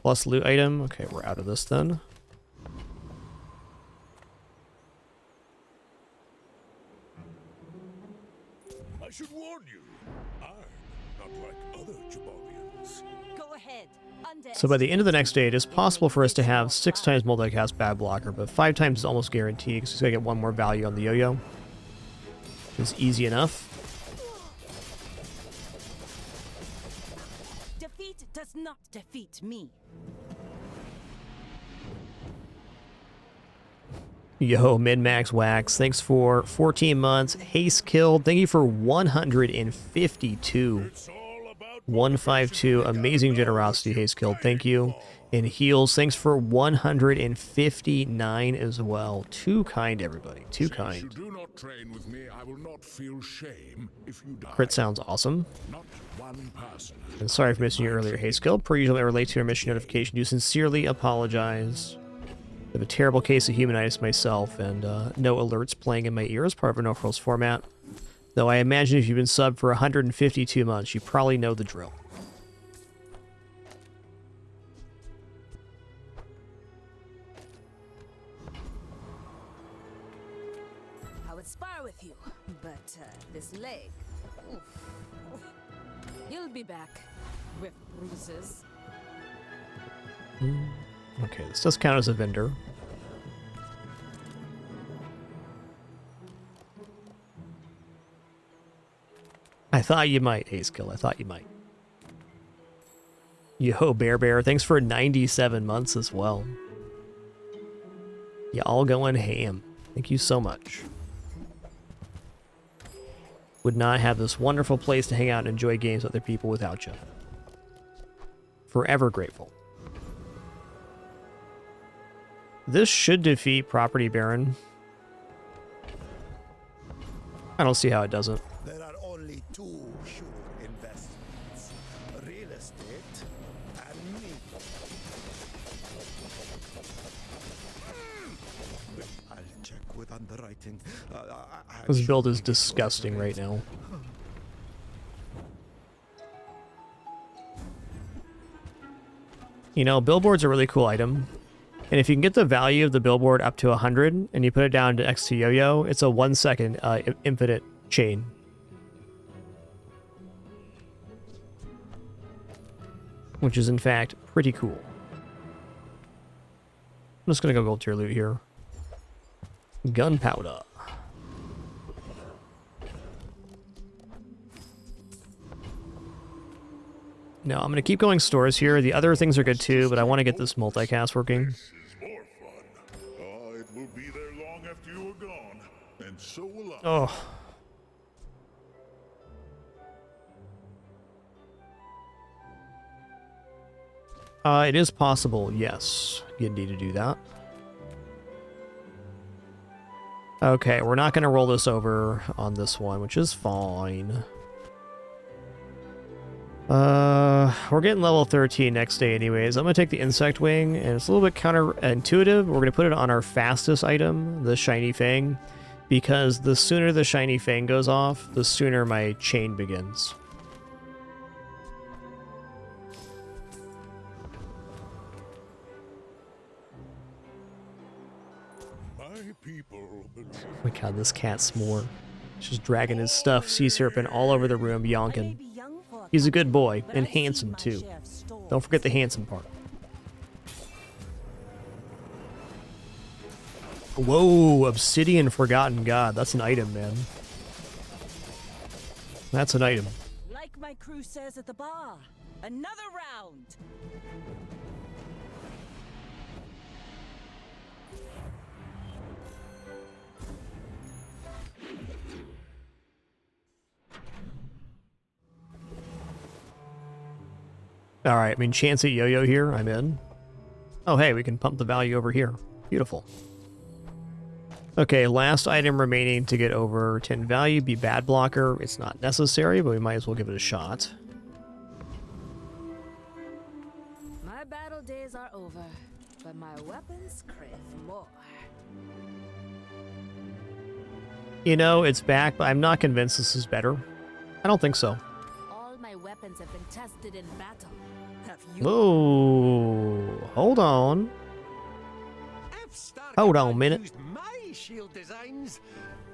A: Plus loot item. Okay, we're out of this then.
C: I should warn you, I'm not like other Jabarians.
F: Go ahead.
A: So by the end of the next day, it is possible for us to have 6 times multicast bad blocker, but 5 times is almost guaranteed because it's going to get 1 more value on the yo-yo. It's easy enough.
F: Defeat does not defeat me.
A: Yo, Mid-Max Wax, thanks for 14 months. Haste Killed, thank you for 152. 152, amazing generosity, Haste Killed, thank you. And Heals, thanks for 159 as well. Too kind, everybody, too kind.
C: Since you do not train with me, I will not feel shame if you die.
A: Crit sounds awesome.
C: Not one person.
A: And sorry for missing you earlier, Haste Killed. Per usual, I relate to your mission notification. Do sincerely apologize. I have a terrible case of humanitis myself, and no alerts playing in my ears, part of a no-frills format. Though I imagine if you've been subbed for 152 months, you probably know the drill.
L: I would spar with you, but this leg... Oof. You'll be back with bruises.
A: Okay, this does count as a vendor. I thought you might, Hazekill. I thought you might. Yo, Bear, thanks for 97 months as well. Y'all going ham. Thank you so much. Would not have this wonderful place to hang out and enjoy games with other people without you. Forever grateful. This should defeat Property Baron. I don't see how it doesn't.
E: There are only 2 sure investments. Real estate and me. I'll check with underwriting.
A: This build is disgusting right now. You know, billboard's a really cool item. And if you can get the value of the billboard up to 100 and you put it down to X to yo-yo, it's a 1 second infinite chain. Which is in fact pretty cool. I'm just gonna go gold tier loot here. Gunpowder. No, I'm gonna keep going stores here. The other things are good too, but I want to get this multicast working.
C: It will be there long after you are gone, and so will I.
A: Oh. It is possible, yes. You need to do that. Okay, we're not going to roll this over on this one, which is fine. We're getting level 13 next day anyways. I'm going to take the insect wing, and it's a little bit counterintuitive. We're going to put it on our fastest item, the shiny fang, because the sooner the shiny fang goes off, the sooner my chain begins. Oh my god, this cat's more. Just dragging his stuff, sea serpent all over the room, yonking. He's a good boy, and handsome too. Don't forget the handsome part. Whoa, Obsidian Forgotten God. That's an item, man. That's an item.
F: Like my crew says at the bar, another round.
A: All right, I mean, chance at yo-yo here, I'm in. Oh, hey, we can pump the value over here. Beautiful. Okay, last item remaining to get over 10 value, be bad blocker. It's not necessary, but we might as well give it a shot.
L: My battle days are over, but my weapons crave more.
A: You know, it's back, but I'm not convinced this is better. I don't think so.
L: All my weapons have been tested in battle. Have you?
A: Ooh, hold on. Hold on a minute.
E: My shield designs.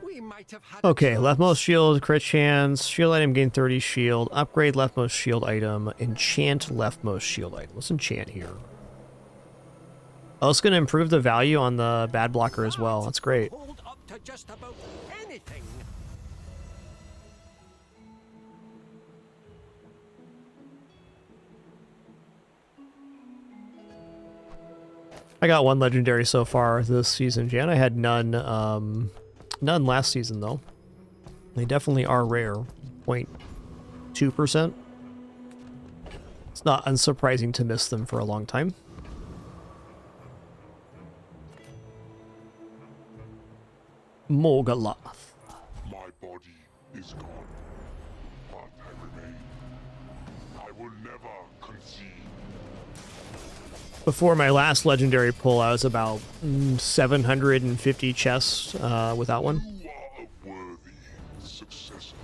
E: We might have had
A: Okay, leftmost shield, crit chance, shield item gain 30 shield, upgrade leftmost shield item, enchant leftmost shield item. Let's enchant here. Oh, it's going to improve the value on the bad blocker as well. That's great.
E: hold up to just about anything.
A: I got one legendary so far this season, Jan. I had none, none last season, though. They definitely are rare. 0.2%. It's not unsurprising to miss them for a long time. Morgaloth.
C: My body is gone, but I remain. I will never concede.
A: Before my last legendary pull, I was about 750 chests without one.
C: You are a worthy successor.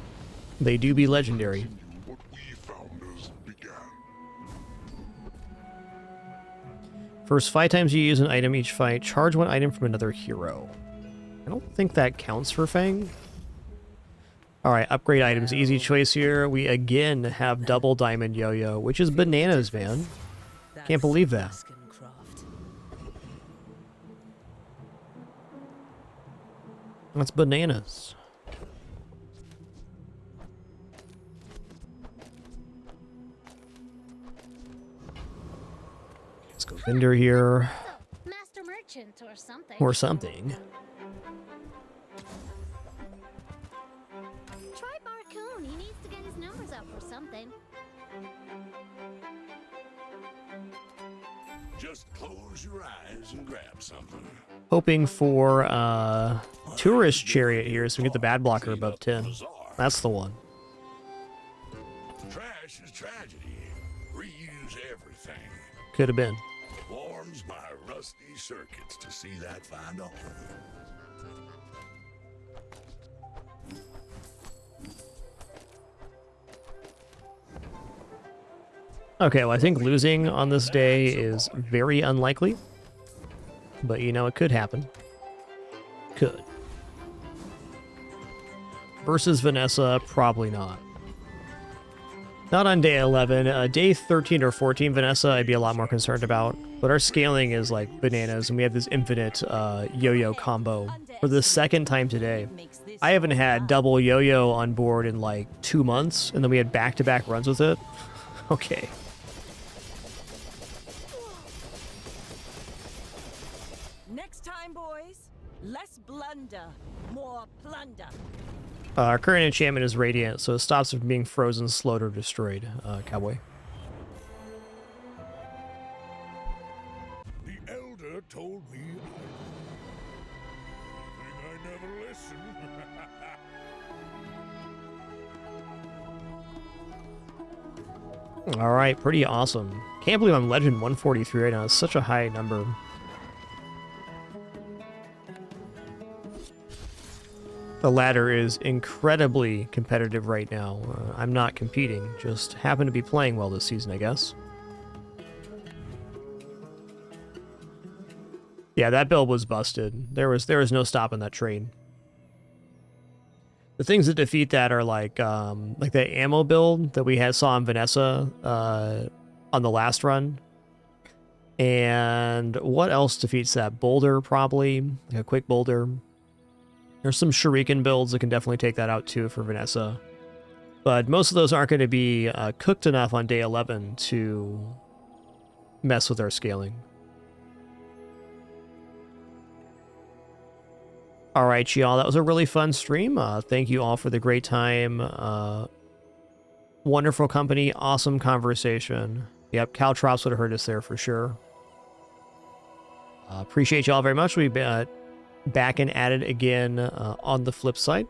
A: They do be legendary.
C: What we founders began.
A: First 5 times you use an item each fight, charge one item from another hero. I don't think that counts for Fang. Alright, upgrade items. Easy choice here. We again have double diamond yo-yo, which is bananas, man. Can't believe that. That's bananas. Let's go vendor here.
B: Master merchant or something.
A: Or something.
B: Try Barcoon. He needs to get his numbers up or something.
C: Just close your eyes and grab something.
A: Hoping for tourist chariot here so we get the bad blocker above 10. That's the one.
C: Trash is tragedy. Reuse everything.
A: Could have been.
C: Warms my rusty circuits to see that find all.
A: Okay, well, I think losing on this day is very unlikely. But, you know, it could happen. Could. Versus Vanessa, probably not. Not on day 11. Day 13 or 14, Vanessa, I'd be a lot more concerned about. But our scaling is like bananas, and we have this infinite yo-yo combo for the second time today. I haven't had double yo-yo on board in like 2 months, and then we had back-to-back runs with it. Okay.
F: Next time, boys, less blunder, more plunder.
A: Our current enchantment is Radiant, so it stops it from being frozen, slowed, or destroyed. Cowboy.
C: The elder told me I never listened.
A: All right, pretty awesome. Can't believe I'm Legend 143 right now. It's such a high number. The ladder is incredibly competitive right now. I'm not competing, just happen to be playing well this season, I guess. Yeah, that build was busted. There was no stopping that train. The things that defeat that are like the ammo build that we saw on Vanessa on the last run. And what else defeats that? Boulder, probably. Like a quick boulder. There's some shuriken builds that can definitely take that out too for Vanessa. But most of those aren't going to be cooked enough on day 11 to mess with our scaling. All right, y'all. That was a really fun stream. Thank you all for the great time. Wonderful company. Awesome conversation. Yep, Caltrops would have hurt us there for sure. Appreciate y'all very much. We'll be back and at it again on the flip side.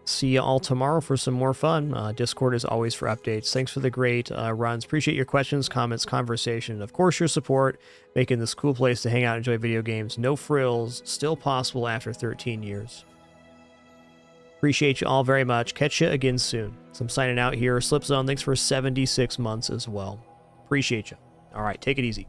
A: See you all tomorrow for some more fun. Discord is always for updates. Thanks for the great runs. Appreciate your questions, comments, conversation. Of course, your support, making this cool place to hang out and enjoy video games. No frills, still possible after 13 years. Appreciate you all very much. Catch you again soon. So I'm signing out here. Slipzone, thanks for 76 months as well. Appreciate you. All right, take it easy.